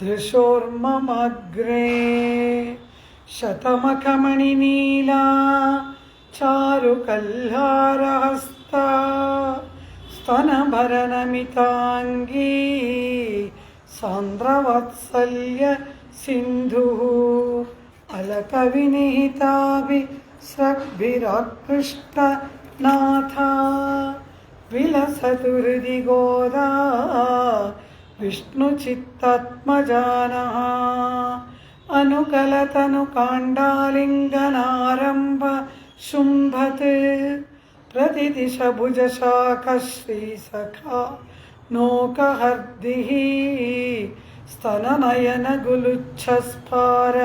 दृशोर्ममग्रे शतमखमणिनीला चारुकल्हारहस्ता स्तनभरनमिताङ्गी सान्द्रवत्सल्य सिन्धुः अलकविनिहिताभिस्रग्भिराकृष्टनाथा विलसतु हृदि गोदा विष्णुचित्तात्मजानः अनुकलतनुकाण्डालिङ्गनारम्भ शुम्भत् प्रतिदिशभुजशाखश्रीसखा नोकहर्दिः स्तननयनगुलुच्छस्फार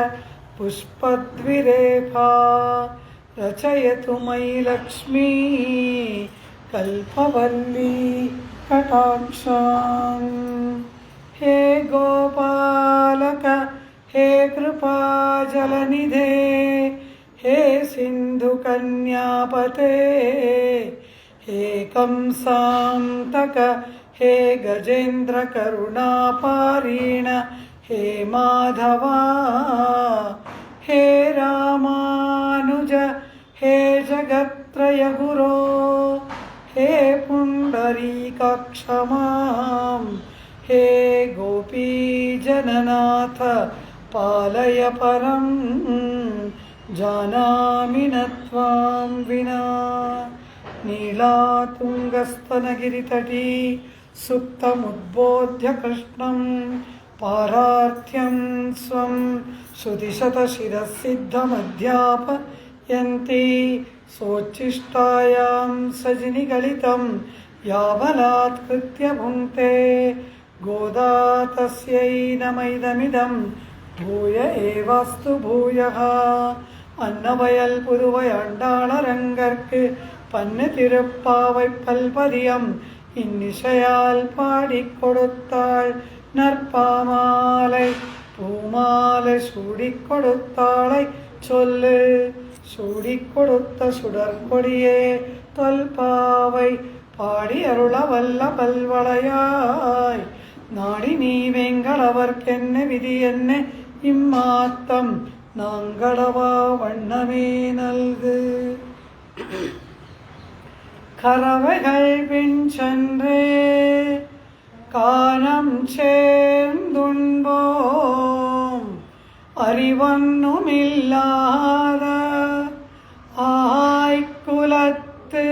पुष्पद्विरेफा रचयतु मयि लक्ष्मी कल्पवल्ली कटाक्षान्। हे गोपालक हे कृपाजलनिधे हे सिन्धुकन्यापते हे कंसान्तक हे गजेन्द्रकरुणापारीण हे माधवा हे रामानुज हे जगत्त्रयगुरो हे पुण्डरीकाक्ष मां हे गोपीजननाथ पालय परं जानामि न त्वां विना। नीलातुङ्गस्तनगिरितटी सुप्तमुद्बोध्य कृष्णं पारार्थ्यं स्वं श्रुतिशतशिरःसिद्धमध्यापयन्ती सोच्छिष्टायां सजिनिगलितं यावलात्कृत्य भुङ्क्ते गोदा तस्यै नमैदमिदं भूय एवास्तु भूयः। अन्नवयल पुरुवयाण्डाळरङ्गर्क्कु पन्नु तिरुप्पाவை பல்பதியம் இன்னிசையால் பாடிக் கொடுத்தாள் நற்பாமாலை பூமாலை சூடிக் கொடுத்தாளை சொல்லு சூடிக் கொடுத்த சுடற்கொடியே தொல்பாவை பாடி அருள வல்ல பல்வளையாய் நாடி நீ வெங்களவர்க்கென்ன விதி என்ன இம்மாத்தம் நாங்களவா வண்ணமே நல்கு. கறவைகள் பின் சென்றே கானம் சேர்ந்துண்போம் அறிவொன்னுமில்லாத ஆய்குலத்து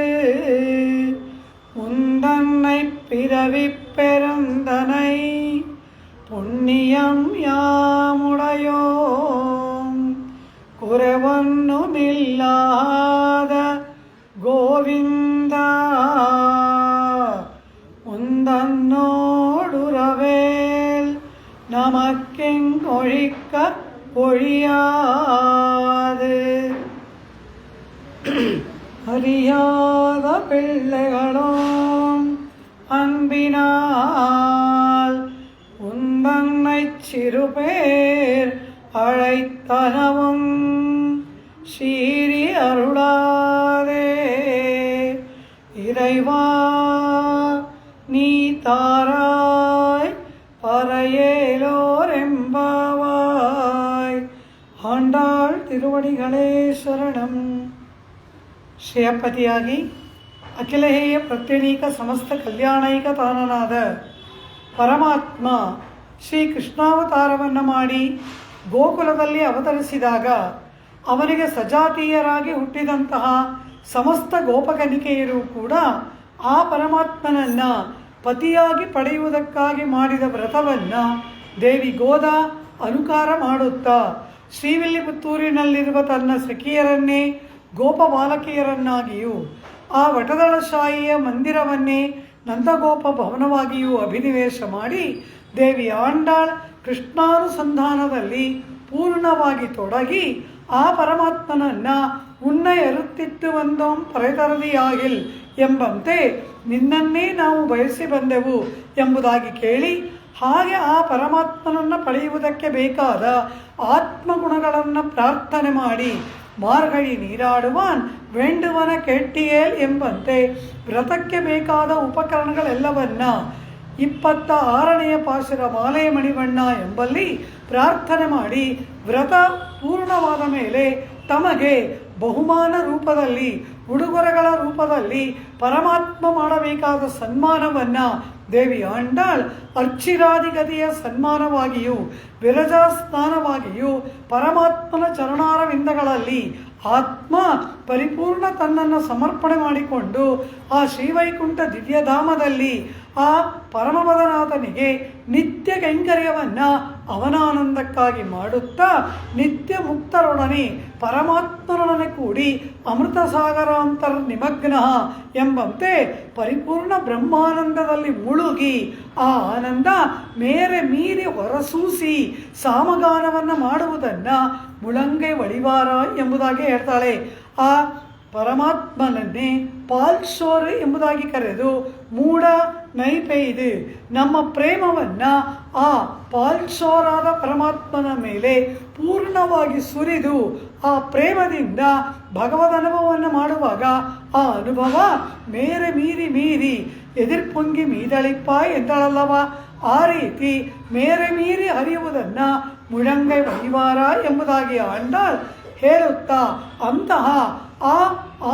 உந்தன்னை பிறவிப் பெருந்தனை புண்ணியம் யாமுடையோம் குறைவொன்னுமில்லாத கோவிந்தா உந்தன்னோடுறவேல் நமக்கெங்கொழிக்க ஒழியாது. அறியாத பிள்ளைகளோம் அன்பினால் உந்தன்னை சிறுபேர் அழைத்தனவும் சீறி அருளாதே இறைவா நீ தாராய் பறையேலோர் எம்பாவாய். ஆண்டாள் திருவடிகளே ಶರಣಂ. ಶ್ರೇಯಪತಿಯಾಗಿ ಅಖಿಲಹೇಯ ಪ್ರತ್ಯನೀಕ ಸಮಸ್ತ ಕಲ್ಯಾಣೈಕ ತಾನನಾದ ಪರಮಾತ್ಮ ಶ್ರೀ ಕೃಷ್ಣಾವತಾರವನ್ನು ಮಾಡಿ ಗೋಕುಲದಲ್ಲಿ ಅವತರಿಸಿದಾಗ ಅವನಿಗೆ ಸಜಾತೀಯರಾಗಿ ಹುಟ್ಟಿದಂತಹ ಸಮಸ್ತ ಗೋಪಕನಿಕೆಯರು ಕೂಡ ಆ ಪರಮಾತ್ಮನನ್ನು ಪತಿಯಾಗಿ ಪಡೆಯುವುದಕ್ಕಾಗಿ ಮಾಡಿದ ವ್ರತವನ್ನು ದೇವಿ ಗೋದಾ ಅನುಕಾರ ಮಾಡುತ್ತಾ ಶ್ರೀವಿಲ್ಲಿಪುತ್ತೂರಿನಲ್ಲಿರುವ ತನ್ನ ಸಖಿಯರನ್ನೇ ಗೋಪಬಾಲಕಿಯರನ್ನಾಗಿಯೂ ಆ ವಟದಳಶಾಹಿಯ ಮಂದಿರವನ್ನೇ ನಂದಗೋಪ ಭವನವಾಗಿಯೂ ಅಭಿನಿವೇಶ ಮಾಡಿ ದೇವಿ ಆಂಡಾಳ್ ಕೃಷ್ಣಾನುಸಂಧಾನದಲ್ಲಿ ಪೂರ್ಣವಾಗಿ ತೊಡಗಿ ಆ ಪರಮಾತ್ಮನನ್ನು ಉನ್ನೆ ಎರುತ್ತಿತ್ತು ಒಂದೋಂ ಪರೆತರದಿಯಾಗಿಲ್ ಎಂಬಂತೆ ನಿನ್ನನ್ನೇ ನಾವು ಬಯಸಿ ಬಂದೆವು ಎಂಬುದಾಗಿ ಕೇಳಿ ಹಾಗೆ ಆ ಪರಮಾತ್ಮನನ್ನು ಪಡೆಯುವುದಕ್ಕೆ ಬೇಕಾದ ಆತ್ಮಗುಣಗಳನ್ನು ಪ್ರಾರ್ಥನೆ ಮಾಡಿ ಮಾರ್ಗಳಿ ನೀರಾಡುವಾನ್ ವೇಂಡುವನ ಕೆಟ್ಟಿಯೇಲ್ ಎಂಬಂತೆ ವ್ರತಕ್ಕೆ ಬೇಕಾದ ಉಪಕರಣಗಳೆಲ್ಲವನ್ನ 26ನೆಯ ಪಾಶುರ ಮಾಲೆಯ ಮಣಿವಣ್ಣ ಎಂಬಲ್ಲಿ ಪ್ರಾರ್ಥನೆ ಮಾಡಿ ವ್ರತ ಪೂರ್ಣವಾದ ಮೇಲೆ ತಮಗೆ ಬಹುಮಾನ ರೂಪದಲ್ಲಿ ಉಡುಗೊರೆಗಳ ರೂಪದಲ್ಲಿ ಪರಮಾತ್ಮ ಮಾಡಬೇಕಾದ ಸನ್ಮಾನವನ್ನು ದೇವಿ ಆಂಡಾಳ್ ಅರ್ಚಿರಾದಿಗತಿಯ ಸನ್ಮಾನವಾಗಿಯೂ ವಿರಜಾ ಸ್ನಾನವಾಗಿಯೂ ಪರಮಾತ್ಮನ ಚರಣಾರವಿಂದಗಳಲ್ಲಿ ಆತ್ಮ ಪರಿಪೂರ್ಣ ತನ್ನನ್ನು ಸಮರ್ಪಣೆ ಮಾಡಿಕೊಂಡು ಆ ಶ್ರೀವೈಕುಂಠ ದಿವ್ಯಧಾಮದಲ್ಲಿ ಆ ಪರಮಪದನಾಥನಿಗೆ ನಿತ್ಯ ಕೈಂಕರ್ಯವನ್ನು ಅವನಾನಂದಕ್ಕಾಗಿ ಮಾಡುತ್ತಾ ನಿತ್ಯ ಮುಕ್ತರೊಡನೆ ಪರಮಾತ್ಮರೊಡನೆ ಕೂಡಿ ಅಮೃತ ಸಾಗರಾಂತರ ನಿಮಗ್ನ ಎಂಬಂತೆ ಪರಿಪೂರ್ಣ ಬ್ರಹ್ಮಾನಂದದಲ್ಲಿ ಮುಳುಗಿ ಆ ಆನಂದ ಮೇರೆ ಮೀರಿ ಹೊರಸೂಸಿ ಸಾಮಗಾನವನ್ನು ಮಾಡುವುದನ್ನು ಮುಳಂಗೈ ವಳಿವಾರ ಎಂಬುದಾಗಿ ಹೇಳ್ತಾಳೆ. ಆ ಪರಮಾತ್ಮನನ್ನೇ ಪಾಲ್ಸೋರು ಎಂಬುದಾಗಿ ಕರೆದು ಮೂಢ ನೈಪೈದು ನಮ್ಮ ಪ್ರೇಮವನ್ನು ಆ ಪಾಲ್ಸೋರಾದ ಪರಮಾತ್ಮನ ಮೇಲೆ ಪೂರ್ಣವಾಗಿ ಸುರಿದು ಆ ಪ್ರೇಮದಿಂದ ಭಗವದ್ ಅನುಭವವನ್ನು ಮಾಡುವಾಗ ಆ ಅನುಭವ ಮೇರೆ ಮೀರಿ ಎದಿರ್ಪೊಂಗಿ ಮೀದಳಿಪ್ಪ ಎಂದಳಲ್ಲವ, ಆ ರೀತಿ ಮೇರೆ ಮೀರಿ ಹರಿಯುವುದನ್ನು ಮುಳಂಗೈ ವಹಿವಾರ ಎಂಬುದಾಗಿ ಆಂಡಾಳ್ ಹೇಳುತ್ತಾ ಅಂತಹ ಆ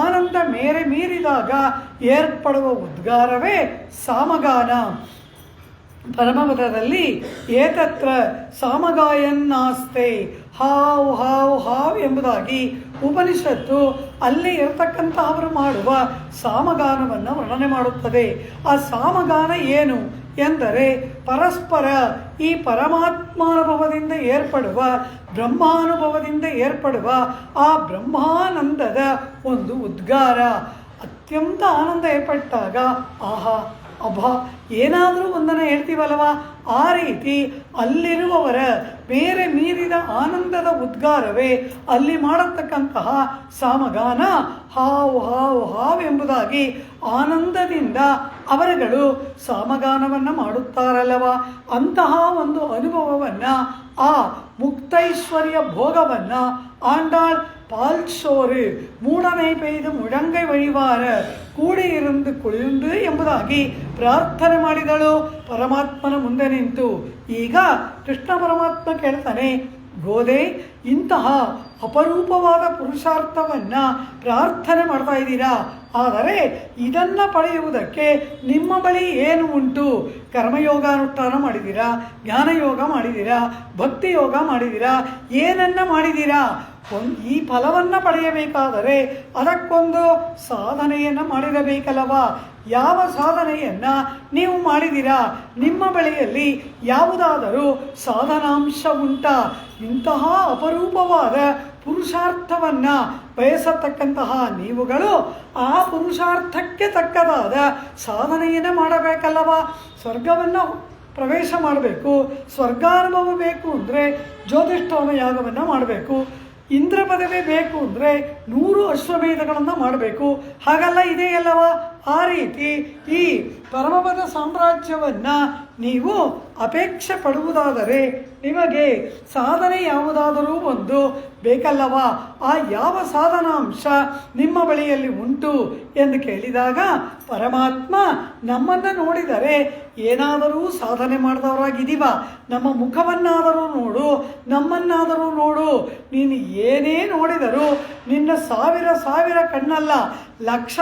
ಆನಂದ ಮೇರೆ ಮೀರಿದಾಗ ಏರ್ಪಡುವ ಉದ್ಗಾರವೇ ಸಾಮಗಾನ. ಪರಮಪದದಲ್ಲಿ ಏತತ್ರ ಸಾಮಗಾಯನ್ನಾಸ್ತೆ ಹಾವು ಹಾವು ಹಾವು ಎಂಬುದಾಗಿ ಉಪನಿಷತ್ತು ಅಲ್ಲಿ ಇರತಕ್ಕಂತಹವರು ಮಾಡುವ ಸಾಮಗಾನವನ್ನು ವರ್ಣನೆ ಮಾಡುತ್ತದೆ. ಆ ಸಾಮಗಾನ ಏನು ಎಂದರೆ ಪರಸ್ಪರ ಈ ಪರಮಾತ್ಮಾನುಭವದಿಂದ ಏರ್ಪಡುವ ಬ್ರಹ್ಮಾನುಭವದಿಂದ ಏರ್ಪಡುವ ಆ ಬ್ರಹ್ಮಾನಂದದ ಒಂದು ಉದ್ಗಾರ. ಅತ್ಯಂತ ಆನಂದ ಏರ್ಪಟ್ಟಾಗ ಆಹಾ ಅಭಾ ಏನಾದರೂ ಒಂದನ್ನು ಹೇಳ್ತೀವಲ್ವ, ಆ ರೀತಿ ಅಲ್ಲಿರುವವರ ಬೇರೆ ಮೀರಿದ ಆನಂದದ ಉದ್ಗಾರವೇ ಅಲ್ಲಿ ಮಾಡತಕ್ಕಂತಹ ಸಾಮಗಾನ. ಹಾವು ಹಾವು ಹಾವು ಎಂಬುದಾಗಿ ಆನಂದದಿಂದ ಅವರುಗಳು ಸಾಮಗಾನವನ್ನು ಮಾಡುತ್ತಾರಲ್ಲವ, ಅಂತಹ ಒಂದು ಅನುಭವವನ್ನು ಆ ಮುಕ್ತೈಶ್ವರ್ಯ ಭೋಗವನ್ನು ಆಂಡಾಳ್ ಪಾಲ್ಸೋರು ಮೂಡனை பெய்து முழங்கை வழிவார ಕೂಡಿಯಿருந்து ಕುಳಿಯುಂಡು ಎಂಬುದಾಗಿ ಪ್ರಾರ್ಥನೆ ಮಾಡಿದಳು ಪರಮಾತ್ಮನ ಮುಂದೆ ನಿಂತು. ಈಗ ಕೃಷ್ಣ ಪರಮಾತ್ಮ ಕೇಳ್ತಾನೆ, ಗೋದೆ ಇಂತಹ ಅಪರೂಪವಾದ ಪುರುಷಾರ್ಥವನ್ನು ಪ್ರಾರ್ಥನೆ ಮಾಡ್ತಾ ಇದ್ದೀರಾ, ಆದರೆ ಇದನ್ನು ಪಡೆಯುವುದಕ್ಕೆ ನಿಮ್ಮ ಬಳಿ ಏನು ಉಂಟು? ಕರ್ಮಯೋಗಾನುಷ್ಠಾನ ಮಾಡಿದ್ದೀರಾ, ಜ್ಞಾನಯೋಗ ಮಾಡಿದ್ದೀರಾ, ಭಕ್ತಿ ಯೋಗ ಮಾಡಿದ್ದೀರಾ, ಏನನ್ನ ಮಾಡಿದ್ದೀರಾ? ಈ ಫಲವನ್ನು ಪಡೆಯಬೇಕಾದರೆ ಅದಕ್ಕೊಂದು ಸಾಧನೆಯನ್ನು ಮಾಡಿರಬೇಕಲ್ಲವ. ಯಾವ ಸಾಧನೆಯನ್ನು ನೀವು ಮಾಡಿದ್ದೀರಾ? ನಿಮ್ಮ ಬಳಿಯಲ್ಲಿ ಯಾವುದಾದರೂ ಸಾಧನಾಂಶ ಉಂಟಾ? ಇಂತಹ ಅಪರೂಪವಾದ ಪುರುಷಾರ್ಥವನ್ನು ಬಯಸತಕ್ಕಂತಹ ನೀವುಗಳು ಆ ಪುರುಷಾರ್ಥಕ್ಕೆ ತಕ್ಕದಾದ ಸಾಧನೆಯನ್ನು ಮಾಡಬೇಕಲ್ಲವ. ಸ್ವರ್ಗವನ್ನು ಪ್ರವೇಶ ಮಾಡಬೇಕು, ಸ್ವರ್ಗಾನುಭವ ಬೇಕು ಅಂದರೆ ಜ್ಯೋತಿಷ್ಠೋಮ ಯಾಗವನ್ನು ಮಾಡಬೇಕು, ಇಂದ್ರ ಪದವಿ ಬೇಕು ಅಂದರೆ 100 ಅಶ್ವಮೇಧಗಳನ್ನು ಮಾಡಬೇಕು. ಹಾಗಲ್ಲ ಇದೆಯಲ್ಲವ, ಆ ರೀತಿ ಈ ಪರಮಪದ ಸಾಮ್ರಾಜ್ಯವನ್ನು ನೀವು ಅಪೇಕ್ಷೆ ಪಡುವುದಾದರೆ ನಿಮಗೆ ಸಾಧನೆ ಯಾವುದಾದರೂ ಒಂದು ಬೇಕಲ್ಲವ. ಆ ಯಾವ ಸಾಧನಾಂಶ ನಿಮ್ಮ ಬಳಿಯಲ್ಲಿ ಉಂಟು ಎಂದು ಕೇಳಿದಾಗ ಪರಮಾತ್ಮ ನಮ್ಮನ್ನು ನೋಡಿದರೆ ಏನಾದರೂ ಸಾಧನೆ ಮಾಡಿದವರಾಗಿದ್ದೀವ, ನಮ್ಮ ಮುಖವನ್ನಾದರೂ ನೋಡು, ನಮ್ಮನ್ನಾದರೂ ನೋಡು, ನೀನು ಏನೇ ನೋಡಿದರೂ ನಿನ್ನ ಸಾವಿರ ಕಣ್ಣಲ್ಲ ಲಕ್ಷ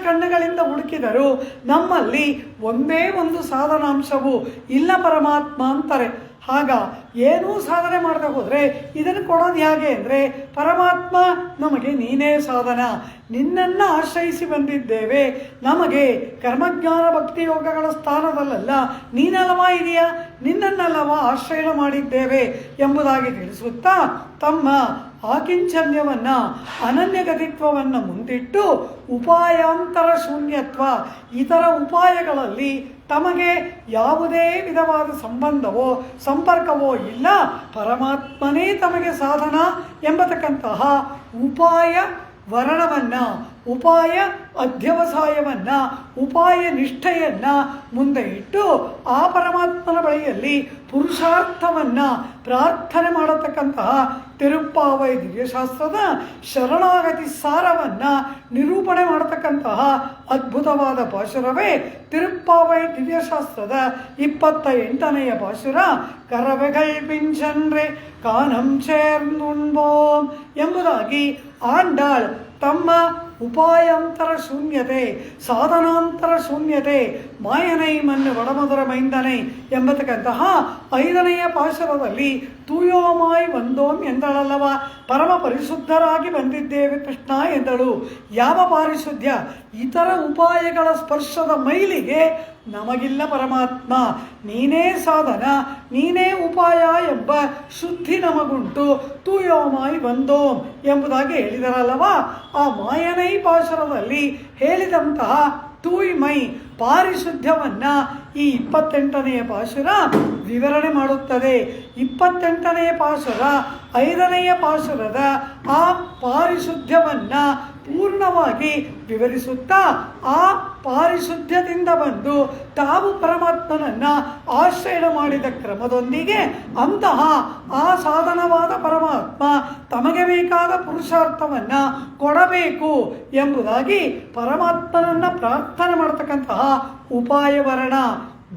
ಕಣ್ಣುಗಳಿಂದ ಹುಡುಕಿದರು ನಮ್ಮಲ್ಲಿ ಒಂದೇ ಒಂದು ಸಾಧನಾಂಶವು ಇಲ್ಲ ಪರಮಾತ್ಮ ಅಂತಾರೆ. ಆಗ ಏನೂ ಸಾಧನೆ ಮಾಡದೆ ಹೋದರೆ ಇದನ್ನು ಕೊಡೋದು ಹೇಗೆ ಅಂದರೆ, ಪರಮಾತ್ಮ ನಮಗೆ ನೀನೇ ಸಾಧನ, ನಿನ್ನನ್ನು ಆಶ್ರಯಿಸಿ ಬಂದಿದ್ದೇವೆ, ನಮಗೆ ಕರ್ಮಜ್ಞಾನ ಭಕ್ತಿ ಯೋಗಗಳ ಸ್ಥಾನದಲ್ಲ ನೀನಲ್ಲವಾ ಇದೆಯಾ, ನಿನ್ನನ್ನಲ್ಲವಾ ಆಶ್ರಯ ಮಾಡಿದ್ದೇವೆ ಎಂಬುದಾಗಿ ತಿಳಿಸುತ್ತಾ ತಮ್ಮ ಆಕಿಂಚನ್ಯವನ್ನು ಅನನ್ಯಗತಿತ್ವವನ್ನು ಮುಂದಿಟ್ಟು ಉಪಾಯಾಂತರ ಶೂನ್ಯತ್ವ, ಇತರ ಉಪಾಯಗಳಲ್ಲಿ ತಮಗೆ ಯಾವುದೇ ವಿಧವಾದ ಸಂಬಂಧವೋ ಸಂಪರ್ಕವೋ ಇಲ್ಲ, ಪರಮಾತ್ಮನೇ ತಮಗೆ ಸಾಧನ ಎಂಬತಕ್ಕಂತಹ ಉಪಾಯ ವರ್ಣವನ್ನು ಉಪಾಯ ಅಧ್ಯವಸಾಯವನ್ನು, ಉಪಾಯ ನಿಷ್ಠೆಯನ್ನು ಮುಂದೆ ಇಟ್ಟು ಆ ಪರಮಾತ್ಮನ ಬಳಿಯಲ್ಲಿ ಪುರುಷಾರ್ಥವನ್ನು ಪ್ರಾರ್ಥನೆ ಮಾಡತಕ್ಕಂತಹ ತಿರುಪ್ಪಾವೈ ದಿವ್ಯಶಾಸ್ತ್ರದ ಶರಣಾಗತಿ ಸಾರವನ್ನು ನಿರೂಪಣೆ ಮಾಡತಕ್ಕಂತಹ ಅದ್ಭುತವಾದ ಪಾಶುರವೇ ತಿರುಪ್ಪಾವೈ ದಿವ್ಯಶಾಸ್ತ್ರದ 28ನೆಯ ಪಾಶುರ. ಕರವೆಗಳ್ ಪಿಂಚನ್ರೆ ಕಾನಂ ಚೇರ್ನುಣ್ಬೋಂ ಎಂಬುದಾಗಿ ಆಂಡಾಳ್ ತಮ್ಮ ಉಪಾಯಾಂತರ ಶೂನ್ಯತೆ, ಸಾಧನಾಂತರ ಶೂನ್ಯತೆ, ಮಾಯನೈ ಮಣ್ಣು ವಡಮಧುರ ಮೈಂದನೈ ಎಂಬತಕ್ಕಂತಹ 5ನೆಯ ಪಾಶುರದಲ್ಲಿ ತೂಯೋಮಾಯ್ ಬಂದೋಂ ಎಂದಳಲ್ಲವ, ಪರಮ ಪರಿಶುದ್ಧರಾಗಿ ಬಂದಿದ್ದೇವೆ ಕೃಷ್ಣ ಎಂದಳು. ಯಾವ ಪಾರಿಶುದ್ಧ? ಇತರ ಉಪಾಯಗಳ ಸ್ಪರ್ಶದ ಮೈಲಿಗೆ ನಮಗಿಲ್ಲ ಪರಮಾತ್ಮ, ನೀನೇ ಸಾಧನ, ನೀನೇ ಉಪಾಯ ಎಂಬ ಶುದ್ಧಿ ನಮಗುಂಟು. ತೂಯೋಮಾಯ್ ಬಂದೋಂ ಎಂಬುದಾಗಿ ಹೇಳಿದರಲ್ಲವ. ಆ ಮಾಯನೈ ಪಾಶುರದಲ್ಲಿ ಹೇಳಿದಂತಹ ತೂಯ್ಮೈ ಪಾರಿಶುದ್ಧವನ್ನು ಈ 28ನೆಯ ಪಾಶುರ ವಿವರಣೆ ಮಾಡುತ್ತದೆ. 28ನೆಯ ಪಾಶುರ 5ನೆಯ ಪಾಶುರದ ಆ ಪಾರಿಶುದ್ಧವನ್ನು ಪೂರ್ಣವಾಗಿ ವಿವರಿಸುತ್ತಾ ಆ ಪಾರಿಶುದ್ಧದಿಂದ ಬಂದು ತಾವು ಪರಮಾತ್ಮನನ್ನು ಆಶ್ರಯ ಮಾಡಿದ ಕ್ರಮದೊಂದಿಗೆ ಅಂತಹ ಆ ಸಾಧನವಾದ ಪರಮಾತ್ಮ ತಮಗೆ ಬೇಕಾದ ಪುರುಷಾರ್ಥವನ್ನು ಕೊಡಬೇಕು ಎಂಬುದಾಗಿ ಪರಮಾತ್ಮನನ್ನು ಪ್ರಾರ್ಥನೆ ಮಾಡತಕ್ಕಂತಹ ಉಪಾಯವರ್ಣ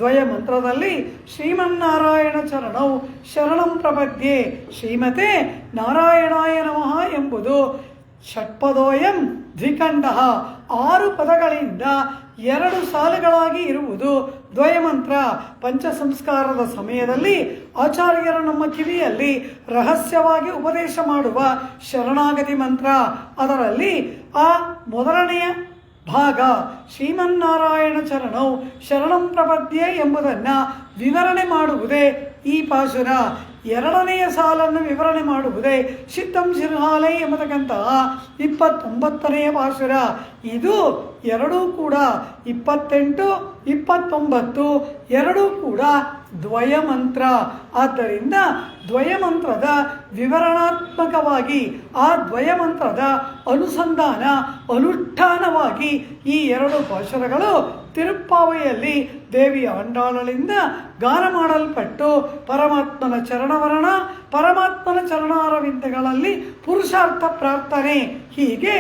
ದ್ವಯ ಮಂತ್ರದಲ್ಲಿ ಶ್ರೀಮನ್ನಾರಾಯಣ ಚರಣೌ ಶರಣಂ ಪ್ರಪದ್ಯೆ ಶ್ರೀಮತೆ ನಾರಾಯಣಾಯ ನಮಃ ಎಂಬುದು ಷಟ್ಪದೋಯಂ ದ್ವಿಖಂಡ 6 ಪದಗಳಿಂದ 2 ಸಾಲುಗಳಾಗಿ ಇರುವುದು ದ್ವಯಮಂತ್ರ. ಪಂಚಸಂಸ್ಕಾರದ ಸಮಯದಲ್ಲಿ ಆಚಾರ್ಯರು ನಮ್ಮ ಕಿವಿಯಲ್ಲಿ ರಹಸ್ಯವಾಗಿ ಉಪದೇಶ ಮಾಡುವ ಶರಣಾಗತಿ ಮಂತ್ರ. ಅದರಲ್ಲಿ ಆ ಮೊದಲನೆಯ ಭಾಗ ಶ್ರೀಮನ್ನಾರಾಯಣ ಚರಣೌ ಶರಣಂ ಪ್ರಪದ್ಯೆ ಎಂಬುದನ್ನು ವಿವರಣೆ ಮಾಡುವುದೇ ಈ ಪಾಶುರ. 2ನೆಯ ಸಾಲನ್ನು ವಿವರಣೆ ಮಾಡುವುದೇ ಸಿದ್ಧಂ ಶಿರ್ಹಾಲೈ ಎಂಬತಕ್ಕಂತಹ 29ನೆಯ ಪಾಶುರ. ಇದು ಎರಡೂ ಕೂಡ 28, 29 ಎರಡೂ ಕೂಡ ದ್ವಯಮಂತ್ರ. ಆದ್ದರಿಂದ ದ್ವಯಮಂತ್ರದ ವಿವರಣಾತ್ಮಕವಾಗಿ ಆ ದ್ವಯಮಂತ್ರದ ಅನುಸಂಧಾನ ಅನುಷ್ಠಾನವಾಗಿ ಈ 2 ಪಾಶುರಗಳು ತಿರುಪ್ಪಾವೆಯಲ್ಲಿ ದೇವಿಯ ಆಂಡಾಳಲಿಂದ ಗಾನ ಮಾಡಲ್ಪಟ್ಟು ಪರಮಾತ್ಮನ ಚರಣವರ್ಣ, ಪರಮಾತ್ಮನ ಚರಣಾರವಿಂದಗಳಲ್ಲಿ ಪುರುಷಾರ್ಥ ಪ್ರಾರ್ಥನೆ, ಹೀಗೆ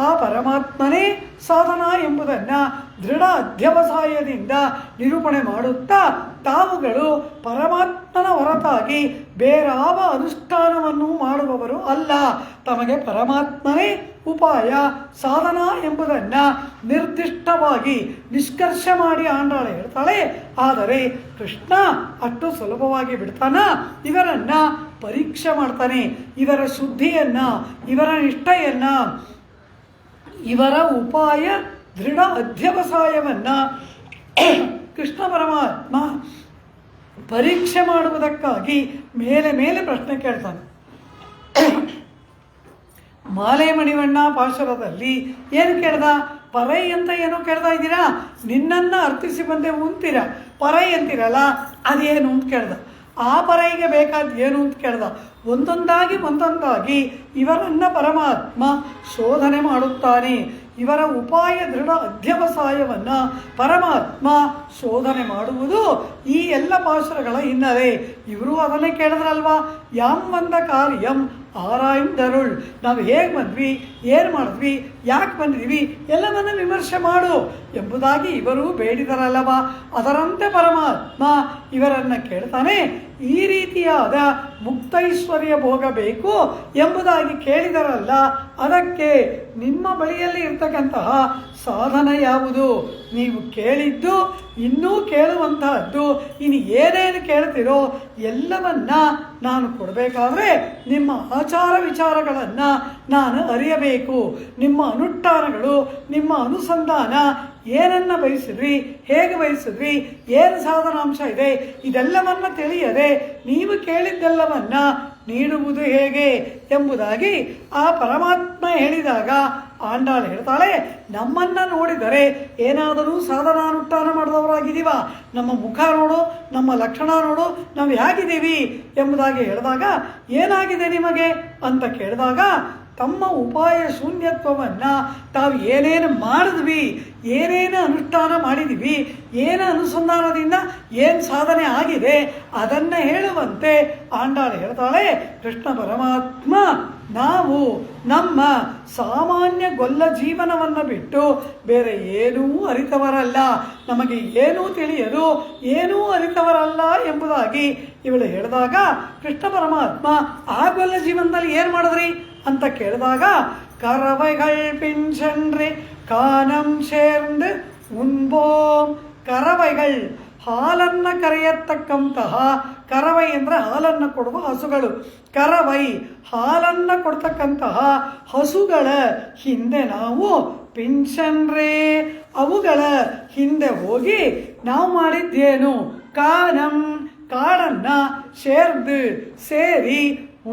ಆ ಪರಮಾತ್ಮನೇ ಸಾಧನ ಎಂಬುದನ್ನು ದೃಢ ಅಧ್ಯವಸಾಯದಿಂದ ನಿರೂಪಣೆ ಮಾಡುತ್ತಾ ತಾವುಗಳು ಪರಮಾತ್ಮನ ಹೊರತಾಗಿ ಬೇರಾವ ಅನುಷ್ಠಾನವನ್ನು ಮಾಡುವವರು ಅಲ್ಲ, ತಮಗೆ ಪರಮಾತ್ಮನೇ ಉಪಾಯ ಸಾಧನ ಎಂಬುದನ್ನು ನಿರ್ದಿಷ್ಟವಾಗಿ ನಿಷ್ಕರ್ಷ ಮಾಡಿ ಆಂಡಾಳೆ ಹೇಳ್ತಾಳೆ. ಆದರೆ ಕೃಷ್ಣ ಅಷ್ಟು ಸುಲಭವಾಗಿ ಬಿಡ್ತಾನ? ಇವರನ್ನು ಪರೀಕ್ಷೆ ಮಾಡ್ತಾನೆ. ಇವರ ಶುದ್ಧಿಯನ್ನು, ಇವರ ನಿಷ್ಠೆಯನ್ನು, ಇವರ ಉಪಾಯ ದೃಢ ಅಧ್ಯವಸಾಯವನ್ನು ಕೃಷ್ಣ ಪರಮಾತ್ಮ ಪರೀಕ್ಷೆ ಮಾಡುವುದಕ್ಕಾಗಿ ಮೇಲೆ ಮೇಲೆ ಪ್ರಶ್ನೆ ಕೇಳ್ತಾನೆ. ಮಾಲೆ ಮಣಿವಣ್ಣ ಪಾಶುರದಲ್ಲಿ ಏನು ಕೇಳ್ದ? ಪರೈ ಅಂತ ಏನೋ ಕೇಳ್ತಾ ಇದ್ದೀರಾ, ನಿನ್ನನ್ನು ಅರ್ಥಿಸಿ ಬಂದೆವು ಅಂತೀರ, ಪರೈ ಅಂತೀರಲ್ಲ ಅದೇನು ಅಂತ ಕೇಳ್ದ. ಆ ಪರೈಗೆ ಬೇಕಾದ ಏನು ಅಂತ ಕೇಳ್ದ. ಒಂದೊಂದಾಗಿ ಇವರನ್ನು ಪರಮಾತ್ಮ ಶೋಧನೆ ಮಾಡುತ್ತಾನೆ. ಇವರ ಉಪಾಯ ದೃಢ ಅಧ್ಯವಸಾಯವನ್ನು ಪರಮಾತ್ಮ ಶೋಧನೆ ಮಾಡುವುದು ಈ ಎಲ್ಲ ಪಾಶುರಗಳ ಹಿನ್ನೆಲೆ. ಇವರು ಅದನ್ನೇ ಕೇಳಿದ್ರಲ್ವಾ, ಯಾಂ ಬಂದ ಕಾರ್ಯಂ ಆರಾಯಿಂದರುಳ್, ನಾವು ಹೇಗೆ ಬಂದ್ವಿ, ಏನು ಮಾಡಿದ್ವಿ, ಯಾಕೆ ಬಂದಿದ್ವಿ ಎಲ್ಲವನ್ನ ವಿಮರ್ಶೆ ಮಾಡು ಎಂಬುದಾಗಿ ಇವರು ಬೇಡಿದರಲ್ಲವ. ಅದರಂತೆ ಪರಮಾತ್ಮ ಇವರನ್ನು ಕೇಳ್ತಾನೆ. ಈ ರೀತಿಯಾದ ಮುಕ್ತೈಶ್ವರ್ಯ ಭೋಗ ಬೇಕು ಎಂಬುದಾಗಿ ಕೇಳಿದರಲ್ಲ, ಅದಕ್ಕೆ ನಿಮ್ಮ ಬಳಿಯಲ್ಲಿ ಇರ್ತಕ್ಕಂತಹ ಸಾಧನ ಯಾವುದು? ನೀವು ಕೇಳಿದ್ದು, ಇನ್ನೂ ಕೇಳುವಂತಹದ್ದು, ಇನ್ನು ಏನೇನು ಕೇಳ್ತಿರೋ ಎಲ್ಲವನ್ನ ನಾನು ಕೊಡಬೇಕಾದ್ರೆ ನಿಮ್ಮ ಆಚಾರ ವಿಚಾರಗಳನ್ನು ನಾನು ಅರಿಯಬೇಕು. ನಿಮ್ಮ ಅನುಷ್ಠಾನಗಳು, ನಿಮ್ಮ ಅನುಸಂಧಾನ ಏನನ್ನು ಬಯಸಿದ್ವಿ, ಹೇಗೆ ಬಯಸಿದ್ವಿ, ಏನು ಸಾಧನಾಂಶ ಇದೆ, ಇದೆಲ್ಲವನ್ನು ತಿಳಿಯದೆ ನೀವು ಕೇಳಿದ್ದೆಲ್ಲವನ್ನ ನೀಡುವುದು ಹೇಗೆ ಎಂಬುದಾಗಿ ಆ ಪರಮಾತ್ಮ ಹೇಳಿದಾಗ ಆಂಡಾಳು ಹೇಳ್ತಾಳೆ, ನಮ್ಮನ್ನು ನೋಡಿದರೆ ಏನಾದರೂ ಸಾಧನಾನುಷ್ಠಾನ ಮಾಡಿದವರಾಗಿದ್ದೀವ, ನಮ್ಮ ಮುಖ ನೋಡು, ನಮ್ಮ ಲಕ್ಷಣ ನೋಡು, ನಾವು ಹೇಗಿದ್ದೀವಿ ಎಂಬುದಾಗಿ ಹೇಳಿದಾಗ ಏನಾಗಿದೆ ನಿಮಗೆ ಅಂತ ಕೇಳಿದಾಗ ತಮ್ಮ ಉಪಾಯ ಶೂನ್ಯತ್ವವನ್ನು ತಾವು ಏನೇನು ಮಾಡಿದ್ವಿ, ಏನೇನು ಅನುಷ್ಠಾನ ಮಾಡಿದ್ವಿ, ಏನು ಅನುಸಂಧಾನದಿಂದ ಏನು ಸಾಧನೆ ಆಗಿದೆ ಅದನ್ನು ಹೇಳುವಂತೆ ಆಂಡಾಳು ಹೇಳ್ತಾಳೆ. ಕೃಷ್ಣ ಪರಮಾತ್ಮ ನಾವು ನಮ್ಮ ಸಾಮಾನ್ಯ ಗೊಲ್ಲ ಜೀವನವನ್ನು ಬಿಟ್ಟು ಬೇರೆ ಏನೂ ಅರಿತವರಲ್ಲ, ನಮಗೆ ಏನೂ ತಿಳಿಯದು, ಏನೂ ಅರಿತವರಲ್ಲ ಎಂಬುದಾಗಿ ಇವಳು ಹೇಳಿದಾಗ ಕೃಷ್ಣ ಪರಮಾತ್ಮ ಆ ಗೊಲ್ಲ ಜೀವನದಲ್ಲಿ ಏನು ಮಾಡಿದ್ರಿ ಅಂತ ಕೇಳಿದಾಗ, ಕರವೈಗಳ್ ಪಿಂಚನ್ರಿ ಕಾನಂ ಸೇರ್ந்து ಉಣ್ಬೋಂ. ಕರವೈಗಳ್ ಹಾಲನ್ನು ಕರೆಯತಕ್ಕಂತಹ, ಕರವೈ ಅಂದರೆ ಹಾಲನ್ನು ಕೊಡುವ ಹಸುಗಳು, ಕರವೈ ಹಾಲನ್ನು ಕೊಡ್ತಕ್ಕಂತಹ ಹಸುಗಳ ಹಿಂದೆ ನಾವು ಪಿಂಚನ್ರೇ ಅವುಗಳ ಹಿಂದೆ ಹೋಗಿ ನಾವು ಮಾಡಿದ್ದೇನು, ಕಾನಂ ಕಾಡನ್ನು ಸೇರ್ದು ಸೇರಿ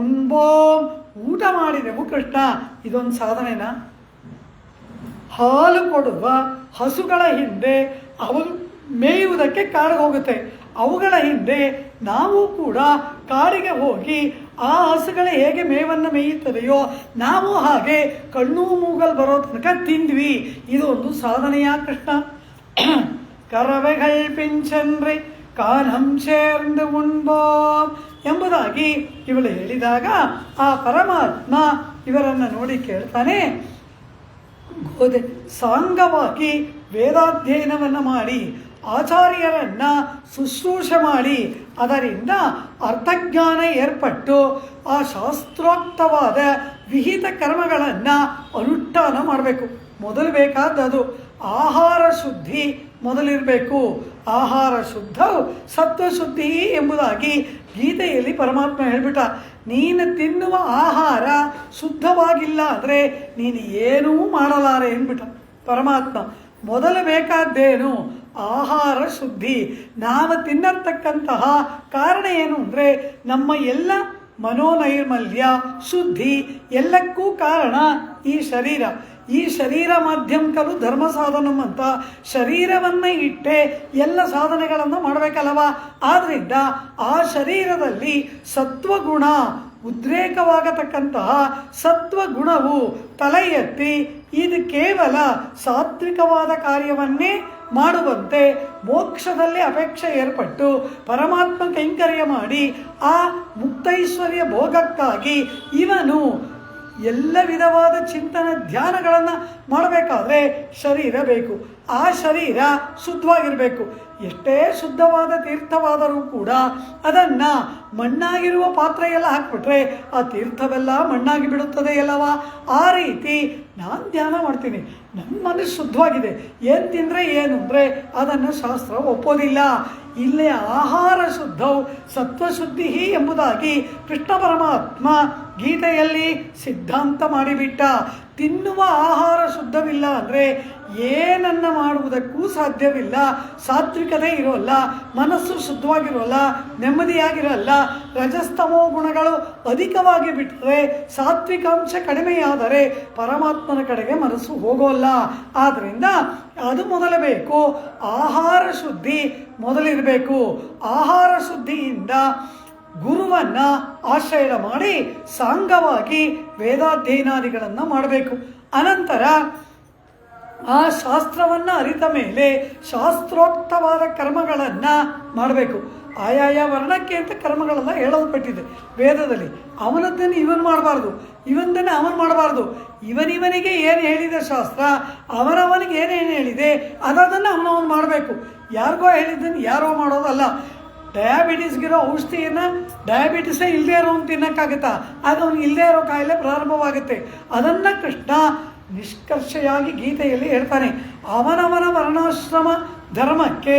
ಉಣ್ಬೋಂ ಊಟ ಮಾಡಿದೆವು ಕೃಷ್ಣ. ಇದೊಂದು ಸಾಧನೆನಾ? ಹಾಲು ಕೊಡುವ ಹಸುಗಳ ಹಿಂದೆ ಅವು ಮೇಯುವುದಕ್ಕೆ ಕಾಡಿಗೆ ಹೋಗುತ್ತೆ, ಅವುಗಳ ಹಿಂದೆ ನಾವು ಕೂಡ ಕಾಡಿಗೆ ಹೋಗಿ ಆ ಹಸುಗಳು ಹೇಗೆ ಮೇವನ್ನು ಮೇಯುತ್ತದೆಯೋ ನಾವು ಹಾಗೆ ಕಣ್ಣು ಮೂಗಲ್ ಬರೋ ತನಕ ತಿಂದ್ವಿ. ಇದು ಒಂದು ಸಾಧನೆಯಾ ಕೃಷ್ಣ? ಕರವೆಗಳ್ ಪಿಂಚನ್ರಿ ಕಾನಂ ಸೇರ್ந்து ಉಣ್ಬೋಂ ಎಂಬುದಾಗಿ ಇವಳು ಹೇಳಿದಾಗ ಆ ಪರಮಾತ್ಮ ಇವರನ್ನು ನೋಡಿ ಕೇಳ್ತಾನೆ, ಸಾಂಗವಾಗಿ ವೇದಾಧ್ಯಯನವನ್ನು ಮಾಡಿ ಆಚಾರ್ಯರನ್ನು ಶುಶ್ರೂಷೆ ಮಾಡಿ ಅದರಿಂದ ಅರ್ಥಜ್ಞಾನ ಏರ್ಪಟ್ಟು ಆ ಶಾಸ್ತ್ರೋಕ್ತವಾದ ವಿಹಿತ ಕರ್ಮಗಳನ್ನು ಅನುಷ್ಠಾನ ಮಾಡಬೇಕು. ಮೊದಲು ಬೇಕಾದದು ಆಹಾರ ಶುದ್ಧಿ ಮೊದಲಿರಬೇಕು. ಆಹಾರ ಶುದ್ಧ ಸತ್ವಶುದ್ಧಿ ಎಂಬುದಾಗಿ ಗೀತೆಯಲ್ಲಿ ಪರಮಾತ್ಮ ಹೇಳ್ಬಿಟ್ಟ. ನೀನು ತಿನ್ನುವ ಆಹಾರ ಶುದ್ಧವಾಗಿಲ್ಲ ಅಂದರೆ ನೀನು ಏನೂ ಮಾಡಲಾರೆ ಎಂದ್ಬಿಟ್ಟ ಪರಮಾತ್ಮ. ಮೊದಲು ಬೇಕಾದ್ದೇನು? ಆಹಾರ ಶುದ್ಧಿ. ನಾವು ತಿನ್ನತಕ್ಕಂತಹ ಕಾರಣ ಏನು ಅಂದರೆ ನಮ್ಮ ಎಲ್ಲ ಮನೋನೈರ್ಮಲ್ಯ ಶುದ್ಧಿ ಎಲ್ಲಕ್ಕೂ ಕಾರಣ ಈ ಶರೀರ. ಈ ಶರೀರ ಮಾಧ್ಯಮ ಕಲು ಧರ್ಮ ಸಾಧನಂ ಅಂತ ಶರೀರವನ್ನು ಇಟ್ಟೆ ಎಲ್ಲ ಸಾಧನೆಗಳನ್ನು ಮಾಡಬೇಕಲ್ಲವ. ಆದ್ದರಿಂದ ಆ ಶರೀರದಲ್ಲಿ ಸತ್ವಗುಣ ಉದ್ರೇಕವಾಗತಕ್ಕಂತಹ ಸತ್ವಗುಣವು ತಲೆ ಎತ್ತಿ ಇದು ಕೇವಲ ಸಾತ್ವಿಕವಾದ ಕಾರ್ಯವನ್ನೇ ಮಾಡುವಂತೆ ಮೋಕ್ಷದಲ್ಲಿ ಅಪೇಕ್ಷೆ ಏರ್ಪಟ್ಟು ಪರಮಾತ್ಮ ಕೈಂಕರ್ಯ ಮಾಡಿ ಆ ಮುಕ್ತೈಶ್ವರ್ಯ ಭೋಗಕ್ಕಾಗಿ ಇವನು ಎಲ್ಲ ವಿಧವಾದ ಚಿಂತನ ಧ್ಯಾನಗಳನ್ನು ಮಾಡಬೇಕಾದ್ರೆ ಶರೀರ ಬೇಕು. ಆ ಶರೀರ ಶುದ್ಧವಾಗಿರಬೇಕು. ಎಷ್ಟೇ ಶುದ್ಧವಾದ ತೀರ್ಥವಾದರೂ ಕೂಡ ಅದನ್ನು ಮಣ್ಣಾಗಿರುವ ಪಾತ್ರೆ ಎಲ್ಲ ಹಾಕ್ಬಿಟ್ರೆ ಆ ತೀರ್ಥವೆಲ್ಲ ಮಣ್ಣಾಗಿ ಬಿಡುತ್ತದೆ ಅಲ್ಲವ. ಆ ರೀತಿ ನಾನು ಧ್ಯಾನ ಮಾಡ್ತೀನಿ, ನನ್ನ ಮನಸ್ಸು ಶುದ್ಧವಾಗಿದೆ, ಏನು ತಿಂದರೆ ಏನು ಅಂದರೆ ಅದನ್ನು ಶಾಸ್ತ್ರ ಒಪ್ಪೋದಿಲ್ಲ. ಇಲ್ಲಿ ಆಹಾರ ಶುದ್ಧವು ಸತ್ವಶುದ್ಧಿ ಎಂಬುದಾಗಿ ಕೃಷ್ಣ ಪರಮಾತ್ಮ ಗೀತೆಯಲ್ಲಿ ಸಿದ್ಧಾಂತ ಮಾಡಿಬಿಟ್ಟ. ತಿನ್ನುವ ಆಹಾರ ಶುದ್ಧವಿಲ್ಲ ಅಂದರೆ ಏನನ್ನು ಮಾಡುವುದಕ್ಕೂ ಸಾಧ್ಯವಿಲ್ಲ. ಸಾತ್ವಿಕತೆ ಇರೋಲ್ಲ, ಮನಸ್ಸು ಶುದ್ಧವಾಗಿರೋಲ್ಲ, ನೆಮ್ಮದಿಯಾಗಿರಲ್ಲ. ರಜಸ್ತಮೋ ಗುಣಗಳು ಅಧಿಕವಾಗಿ ಬಿಟ್ಟರೆ ಸಾತ್ವಿಕಾಂಶ ಕಡಿಮೆಯಾದರೆ ಪರಮಾತ್ಮನ ಕಡೆಗೆ ಮನಸ್ಸು ಹೋಗೋಲ್ಲ. ಆದ್ದರಿಂದ ಅದು ಮೊದಲಬೇಕು. ಆಹಾರ ಶುದ್ಧಿ ಮೊದಲಿರಬೇಕು. ಆಹಾರ ಶುದ್ಧಿಯಿಂದ ಗುರುವನ್ನು ಆಶ್ರಯ ಮಾಡಿ ಸಾಂಗವಾಗಿ ವೇದಾಧ್ಯಯನಾದಿಗಳನ್ನು ಮಾಡಬೇಕು. ಅನಂತರ ಆ ಶಾಸ್ತ್ರವನ್ನು ಅರಿತ ಮೇಲೆ ಶಾಸ್ತ್ರೋಕ್ತವಾದ ಕರ್ಮಗಳನ್ನು ಮಾಡಬೇಕು. ಆಯಾಯ ವರ್ಣಕ್ಕೆ ಅಂತ ಕರ್ಮಗಳೆಲ್ಲ ಹೇಳಲ್ಪಟ್ಟಿದೆ ವೇದದಲ್ಲಿ. ಅವನದ್ದನ್ನು ಇವನು ಮಾಡಬಾರ್ದು, ಇವನದನ್ನು ಅವನು ಮಾಡಬಾರ್ದು. ಇವನಿಗೆ ಏನು ಹೇಳಿದೆ ಶಾಸ್ತ್ರ, ಅವನವನಿಗೆ ಏನೇನು ಹೇಳಿದೆ ಅದನ್ನು ಅವನವನು ಮಾಡಬೇಕು. ಯಾರಿಗೋ ಹೇಳಿದ್ದನ್ನು ಯಾರೋ ಮಾಡೋದಲ್ಲ. ಡಯಾಬಿಟೀಸ್ಗಿರೋ ಔಷಧಿಯನ್ನು ಡಯಾಬಿಟಿಸೇ ಇಲ್ಲದೇ ಇರೋನು ತಿನ್ನೋಕ್ಕಾಗುತ್ತಾ? ಆಗ ಅವ್ನಿಗೆ ಇಲ್ಲದೇ ಇರೋ ಕಾಯಿಲೆ ಪ್ರಾರಂಭವಾಗುತ್ತೆ. ಅದನ್ನು ಕೃಷ್ಣ ನಿಷ್ಕರ್ಷೆಯಾಗಿ ಗೀತೆಯಲ್ಲಿ ಹೇಳ್ತಾನೆ. ಅವನವನ ವರ್ಣಾಶ್ರಮ ಧರ್ಮಕ್ಕೆ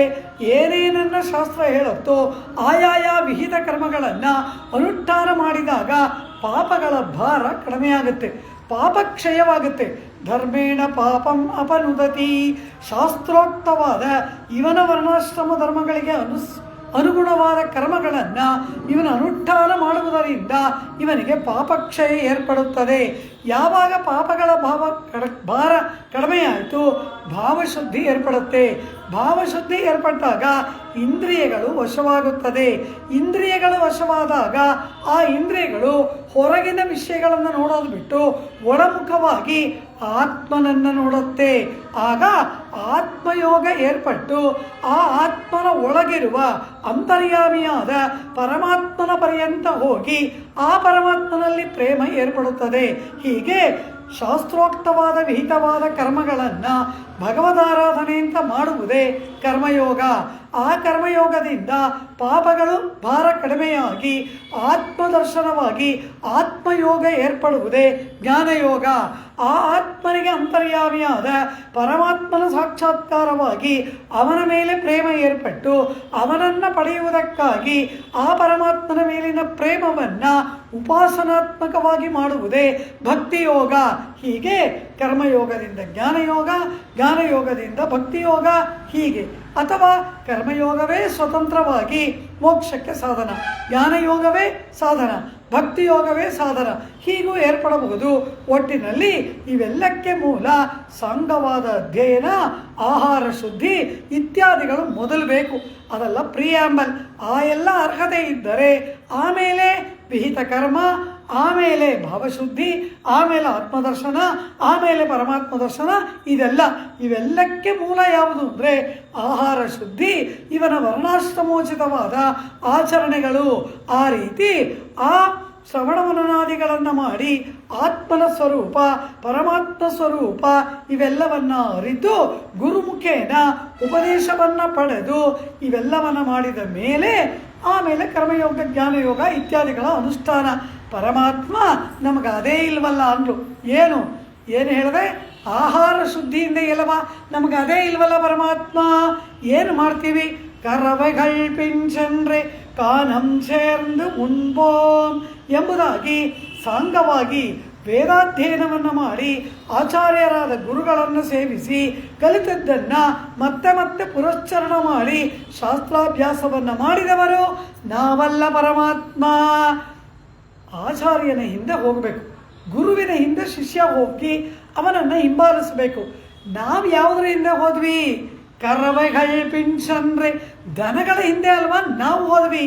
ಏನೇನನ್ನು ಶಾಸ್ತ್ರ ಹೇಳುತ್ತೋ ಆಯಾಯ ವಿಹಿತ ಕರ್ಮಗಳನ್ನು ಅನುಷ್ಠಾನ ಮಾಡಿದಾಗ ಪಾಪಗಳ ಭಾರ ಕಡಿಮೆಯಾಗುತ್ತೆ, ಪಾಪಕ್ಷಯವಾಗುತ್ತೆ. ಧರ್ಮೇಣ ಪಾಪಂ ಅಪನುದತಿ. ಶಾಸ್ತ್ರೋಕ್ತವಾದ ಇವನ ವರ್ಣಾಶ್ರಮ ಧರ್ಮಗಳಿಗೆ ಅನುಗುಣವಾದ ಕರ್ಮಗಳನ್ನು ಇವನು ಅನುಷ್ಠಾನ ಮಾಡುವುದರಿಂದ ಇವನಿಗೆ ಪಾಪಕ್ಷಯ ಏರ್ಪಡುತ್ತದೆ. ಯಾವಾಗ ಪಾಪಗಳ ಭಾರ ಕಡಿಮೆಯಾಯಿತು ಭಾವಶುದ್ಧಿ ಏರ್ಪಡುತ್ತೆ. ಭಾವಶುದ್ಧಿ ಏರ್ಪಟ್ಟಾಗ ಇಂದ್ರಿಯಗಳು ವಶವಾಗುತ್ತದೆ. ಇಂದ್ರಿಯಗಳು ವಶವಾದಾಗ ಆ ಇಂದ್ರಿಯಗಳು ಹೊರಗಿನ ವಿಷಯಗಳನ್ನು ನೋಡೋದು ಬಿಟ್ಟು ಒಳಮುಖವಾಗಿ ಆತ್ಮನನ್ನು ನೋಡುತ್ತೆ. ಆಗ ಆತ್ಮಯೋಗ ಏರ್ಪಟ್ಟು ಆ ಆತ್ಮನ ಒಳಗಿರುವ ಅಂತರ್ಯಾಮಿಯಾದ ಪರಮಾತ್ಮನ ಪರ್ಯಂತ ಹೋಗಿ ಆ ಪರಮಾತ್ಮನಲ್ಲಿ ಪ್ರೇಮ ಏರ್ಪಡುತ್ತದೆ. ಹೀಗೆ ಶಾಸ್ತ್ರೋಕ್ತವಾದ ವಿಹಿತವಾದ ಕರ್ಮಗಳನ್ನು ಭಗವದಾರಾಧನೆಯಿಂದ ಮಾಡುವುದೇ ಕರ್ಮಯೋಗ. ಆ ಕರ್ಮಯೋಗದಿಂದ ಪಾಪಗಳು ಭಾರ ಕಡಿಮೆಯಾಗಿ ಆತ್ಮದರ್ಶನವಾಗಿ ಆತ್ಮಯೋಗ ಏರ್ಪಡುವುದೇ ಜ್ಞಾನಯೋಗ. ಆ ಆತ್ಮನಿಗೆ ಅಂತರ್ಯಾಮಿಯಾದ ಪರಮಾತ್ಮನ ಸಾಕ್ಷಾತ್ಕಾರವಾಗಿ ಅವನ ಮೇಲೆ ಪ್ರೇಮ ಏರ್ಪಟ್ಟು ಅವನನ್ನು ಪಡೆಯುವುದಕ್ಕಾಗಿ ಆ ಪರಮಾತ್ಮನ ಮೇಲಿನ ಪ್ರೇಮವನ್ನು ಉಪಾಸನಾತ್ಮಕವಾಗಿ ಮಾಡುವುದೇ ಭಕ್ತಿಯೋಗ. ಹೀಗೆ ಕರ್ಮಯೋಗದಿಂದ ಜ್ಞಾನಯೋಗ, ಜ್ಞಾನಯೋಗದಿಂದ ಭಕ್ತಿಯೋಗ, ಹೀಗೆ. ಅಥವಾ ಕರ್ಮಯೋಗವೇ ಸ್ವತಂತ್ರವಾಗಿ ಮೋಕ್ಷಕ್ಕೆ ಸಾಧನ, ಜ್ಞಾನಯೋಗವೇ ಸಾಧನ, ಭಕ್ತಿಯೋಗವೇ ಸಾಧನ, ಹೀಗೂ ಏರ್ಪಡಬಹುದು. ಒಟ್ಟಿನಲ್ಲಿ ಇವೆಲ್ಲಕ್ಕೆ ಮೂಲ ಸಾಂಗವಾದ ಅಧ್ಯಯನ, ಆಹಾರ ಶುದ್ಧಿ ಇತ್ಯಾದಿಗಳು ಮೊದಲು ಬೇಕು. ಅದೆಲ್ಲ ಪ್ರಿಯಾಂಬಲ್. ಆ ಎಲ್ಲ ಅರ್ಹತೆ ಇದ್ದರೆ ಆಮೇಲೆ ವಿಹಿತ ಕರ್ಮ, ಆಮೇಲೆ ಭಾವಶುದ್ಧಿ, ಆಮೇಲೆ ಆತ್ಮದರ್ಶನ, ಆಮೇಲೆ ಪರಮಾತ್ಮ ದರ್ಶನ. ಇವೆಲ್ಲಕ್ಕೆ ಮೂಲ ಯಾವುದು ಅಂದರೆ ಆಹಾರ ಶುದ್ಧಿ, ಇವನ ವರ್ಣಾಶ್ರಮೋಚಿತವಾದ ಆಚರಣೆಗಳು. ಆ ರೀತಿ ಆ ಶ್ರವಣ ಮನನಾದಿಗಳನ್ನು ಮಾಡಿ ಆತ್ಮನ ಸ್ವರೂಪ ಪರಮಾತ್ಮ ಸ್ವರೂಪ ಇವೆಲ್ಲವನ್ನು ಅರಿತು ಗುರುಮುಖೇನ ಉಪದೇಶವನ್ನು ಪಡೆದು ಇವೆಲ್ಲವನ್ನು ಮಾಡಿದ ಮೇಲೆ ಆಮೇಲೆ ಕರ್ಮಯೋಗ, ಜ್ಞಾನಯೋಗ ಇತ್ಯಾದಿಗಳ ಅನುಷ್ಠಾನ. ಪರಮಾತ್ಮ ನಮಗೆ ಅದೇ ಇಲ್ವಲ್ಲ ಅಂದರು. ಏನು ಹೇಳಿದೆ? ಆಹಾರ ಶುದ್ಧಿಯಿಂದ ಇಲ್ಲವ, ನಮಗೆ ಅದೇ ಇಲ್ವಲ್ಲ ಪರಮಾತ್ಮ. ಏನು ಮಾಡ್ತೀವಿ? ಕರವೈಗಳ್ ಪಿಂಚಂದ್ರೆ ಕಾನಂ ಸೇರ್ந்து ಉಣ್ಬೋಂ ಎಂಬುದಾಗಿ ಸಾಂಗವಾಗಿ ವೇದಾಧ್ಯಯನವನ್ನು ಮಾಡಿ ಆಚಾರ್ಯರಾದ ಗುರುಗಳನ್ನು ಸೇವಿಸಿ ಕಲಿತದ್ದನ್ನು ಮತ್ತೆ ಮತ್ತೆ ಪುರಶ್ಚರಣ ಮಾಡಿ ಶಾಸ್ತ್ರಾಭ್ಯಾಸವನ್ನು ಮಾಡಿದವರು ನಾವಲ್ಲ ಪರಮಾತ್ಮ. ಆಚಾರ್ಯನ ಹಿಂದೆ ಹೋಗಬೇಕು, ಗುರುವಿನ ಹಿಂದೆ ಶಿಷ್ಯ ಹೋಗಿ ಅವನನ್ನು ಹಿಂಬಾಲಿಸಬೇಕು. ನಾವು ಯಾವುದರ ಹಿಂದೆ ಹೋದ್ವಿ? ಕರವೈಗಳ್ ಪಿಂಚಂದ್ರೆ ದನಗಳ ಹಿಂದೆ ಅಲ್ವಾ ನಾವು ಹೋದ್ವಿ.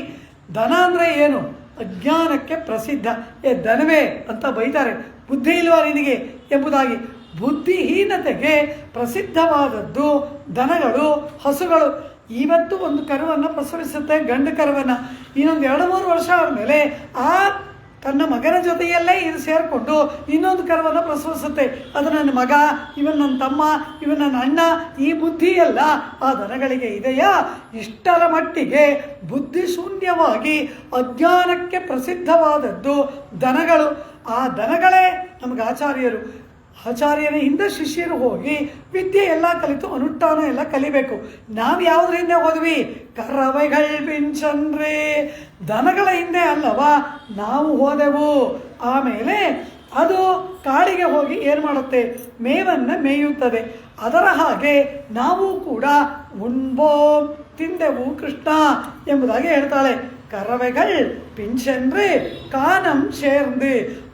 ದನ ಅಂದರೆ ಏನು? ಅಜ್ಞಾನಕ್ಕೆ ಪ್ರಸಿದ್ಧ. ದನವೇ ಅಂತ ಬೈತಾರೆ, ಬುದ್ಧಿ ಇಲ್ವಾ ನಿನಗೆ ಎಂಬುದಾಗಿ. ಬುದ್ಧಿಹೀನತೆಗೆ ಪ್ರಸಿದ್ಧವಾದದ್ದು ದನಗಳು, ಹಸುಗಳು. ಇವತ್ತು ಒಂದು ಕರುವನ್ನು ಪ್ರಸವಿಸುತ್ತೆ, ಗಂಡು ಕರುವನ್ನು. ಇನ್ನೊಂದು 2-3 ವರ್ಷ ಆದಮೇಲೆ ಆ ತನ್ನ ಮಗನ ಜೊತೆಯಲ್ಲೇ ಇದು ಸೇರಿಕೊಂಡು ಇನ್ನೊಂದು ಕರುವನ್ನು ಪ್ರಸವಿಸುತ್ತೆ. ಅದು ನನ್ನ ಮಗ, ಇವನ್ ನನ್ನ ತಮ್ಮ, ಇವನ್ ನನ್ನ ಅಣ್ಣ. ಈ ಬುದ್ಧಿಯೆಲ್ಲ ಆ ದನಗಳಿಗೆ ಇದೆಯಾ? ಇಷ್ಟರ ಮಟ್ಟಿಗೆ ಬುದ್ಧಿಶೂನ್ಯವಾಗಿ ಅಜ್ಞಾನಕ್ಕೆ ಪ್ರಸಿದ್ಧವಾದದ್ದು ದನಗಳು. ಆ ದನಗಳೇ ನಮಗೆ ಆಚಾರ್ಯರು. ಆಚಾರ್ಯನ ಹಿಂದೆ ಶಿಷ್ಯರು ಹೋಗಿ ವಿದ್ಯೆ ಎಲ್ಲ ಕಲಿತು ಅನುಷ್ಠಾನ ಎಲ್ಲ ಕಲಿಬೇಕು. ನಾವು ಯಾವುದ್ರ ಹಿಂದೆ ಹೋದ್ವಿ? ಕರವೈಗಳ್ ಪಿಂಚಂದ್ರೆ ದನಗಳ ಹಿಂದೆ ಅಲ್ಲವಾ ನಾವು ಹೋದೆವು. ಆಮೇಲೆ ಅದು ಕಾಡಿಗೆ ಹೋಗಿ ಏನು ಮಾಡುತ್ತೆ? ಮೇವನ್ನು ಮೇಯುತ್ತದೆ. ಅದರ ಹಾಗೆ ನಾವು ಕೂಡ ಉಣ್ಬೋಂ ತಿಂದೆವು ಕೃಷ್ಣ ಎಂಬುದಾಗಿ ಹೇಳ್ತಾಳೆ. ಕರವೆಗಳ್ ಪಿಂಚಂದ್ರೆ ಕಾನಂ ಸೇರ್ந்து,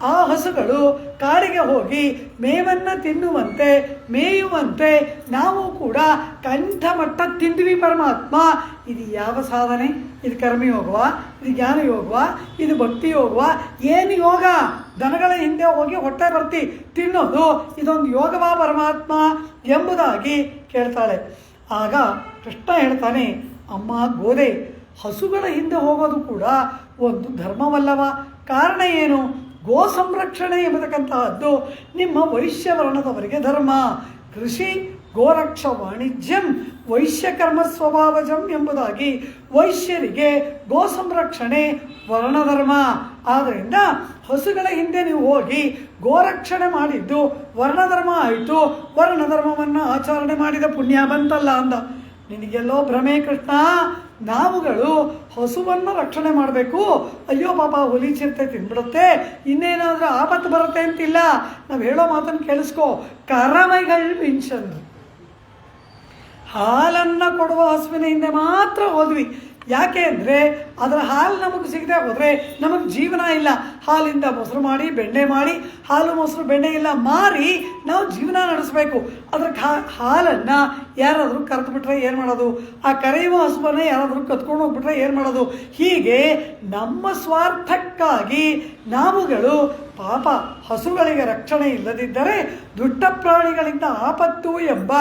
ಆ ಹಸುಗಳು ಕಾಡಿಗೆ ಹೋಗಿ ಮೇವನ್ನು ತಿನ್ನುವಂತೆ ಮೇಯುವಂತೆ ನಾವು ಕೂಡ ಕಂಠಮಟ್ಟ ತಿಂದ್ವಿ ಪರಮಾತ್ಮ. ಇದು ಯಾವ ಸಾಧನೆ? ಇದು ಕರ್ಮಯೋಗವಾ? ಇದು ಜ್ಞಾನಯೋಗವಾ? ಇದು ಭಕ್ತಿ ಯೋಗವಾ? ಏನು ಯೋಗ? ದನಗಳ ಹಿಂದೆ ಹೋಗಿ ಹೊಟ್ಟೆ ಬರ್ತಿ ತಿನ್ನೋದು ಇದೊಂದು ಯೋಗವಾ ಪರಮಾತ್ಮ ಎಂಬುದಾಗಿ ಕೇಳ್ತಾಳೆ. ಆಗ ಕೃಷ್ಣ ಹೇಳ್ತಾನೆ, ಅಮ್ಮ ಗೋದೆ, ಹಸುಗಳ ಹಿಂದೆ ಹೋಗೋದು ಕೂಡ ಒಂದು ಧರ್ಮವಲ್ಲವ? ಕಾರಣ ಏನು? ಗೋ ಸಂರಕ್ಷಣೆ ಎಂಬತಕ್ಕಂತಹದ್ದು ನಿಮ್ಮ ವೈಶ್ಯವರ್ಣದವರಿಗೆ ಧರ್ಮ. ಕೃಷಿ ಗೋರಕ್ಷ ವಾಣಿಜ್ಯಂ ವೈಶ್ಯಕರ್ಮ ಸ್ವಭಾವಜಂ ಎಂಬುದಾಗಿ ವೈಶ್ಯರಿಗೆ ಗೋ ಸಂರಕ್ಷಣೆ ವರ್ಣಧರ್ಮ. ಆದ್ದರಿಂದ ಹಸುಗಳ ಹಿಂದೆ ನೀವು ಹೋಗಿ ಗೋರಕ್ಷಣೆ ಮಾಡಿದ್ದು ವರ್ಣಧರ್ಮ ಆಯಿತು. ವರ್ಣಧರ್ಮವನ್ನು ಆಚರಣೆ ಮಾಡಿದ ಪುಣ್ಯ ಬಂತಲ್ಲ ಅಂದ. ನಿನಗೆಲ್ಲೋ ಭ್ರಮೆ ಕೃಷ್ಣ. ನಾವುಗಳು ಹಸುವನ್ನು ರಕ್ಷಣೆ ಮಾಡಬೇಕು. ಅಯ್ಯೋ ಪಾಪ ಹುಲಿ ಚಿರತೆ ತಿಂದ್ಬಿಡುತ್ತೆ, ಇನ್ನೇನಾದರೂ ಆಪತ್ತು ಬರುತ್ತೆ ಅಂತಿಲ್ಲ. ನಾವು ಹೇಳೋ ಮಾತನ್ನು ಕೇಳಿಸ್ಕೋ. ಕರವೈಗಳ್ ಪಿಂಚಂದ್ರು ಹಾಲನ್ನು ಕೊಡುವ ಹಸುವಿನ ಹಿಂದೆ ಮಾತ್ರ ಹೋದ್ವಿ. ಯಾಕೆ ಅಂದರೆ ಅದರ ಹಾಲು ನಮಗೆ ಸಿಗದೆ ಹೋದರೆ ನಮಗೆ ಜೀವನ ಇಲ್ಲ. ಹಾಲಿಂದ ಮೊಸರು ಮಾಡಿ, ಬೆಣ್ಣೆ ಮಾಡಿ, ಹಾಲು ಮೊಸರು ಬೆಣ್ಣೆ ಎಲ್ಲ ಮಾರಿ ನಾವು ಜೀವನ ನಡೆಸಬೇಕು. ಅದರ ಹಾಲನ್ನು ಯಾರಾದರೂ ಕರೆದುಬಿಟ್ರೆ ಏನು ಮಾಡೋದು? ಆ ಕರೆಯುವ ಹಸುವನ್ನು ಯಾರಾದರೂ ಕತ್ಕೊಂಡು ಹೋಗ್ಬಿಟ್ರೆ ಏನು ಮಾಡೋದು? ಹೀಗೆ ನಮ್ಮ ಸ್ವಾರ್ಥಕ್ಕಾಗಿ ನಾವುಗಳು ಪಾಪ ಹಸುಗಳಿಗೆ ರಕ್ಷಣೆ ಇಲ್ಲದಿದ್ದರೆ ದುಷ್ಟ ಪ್ರಾಣಿಗಳಿಂದ ಆಪತ್ತು ಎಂಬ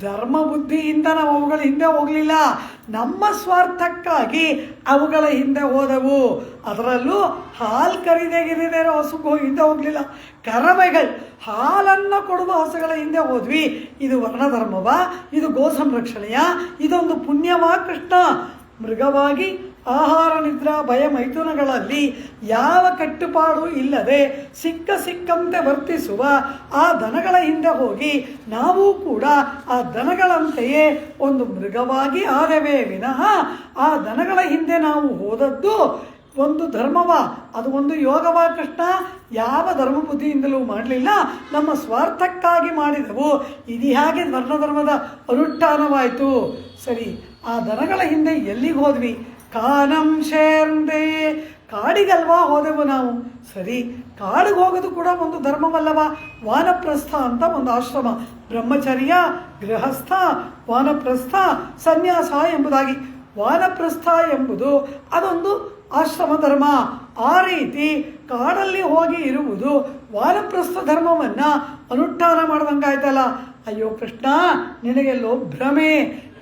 ಧರ್ಮ ಬುದ್ಧಿಯಿಂದ ನಾವು ಅವುಗಳ ಹಿಂದೆ ಹೋಗಲಿಲ್ಲ. ನಮ್ಮ ಸ್ವಾರ್ಥಕ್ಕಾಗಿ ಅವುಗಳ ಹಿಂದೆ ಹೋದವು. ಅದರಲ್ಲೂ ಹಾಲು ಕರಿದೇ ಹಸುಗೂ ಹಿಂದೆ ಹೋಗಲಿಲ್ಲ. ಕರಮೆಗಳು ಹಾಲನ್ನು ಕೊಡುವ ಹಸುಗಳ ಹಿಂದೆ ಹೋದ್ವಿ. ಇದು ವರ್ಣಧರ್ಮವ? ಇದು ಗೋ ಸಂರಕ್ಷಣೆಯ? ಇದೊಂದು ಪುಣ್ಯವಾ ಕೃಷ್ಣ? ಮೃಗವಾಗಿ ಆಹಾರ ನಿದ್ರಾ ಭಯ ಮೈಥುನಗಳಲ್ಲಿ ಯಾವ ಕಟ್ಟುಪಾಡು ಇಲ್ಲದೆ ಸಿಕ್ಕಂತೆ ವರ್ತಿಸುವ ಆ ದನಗಳ ಹಿಂದೆ ಹೋಗಿ ನಾವು ಕೂಡ ಆ ದನಗಳಂತೆಯೇ ಒಂದು ಮೃಗವಾಗಿ ಆದವೇ ವಿನಃ ಆ ದನಗಳ ಹಿಂದೆ ನಾವು ಹೋದದ್ದು ಒಂದು ಧರ್ಮವ? ಅದು ಒಂದು ಯೋಗವ ಕೃಷ್ಣ? ಯಾವ ಧರ್ಮ ಬುದ್ಧಿಯಿಂದಲೂ ಮಾಡಲಿಲ್ಲ. ನಮ್ಮ ಸ್ವಾರ್ಥಕ್ಕಾಗಿ ಮಾಡಿದೆವು. ಇದು ಹೇಗೆ ವರ್ಣಧರ್ಮದ ಅನುಷ್ಠಾನವಾಯಿತು? ಸರಿ, ಆ ದನಗಳ ಹಿಂದೆ ಎಲ್ಲಿಗೆ ಹೋದ್ವಿ? ಕಾನಂ ಶೇರ್ಂದೆ, ಕಾಡಿಗಲ್ವಾ ಹೋದೆವು ನಾವು. ಸರಿ, ಕಾಡಿಗೆ ಹೋಗೋದು ಕೂಡ ಒಂದು ಧರ್ಮವಲ್ಲವ? ವಾನಪ್ರಸ್ಥ ಅಂತ ಒಂದು ಆಶ್ರಮ, ಬ್ರಹ್ಮಚರ್ಯ, ಗೃಹಸ್ಥ, ವಾನಪ್ರಸ್ಥ, ಸನ್ಯಾಸ ಎಂಬುದಾಗಿ. ವಾನಪ್ರಸ್ಥ ಎಂಬುದು ಅದೊಂದು ಆಶ್ರಮ ಧರ್ಮ. ಆ ರೀತಿ ಕಾಡಲ್ಲಿ ಹೋಗಿ ಇರುವುದು ವಾನಪ್ರಸ್ಥ ಧರ್ಮವನ್ನು ಅನುಷ್ಠಾನ ಮಾಡಿದಂಗಾಯ್ತಲ್ಲ. ಅಯ್ಯೋ ಕೃಷ್ಣ, ನಿನಗೆಲ್ಲೋ ಭ್ರಮೆ.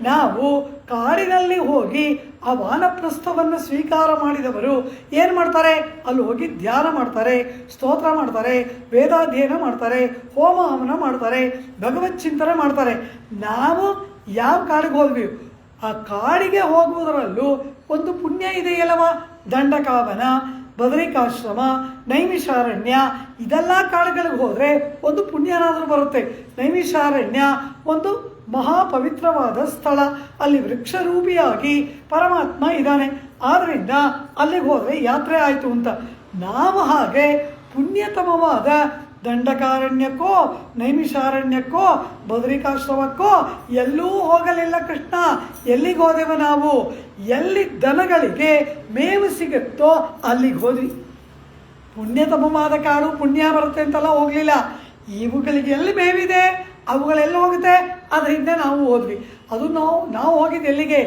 ನಾವು ಕಾಡಿನಲ್ಲಿ ಹೋಗಿ ಆ ವಾನಪ್ರಸ್ಥವನ್ನು ಸ್ವೀಕಾರ ಮಾಡಿದವರು ಏನು ಮಾಡ್ತಾರೆ? ಅಲ್ಲಿ ಹೋಗಿ ಧ್ಯಾನ ಮಾಡ್ತಾರೆ, ಸ್ತೋತ್ರ ಮಾಡ್ತಾರೆ, ವೇದಾಧ್ಯಯನ ಮಾಡ್ತಾರೆ, ಹೋಮ ಹವನ ಮಾಡ್ತಾರೆ, ಭಗವತ್ ಚಿಂತನೆ ಮಾಡ್ತಾರೆ. ನಾವು ಯಾವ ಕಾಡಿಗೆ ಹೋದ್ವಿ? ಆ ಕಾಡಿಗೆ ಹೋಗುವುದರಲ್ಲೂ ಒಂದು ಪುಣ್ಯ ಇದೆಯಲ್ಲವ? ದಂಡಕಾವನ, ಬದರಿಕಾಶ್ರಮ, ನೈಮಿಷಾರಣ್ಯ, ಇದೆಲ್ಲ ಕಾಡುಗಳಿಗೆ ಹೋದರೆ ಒಂದು ಪುಣ್ಯನಾದರೂ ಬರುತ್ತೆ. ನೈಮಿಷಾರಣ್ಯ ಒಂದು ಮಹಾಪವಿತ್ರವಾದ ಸ್ಥಳ. ಅಲ್ಲಿ ವೃಕ್ಷರೂಪಿಯಾಗಿ ಪರಮಾತ್ಮ ಇದ್ದಾನೆ. ಆದ್ದರಿಂದ ಅಲ್ಲಿಗೆ ಹೋದರೆ ಯಾತ್ರೆ ಆಯಿತು ಅಂತ. ನಾವು ಹಾಗೆ ಪುಣ್ಯತಮವಾದ ದಂಡಕಾರಣ್ಯಕ್ಕೋ, ನೈಮಿಷಾರಣ್ಯಕ್ಕೋ, ಬದರಿಕಾಶ್ರಮಕ್ಕೋ ಎಲ್ಲೂ ಹೋಗಲಿಲ್ಲ ಕೃಷ್ಣ. ಎಲ್ಲಿಗೆ ಹೋದೆವು ನಾವು? ಎಲ್ಲಿ ದನಗಳಿಗೆ ಮೇವು ಸಿಗುತ್ತೋ ಅಲ್ಲಿಗೆ ಹೋದ್ವಿ. ಪುಣ್ಯತಮವಾದ ಕಾಡು, ಪುಣ್ಯ ಬರುತ್ತೆ ಅಂತೆಲ್ಲ ಹೋಗಲಿಲ್ಲ. ಇವುಗಳಿಗೆ ಎಲ್ಲಿ ಮೇವಿದೆ ಅವುಗಳೆಲ್ಲ ಹೋಗುತ್ತೆ, ಅದರಿಂದ ನಾವು ಹೋದ್ವಿ. ಅದು ನಾವು ಹೋಗಿದ್ದು ಎಲ್ಲಿಗೆ?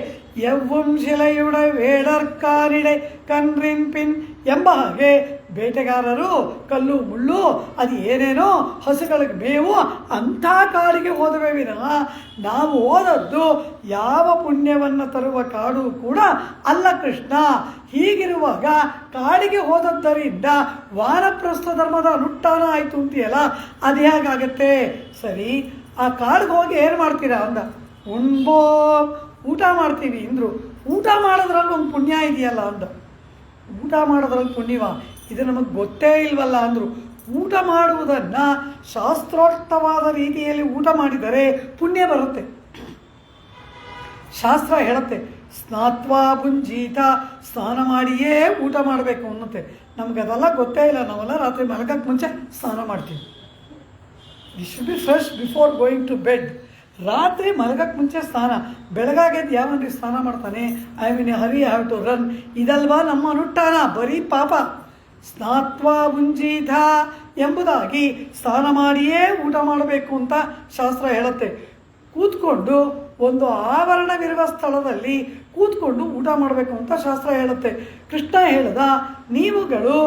ಎವ್ವಂ ಶಿಲೆಯುಡ ವೇಡರ್ಕಾರಿಡೆ ಕನ್ರಿನ್ ಪಿನ್ ಎಂಬ ಹಾಗೆ ಬೇಟೆಗಾರರು ಕಲ್ಲು ಮುಳ್ಳು ಅದು ಏನೇನೋ ಹಸುಗಳಿಗೆ ಮೇವು ಅಂಥ ಕಾಡಿಗೆ ಹೋದವೇ ವಿನಃ ನಾವು ಹೋದದ್ದು ಯಾವ ಪುಣ್ಯವನ್ನು ತರುವ ಕಾಡು ಕೂಡ ಅಲ್ಲ ಕೃಷ್ಣ. ಹೀಗಿರುವಾಗ ಕಾಡಿಗೆ ಹೋದದ್ದರಿಂದ ವಾನಪ್ರಸ್ಥ ಧರ್ಮದ ಅನುಷ್ಠಾನ ಆಯಿತು ಅಂತೀಯಲ್ಲ, ಅದು ಹೇಗಾಗತ್ತೆ? ಸರಿ, ಆ ಕಾಡಿಗೆ ಹೋಗಿ ಏನು ಮಾಡ್ತೀರಾ ಅಂದ. ಉಣ್ಬೋ, ಊಟ ಮಾಡ್ತೀವಿ ಅಂದರು. ಊಟ ಮಾಡೋದ್ರಲ್ಲಿ ಒಂದು ಪುಣ್ಯ ಇದೆಯಲ್ಲ ಅಂದ. ಊಟ ಮಾಡೋದ್ರಲ್ಲಿ ಪುಣ್ಯವ? ಇದು ನಮಗೆ ಗೊತ್ತೇ ಇಲ್ವಲ್ಲ ಅಂದರು. ಊಟ ಮಾಡುವುದನ್ನು ಶಾಸ್ತ್ರೋಕ್ತವಾದ ರೀತಿಯಲ್ಲಿ ಊಟ ಮಾಡಿದರೆ ಪುಣ್ಯ ಬರುತ್ತೆ. ಶಾಸ್ತ್ರ ಹೇಳುತ್ತೆ, ಸ್ನಾತ್ವಾ ಭುಂಜೀತ, ಸ್ನಾನ ಮಾಡಿಯೇ ಊಟ ಮಾಡಬೇಕು ಅನ್ನುತ್ತೆ. ನಮಗದೆಲ್ಲ ಗೊತ್ತೇ ಇಲ್ಲ. ನಾವೆಲ್ಲ ರಾತ್ರಿ ಮಲಗಕ್ಕೆ ಮುಂಚೆ ಸ್ನಾನ ಮಾಡ್ತೀವಿ. We should be fresh before going to bed. ರಾತ್ರಿ ಮಲಗಕ್ಕೆ ಮುಂಚೆ ಸ್ನಾನ. ಬೆಳಗಾಗೆದ್ದು ಯಾವನ್ರಿ ಸ್ನಾನ ಮಾಡ್ತಾನೆ? I mean hurry have to run. ಇದಲ್ವಾ ನಮ್ಮ ಅನುಷ್ಠಾನ? ಬರೀ ಪಾಪ. ಸ್ನಾತ್ವಾ ಭುಂಜೀತ ಎಂಬುದಾಗಿ ಸ್ನಾನ ಮಾಡಿಯೇ ಊಟ ಮಾಡಬೇಕು ಅಂತ ಶಾಸ್ತ್ರ ಹೇಳುತ್ತೆ. ಕೂತ್ಕೊಂಡು ಒಂದು ಆವರಣವಿರುವ ಸ್ಥಳದಲ್ಲಿ ಕೂತ್ಕೊಂಡು ಊಟ ಮಾಡಬೇಕು ಅಂತ ಶಾಸ್ತ್ರ ಹೇಳುತ್ತೆ. ಕೃಷ್ಣ ಹೇಳ್ದ, ನೀವುಗಳು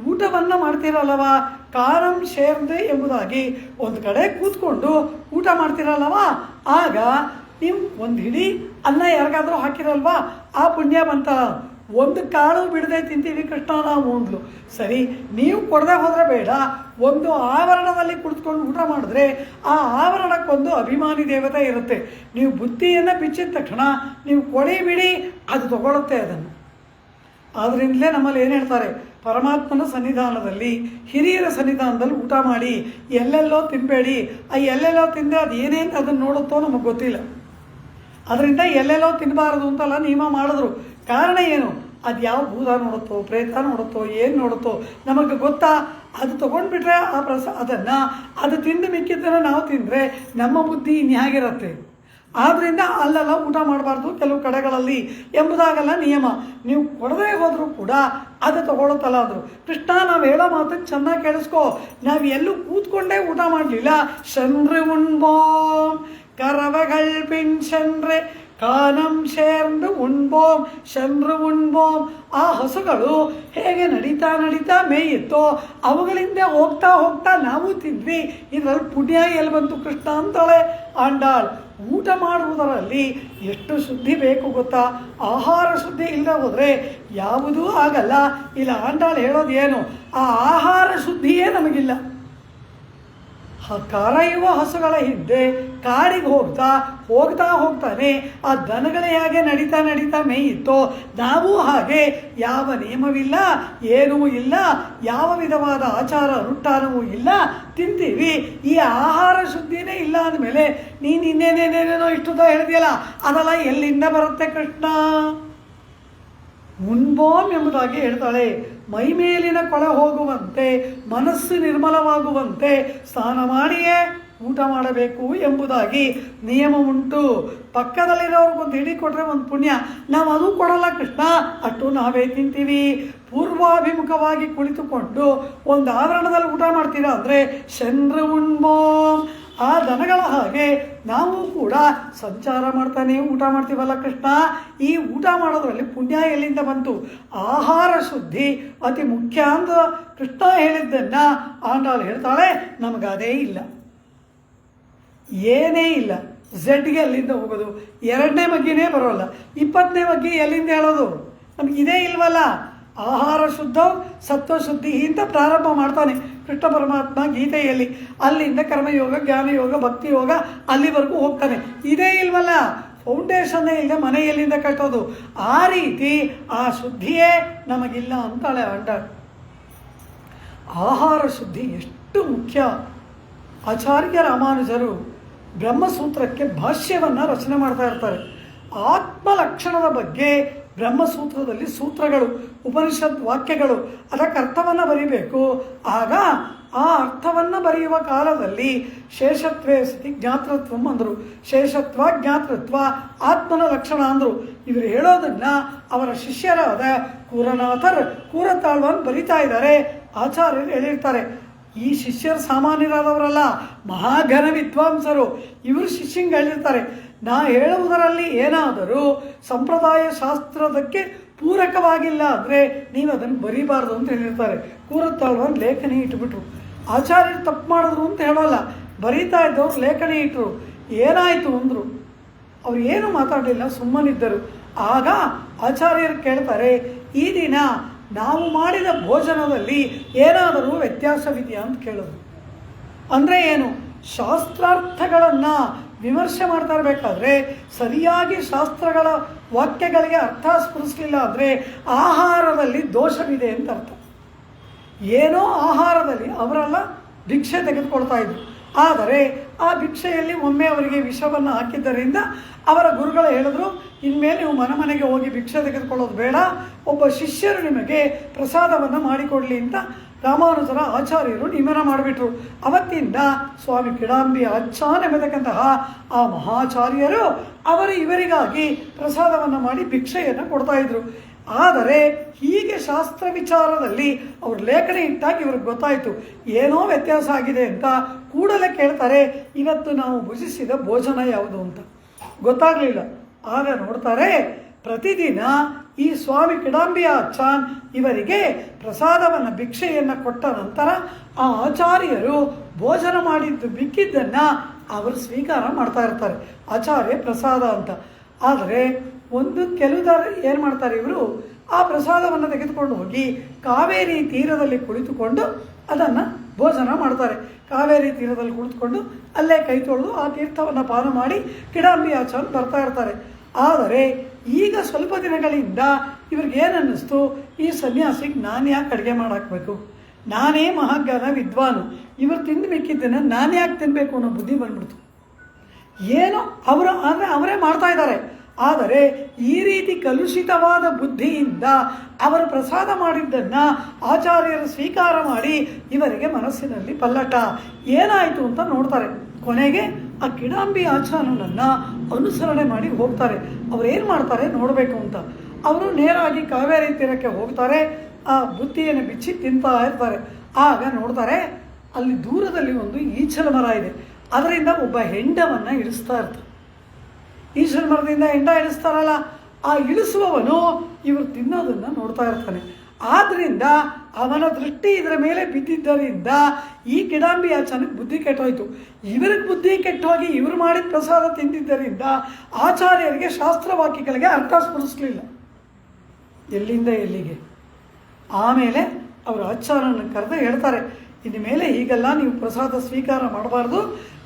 ಊಟವನ್ನು ಮಾಡ್ತೀರಲ್ಲವ, ಕಾರಂ ಶೇರ್ದೆ ಎಂಬುದಾಗಿ ಒಂದು ಕಡೆ ಕೂತ್ಕೊಂಡು ಊಟ ಮಾಡ್ತೀರಲ್ಲವ, ಆಗ ನೀವು ಒಂದು ಹಿಡಿ ಅನ್ನ ಯಾರಿಗಾದರೂ ಹಾಕಿರಲ್ವಾ, ಆ ಪುಣ್ಯ ಬಂತ. ಒಂದು ಕಾಳು ಬಿಡದೆ ತಿಂತೀವಿ ಕೃಷ್ಣ ನಾವು ಅಂದ್ಲು. ಸರಿ, ನೀವು ಕೊಡದೆ ಹೋದರೆ ಬೇಡ, ಒಂದು ಆವರಣದಲ್ಲಿ ಕುಳಿತುಕೊಂಡು ಊಟ ಮಾಡಿದ್ರೆ ಆ ಆವರಣಕ್ಕೊಂದು ಅಭಿಮಾನಿ ದೇವತೆ ಇರುತ್ತೆ. ನೀವು ಬುದ್ಧಿಯನ್ನು ಬಿಚ್ಚಿದ ತಕ್ಷಣ ನೀವು ಕೊಡಿ ಬಿಡಿ, ಅದು ತಗೊಳುತ್ತೆ ಅದನ್ನು. ಆದ್ದರಿಂದಲೇ ನಮ್ಮಲ್ಲಿ ಏನು ಹೇಳ್ತಾರೆ, ಪರಮಾತ್ಮನ ಸನ್ನಿಧಾನದಲ್ಲಿ, ಹಿರಿಯರ ಸನ್ನಿಧಾನದಲ್ಲಿ ಊಟ ಮಾಡಿ, ಎಲ್ಲೆಲ್ಲೋ ತಿನ್ನಬೇಡಿ. ಆ ಎಲ್ಲೆಲ್ಲೋ ತಿಂದರೆ ಅದು ಏನೇನು ಅದನ್ನು ನೋಡುತ್ತೋ ನಮಗೆ ಗೊತ್ತಿಲ್ಲ. ಅದರಿಂದ ಎಲ್ಲೆಲ್ಲೋ ತಿನ್ನಬಾರದು ಅಂತೆಲ್ಲ ನಿಯಮ ಮಾಡಿದ್ರು. ಕಾರಣ ಏನು? ಅದು ಯಾವ ಭೂತ ನೋಡುತ್ತೋ, ಪ್ರೇತ ನೋಡುತ್ತೋ, ಏನು ನೋಡುತ್ತೋ ನಮಗೆ ಗೊತ್ತಾ? ಅದು ತೊಗೊಂಡ್ಬಿಟ್ರೆ ಅದನ್ನು ಅದು ತಿಂದು ಮಿಕ್ಕಿದ್ದನ್ನು ನಾವು ತಿಂದರೆ ನಮ್ಮ ಬುದ್ಧಿ ಇನ್ಯಾಗಿರುತ್ತೆ? ಆದ್ದರಿಂದ ಅಲ್ಲೆಲ್ಲ ಊಟ ಮಾಡಬಾರ್ದು ಕೆಲವು ಕಡೆಗಳಲ್ಲಿ ಎಂಬುದಾಗಲ್ಲ ನಿಯಮ. ನೀವು ಕೊಡದೇ ಹೋದರೂ ಕೂಡ ಅದು ತಗೊಳ್ಳುತ್ತಲ್ಲ ಅಂದರು. ಕೃಷ್ಣ ನಾವು ಹೇಳೋ ಮಾತನ್ನು ಚೆನ್ನಾಗಿ ಕೇಳಿಸ್ಕೊ, ನಾವು ಎಲ್ಲೂ ಕೂತ್ಕೊಂಡೇ ಊಟ ಮಾಡಲಿಲ್ಲ. ಶನ್ರೆ ಉಣ್ಬೋಮ್ ಕರವಗಳು ಪಿನ್ ಶನ್ರೆ ಕಾನಂ ಶೇರ್ದು ಉಣ್ಬೋಮ್ ಶನ್ರು ಉಣ್ಬೋಮ್. ಆ ಹಸುಗಳು ಹೇಗೆ ನಡೀತಾ ನಡೀತಾ ಮೇಯಿತ್ತೋ ಅವುಗಳಿಂದ ಹೋಗ್ತಾ ಹೋಗ್ತಾ ನಾವು ತಿಂದ್ವಿ. ಇದರಲ್ಲಿ ಪುಣ್ಯ ಎಲ್ಲಿ ಬಂತು ಕೃಷ್ಣ ಅಂತಾಳೆ ಆಂಡಾಳ್. ಊಟ ಮಾಡುವುದರಲ್ಲಿ ಎಷ್ಟು ಶುದ್ಧಿ ಬೇಕು ಗೊತ್ತಾ? ಆಹಾರ ಶುದ್ಧಿ ಇಲ್ಲದೆ ಹೋದರೆ ಯಾವುದೂ ಆಗಲ್ಲ. ಇಲ್ಲ ಆಂಡಾಳ್ ಹೇಳೋದು ಏನು, ಆ ಆಹಾರ ಶುದ್ಧಿಯೇ ನಮಗಿಲ್ಲ. ಕರೆಯುವ ಹಸುಗಳ ಹಿಂದೆ ಕಾಡಿಗೆ ಹೋಗ್ತಾನೆ ಆ ದನಗಳ ಹೇಗೆ ನಡೀತಾ ನಡೀತಾ ಮೇಯಿತ್ತೋ ನಾವು ಹಾಗೆ ಯಾವ ನಿಯಮವಿಲ್ಲ, ಏನೂ ಇಲ್ಲ, ಯಾವ ವಿಧವಾದ ಆಚಾರ ಅನುಷ್ಠಾನವೂ ಇಲ್ಲ, ತಿಂತೀವಿ. ಈ ಆಹಾರ ಶುದ್ಧಿನೇ ಇಲ್ಲ ಅಂದಮೇಲೆ ನೀನು ಇನ್ನೇನೇನೇನೇನೋ ಇಷ್ಟುದ ಹೇಳಿದೆಯಲ್ಲ ಅದೆಲ್ಲ ಎಲ್ಲಿಂದ ಬರುತ್ತೆ ಕೃಷ್ಣ? ಉಣ್ಬೋಮ್ ಎಂಬುದಾಗಿ ಹೇಳ್ತಾಳೆ. ಮೈ ಮೇಲಿನ ಕೊಳ ಹೋಗುವಂತೆ, ಮನಸ್ಸು ನಿರ್ಮಲವಾಗುವಂತೆ ಸ್ನಾನ ಮಾಡಿಯೇ ಊಟ ಮಾಡಬೇಕು ಎಂಬುದಾಗಿ ನಿಯಮ ಉಂಟು. ಪಕ್ಕದಲ್ಲಿರೋರ್ಗೊಂದು ಹಿಡಿ ಕೊಟ್ಟರೆ ಒಂದು ಪುಣ್ಯ, ನಾವು ಅದು ಕೊಡಲ್ಲ ಕೃಷ್ಣ, ಅಷ್ಟು ನಾವೇ ತಿಂತೀವಿ. ಪೂರ್ವಾಭಿಮುಖವಾಗಿ ಕುಳಿತುಕೊಂಡು ಒಂದು ಆವರಣದಲ್ಲಿ ಊಟ ಮಾಡ್ತೀರಾ ಅಂದರೆ ಶನ್ರು ಉಣ್ಬೋಮ್. ಆ ದನಗಳ ಹಾಗೆ ನಾವು ಕೂಡ ಸಂಚಾರ ಮಾಡ್ತಾನೆ ಊಟ ಮಾಡ್ತೀವಲ್ಲ ಕೃಷ್ಣ. ಈ ಊಟ ಮಾಡೋದ್ರಲ್ಲಿ ಪುಣ್ಯ ಎಲ್ಲಿಂದ ಬಂತು? ಆಹಾರ ಶುದ್ಧಿ ಅತಿ ಮುಖ್ಯ ಅಂತ ಕೃಷ್ಣ ಹೇಳಿದ್ದನ್ನು ಆಂಡಾಳು ಹೇಳ್ತಾಳೆ. ನಮಗದೇ ಇಲ್ಲ, ಏನೇ ಇಲ್ಲ. ಝಡ್ಗೆ ಅಲ್ಲಿಂದ ಹೋಗೋದು, 2ನೇ ಮಗ್ಗಿನೇ ಬರೋಲ್ಲ, 20ನೇ ಮಗ್ಗಿ ಎಲ್ಲಿಂದ ಹೇಳೋದು? ನಮಗಿದೇ ಇಲ್ವಲ್ಲ. ಆಹಾರ ಶುದ್ಧ ಸತ್ವಶುದ್ಧಿ ಅಂತ ಪ್ರಾರಂಭ ಮಾಡ್ತಾನೆ ಕೃಷ್ಣ ಪರಮಾತ್ಮ ಗೀತೆಯಲ್ಲಿ. ಅಲ್ಲಿಂದ ಕರ್ಮಯೋಗ, ಜ್ಞಾನಯೋಗ, ಭಕ್ತಿ ಯೋಗ ಅಲ್ಲಿವರೆಗೂ ಹೋಗ್ತಾನೆ. ಇದೇ ಇಲ್ವಲ್ಲ, ಫೌಂಡೇಶನ್ನೇ ಇಲ್ಲದೆ ಮನೆ ಎಲ್ಲಿಂದ ಕಟ್ಟೋದು? ಆ ರೀತಿ ಆ ಶುದ್ಧಿಯೇ ನಮಗಿಲ್ಲ ಅಂತಾಳೆ ಆಂಡಾಳ್. ಆಹಾರ ಶುದ್ಧಿ ಎಷ್ಟು ಮುಖ್ಯ. ಆಚಾರ್ಯ ರಾಮಾನುಜರು ಬ್ರಹ್ಮಸೂತ್ರಕ್ಕೆ ಭಾಷ್ಯವನ್ನು ರಚನೆ ಮಾಡ್ತಾ ಇರ್ತಾರೆ. ಆತ್ಮಲಕ್ಷಣದ ಬಗ್ಗೆ ಬ್ರಹ್ಮಸೂತ್ರದಲ್ಲಿ ಸೂತ್ರಗಳು, ಉಪನಿಷತ್ ವಾಕ್ಯಗಳು, ಅದಕ್ಕೆ ಅರ್ಥವನ್ನು ಬರೀಬೇಕು. ಆಗ ಆ ಅರ್ಥವನ್ನು ಬರೆಯುವ ಕಾಲದಲ್ಲಿ ಶೇಷತ್ವೇ ಸತಿ ಜ್ಞಾತೃತ್ವಂ ಅಂದರು. ಶೇಷತ್ವ ಜ್ಞಾತೃತ್ವ ಆತ್ಮನ ಲಕ್ಷಣ ಅಂದರು. ಇವರು ಹೇಳೋದನ್ನು ಅವರ ಶಿಷ್ಯರಾದ ಕೂರನಾಥರ್ ಕೂರತಾಳ್ವನ್ ಬರಿತಾ ಇದ್ದಾರೆ. ಆಚಾರ್ಯರು ಹೇಳಿರ್ತಾರೆ, ಈ ಶಿಷ್ಯರು ಸಾಮಾನ್ಯರಾದವರಲ್ಲ, ಮಹಾಘನ ವಿದ್ವಾಂಸರು. ಇವರು ಶಿಷ್ಯಂಗೆ ಹೇಳಿರ್ತಾರೆ, ನಾ ಹೇಳುವುದರಲ್ಲಿ ಏನಾದರೂ ಸಂಪ್ರದಾಯ ಶಾಸ್ತ್ರದಕ್ಕೆ ಪೂರಕವಾಗಿಲ್ಲ ಅಂದರೆ ನೀವು ಅದನ್ನು ಬರೀಬಾರ್ದು ಅಂತ ಹೇಳಿರ್ತಾರೆ. ಕೂರತ್ತಾಳ್ವನ್ ಲೇಖನಿ ಇಟ್ಬಿಟ್ರು. ಆಚಾರ್ಯರು ತಪ್ಪು ಮಾಡಿದ್ರು ಅಂತ ಹೇಳೋಲ್ಲ, ಬರೀತಾ ಇದ್ದವ್ರು ಲೇಖನಿ ಇಟ್ಟರು. ಏನಾಯಿತು ಅಂದರು, ಅವ್ರು ಏನು ಮಾತಾಡಲಿಲ್ಲ, ಸುಮ್ಮನಿದ್ದರು. ಆಗ ಆಚಾರ್ಯರು ಕೇಳ್ತಾರೆ, ಈ ದಿನ ನಾವು ಮಾಡಿದ ಭೋಜನದಲ್ಲಿ ಏನಾದರೂ ವ್ಯತ್ಯಾಸವಿದೆಯಾ ಅಂತ ಕೇಳೋದು. ಅಂದರೆ ಏನು? ಶಾಸ್ತ್ರಾರ್ಥಗಳನ್ನು ವಿಮರ್ಶೆ ಮಾಡ್ತಾ ಇರಬೇಕಾದ್ರೆ ಸರಿಯಾಗಿ ಶಾಸ್ತ್ರಗಳ ವಾಕ್ಯಗಳಿಗೆ ಅರ್ಥ ಸ್ಫುರಿಸಲಿಲ್ಲ ಅಂದರೆ ಆಹಾರದಲ್ಲಿ ದೋಷವಿದೆ ಅಂತ ಅರ್ಥ. ಏನೋ ಆಹಾರದಲ್ಲಿ ಅವರೆಲ್ಲ ಭಿಕ್ಷೆ ತೆಗೆದುಕೊಳ್ತಾ ಇದ್ರು. ಆದರೆ ಆ ಭಿಕ್ಷೆಯಲ್ಲಿ ಒಮ್ಮೆ ಅವರಿಗೆ ವಿಷವನ್ನು ಹಾಕಿದ್ದರಿಂದ ಅವರ ಗುರುಗಳು ಹೇಳಿದ್ರು, ಇನ್ಮೇಲೆ ನೀವು ಮನೆಗೆ ಹೋಗಿ ಭಿಕ್ಷೆ ತೆಗೆದುಕೊಳ್ಳೋದು ಬೇಡ, ಒಬ್ಬ ಶಿಷ್ಯರು ನಿಮಗೆ ಪ್ರಸಾದವನ್ನು ಮಾಡಿಕೊಡಲಿ ಅಂತ ರಾಮಾನುಜರ ಆಚಾರ್ಯರು ನೇಮನ ಮಾಡಿಬಿಟ್ರು. ಅವತ್ತಿಂದ ಸ್ವಾಮಿ ಕಿಡಾಂಬಿ ಆಚಾರ್ಯ ಎಂಬತಕ್ಕಂತಹ ಆ ಮಹಾಚಾರ್ಯರು ಅವರು ಇವರಿಗಾಗಿ ಪ್ರಸಾದವನ್ನು ಮಾಡಿ ಭಿಕ್ಷೆಯನ್ನು ಕೊಡ್ತಾಯಿದ್ರು. ಆದರೆ ಹೀಗೆ ಶಾಸ್ತ್ರ ವಿಚಾರದಲ್ಲಿ ಅವರು ಲೇಖನಿ ಇಟ್ಟಾಗ ಇವ್ರಿಗೆ ಗೊತ್ತಾಯಿತು ಏನೋ ವ್ಯತ್ಯಾಸ ಆಗಿದೆ ಅಂತ. ಕೂಡಲೇ ಕೇಳ್ತಾರೆ, ಇವತ್ತು ನಾವು ಭುಜಿಸಿದ ಭೋಜನ ಯಾವುದು ಅಂತ. ಗೊತ್ತಾಗಲಿಲ್ಲ. ಆಗ ನೋಡ್ತಾರೆ, ಪ್ರತಿದಿನ ಈ ಸ್ವಾಮಿ ಕಿಡಾಂಬಿ ಆಚಾನ್ ಇವರಿಗೆ ಪ್ರಸಾದವನ್ನು ಭಿಕ್ಷೆಯನ್ನು ಕೊಟ್ಟ ನಂತರ ಆ ಆಚಾರ್ಯರು ಭೋಜನ ಮಾಡಿದ್ದು ಮಿಕ್ಕಿದ್ದನ್ನು ಅವರು ಸ್ವೀಕಾರ ಮಾಡ್ತಾ ಇರ್ತಾರೆ, ಆಚಾರ್ಯ ಪ್ರಸಾದ ಅಂತ. ಆದರೆ ಕೆಲವುದಾರ ಏನು ಮಾಡ್ತಾರೆ, ಇವರು ಆ ಪ್ರಸಾದವನ್ನು ತೆಗೆದುಕೊಂಡು ಹೋಗಿ ಕಾವೇರಿ ತೀರದಲ್ಲಿ ಕುಳಿತುಕೊಂಡು ಅದನ್ನು ಭೋಜನ ಮಾಡ್ತಾರೆ. ಕಾವೇರಿ ತೀರದಲ್ಲಿ ಕುಳಿತುಕೊಂಡು ಅಲ್ಲೇ ಕೈ ತೊಳೆದು ಆ ತೀರ್ಥವನ್ನು ಪಾನ ಮಾಡಿ ಕಿಡಾಂಬಿ ಆಚಾರ್ಯ ಬರ್ತಾ ಇರ್ತಾರೆ. ಆದರೆ ಈಗ ಸ್ವಲ್ಪ ದಿನಗಳಿಂದ ಇವ್ರಿಗೇನನ್ನಿಸ್ತು, ಈ ಸನ್ಯಾಸಿಗೆ ನಾನು ಯಾಕೆ ಅಡುಗೆ ಮಾಡಾಕಬೇಕು, ನಾನೇ ಮಹಾಜ್ಞಾನ ವಿದ್ವಾನು, ಇವರು ತಿಂದು ಮಿಕ್ಕಿದ್ದನ್ನು ನಾನು ಯಾಕೆ ತಿನ್ನಬೇಕು ಅನ್ನೋ ಬುದ್ಧಿ ಬಂದ್ಬಿಡ್ತು. ಏನೋ ಅವರು ಅಂದರೆ ಅವರೇ ಮಾಡ್ತಾ ಇದ್ದಾರೆ. ಆದರೆ ಈ ರೀತಿ ಕಲುಷಿತವಾದ ಬುದ್ಧಿಯಿಂದ ಅವರು ಪ್ರಸಾದ ಮಾಡಿದ್ದನ್ನು ಆಚಾರ್ಯರು ಸ್ವೀಕಾರ ಮಾಡಿ ಇವರಿಗೆ ಮನಸ್ಸಿನಲ್ಲಿ ಪಲ್ಲಟ ಏನಾಯಿತು ಅಂತ ನೋಡ್ತಾರೆ. ಕೊನೆಗೆ ಆ ಕಿಡಾಂಬಿ ಆಚಾರ್ಯನನ್ನು ಅನುಸರಣೆ ಮಾಡಿ ಹೋಗ್ತಾರೆ. ಅವರೇನು ಮಾಡ್ತಾರೆ ನೋಡಬೇಕು ಅಂತ. ಅವರು ನೇರವಾಗಿ ಕಾವೇರಿ ತೀರಕ್ಕೆ ಹೋಗ್ತಾರೆ. ಆ ಬುತ್ತಿಯನ್ನು ಬಿಚ್ಚಿ ತಿಂತಾ ಇರ್ತಾರೆ. ಆಗ ನೋಡ್ತಾರೆ ಅಲ್ಲಿ ದೂರದಲ್ಲಿ ಒಂದು ಈಚಲ ಮರ ಇದೆ. ಅದರಿಂದ ಒಬ್ಬ ಹೆಂಡವನ್ನು ಇಳಿಸ್ತಾ ಇರ್ತಾರೆ. ಈಚಲ ಮರದಿಂದ ಹೆಂಡ ಇಳಿಸ್ತಾರಲ್ಲ, ಆ ಇಳಿಸುವವನು ಇವರು ತಿನ್ನೋದನ್ನು ನೋಡ್ತಾ ಇರ್ತಾನೆ. ಆದ್ದರಿಂದ ಅವನ ದೃಷ್ಟಿ ಇದರ ಮೇಲೆ ಬಿದ್ದಿದ್ದರಿಂದ ಈ ಕಿಡಾಂಬಿ ಆಚಾರ್ಯನಿಗೆ ಬುದ್ಧಿ ಕೆಟ್ಟೋಯ್ತು. ಇವರಿಗೆ ಬುದ್ಧಿ ಕೆಟ್ಟೋಗಿ ಇವರು ಮಾಡಿದ ಪ್ರಸಾದ ತಿಂದಿದ್ದರಿಂದ ಆಚಾರ್ಯರಿಗೆ ಶಾಸ್ತ್ರವಾಕ್ಯಗಳಿಗೆ ಅರ್ಥ ಸ್ಫುರಿಸಲಿಲ್ಲ, ಎಲ್ಲಿಂದ ಎಲ್ಲಿಗೆ. ಆಮೇಲೆ ಅವರು ಆಚಾರ್ಯನ ಕರೆದು ಹೇಳ್ತಾರೆ, ಇನ್ನು ಮೇಲೆ ಹೀಗೆಲ್ಲ ನೀವು ಪ್ರಸಾದ ಸ್ವೀಕಾರ ಮಾಡಬಾರ್ದು,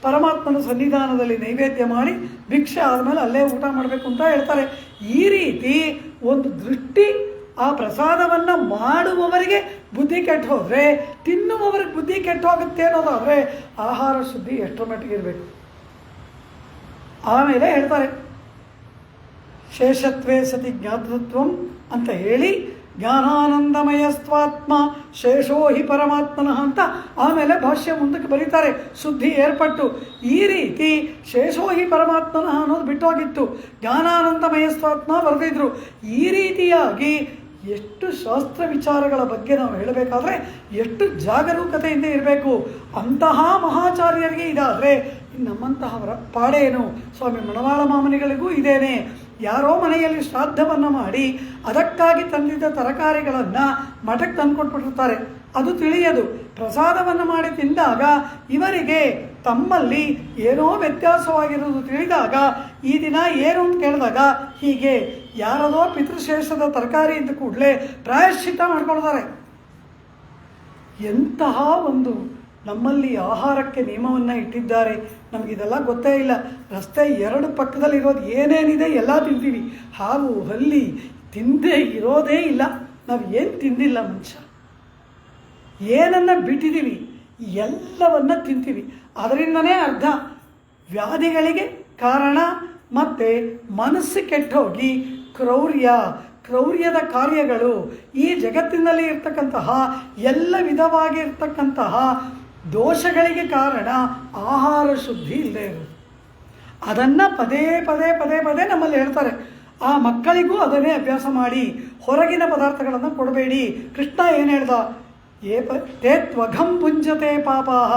ಪರಮಾತ್ಮನ ಸನ್ನಿಧಾನದಲ್ಲಿ ನೈವೇದ್ಯ ಮಾಡಿ ಭಿಕ್ಷೆ ಆದಮೇಲೆ ಅಲ್ಲೇ ಊಟ ಮಾಡಬೇಕು ಅಂತ ಹೇಳ್ತಾರೆ. ಈ ರೀತಿ ಒಂದು ದೃಷ್ಟಿ ಆ ಪ್ರಸಾದವನ್ನು ಮಾಡುವವರಿಗೆ ಬುದ್ಧಿ ಕೆಟ್ಟು ಹೋದರೆ ತಿನ್ನುವವರಿಗೆ ಬುದ್ಧಿ ಕೆಟ್ಟು ಹೋಗುತ್ತೆ ಅನ್ನೋದಾದರೆ ಆಹಾರ ಶುದ್ಧಿ ಎಷ್ಟರ ಮಟ್ಟಿಗೆ ಇರಬೇಕು. ಆಮೇಲೆ ಹೇಳ್ತಾರೆ ಶೇಷತ್ವೇ ಸತಿ ಜ್ಞಾತೃತ್ವಂ ಅಂತ ಹೇಳಿ ಜ್ಞಾನಾನಂದಮಯಸ್ತ್ವಾತ್ಮ ಶೇಷೋ ಹಿ ಪರಮಾತ್ಮನಃ ಅಂತ ಆಮೇಲೆ ಭಾಷ್ಯ ಮುಂದಕ್ಕೆ ಬರೀತಾರೆ. ಶುದ್ಧಿ ಏರ್ಪಟ್ಟು ಈ ರೀತಿ ಶೇಷೋ ಹಿ ಪರಮಾತ್ಮನಃ ಅನ್ನೋದು ಬಿಟ್ಟೋಗಿತ್ತು, ಜ್ಞಾನಾನಂದಮಯಸ್ತ್ವಾತ್ಮ ಬರೆದಿದ್ರು. ಈ ರೀತಿಯಾಗಿ ಎಷ್ಟು ಶಾಸ್ತ್ರ ವಿಚಾರಗಳ ಬಗ್ಗೆ ನಾವು ಹೇಳಬೇಕಾದ್ರೆ ಎಷ್ಟು ಜಾಗರೂಕತೆಯಿಂದ ಇರಬೇಕು. ಅಂತಹ ಮಹಾಚಾರ್ಯರಿಗೆ ಇದಾದರೆ ನಮ್ಮಂತಹವರ ಪಾಡೇನು? ಸ್ವಾಮಿ ಮಣವಾಳ ಮಾಮನಿಗಳಿಗೂ ಇದೇನೆ. ಯಾರೋ ಮನೆಯಲ್ಲಿ ಶ್ರಾದ್ದವನ್ನು ಮಾಡಿ ಅದಕ್ಕಾಗಿ ತಂದಿದ್ದ ತರಕಾರಿಗಳನ್ನು ಮಠಕ್ಕೆ ತಂದುಕೊಟ್ಬಿಟ್ಟಿರ್ತಾರೆ, ಅದು ತಿಳಿಯದು. ಪ್ರಸಾದವನ್ನು ಮಾಡಿ ತಿಂದಾಗ ಇವರಿಗೆ ತಮ್ಮಲ್ಲಿ ಏನೋ ವ್ಯತ್ಯಾಸವಾಗಿರೋದು ತಿಳಿದಾಗ ಈ ದಿನ ಏನು ಅಂತ ಕೇಳಿದಾಗ ಹೀಗೆ ಯಾರದೋ ಪಿತೃಶೇಷದ ತರಕಾರಿ ಇದ್ದ ಕೂಡಲೇ ಪ್ರಾಯಶ್ಚಿತ್ತ ಮಾಡ್ಕೊಳ್ತಾರೆ. ಎಂತಹ ಒಂದು ನಮ್ಮಲ್ಲಿ ಆಹಾರಕ್ಕೆ ನಿಯಮವನ್ನು ಇಟ್ಟಿದ್ದಾರೆ, ನಮಗಿದೆಲ್ಲ ಗೊತ್ತೇ ಇಲ್ಲ. ರಸ್ತೆ ಎರಡು ಪಕ್ಕದಲ್ಲಿರೋದು ಏನೇನಿದೆ ಎಲ್ಲ ತಿಂತೀವಿ. ಹಾವು ಹಲ್ಲಿ ತಿಂದೇ ಇರೋದೇ ಇಲ್ಲ. ನಾವು ಏನು ತಿಂದಿಲ್ಲ ಮನುಷ್ಯ, ಏನನ್ನು ಬಿಟ್ಟಿದ್ದೀವಿ ಎಲ್ಲವನ್ನ ತಿಂತೀವಿ. ಅದರಿಂದನೇ ಅರ್ಧ ವ್ಯಾಧಿಗಳಿಗೆ ಕಾರಣ. ಮತ್ತು ಮನಸ್ಸು ಕೆಟ್ಟೋಗಿ ಕ್ರೌರ್ಯದ ಕಾರ್ಯಗಳು ಈ ಜಗತ್ತಿನಲ್ಲಿ ಇರ್ತಕ್ಕಂತಹ ಎಲ್ಲ ವಿಧವಾಗಿರ್ತಕ್ಕಂತಹ ದೋಷಗಳಿಗೆ ಕಾರಣ ಆಹಾರ ಶುದ್ಧಿ ಇಲ್ಲದೆ ಇರೋದು. ಅದನ್ನು ಪದೇ ಪದೇ ಪದೇ ಪದೇ ನಮ್ಮಲ್ಲಿ ಹೇಳ್ತಾರೆ. ಆ ಮಕ್ಕಳಿಗೂ ಅದನ್ನೇ ಅಭ್ಯಾಸ ಮಾಡಿ, ಹೊರಗಿನ ಪದಾರ್ಥಗಳನ್ನು ಕೊಡಬೇಡಿ. ಕೃಷ್ಣ ಏನು ಹೇಳ್ದ? ತೇ ತ್ವಘಂ ಪುಂಜತೆ ಪಾಪಾಹ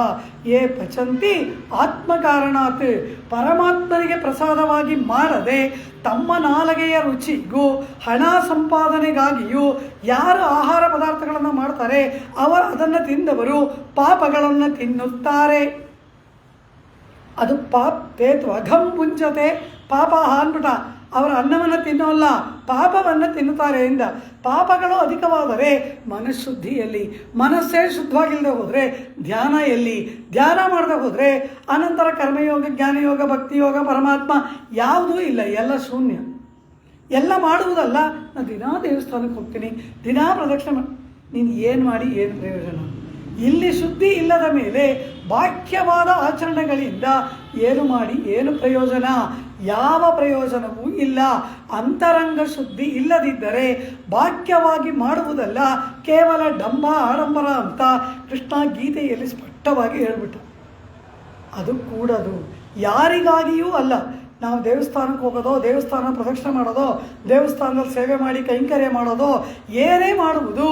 ಯೇ ಪಚಂತಿ ಆತ್ಮಕಾರಣಾತ್. ಪರಮಾತ್ಮನಿಗೆ ಪ್ರಸಾದವಾಗಿ ಮಾಡದೆ ತಮ್ಮ ನಾಲಗೆಯ ರುಚಿಗೂ ಹಣ ಸಂಪಾದನೆಗಾಗಿಯೂ ಯಾರು ಆಹಾರ ಪದಾರ್ಥಗಳನ್ನು ಮಾಡ್ತಾರೆ ಅವರು ಅದನ್ನು ತಿಂದವರು ಪಾಪಗಳನ್ನು ತಿನ್ನುತ್ತಾರೆ. ಅದು ತೇ ತ್ವಘಂ ಪುಂಜತೆ ಪಾಪಾಹ ಅಂದ್ಬಿಟ್ಟ. ಅವರ ಅನ್ನವನ್ನು ತಿನ್ನೋಲ್ಲ, ಪಾಪವನ್ನು ತಿನ್ನುತ್ತಾರೆ ಎಂದ. ಪಾಪಗಳು ಅಧಿಕವಾದರೆ ಮನಃಶುದ್ಧಿಯಲ್ಲಿ, ಮನಸ್ಸೇ ಶುದ್ಧವಾಗಿಲ್ಲದೆ ಹೋದರೆ ಧ್ಯಾನ ಎಲ್ಲಿ? ಧ್ಯಾನ ಮಾಡದೆ ಹೋದರೆ ಅನಂತರ ಕರ್ಮಯೋಗ, ಜ್ಞಾನಯೋಗ, ಭಕ್ತಿಯೋಗ, ಪರಮಾತ್ಮ ಯಾವುದೂ ಇಲ್ಲ, ಎಲ್ಲ ಶೂನ್ಯ. ಎಲ್ಲ ಮಾಡುವುದಲ್ಲ. ನಾನು ದಿನಾ ದೇವಸ್ಥಾನಕ್ಕೆ ಹೋಗ್ತೀನಿ, ದಿನಾ ಪ್ರದಕ್ಷಿಣೆ ನೀನು ಏನು ಮಾಡಿ ಏನು ಪ್ರಯೋಜನ? ಇಲ್ಲಿ ಶುದ್ಧಿ ಇಲ್ಲದ ಮೇಲೆ ಬಾಹ್ಯವಾದ ಆಚರಣೆಗಳಿಂದ ಏನು ಮಾಡಿ ಏನು ಪ್ರಯೋಜನ? ಯಾವ ಪ್ರಯೋಜನವೂ ಇಲ್ಲ. ಅಂತರಂಗ ಶುದ್ಧಿ ಇಲ್ಲದಿದ್ದರೆ ಬಾಹ್ಯವಾಗಿ ಮಾಡುವುದಲ್ಲ, ಕೇವಲ ಡಂಬ ಆಡಂಬರ ಅಂತ ಕೃಷ್ಣ ಗೀತೆಯಲ್ಲಿ ಸ್ಪಷ್ಟವಾಗಿ ಹೇಳ್ಬಿಟ್ಟು. ಅದು ಕೂಡದು, ಯಾರಿಗಾಗಿಯೂ ಅಲ್ಲ. ನಾವು ದೇವಸ್ಥಾನಕ್ಕೆ ಹೋಗೋದೋ, ದೇವಸ್ಥಾನ ಪ್ರದಕ್ಷಿಣೆ ಮಾಡೋದೋ, ದೇವಸ್ಥಾನದಲ್ಲಿ ಸೇವೆ ಮಾಡಿ ಕೈಂಕರ್ಯ ಮಾಡೋದೋ, ಏನೇ ಮಾಡುವುದು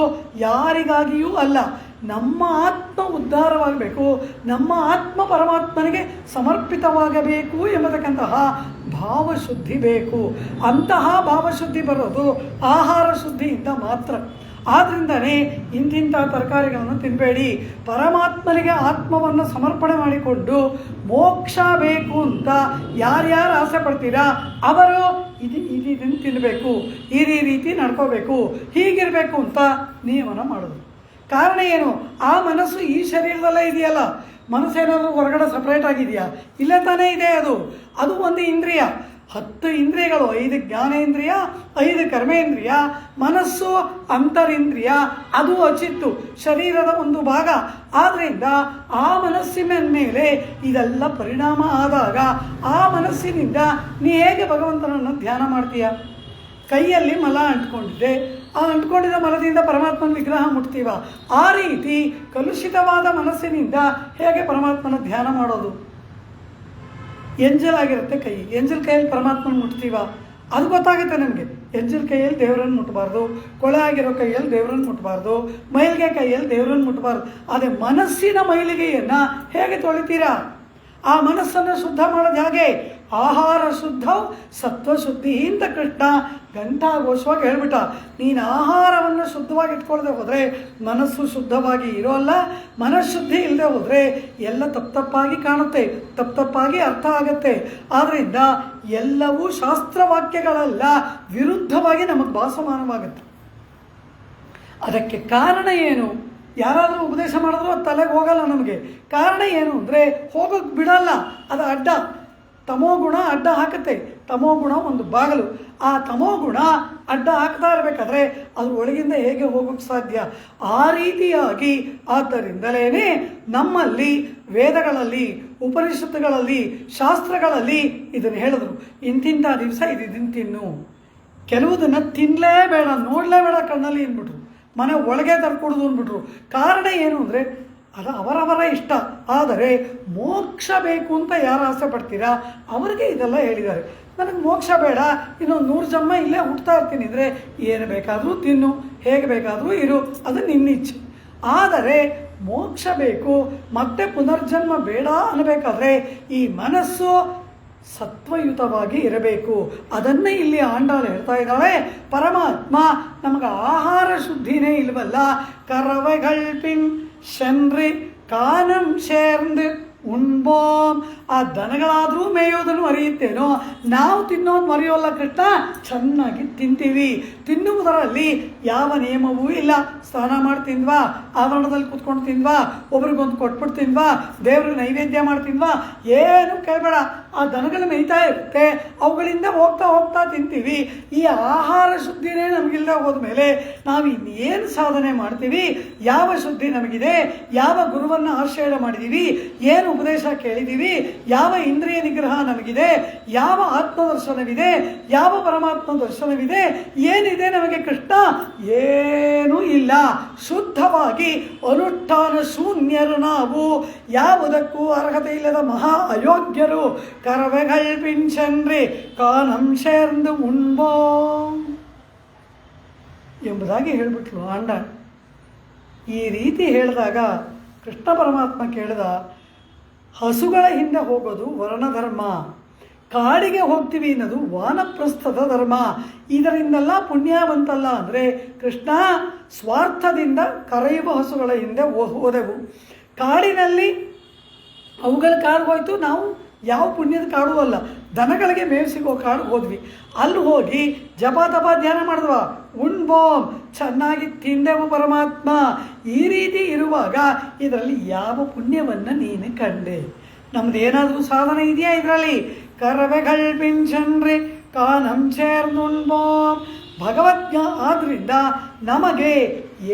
ಯಾರಿಗಾಗಿಯೂ ಅಲ್ಲ. ನಮ್ಮ ಆತ್ಮ ಉದ್ಧಾರವಾಗಬೇಕು, ನಮ್ಮ ಆತ್ಮ ಪರಮಾತ್ಮನಿಗೆ ಸಮರ್ಪಿತವಾಗಬೇಕು ಎಂಬತಕ್ಕಂತಹ ಭಾವಶುದ್ಧಿ ಬೇಕು. ಅಂತಹ ಭಾವಶುದ್ಧಿ ಬರೋದು ಆಹಾರ ಶುದ್ಧಿಯಿಂದ ಮಾತ್ರ. ಆದ್ದರಿಂದನೇ ಇಂತಿಂಥ ತರಕಾರಿಗಳನ್ನು ತಿನ್ನಬೇಡಿ. ಪರಮಾತ್ಮನಿಗೆ ಆತ್ಮವನ್ನು ಸಮರ್ಪಣೆ ಮಾಡಿಕೊಂಡು ಮೋಕ್ಷ ಬೇಕು ಅಂತ ಯಾರ್ಯಾರು ಆಸೆ ಪಡ್ತೀರಾ ಅವರು ಇದನ್ನು ತಿನ್ನಬೇಕು, ಈ ರೀತಿ ನಡ್ಕೋಬೇಕು, ಹೀಗಿರಬೇಕು ಅಂತ ನಿಯಮನ ಮಾಡೋದು. ಕಾರಣ ಏನು? ಆ ಮನಸ್ಸು ಈ ಶರೀರದಲ್ಲೇ ಇದೆಯಲ್ಲ. ಮನಸ್ಸೇನಾದರೂ ಹೊರಗಡೆ ಸಪ್ರೇಟ್ ಆಗಿದೆಯಾ? ಇಲ್ಲೇ ತಾನೇ ಇದೆ. ಅದು ಒಂದು ಇಂದ್ರಿಯ. 10 ಇಂದ್ರಿಯಗಳು, 5 ಜ್ಞಾನೇಂದ್ರಿಯ, 5 ಕರ್ಮೇಂದ್ರಿಯ, ಮನಸ್ಸು ಅಂತರಿಂದ್ರಿಯ, ಅದು ಅಚಿತ್ತು, ಶರೀರದ ಒಂದು ಭಾಗ. ಆದ್ದರಿಂದ ಆ ಮನಸ್ಸಿನ ಮೇಲೆ ಇದೆಲ್ಲ ಪರಿಣಾಮ ಆದಾಗ ಆ ಮನಸ್ಸಿನಿಂದ ನೀ ಹೇಗೆ ಭಗವಂತನನ್ನು ಧ್ಯಾನ ಮಾಡ್ತೀಯ? ಕೈಯಲ್ಲಿ ಮಲ ಅಂಟ್ಕೊಂಡಿದೆ, ಆ ಅಂಟ್ಕೊಂಡಿದ್ದ ಮಲದಿಂದ ಪರಮಾತ್ಮನ ವಿಗ್ರಹ ಮುಟ್ತೀವ. ಆ ರೀತಿ ಕಲುಷಿತವಾದ ಮನಸ್ಸಿನಿಂದ ಹೇಗೆ ಪರಮಾತ್ಮನ ಧ್ಯಾನ ಮಾಡೋದು? ಎಂಜಲ್ ಆಗಿರುತ್ತೆ ಕೈ. ಎಂಜಲ್ ಕೈಯಲ್ಲಿ ಪರಮಾತ್ಮನ ಮುಟ್ತೀವ, ಅದು ಗೊತ್ತಾಗುತ್ತೆ ನಮಗೆ. ಎಂಜಲ್ ಕೈಯಲ್ಲಿ ದೇವರನ್ನು ಮುಟ್ಟಬಾರ್ದು, ಕೊಳೆ ಆಗಿರೋ ಕೈಯಲ್ಲಿ ದೇವರನ್ನು ಮುಟ್ಟಬಾರ್ದು, ಮೈಲಿಗೆ ಕೈಯಲ್ಲಿ ದೇವರನ್ನು ಮುಟ್ಟಬಾರ್ದು. ಆದರೆ ಮನಸ್ಸಿನ ಮೈಲಿಗೆಯನ್ನು ಹೇಗೆ ತೊಳಿತೀರಾ? ಆ ಮನಸ್ಸನ್ನು ಶುದ್ಧ ಮಾಡೋದು ಹೇಗೆ? ಆಹಾರ ಶುದ್ಧ ಸತ್ವಶುದ್ಧಿ ಅಂತ ಕೃಷ್ಣ ಘಂಟಾಘೋಷವಾಗಿ ಹೇಳ್ಬಿಟ್ಟ. ನೀನು ಆಹಾರವನ್ನು ಶುದ್ಧವಾಗಿ ಇಟ್ಕೊಳ್ಳದೆ ಹೋದರೆ ಮನಸ್ಸು ಶುದ್ಧವಾಗಿ ಇರೋಲ್ಲ. ಮನಃಶುದ್ಧಿ ಇಲ್ಲದೆ ಹೋದರೆ ಎಲ್ಲ ತಪ್ಪಾಗಿ ಕಾಣುತ್ತೆ, ತಪ್ಪಾಗಿ ಅರ್ಥ ಆಗುತ್ತೆ. ಆದ್ದರಿಂದ ಎಲ್ಲವೂ ಶಾಸ್ತ್ರವಾಕ್ಯಗಳೆಲ್ಲ ವಿರುದ್ಧವಾಗಿ ನಮಗೆ ಭಾಸಮಾನವಾಗುತ್ತೆ. ಅದಕ್ಕೆ ಕಾರಣ ಏನು? ಯಾರಾದರೂ ಉಪದೇಶ ಮಾಡಿದ್ರು ಅದು ತಲೆಗೆ ಹೋಗಲ್ಲ ನಮಗೆ. ಕಾರಣ ಏನು ಅಂದರೆ ಹೋಗೋಕ್ಕೆ ಬಿಡಲ್ಲ, ಅದು ಅಡ್ಡ. ತಮೋಗುಣ ಅಡ್ಡ ಹಾಕುತ್ತೆ. ತಮೋಗುಣ ಒಂದು ಬಾಗಲು. ಆ ತಮೋಗುಣ ಅಡ್ಡ ಹಾಕ್ತಾ ಇರಬೇಕಾದ್ರೆ ಅದ್ರ ಒಳಗಿಂದ ಹೇಗೆ ಹೋಗೋಕ್ಕೆ ಸಾಧ್ಯ? ಆ ರೀತಿಯಾಗಿ ಆದ್ದರಿಂದಲೇ ನಮ್ಮಲ್ಲಿ ವೇದಗಳಲ್ಲಿ, ಉಪನಿಷತ್ತುಗಳಲ್ಲಿ, ಶಾಸ್ತ್ರಗಳಲ್ಲಿ ಇದನ್ನು ಹೇಳಿದ್ರು. ಇಂತಿಂಥ ದಿವಸ ಇದನ್ನು ತಿನ್ನು, ಕೆಲವುದನ್ನು ತಿನ್ನಲೇಬೇಡ, ನೋಡಲೇಬೇಡ ಕಣ್ಣಲ್ಲಿ ಅಂದ್ಬಿಟ್ರು, ಮನೆ ಒಳಗೆ ತರ್ಕೊಡೋದು ಅಂದ್ಬಿಟ್ರು. ಕಾರಣ ಏನು ಅಂದರೆ ಅದು ಅವರವರ ಇಷ್ಟ. ಆದರೆ ಮೋಕ್ಷ ಬೇಕು ಅಂತ ಯಾರು ಆಸೆ ಪಡ್ತೀರಾ ಅವರಿಗೆ ಇದೆಲ್ಲ ಹೇಳಿದ್ದಾರೆ. ನನಗೆ ಮೋಕ್ಷ ಬೇಡ, ಇನ್ನೊಂದು 100 ಜನ್ಮ ಇಲ್ಲೇ ಹುಡ್ತಾ ಇರ್ತೀನಿ ಅಂದರೆ ಏನು ಬೇಕಾದರೂ ತಿನ್ನು, ಹೇಗೆ ಬೇಕಾದರೂ ಇರು, ಅದು ನಿನ್ನಿಚ್ಛೆ. ಆದರೆ ಮೋಕ್ಷ ಬೇಕು, ಮತ್ತೆ ಪುನರ್ಜನ್ಮ ಬೇಡ ಅನ್ನಬೇಕಾದ್ರೆ ಈ ಮನಸ್ಸು ಸತ್ವಯುತವಾಗಿ ಇರಬೇಕು. ಅದನ್ನೇ ಇಲ್ಲಿ ಆಂಡಾಳು ಹೇಳ್ತಾ ಇದ್ದಾಳೆ. ಪರಮಾತ್ಮ ನಮಗೆ ಆಹಾರ ಶುದ್ಧಿನೇ ಇಲ್ವಲ್ಲ. ಕರವೈಗಳು ಪಿನ್ ಶನ್ರಿ ಕಾನಂ ಶೇರ್ಂದು ಉಣ್ಬೋಮ್. ಆ ದನಗಳಾದರೂ ಮೇಯೋದನ್ನು ಮರೆಯುತ್ತೇನೋ, ನಾವು ತಿನ್ನೋದು ಮರೆಯೋಲ್ಲ ಕೃಷ್ಣ. ಚೆನ್ನಾಗಿ ತಿಂತೀವಿ. ತಿನ್ನುವುದರಲ್ಲಿ ಯಾವ ನಿಯಮವೂ ಇಲ್ಲ. ಸ್ನಾನ ಮಾಡಿ ತಿಂದ್ವಾ, ಆವರಣದಲ್ಲಿ ಕೂತ್ಕೊಂಡು ತಿಂದ್ವಾ, ಒಬ್ರಿಗೊಂದು ಕೊಟ್ಬಿಟ್ಟು ತಿಂದ್ವಾ, ದೇವ್ರಿಗೆ ನೈವೇದ್ಯ ಮಾಡಿ ತಿಂದ್ವಾ, ಏನು ಕೇಳಬೇಡ. ಆ ದನಗಳು ಮೇಯ್ತಾ ಇರುತ್ತೆ, ಅವುಗಳಿಂದ ಹೋಗ್ತಾ ಹೋಗ್ತಾ ತಿಂತೀವಿ. ಈ ಆಹಾರ ಶುದ್ಧಿನೇ ನಮಗಿಲ್ಲದೆ ಹೋದ್ಮೇಲೆ ನಾವು ಇನ್ನೇನು ಸಾಧನೆ ಮಾಡ್ತೀವಿ? ಯಾವ ಶುದ್ಧಿ ನಮಗಿದೆ? ಯಾವ ಗುರುವನ್ನು ಆಶ್ರಯ ಮಾಡಿದ್ದೀವಿ? ಏನು ಉಪದೇಶ ಕೇಳಿದ್ದೀವಿ? ಯಾವ ಇಂದ್ರಿಯ ನಿಗ್ರಹ ನಮಗಿದೆ? ಯಾವ ಆತ್ಮದರ್ಶನವಿದೆ? ಯಾವ ಪರಮಾತ್ಮ ದರ್ಶನವಿದೆ? ಏನಿದೆ ನಮಗೆ ಕೃಷ್ಣ? ಏನೂ ಇಲ್ಲ. ಶುದ್ಧವಾಗಿ ಅನುಷ್ಠಾನ ಶೂನ್ಯರು ನಾವು, ಯಾವುದಕ್ಕೂ ಅರ್ಹತೆ ಇಲ್ಲದ ಮಹಾ ಅಯೋಗ್ಯರು. ಕರವೆಗಳು ಪಿಂಚನ್ರಿ ಕಾನಂ ಶೇರ್ಂದು ಉಣ್ಬೋ ಎಂಬುದಾಗಿ ಹೇಳಿಬಿಟ್ರು ಆಂಡ. ಈ ರೀತಿ ಹೇಳಿದಾಗ ಕೃಷ್ಣ ಪರಮಾತ್ಮ ಕೇಳಿದ, ಹಸುಗಳ ಹಿಂದೆ ಹೋಗೋದು ವರ್ಣಧರ್ಮ, ಕಾಡಿಗೆ ಹೋಗ್ತೀವಿ ಅನ್ನೋದು ವಾನಪ್ರಸ್ಥದ ಧರ್ಮ. ಇದರಿಂದೆಲ್ಲ ಪುಣ್ಯ ಬಂತಲ್ಲ ಅಂದರೆ ಕೃಷ್ಣ ಸ್ವಾರ್ಥದಿಂದ ಕರೆಯುವ ಹಸುಗಳ ಹಿಂದೆ ಹೋದೆವು. ಕಾಡಿನಲ್ಲಿ ಅವುಗಳ ಕಾಡು ಹೋಯ್ತು, ನಾವು ಯಾವ ಪುಣ್ಯದ ಕಾಡು ಅಲ್ಲ, ದನಗಳಿಗೆ ಮೇವು ಸಿಗೋ ಕಾಡು ಹೋದ್ವಿ. ಅಲ್ಲಿ ಹೋಗಿ ಜಪ ತಪ ಧ್ಯಾನ ಮಾಡಿದ್ವ, ಉಣ್ಬೋಮ್, ಚೆನ್ನಾಗಿ ತಿಂದೆವು ಪರಮಾತ್ಮ. ಈ ರೀತಿ ಇರುವಾಗ ಇದರಲ್ಲಿ ಯಾವ ಪುಣ್ಯವನ್ನು ನೀನು ಕಂಡೆ? ನಮ್ದು ಏನಾದರೂ ಸಾಧನೆ ಇದೆಯಾ ಇದರಲ್ಲಿ? ಕರವೆಗಳು ಪಿಂಚನ್ರಿ ಕಾನಂ ಶೇರ್ನುಣ್ಬೋಮ್. ಭಗವದ್ಜ್ಞ ಆದ್ದರಿಂದ ನಮಗೆ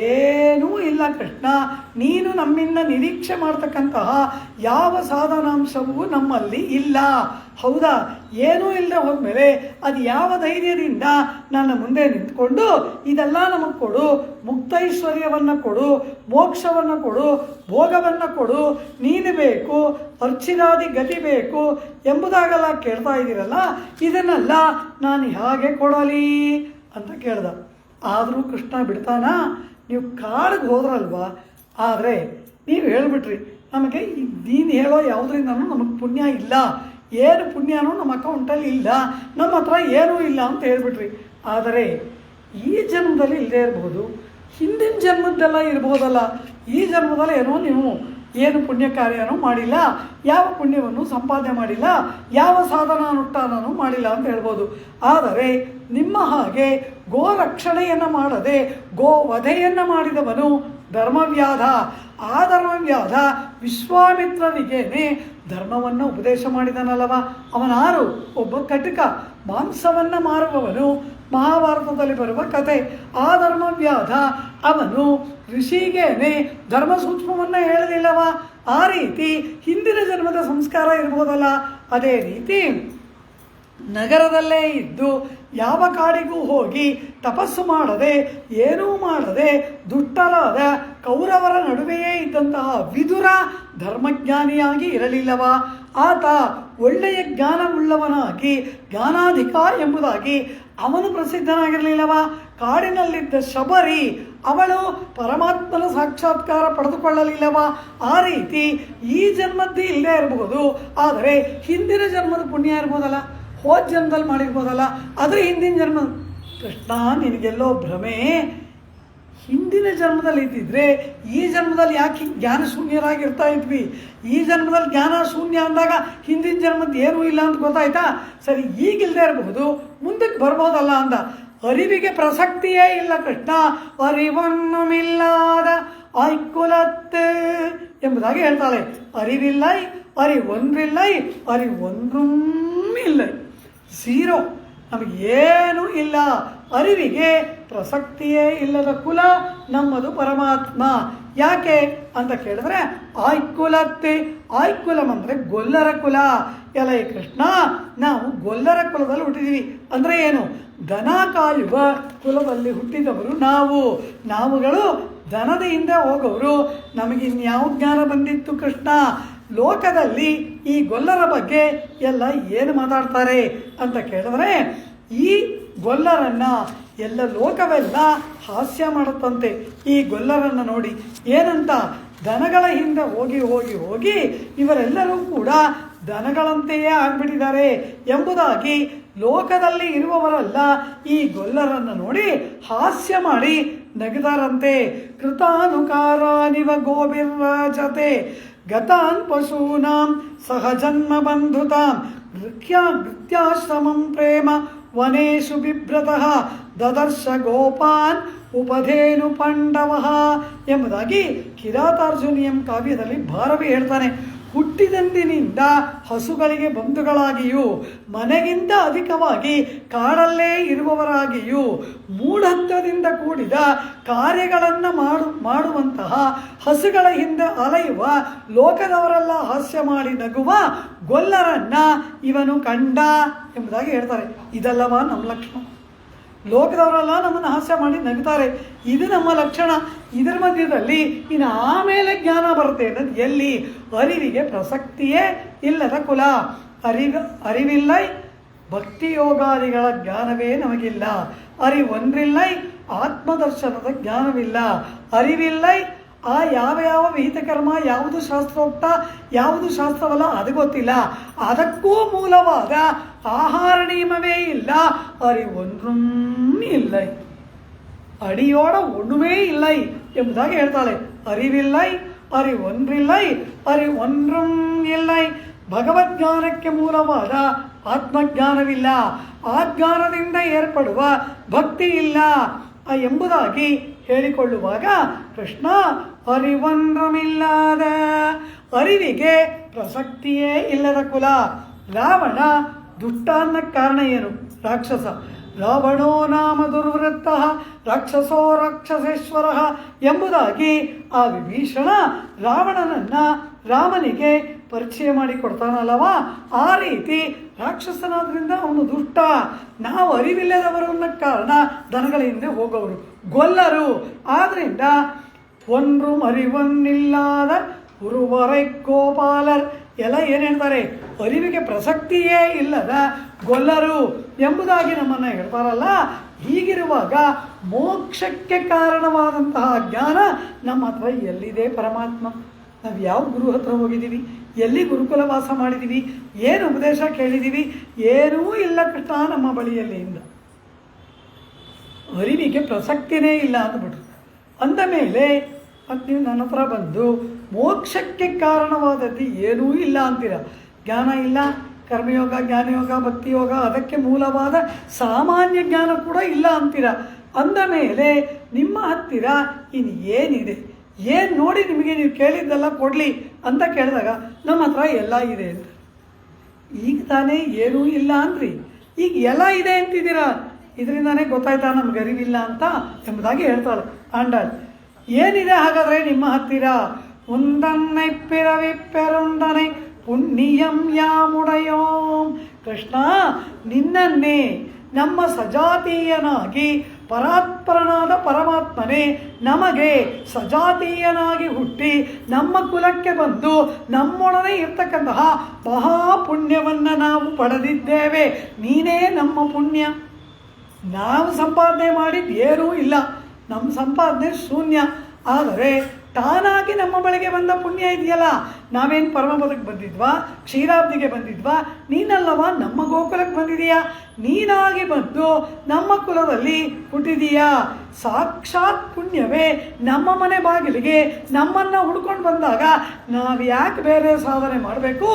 ಏನೂ ಇಲ್ಲ ಕೃಷ್ಣ. ನೀನು ನಮ್ಮಿಂದ ನಿರೀಕ್ಷೆ ಮಾಡ್ತಕ್ಕಂತಹ ಯಾವ ಸಾಧನಾಂಶವೂ ನಮ್ಮಲ್ಲಿ ಇಲ್ಲ. ಹೌದಾ? ಏನೂ ಇಲ್ಲದೆ ಹೋದ್ಮೇಲೆ ಅದು ಯಾವ ಧೈರ್ಯದಿಂದ ನನ್ನ ಮುಂದೆ ನಿಂತ್ಕೊಂಡು ಇದೆಲ್ಲ ನಮಗೆ ಕೊಡು, ಮುಕ್ತೈಶ್ವರ್ಯವನ್ನು ಕೊಡು, ಮೋಕ್ಷವನ್ನು ಕೊಡು, ಭೋಗವನ್ನು ಕೊಡು, ನೀನು ಬೇಕು, ಅರ್ಚಿರಾದಿ ಗತಿ ಬೇಕು ಎಂಬುದಾಗೆಲ್ಲ ಕೇಳ್ತಾ ಇದ್ದೀರಲ್ಲ, ಇದನ್ನೆಲ್ಲ ನಾನು ಹೇಗೆ ಕೊಡಲಿ ಅಂತ ಕೇಳ್ದ. ಆದರೂ ಕೃಷ್ಣ ಬಿಡ್ತಾನ? ನೀವು ಕಾಡಿಗೆ ಹೋದ್ರಲ್ವಾ, ಆದರೆ ನೀವು ಹೇಳ್ಬಿಟ್ರಿ ನಮಗೆ ನೀನು ಹೇಳೋ ಯಾವುದರಿಂದನೂ ನಮಗೆ ಪುಣ್ಯ ಇಲ್ಲ, ಏನು ಪುಣ್ಯನೂ ನಮ್ಮ ಅಕೌಂಟಲ್ಲಿ ಇಲ್ಲ, ನಮ್ಮ ಹತ್ರ ಏನೂ ಇಲ್ಲ ಅಂತ ಹೇಳ್ಬಿಟ್ರಿ. ಆದರೆ ಈ ಜನ್ಮದಲ್ಲಿ ಇಲ್ಲದೇ ಇರ್ಬೋದು, ಹಿಂದಿನ ಜನ್ಮದ್ದೆಲ್ಲ ಇರ್ಬೋದಲ್ಲ. ಈ ಜನ್ಮದಲ್ಲಿ ಏನೋ ನೀವು ಏನು ಪುಣ್ಯ ಕಾರ್ಯನೂ ಮಾಡಿಲ್ಲ, ಯಾವ ಪುಣ್ಯವನ್ನು ಸಂಪಾದನೆ ಮಾಡಿಲ್ಲ, ಯಾವ ಸಾಧನಾನುಷ್ಠಾನನೂ ಮಾಡಿಲ್ಲ ಅಂತ ಹೇಳ್ಬೋದು. ಆದರೆ ನಿಮ್ಮ ಹಾಗೆ ಗೋ ರಕ್ಷಣೆಯನ್ನು ಮಾಡದೆ ಗೋವಧೆಯನ್ನು ಮಾಡಿದವನು ಧರ್ಮವ್ಯಾಧ. ಆ ಧರ್ಮವ್ಯಾಧ ವಿಶ್ವಾಮಿತ್ರನಿಗೇನೆ ಧರ್ಮವನ್ನು ಉಪದೇಶ ಮಾಡಿದನಲ್ಲವ. ಅವನಾರು? ಒಬ್ಬ ಕಟುಕ, ಮಾಂಸವನ್ನು ಮಾರುವವನು. ಮಹಾಭಾರತದಲ್ಲಿ ಬರುವ ಕತೆ. ಆ ಧರ್ಮವ್ಯಾಧ ಅವನು ಋಷಿಗೇನೆ ಧರ್ಮ ಸೂಕ್ಷ್ಮವನ್ನು ಹೇಳಲಿಲ್ಲವ. ಆ ರೀತಿ ಹಿಂದಿನ ಜನ್ಮದ ಸಂಸ್ಕಾರ ಇರ್ಬೋದಲ್ಲ. ಅದೇ ರೀತಿ ನಗರದಲ್ಲೇ ಇದ್ದು ಯಾವ ಕಾಡಿಗೂ ಹೋಗಿ ತಪಸ್ಸು ಮಾಡದೆ ಏನೂ ಮಾಡದೆ ದುಷ್ಟರಾದ ಕೌರವರ ನಡುವೆಯೇ ಇದ್ದಂತಹ ವಿದುರ ಧರ್ಮಜ್ಞಾನಿಯಾಗಿ ಇರಲಿಲ್ಲವ? ಆತ ಒಳ್ಳೆಯ ಜ್ಞಾನವುಳ್ಳವನಾಗಿ ಜ್ಞಾನಾಧಿಕ ಎಂಬುದಾಗಿ ಅವನು ಪ್ರಸಿದ್ಧನಾಗಿರಲಿಲ್ಲವ? ಕಾಡಿನಲ್ಲಿದ್ದ ಶಬರಿ ಅವಳು ಪರಮಾತ್ಮನ ಸಾಕ್ಷಾತ್ಕಾರ ಪಡೆದುಕೊಳ್ಳಲಿಲ್ಲವ? ಆ ರೀತಿ ಈ ಜನ್ಮದ್ದು ಇಲ್ಲದೆ ಇರಬಹುದು, ಆದರೆ ಹಿಂದಿನ ಜನ್ಮದ ಪುಣ್ಯ ಇರ್ಬೋದಲ್ಲ, ಹೋದ ಜನ್ಮದಲ್ಲಿ ಮಾಡಿರ್ಬೋದಲ್ಲ, ಆದರೆ ಹಿಂದಿನ ಜನ್ಮ. ಕೃಷ್ಣ, ನಿನಗೆಲ್ಲೋ ಭ್ರಮೆ. ಹಿಂದಿನ ಜನ್ಮದಲ್ಲಿ ಇದ್ದಿದ್ರೆ ಈ ಜನ್ಮದಲ್ಲಿ ಯಾಕೆ ಜ್ಞಾನ ಶೂನ್ಯರಾಗಿರ್ತಾ ಇದ್ವಿ? ಈ ಜನ್ಮದಲ್ಲಿ ಜ್ಞಾನ ಶೂನ್ಯ ಅಂದಾಗ ಹಿಂದಿನ ಜನ್ಮದ್ದು ಏನೂ ಇಲ್ಲ ಅಂತ ಗೊತ್ತಾಯ್ತಾ? ಸರಿ, ಈಗಿಲ್ಲದೆ ಇರಬಹುದು, ಮುಂದಕ್ಕೆ ಬರ್ಬೋದಲ್ಲ ಅಂದ. ಅರಿವಿಗೆ ಪ್ರಸಕ್ತಿಯೇ ಇಲ್ಲ ಕೃಷ್ಣ. ಅರಿವೊನ್ನುಮಿಲ್ಲಾದ ಆಯ್ಕುಲತ್ತೆ ಎಂಬುದಾಗಿ ಹೇಳ್ತಾಳೆ. ಅರಿವಿಲ್ಲೈ, ಅರಿವೊಂದಿಲ್ಲೈ, ಅರಿವೊಂದೂ ಇಲ್ಲ, ಝೀರೋ, ನಮಗೇನೂ ಇಲ್ಲ. ಅರಿವಿಗೆ ಪ್ರಸಕ್ತಿಯೇ ಇಲ್ಲದ ಕುಲ ನಮ್ಮದು ಪರಮಾತ್ಮ. ಯಾಕೆ ಅಂತ ಕೇಳಿದ್ರೆ, ಆಯ್ಕುಲತ್ತೆ, ಆಯ್ಕುಲಂ ಅಂದರೆ ಗೊಲ್ಲರ ಕುಲ. ಎಲೈ ಕೃಷ್ಣ, ನಾವು ಗೊಲ್ಲರ ಕುಲದಲ್ಲಿ ಹುಟ್ಟಿದ್ದೀವಿ. ಅಂದರೆ ಏನು? ದನ ಕಾಯುವ ಕುಲದಲ್ಲಿ ಹುಟ್ಟಿದವರು ನಾವುಗಳು ದನದ ಹಿಂದೆ ಹೋಗೋರು. ನಮಗಿನ್ಯಾವ ಜ್ಞಾನ ಬಂದಿತ್ತು ಕೃಷ್ಣ? ಲೋಕದಲ್ಲಿ ಈ ಗೊಲ್ಲರ ಬಗ್ಗೆ ಎಲ್ಲ ಏನು ಮಾತಾಡ್ತಾರೆ ಅಂತ ಕೇಳಿದ್ರೆ, ಈ ಗೊಲ್ಲರನ್ನು ಎಲ್ಲ ಲೋಕವೆಲ್ಲ ಹಾಸ್ಯ ಮಾಡುತ್ತಂತೆ. ಈ ಗೊಲ್ಲರನ್ನು ನೋಡಿ ಏನಂತ, ದನಗಳ ಹಿಂದೆ ಹೋಗಿ ಹೋಗಿ ಹೋಗಿ ಇವರೆಲ್ಲರೂ ಕೂಡ ದನಗಳಂತೆಯೇ ಆಗ್ಬಿಟ್ಟಿದ್ದಾರೆ ಎಂಬುದಾಗಿ ಲೋಕದಲ್ಲಿ ಇರುವವರೆಲ್ಲ ಈ ಗೊಲ್ಲರನ್ನು ನೋಡಿ ಹಾಸ್ಯ ಮಾಡಿ ನಗಿದಾರಂತೆ. ಕೃತಾನುಕಾರಾನಿವ ಗೋಬಿರ್ರಾಜತೆ ಗತಾನ್ ಪಶೂನಾಂ ಸಹಜನ್ಮ ಬಂಧುತಾಂ ಗೃತ್ಯಾಶ್ರಮಂ ಪ್ರೇಮ ವನೇಶು ಬಿಭ್ರತಃ ದದರ್ಶ ಗೋಪಾನ್ ಉಪಧೇನು ಪಾಂಡವಃ ಎಂಬುದಾಗಿ ಕಿರಾತಾರ್ಜುನಿಯಂ ಕಾವ್ಯದಲ್ಲಿ ಭಾರವಿ ಹೇಳ್ತಾನೆ. ಹುಟ್ಟಿದಂದಿನಿಂದ ಹಸುಗಳಿಗೆ ಬಂಧುಗಳಾಗಿಯೂ ಮನೆಗಿಂತ ಅಧಿಕವಾಗಿ ಕಾಡಲ್ಲೇ ಇರುವವರಾಗಿಯೂ ಮೂಢತ್ವದಿಂದ ಕೂಡಿದ ಕಾರ್ಯಗಳನ್ನು ಮಾಡುವಂತಹ ಹಸುಗಳ ಹಿಂದೆ ಅಲೆಯುವ ಲೋಕದವರೆಲ್ಲ ಹಾಸ್ಯ ಮಾಡಿ ನಗುವ ಗೊಲ್ಲರನ್ನ ಇವನು ಕಂಡ ಎಂಬುದಾಗಿ ಹೇಳ್ತಾರೆ. ಇದಲ್ಲವಾ ನಮ್ಮ ಲಕ್ಷಣ? ಲೋಕದವರೆಲ್ಲ ನಮ್ಮನ್ನು ಹಾಸ್ಯ ಮಾಡಿ ನಗುತ್ತಾರೆ, ಇದು ನಮ್ಮ ಲಕ್ಷಣ. ಇದರ ಮಧ್ಯದಲ್ಲಿ ಇನ್ನು ಆಮೇಲೆ ಜ್ಞಾನ ಬರುತ್ತೆ ಅನ್ನೋದು ಎಲ್ಲಿ? ಅರಿವಿಗೆ ಪ್ರಸಕ್ತಿಯೇ ಇಲ್ಲದ ಕುಲ. ಅರಿವಿಲ್ಲೈ, ಭಕ್ತಿಯೋಗಾದಿಗಳ ಜ್ಞಾನವೇ ನಮಗಿಲ್ಲ. ಅರಿವೊಂದ್ರಿಲ್ಲೈ, ಆತ್ಮದರ್ಶನದ ಜ್ಞಾನವಿಲ್ಲ. ಅರಿವಿಲ್ಲೈ, ಆ ಯಾವ ವಿಹಿತ ಕರ್ಮ ಯಾವುದು ಶಾಸ್ತ್ರೋಕ್ತ ಯಾವುದು ಶಾಸ್ತ್ರವಲ್ಲ ಅದು ಗೊತ್ತಿಲ್ಲ. ಅದಕ್ಕೂ ಮೂಲವಾದ ಆಹಾರ ನಿಯಮವೇ ಇಲ್ಲ. ಅರಿವೊಂದ್ರೂ ಇಲ್ಲೈ, ಅಡಿಯೋಡ ಒಣ್ಣುವೇ ಇಲ್ಲೈ ಎಂಬುದಾಗಿ ಹೇಳ್ತಾಳೆ. ಅರಿವಿಲ್ಲೈ, ಅರಿವೊಂದ್ರಿಲ್ಲೈ, ಅರಿವೊಂದ್ರೂ ಇಲ್ಲೈ. ಭಗವದ್ಜ್ಞಾನಕ್ಕೆ ಮೂಲವಾದ ಆತ್ಮಜ್ಞಾನವಿಲ್ಲ. ಆ ಜ್ಞಾನದಿಂದ ಏರ್ಪಡುವ ಭಕ್ತಿ ಇಲ್ಲ ಎಂಬುದಾಗಿ ಹೇಳಿಕೊಳ್ಳುವಾಗ ಕೃಷ್ಣ ಅರಿವೊಂದ್ರಮಿಲ್ಲದ, ಅರಿವಿಗೆ ಪ್ರಸಕ್ತಿಯೇ ಇಲ್ಲದ ಕುಲ. ರಾವಣ ದುಷ್ಟ ಅನ್ನಕ್ಕೆ ಕಾರಣ ಏನು? ರಾಕ್ಷಸ. ರಾವಣೋ ನಾಮ ದುರ್ವೃತ್ತ ರಾಕ್ಷಸೋ ರಾಕ್ಷಸೇಶ್ವರ ಎಂಬುದಾಗಿ ಆ ವಿಭೀಷಣ ರಾವಣನನ್ನು ರಾಮನಿಗೆ ಪರಿಚಯ ಮಾಡಿ ಕೊಡ್ತಾನಲ್ಲವ, ಆ ರೀತಿ ರಾಕ್ಷಸನಾದ್ರಿಂದ ಅವನು ದುಷ್ಟ. ನಾವು ಅರಿವಿಲ್ಲದವರು ಅನ್ನೋ ಕಾರಣ ದನಗಳ ಹಿಂದೆ ಹೋಗೋರು, ಗೊಲ್ಲರು. ಆದ್ದರಿಂದ ஒன்றும் அறிவொன்ನಿಲ್ಲದ ಉರುವரை ಗೋಪಾಲರ್ ಎಲ್ಲ ಏನು ಹೇಳ್ತಾರೆ? ಅರಿವಿಗೆ ಪ್ರಸಕ್ತಿಯೇ ಇಲ್ಲದ ಗೊಲ್ಲರು ಎಂಬುದಾಗಿ ನಮ್ಮನ್ನು ಹೇಳ್ತಾರಲ್ಲ. ಹೀಗಿರುವಾಗ ಮೋಕ್ಷಕ್ಕೆ ಕಾರಣವಾದಂತಹ ಜ್ಞಾನ ನಮ್ಮ ಹತ್ರ ಎಲ್ಲಿದೆ? ಪರಮಾತ್ಮ. ನಾವು ಯಾವ ಗುರು ಹತ್ರ ಹೋಗಿದ್ದೀವಿ? ಎಲ್ಲಿ ಗುರುಕುಲ ವಾಸ ಮಾಡಿದ್ದೀವಿ? ಏನು ಉಪದೇಶ ಕೇಳಿದ್ದೀವಿ? ಏನೂ ಇಲ್ಲ ಕೃಷ್ಣ ನಮ್ಮ ಬಳಿಯಲ್ಲಿ. ಅರಿವಿಗೆ ಪ್ರಸಕ್ತಿನೇ ಇಲ್ಲ ಅಂದ್ಬಿಟ್ರು. ಅಂದ ಮೇಲೆ ಮತ್ತು ನೀವು ನನ್ನ ಹತ್ರ ಬಂದು ಮೋಕ್ಷಕ್ಕೆ ಕಾರಣವಾದದ್ದು ಏನೂ ಇಲ್ಲ ಅಂತೀರ. ಜ್ಞಾನ ಇಲ್ಲ, ಕರ್ಮಯೋಗ, ಜ್ಞಾನಯೋಗ, ಭಕ್ತಿಯೋಗ, ಅದಕ್ಕೆ ಮೂಲವಾದ ಸಾಮಾನ್ಯ ಜ್ಞಾನ ಕೂಡ ಇಲ್ಲ ಅಂತೀರ. ಅಂದ ಮೇಲೆ ನಿಮ್ಮ ಹತ್ತಿರ ಇನ್ನು ಏನಿದೆ? ಏನು ನೋಡಿ ನಿಮಗೆ ನೀವು ಕೇಳಿದ್ದೆಲ್ಲ ಕೊಡಲಿ ಅಂತ ಕೇಳಿದಾಗ ನಮ್ಮ ಹತ್ರ ಎಲ್ಲ ಇದೆ ಅಂತ. ಈಗ ತಾನೇ ಏನೂ ಇಲ್ಲ ಅಂದ್ರಿ, ಈಗ ಎಲ್ಲ ಇದೆ ಅಂತಿದ್ದೀರಾ. ಇದರಿಂದಾನೇ ಗೊತ್ತಾಯ್ತಾ ನಮ್ಗೆ ಅರಿವಿಲ್ಲ ಅಂತ ಎಂಬುದಾಗಿ ಹೇಳ್ತಾಳೆ ಆಂಡಾಳ್. ಏನಿದೆ ಹಾಗಾದರೆ ನಿಮ್ಮ ಹತ್ತಿರ? ಉಂದನ್ನೈ ಪಿರವಿ ಪೆರುಂದನೈ ಪುಣ್ಯಂ ಯಾಮುಡಯೋಂ ಕೃಷ್ಣ, ನಿನ್ನನ್ನೇ ನಮ್ಮ ಸಜಾತೀಯನಾಗಿ ಪರಾತ್ಪರನಾದ ಪರಮಾತ್ಮನೇ ನಮಗೆ ಸಜಾತೀಯನಾಗಿ ಹುಟ್ಟಿ ನಮ್ಮ ಕುಲಕ್ಕೆ ಬಂದು ನಮ್ಮೊಡನೆ ಇರ್ತಕ್ಕಂತಹ ಮಹಾಪುಣ್ಯವನ್ನು ನಾವು ಪಡೆದಿದ್ದೇವೆ. ನೀನೇ ನಮ್ಮ ಪುಣ್ಯ. ನಾವು ಸಂಪಾದನೆ ಮಾಡಿದ್ದು ಏನೂ ಇಲ್ಲ, ನಮ್ಮ ಸಂಪಾದನೆ ಶೂನ್ಯ. ಆದರೆ ತಾನಾಗಿ ನಮ್ಮ ಬಳಿಗೆ ಬಂದ ಪುಣ್ಯ ಇದೆಯಲ್ಲ, ನಾವೇನು ಪರಮಪದಕ್ಕೆ ಬಂದಿದ್ವಾ, ಕ್ಷೀರಾಬ್ದಿಗೆ ಬಂದಿದ್ವಾ? ನೀನಲ್ಲವಾ ನಮ್ಮ ಗೋಕುಲಕ್ಕೆ ಬಂದಿದೀಯಾ. ನೀನಾಗಿ ಬಂದು ನಮ್ಮ ಕುಲದಲ್ಲಿ ಹುಟ್ಟಿದೀಯಾ. ಸಾಕ್ಷಾತ್ ಪುಣ್ಯವೇ ನಮ್ಮ ಮನೆ ಬಾಗಿಲಿಗೆ ನಮ್ಮನ್ನು ಹುಡ್ಕೊಂಡು ಬಂದಾಗ ನಾವು ಯಾಕೆ ಬೇರೆ ಸಾಧನೆ ಮಾಡಬೇಕು?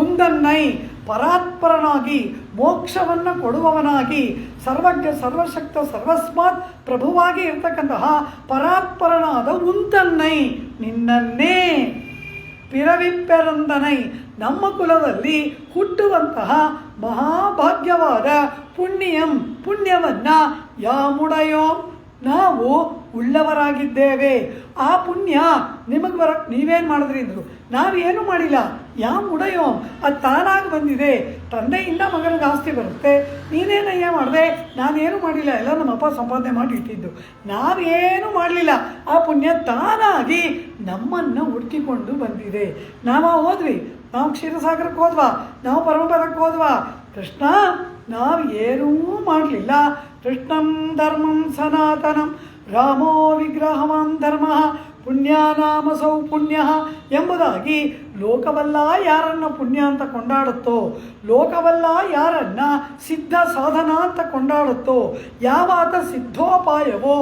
ಉಂದನ್ನೈ ಪರಾತ್ಪರನಾಗಿ ಮೋಕ್ಷವನ್ನು ಕೊಡುವವನಾಗಿ ಸರ್ವಜ್ಞ ಸರ್ವಶಕ್ತ ಸರ್ವಸ್ಮಾತ್ ಪ್ರಭುವಾಗಿ ಇರ್ತಕ್ಕಂತಹ ಪರಾತ್ಪರನಾದ ಉಂತನ್ನೈ ನಿನ್ನನ್ನೇ ಪಿರವಿಪ್ಪೆರಂದನೈ ನಮ್ಮ ಕುಲದಲ್ಲಿ ಹುಟ್ಟುವಂತಹ ಮಹಾಭಾಗ್ಯವಾದ ಪುಣ್ಯವನ್ನು ಯಾಮುಡಯೋ ನಾವು ಉಳ್ಳವರಾಗಿದ್ದೇವೆ. ಆ ಪುಣ್ಯ ನಿಮಗೆ ಬರೋಕ್ಕೆ ನೀವೇನು ಮಾಡಿದ್ರಿ ಅಂದರು. ನಾವೇನು ಮಾಡಿಲ್ಲ. ಯಾಮುಡಯೋ ಅದು ತಾನಾಗಿ ಬಂದಿದೆ. ತಂದೆಯಿಂದ ಮಗನಿಗೆ ಆಸ್ತಿ ಬರುತ್ತೆ. ನೀನೇನಯ್ಯ ಮಾಡಿದೆ? ನಾನೇನು ಮಾಡಿಲ್ಲ, ಎಲ್ಲ ನಮ್ಮಪ್ಪ ಸಂಪಾದನೆ ಮಾಡಿ ಇಟ್ಟಿದ್ದು. ನಾವೇನು ಮಾಡಲಿಲ್ಲ. ಆ ಪುಣ್ಯ ತಾನಾಗಿ ನಮ್ಮನ್ನು ಹುಡುಕಿಕೊಂಡು ಬಂದಿದೆ. ನಾವು ಹೋದ್ವಿ, ನಾವು ಕ್ಷೀರಸಾಗರಕ್ಕೆ ಹೋದ್ವಾ, ನಾವು ಪರಮಪದಕ್ಕೆ ಹೋದ್ವಾ? ಕೃಷ್ಣ, ನಾವು ಏನೂ ಮಾಡಲಿಲ್ಲ. ಕೃಷ್ಣಂ ಧರ್ಮಂ ಸನಾತನಂ ರಾಮೋ ವಿಗ್ರಹವಾನ್ ಧರ್ಮ ಪುಣ್ಯಾನಾಮಸೌ ಪುಣ್ಯ ಎಂಬುದಾಗಿ ಲೋಕವಲ್ಲ ಯಾರನ್ನು ಪುಣ್ಯ ಅಂತ ಕೊಂಡಾಡುತ್ತೋ, ಲೋಕವಲ್ಲ ಯಾರನ್ನ ಸಿದ್ಧ ಸಾಧನ ಅಂತ ಕೊಂಡಾಡುತ್ತೋ, ಯಾವಾತ ಸಿದ್ಧೋಪಾಯವೋ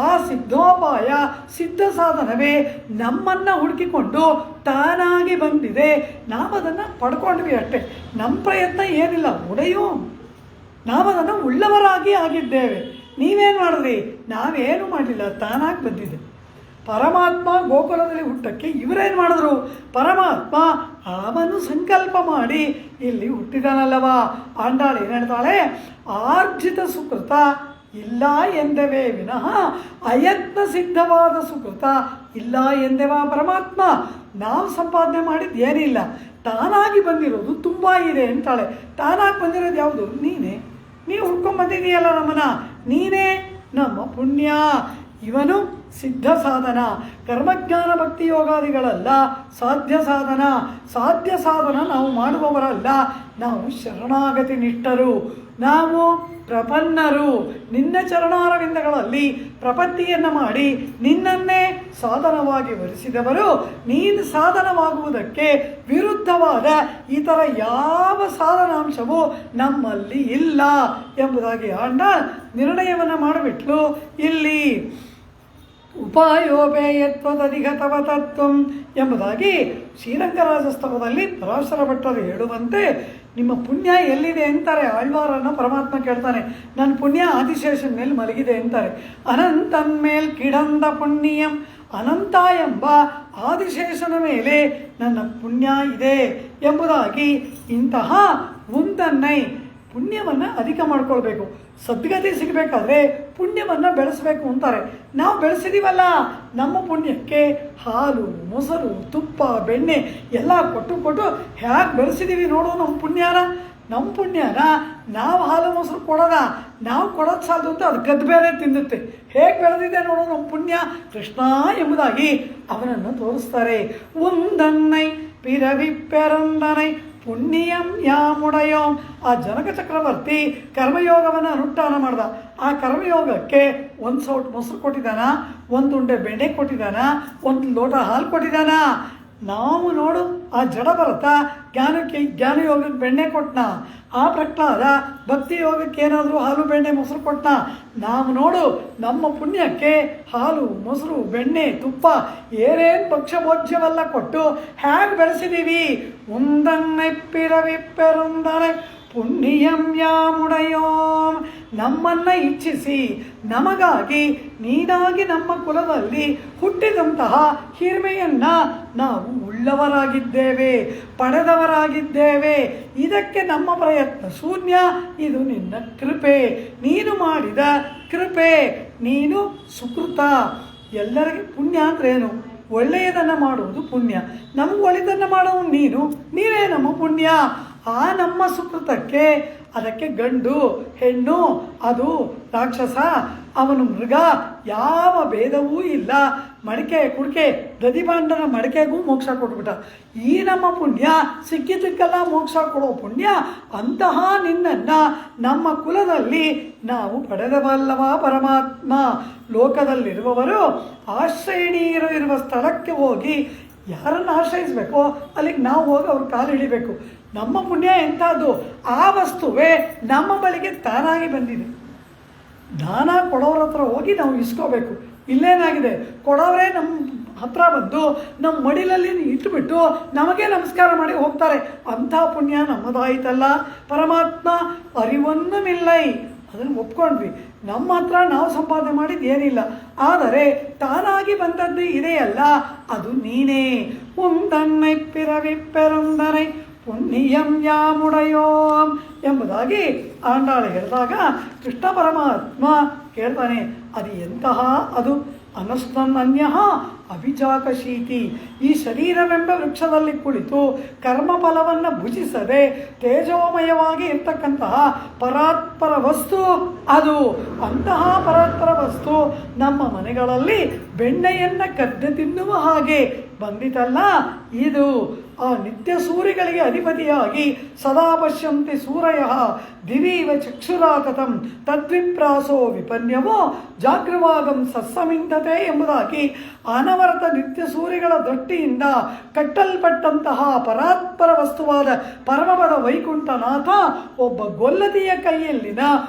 ಆ ಸಿದ್ಧೋಪಾಯ ಸಿದ್ಧ ಸಾಧನವೇ ನಮ್ಮನ್ನು ಹುಡುಕಿಕೊಂಡು ತಾನಾಗಿ ಬಂದಿದೆ. ನಾವದನ್ನು ಪಡ್ಕೊಂಡ್ವಿ ಅಷ್ಟೇ. ನಮ್ಮ ಪ್ರಯತ್ನ ಏನಿಲ್ಲ. ಉಡೆಯೋ ನಾವದನ್ನು ಉಳ್ಳವರಾಗಿ ಆಗಿದ್ದೇವೆ. ನೀವೇನು ಮಾಡಿದ್ರಿ? ನಾವೇನು ಮಾಡಲಿಲ್ಲ, ತಾನಾಗಿ ಬಂದಿದೆ. ಪರಮಾತ್ಮ ಗೋಕುಲದಲ್ಲಿ ಹುಟ್ಟಕ್ಕೆ ಇವರೇನು ಮಾಡಿದ್ರು? ಪರಮಾತ್ಮ ಅವನು ಸಂಕಲ್ಪ ಮಾಡಿ ಇಲ್ಲಿ ಹುಟ್ಟಿದನಲ್ಲವಾ. ಆಂಡಾಳು ಏನು ಹೇಳ್ತಾಳೆ? ಆರ್ಜಿತ ಸುಕೃತ ಇಲ್ಲ ಎಂದವೇ ವಿನಃ ಅಯತ್ನ ಸಿದ್ಧವಾದ ಸುಕೃತ ಇಲ್ಲ ಎಂದೆವಾ ಪರಮಾತ್ಮ. ನಾವು ಸಂಪಾದನೆ ಮಾಡಿದ್ದು ಏನಿಲ್ಲ, ತಾನಾಗಿ ಬಂದಿರೋದು ತುಂಬ ಇದೆ ಅಂತಾಳೆ. ತಾನಾಗಿ ಬಂದಿರೋದು ಯಾವುದು? ನೀನೇ. ನೀವು ಹುಡ್ಕೊಂಡ್ಬಂದಿದೆಯಲ್ಲ ನಮ್ಮನ್ನ, ನೀನೇ ನಮ್ಮ ಪುಣ್ಯ. ಇವನು ಸಿದ್ಧ ಸಾಧನ. ಕರ್ಮಜ್ಞಾನ ಭಕ್ತಿ ಯೋಗಾದಿಗಳಲ್ಲ, ಸಾಧ್ಯ ಸಾಧನ. ಸಾಧ್ಯ ಸಾಧನ ನಾವು ಮಾಡುವವರಲ್ಲ. ನಾವು ಶರಣಾಗತಿ ನಿಷ್ಠರು, ನಾವು ಪ್ರಪನ್ನರು. ನಿನ್ನ ಚರಣಾರವಿಂದಗಳಲ್ಲಿ ಪ್ರಪತ್ತಿಯನ್ನು ಮಾಡಿ ನಿನ್ನನ್ನೇ ಸಾಧನವಾಗಿ ವರಿಸಿದವರು. ನೀನು ಸಾಧನವಾಗುವುದಕ್ಕೆ ವಿರುದ್ಧವಾದ ಇತರ ಯಾವ ಸಾಧನಾಂಶವೂ ನಮ್ಮಲ್ಲಿ ಇಲ್ಲ ಎಂಬುದಾಗಿ ಆಂಡ ನಿರ್ಣಯವನ್ನು ಮಾಡಿಬಿಟ್ಲು. ಇಲ್ಲಿ ಉಪಾಯೋಪೇಯತ್ವದಧಿಗತವ ತತ್ವಂ ಎಂಬುದಾಗಿ ಶ್ರೀರಂಗರಾಜಸ್ತವದಲ್ಲಿ ಪರಾಶರ ಭಟ್ಟರು ಹೇಳುವಂತೆ ನಿಮ್ಮ ಪುಣ್ಯ ಎಲ್ಲಿದೆ ಅಂತಾರೆ. ಆಳ್ವಾರನ್ನು ಪರಮಾತ್ಮ ಕೇಳ್ತಾನೆ. ನನ್ನ ಪುಣ್ಯ ಆದಿಶೇಷನ ಮೇಲೆ ಮಲಗಿದೆ ಅಂತಾರೆ. ಅನಂತನ್ಮೇಲ್ ಕಿಡಂದ ಪುಣ್ಯಂ, ಅನಂತ ಎಂಬ ಆದಿಶೇಷನ ಮೇಲೆ ನನ್ನ ಪುಣ್ಯ ಇದೆ ಎಂಬುದಾಗಿ ಇಂತಹ ಒಂದನ್ನೈ ಪುಣ್ಯವನ್ನು ಅಧಿಕ ಮಾಡ್ಕೊಳ್ಬೇಕು. ಸದ್ಗತಿ ಸಿಗಬೇಕಾದ್ರೆ ಪುಣ್ಯವನ್ನು ಬೆಳೆಸಬೇಕು ಅಂತಾರೆ. ನಾವು ಬೆಳೆಸಿದೀವಲ್ಲ, ನಮ್ಮ ಪುಣ್ಯಕ್ಕೆ ಹಾಲು ಮೊಸರು ತುಪ್ಪ ಬೆಣ್ಣೆ ಎಲ್ಲ ಕೊಟ್ಟು ಹೇಗೆ ಬೆಳೆಸಿದ್ದೀವಿ ನೋಡು ನಮ್ಮ ಪುಣ್ಯನ. ನಮ್ಮ ಪುಣ್ಯನ ನಾವು ಹಾಲು ಮೊಸರು ಕೊಡೋದ, ನಾವು ಕೊಡೋದು ಸಾಲದು ಅಂತ ಅದು ಗದ್ದು ಬೇರೆ ತಿನ್ನುತ್ತೆ. ಹೇಗೆ ಬೆಳೆದಿದೆ ನೋಡು ನಮ್ಮ ಪುಣ್ಯ ಕೃಷ್ಣ ಎಂಬುದಾಗಿ ಅವನನ್ನು ತೋರಿಸ್ತಾರೆ. ಒಂದನ್ನೈ ಪಿರವಿಪ್ಪೆರಂದನೈ ಪುಣ್ಯಂ ಯಾಮುಡಯೋಂ. ಆ ಜನಕ ಚಕ್ರವರ್ತಿ ಕರ್ಮಯೋಗವನ್ನು ಅನುಷ್ಠಾನ ಮಾಡ್ದ. ಆ ಕರ್ಮಯೋಗಕ್ಕೆ ಒಂದು ಸೌಟ್ ಮೊಸರು ಕೊಟ್ಟಿದ್ದಾನ, ಒಂದು ಉಂಡೆ ಬೆಣ್ಣೆ ಕೊಟ್ಟಿದ್ದಾನ, ಒಂದು ಲೋಟ ಹಾಲು ಕೊಟ್ಟಿದ್ದಾನ. ನಾವು ನೋಡು ಆ ಜಡ ಭರತ ಜ್ಞಾನಯೋಗಕ್ಕೆ ಬೆಣ್ಣೆ ಕೊಟ್ಟನ, ಆ ಪ್ರಹ್ಲಾದ ಭಕ್ತಿ ಯೋಗಕ್ಕೆ ಏನಾದರೂ ಹಾಲು ಬೆಣ್ಣೆ ಮೊಸರು ಕೊಟ್ಟನ. ನಾವು ನೋಡು ನಮ್ಮ ಪುಣ್ಯಕ್ಕೆ ಹಾಲು ಮೊಸರು ಬೆಣ್ಣೆ ತುಪ್ಪ ಏನೇನು ಭಕ್ಷ್ಯಭೋಜ್ಯವೆಲ್ಲ ಕೊಟ್ಟು ಹೇಗೆ ಬೆಳೆಸಿದ್ದೀವಿ. ಒಂದನ್ನೆಪ್ಪಿರವಿಪ್ಪೆರೊಂದನೆ ಪುಣ್ಯಂ ಯಾಮುಡಯೋಂ. ನಮ್ಮನ್ನು ಇಚ್ಛಿಸಿ ನಮಗಾಗಿ ನೀನಾಗಿ ನಮ್ಮ ಕುಲದಲ್ಲಿ ಹುಟ್ಟಿದಂತಹ ಹಿರಿಮೆಯನ್ನು ನಾವು ಉಳ್ಳವರಾಗಿದ್ದೇವೆ, ಪಡೆದವರಾಗಿದ್ದೇವೆ. ಇದಕ್ಕೆ ನಮ್ಮ ಪ್ರಯತ್ನ ಶೂನ್ಯ. ಇದು ನಿನ್ನ ಕೃಪೆ, ನೀನು ಮಾಡಿದ ಕೃಪೆ, ನೀನು ಸುಕೃತ. ಎಲ್ಲರಿಗೆ ಪುಣ್ಯ ಅಂದರೆ ಏನು? ಒಳ್ಳೆಯದನ್ನು ಮಾಡುವುದು ಪುಣ್ಯ. ನಮಗೆ ಒಳ್ಳೆಯದನ್ನು ಮಾಡೋನು ನೀನೇ ನಮ್ಮ ಪುಣ್ಯ. ಆ ನಮ್ಮ ಸುಕೃತಕ್ಕೆ ಅದಕ್ಕೆ ಗಂಡು ಹೆಣ್ಣು ಅದು ರಾಕ್ಷಸ ಅವನು ಮೃಗ ಯಾವ ಭೇದವೂ ಇಲ್ಲ. ಮಡಿಕೆ ಕುಡಿಕೆ ದದಿಬಾಂಡನ ಮಡಿಕೆಗೂ ಮೋಕ್ಷ ಕೊಟ್ಬಿಟ್ಟ. ಈ ನಮ್ಮ ಪುಣ್ಯ ಸಿಕ್ಕಿದ್ದಕ್ಕೆಲ್ಲ ಮೋಕ್ಷ ಕೊಡೋ ಪುಣ್ಯ ಅಂತಹ ನಿನ್ನನ್ನು ನಮ್ಮ ಕುಲದಲ್ಲಿ ನಾವು ಪಡೆದವಲ್ಲವ ಪರಮಾತ್ಮ. ಲೋಕದಲ್ಲಿರುವವರು ಆಶ್ರಯಣೀಯರು ಇರುವ ಸ್ಥಳಕ್ಕೆ ಹೋಗಿ ಯಾರನ್ನು ಆಶ್ರಯಿಸಬೇಕೋ ಅಲ್ಲಿಗೆ ನಾವು ಹೋಗಿ ಅವ್ರ ಕಾಲು ಹಿಡಿಬೇಕು. ನಮ್ಮ ಪುಣ್ಯ ಎಂಥದ್ದು, ಆ ವಸ್ತುವೇ ನಮ್ಮ ಬಳಿಗೆ ತಾನಾಗಿ ಬಂದಿದೆ. ದಾನ ಕೊಡೋರ ಹತ್ರ ಹೋಗಿ ನಾವು ಇಸ್ಕೋಬೇಕು. ಇಲ್ಲೇನಾಗಿದೆ, ಕೊಡೋರೇ ನಮ್ಮ ಹತ್ರ ಬಂದು ನಮ್ಮ ಮಡಿಲಲ್ಲಿ ಇಟ್ಟುಬಿಟ್ಟು ನಮಗೆ ನಮಸ್ಕಾರ ಮಾಡಿ ಹೋಗ್ತಾರೆ. ಅಂಥ ಪುಣ್ಯ ನಮ್ಮದಾಯಿತಲ್ಲ ಪರಮಾತ್ಮ. ಅರಿವೊಂದುಮಿಲ್ಲೈ, ಅದನ್ನು ಒಪ್ಕೊಂಡ್ವಿ. ನಮ್ಮ ಹತ್ರ ನಾವು ಸಂಪಾದನೆ ಮಾಡಿದ್ದು ಏನಿಲ್ಲ, ಆದರೆ ತಾನಾಗಿ ಬಂದದ್ದು ಇದೆಯಲ್ಲ ಅದು ನೀನೇ. ಉಂದನ್ನೈ ಪಿರವಿ ಪೆರುಂದನೈ ಪುಣ್ಯಂ ಯಾಮುಡಯೋಂ ಎಂಬುದಾಗಿ ಆಂಡಾಳು ಹೇಳಿದಾಗ ಕೃಷ್ಣ ಪರಮಾತ್ಮ ಕೇಳ್ತಾನೆ, ಅದು ಎಂತಹ ಅದು ಅನಸ್ತನ್ಯ ಅಭಿಜಾಕಶೀತಿ. ಈ ಶರೀರವೆಂಬ ವೃಕ್ಷದಲ್ಲಿ ಕುಳಿತು ಕರ್ಮಫಲವನ್ನು ಭುಜಿಸದೆ ತೇಜೋಮಯವಾಗಿ ಇರ್ತಕ್ಕಂತಹ ಪರಾತ್ಪರ ವಸ್ತು ಅದು. ಅಂತಹ ಪರಾತ್ಪರ ವಸ್ತು ನಮ್ಮ ಮನೆಗಳಲ್ಲಿ ಬೆಣ್ಣೆಯನ್ನು ಕದ್ದೆ ತಿನ್ನುವ ಹಾಗೆ ಬಂದಿತಲ್ಲ ಇದು. ಆ ನಿತ್ಯ ಸೂರ್ಯಗಳಿಗೆ ಅಧಿಪತಿಯಾಗಿ ಸದಾ ಪಶ್ಯಂತಿ ಸೂರಯ ದಿವೀವ ಚಕ್ಷುರಾತತಂ ತದ್ವಿಪ್ರಾಸೋ ವಿಪನ್ಯವೋ ಜಾಗೃವಾಗಂ ಸತ್ಸಮಿಂದತೆ ಎಂಬುದಾಗಿ ಅನವರತ ನಿತ್ಯ ಸೂರ್ಯಗಳ ದೃಷ್ಟಿಯಿಂದ ಕಟ್ಟಲ್ಪಟ್ಟಂತಹ ಪರಾತ್ಪರ ವಸ್ತುವಾದ ಪರಮಪದ ವೈಕುಂಠನಾಥ ಒಬ್ಬ ಗೊಲ್ಲದಿಯ ಕೈಯಲ್ಲಿನ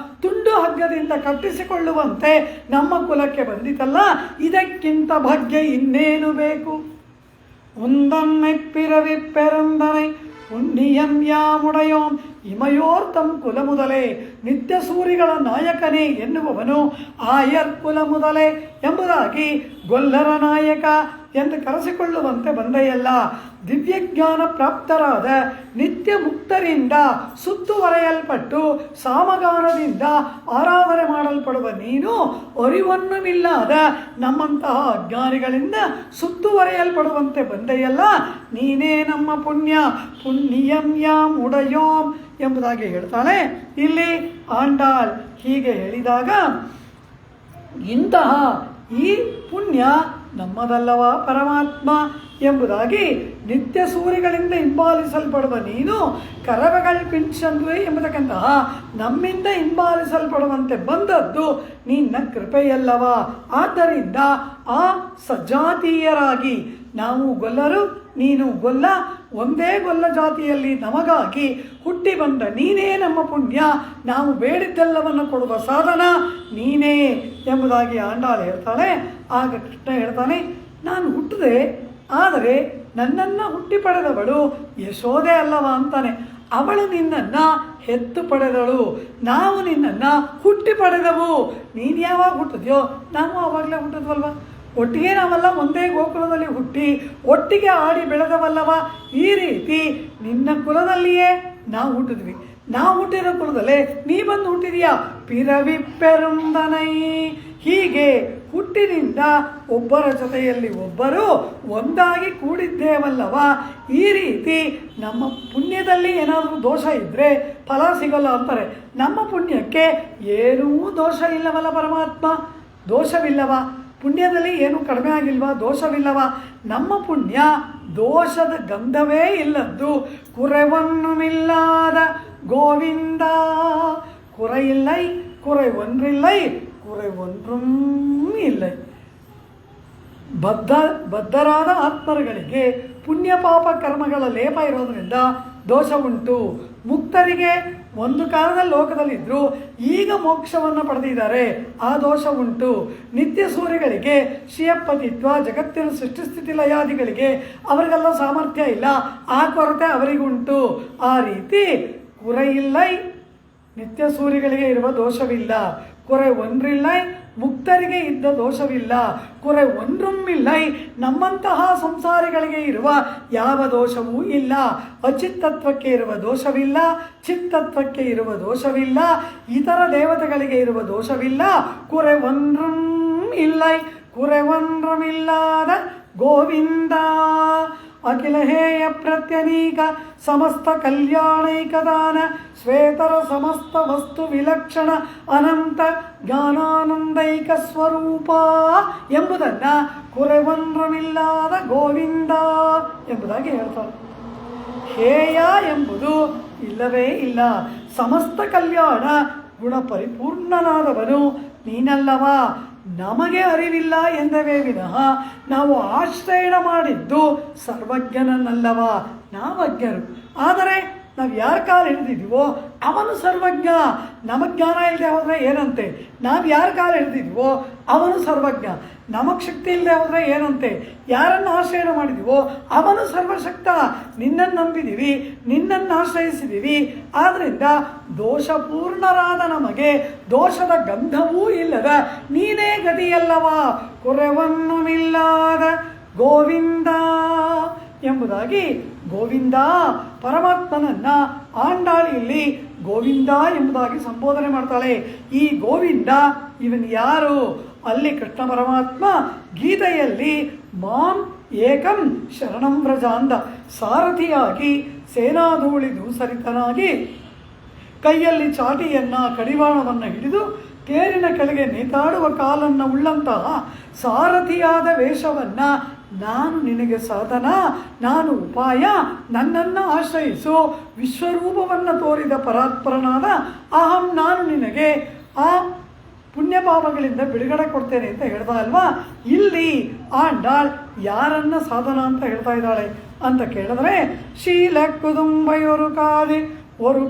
ತುಂಡು ಹಗ್ಗದಿಂದ ಕಟ್ಟಿಸಿಕೊಳ್ಳುವಂತೆ ನಮ್ಮ ಕುಲಕ್ಕೆ ಬಂದಿತಲ್ಲ, ಇದಕ್ಕಿಂತ ಭಾಗ್ಯ ಇನ್ನೇನು ಬೇಕು. ಉಂದನ್ನೈ ಪಿರವಿ ಪೆರಂದನೈ ಪುಣ್ಯಂ ಯಾಮುಡಯೋಂ ಇಮಯೋರ್ತಂ ಕುಲ ಮುದಲೇ. ನಿತ್ಯ ಸೂರಿಗಳ ನಾಯಕನೇ ಎನ್ನುವವನು ಆಯರ್ ಕುಲ ಮುದಲೇ ಎಂಬುದಾಗಿ ಗೊಲ್ಲರ ನಾಯಕ ಎಂದು ಕರೆಸಿಕೊಳ್ಳುವಂತೆ ಬಂದೆಯಲ್ಲ. ದಿವ್ಯಜ್ಞಾನ ಪ್ರಾಪ್ತರಾದ ನಿತ್ಯ ಮುಕ್ತರಿಂದ ಸುತ್ತುವರೆಯಲ್ಪಟ್ಟು ಸಾಮಗಾನದಿಂದ ಆರಾಧನೆ ಮಾಡಲ್ಪಡುವ ನೀನು ಅರಿವನ್ನುಮಿಲ್ಲದ ನಮ್ಮಂತಹ ಅಜ್ಞಾನಿಗಳಿಂದ ಸುತ್ತುವರೆಯಲ್ಪಡುವಂತೆ ಬಂದೆಯಲ್ಲ, ನೀನೇ ನಮ್ಮ ಪುಣ್ಯ. ಪುಣ್ಯಂ ಯಾಂ ಉಡಯೋಂ ಎಂಬುದಾಗಿ ಹೇಳ್ತಾಳೆ ಇಲ್ಲಿ ಆಂಡಾಳ್. ಹೀಗೆ ಹೇಳಿದಾಗ ಇಂತಹ ಈ ಪುಣ್ಯ ನಮ್ಮದಲ್ಲವ ಪರಮಾತ್ಮ ಎಂಬುದಾಗಿ ನಿತ್ಯ ಸೂರ್ಯಗಳಿಂದ ಹಿಂಬಾಲಿಸಲ್ಪಡುವ ನೀನು ಕರವಗಳ ಪಿಂಚಂದುವೆ ಎಂಬತಕ್ಕಂತಹ ನಮ್ಮಿಂದ ಹಿಂಬಾಲಿಸಲ್ಪಡುವಂತೆ ಬಂದದ್ದು ನಿನ್ನ ಕೃಪೆಯಲ್ಲವ. ಆದ್ದರಿಂದ ಆ ಸಜಾತೀಯರಾಗಿ ನಾವು ಗೊಲ್ಲರು, ನೀನು ಗೊಲ್ಲ, ಒಂದೇ ಗೊಲ್ಲ ಜಾತಿಯಲ್ಲಿ ನಮಗಾಗಿ ಹುಟ್ಟಿ ಬಂದ ನೀನೇ ನಮ್ಮ ಪುಣ್ಯ. ನಾವು ಬೇಡಿದ್ದೆಲ್ಲವನ್ನು ಕೊಡುವ ಸಾಧನ ನೀನೇ ಎಂಬುದಾಗಿ ಆಂಡಾಳು ಹೇಳ್ತಾಳೆ. ಆಗ ಕೃಷ್ಣ ಹೇಳ್ತಾನೆ, ನಾನು ಹುಟ್ಟಿದೆ, ಆದರೆ ನನ್ನನ್ನು ಹುಟ್ಟಿ ಪಡೆದವಳು ಯಶೋದೆ ಅಲ್ಲವ ಅಂತಾನೆ. ಅವಳು ನಿನ್ನನ್ನು ಹೆತ್ತು ಪಡೆದಳು, ನಾವು ನಿನ್ನನ್ನು ಹುಟ್ಟಿ ಪಡೆದವು. ನೀನು ಯಾವಾಗ ಹುಟ್ಟಿದ್ಯೋ ನಾವು ಆವಾಗಲೇ ಹುಟ್ಟಿದ್ವಲ್ವ. ಒಟ್ಟಿಗೆ ನಾವೆಲ್ಲ ಒಂದೇ ಗೋಕುಲದಲ್ಲಿ ಹುಟ್ಟಿ ಒಟ್ಟಿಗೆ ಆಡಿ ಬೆಳೆದವಲ್ಲವ. ಈ ರೀತಿ ನಿನ್ನ ಕುಲದಲ್ಲಿಯೇ ನಾವು ಹುಟ್ಟಿದ್ವಿ. ನಾವು ಹುಟ್ಟಿರೋ ಕುಲದಲ್ಲೇ ನೀ ಬಂದು ಹುಟ್ಟಿದೀಯಾ. ಪಿರವಿ ಪೆರುಂದನೈ, ಹೀಗೆ ಹುಟ್ಟಿನಿಂದ ಒಬ್ಬರ ಜೊತೆಯಲ್ಲಿ ಒಬ್ಬರು ಒಂದಾಗಿ ಕೂಡಿದ್ದೇವಲ್ಲವ. ಈ ರೀತಿ ನಮ್ಮ ಪುಣ್ಯದಲ್ಲಿ ಏನಾದರೂ ದೋಷ ಇದ್ದರೆ ಫಲ ಸಿಗಲ್ಲ ಅಂತಾರೆ. ನಮ್ಮ ಪುಣ್ಯಕ್ಕೆ ಏನೂ ದೋಷ ಇಲ್ಲವಲ್ಲ ಪರಮಾತ್ಮ, ದೋಷವಿಲ್ಲವ. ಪುಣ್ಯದಲ್ಲಿ ಏನು ಕಡಿಮೆ ಆಗಿಲ್ವಾ, ದೋಷವಿಲ್ಲವ. ನಮ್ಮ ಪುಣ್ಯ ದೋಷದ ಗಂಧವೇ ಇಲ್ಲದ್ದು, ಕುರೆವನ್ನುಮಿಲ್ಲಾದ ಗೋವಿಂದ. ಕುರೆಯಿಲ್ಲೈ, ಕುರೆ ಒಂದ್ರಿಲ್ಲೈ, ಕುರೆ ಒಂದ್ರೂ ಇಲ್ಲೈ. ಬದ್ಧರಾದ ಆತ್ಮರುಗಳಿಗೆ ಪುಣ್ಯ ಪಾಪ ಕರ್ಮಗಳ ಲೇಪ ಇರೋದರಿಂದ ದೋಷ ಉಂಟು. ಮುಕ್ತರಿಗೆ ಒಂದು ಕಾಲದಲ್ಲಿ ಲೋಕದಲ್ಲಿದ್ದರೂ ಈಗ ಮೋಕ್ಷವನ್ನು ಪಡೆದಿದ್ದಾರೆ, ಆ ದೋಷ ಉಂಟು. ನಿತ್ಯ ಸೂರ್ಯಗಳಿಗೆ ಶ್ರೀಯಪ್ಪತಿತ್ವ, ಜಗತ್ತಿನ ಸೃಷ್ಟಿಸ್ಥಿತಿ ಲಯಾದಿಗಳಿಗೆ ಅವರಿಗೆಲ್ಲ ಸಾಮರ್ಥ್ಯ ಇಲ್ಲ, ಆ ಕೊರತೆ ಅವರಿಗುಂಟು. ಆ ರೀತಿ ಕುರೆಯಿಲ್ಲೈ, ನಿತ್ಯ ಸೂರ್ಯಗಳಿಗೆ ಇರುವ ದೋಷವಿಲ್ಲ. ಕುರೆ ಒಂದ್ರಿಲ್ಲೈ, ಮುಕ್ತರಿಗೆ ಇದ್ದ ದೋಷವಿಲ್ಲ. ಕುರೆ ಒಂದ್ರೊಮ್ಮಿಲ್ಲೈ, ನಮ್ಮಂತಹ ಸಂಸಾರಿಗಳಿಗೆ ಇರುವ ಯಾವ ದೋಷವೂ ಇಲ್ಲ. ಅಚಿತ್ತತ್ವಕ್ಕೆ ಇರುವ ದೋಷವಿಲ್ಲ, ಚಿತ್ತತ್ವಕ್ಕೆ ಇರುವ ದೋಷವಿಲ್ಲ, ಇತರ ದೇವತೆಗಳಿಗೆ ಇರುವ ದೋಷವಿಲ್ಲ. ಕುರೆ ಒಂದ್ರಂ ಇಲ್ಲೈ, ಕುರೆ ಒಂದ್ರಮಿಲ್ಲದ ಗೋವಿಂದ. ಅಖಿಲ ಹೇಯ ಪ್ರತ್ಯನೀಕ ಸಮಸ್ತ ಕಲ್ಯಾಣೈಕದಾನ ಶ್ವೇತರ ಸಮಸ್ತ ವಸ್ತು ವಿಲಕ್ಷಣ ಅನಂತ ಜ್ಞಾನಾನಂದೈಕ ಸ್ವರೂಪ ಎಂಬುದನ್ನು ಕುರೆವನ್ರಮಿಲ್ಲದ ಗೋವಿಂದ ಎಂಬುದಾಗಿ ಹೇಳ್ತಾರೆ. ಹೇಯ ಎಂಬುದು ಇಲ್ಲವೇ ಇಲ್ಲ. ಸಮಸ್ತ ಕಲ್ಯಾಣ ಗುಣ ಪರಿಪೂರ್ಣನಾದವನು ನೀನಲ್ಲವಾ? ನಮಗೆ ಅರಿವಿಲ್ಲ ಎಂದವೇ ವಿನಃ ನಾವು ಆಶ್ರಯ ಮಾಡಿದ್ದು ಸರ್ವಜ್ಞನನ್ನಲ್ಲವಾ? ನಾವಜ್ಞರು. ಆದರೆ ನಾವು ಯಾರ ಕಾಲ ಹಿಡಿದಿದ್ದೀವೋ ಅವನು ಸರ್ವಜ್ಞ. ನಮಗೆ ಜ್ಞಾನ ಇಲ್ಲದೆ ಹೋದರೆ ಏನಂತೆ? ನಾವು ಯಾರ ಕಾಲ ಹಿಡಿದಿದ್ದೀವೋ ಅವನು ಸರ್ವಜ್ಞ. ನಮಗೆ ಶಕ್ತಿ ಇಲ್ಲದೆ ಹೋದರೆ ಏನಂತೆ? ಯಾರನ್ನು ಆಶ್ರಯ ಮಾಡಿದೀವೋ ಅವನು ಸರ್ವಶಕ್ತ. ನಿನ್ನನ್ನು ನಂಬಿದ್ದೀವಿ, ನಿನ್ನನ್ನು ಆಶ್ರಯಿಸಿದ್ದೀವಿ. ಆದ್ದರಿಂದ ದೋಷಪೂರ್ಣರಾದ ನಮಗೆ ದೋಷದ ಗಂಧವೂ ಇಲ್ಲದ ನೀನೇ ಗತಿಯಲ್ಲವಾ? ಕೊರೆವನ್ನುಮಿಲ್ಲದ ಗೋವಿಂದ ಎಂಬುದಾಗಿ ಗೋವಿಂದ ಪರಮಾತ್ಮನನ್ನ ಆಂಡಾಳಿಯಲ್ಲಿ ಗೋವಿಂದ ಎಂಬುದಾಗಿ ಸಂಬೋಧನೆ ಮಾಡ್ತಾಳೆ. ಈ ಗೋವಿಂದ ಇವನು ಯಾರು? ಅಲ್ಲಿ ಕೃಷ್ಣ ಪರಮಾತ್ಮ ಗೀತೆಯಲ್ಲಿ ಮಾಂ ಏಕಂ ಶರಣಂ ವ್ರಜ ಅಂದ. ಸಾರಥಿಯಾಗಿ ಸೇನಾಧೂಳಿ ದೂಸರಿತನಾಗಿ ಕೈಯಲ್ಲಿ ಚಾಟಿಯನ್ನು ಕಡಿವಾಣವನ್ನು ಹಿಡಿದು ತೇರಿನ ಕೆಳಗೆ ನೇತಾಡುವ ಕಾಲನ್ನು ಉಳ್ಳಂತಹ ಸಾರಥಿಯಾದ ವೇಷವನ್ನು ನಾನು ನಿನಗೆ ಸಾಧನ, ನಾನು ಉಪಾಯ, ನನ್ನನ್ನು ಆಶ್ರಯಿಸು, ವಿಶ್ವರೂಪವನ್ನು ತೋರಿದ ಪರಾತ್ಪರನಾದ ಅಹಂ ನಾನು ನಿನಗೆ ಆ ಪುಣ್ಯಪಾಪಗಳಿಂದ ಬಿಡುಗಡೆ ಕೊಡ್ತೇನೆ ಅಂತ ಹೇಳ್ತಾ ಅಲ್ವಾ? ಇಲ್ಲಿ ಆಂಡಾಳ್ ಯಾರನ್ನ ಸಾಧನ ಅಂತ ಹೇಳ್ತಾ ಇದ್ದಾಳೆ ಅಂತ ಕೇಳಿದ್ರೆ, ಶೀಲ ಕುದುಂಬೈಯೊರು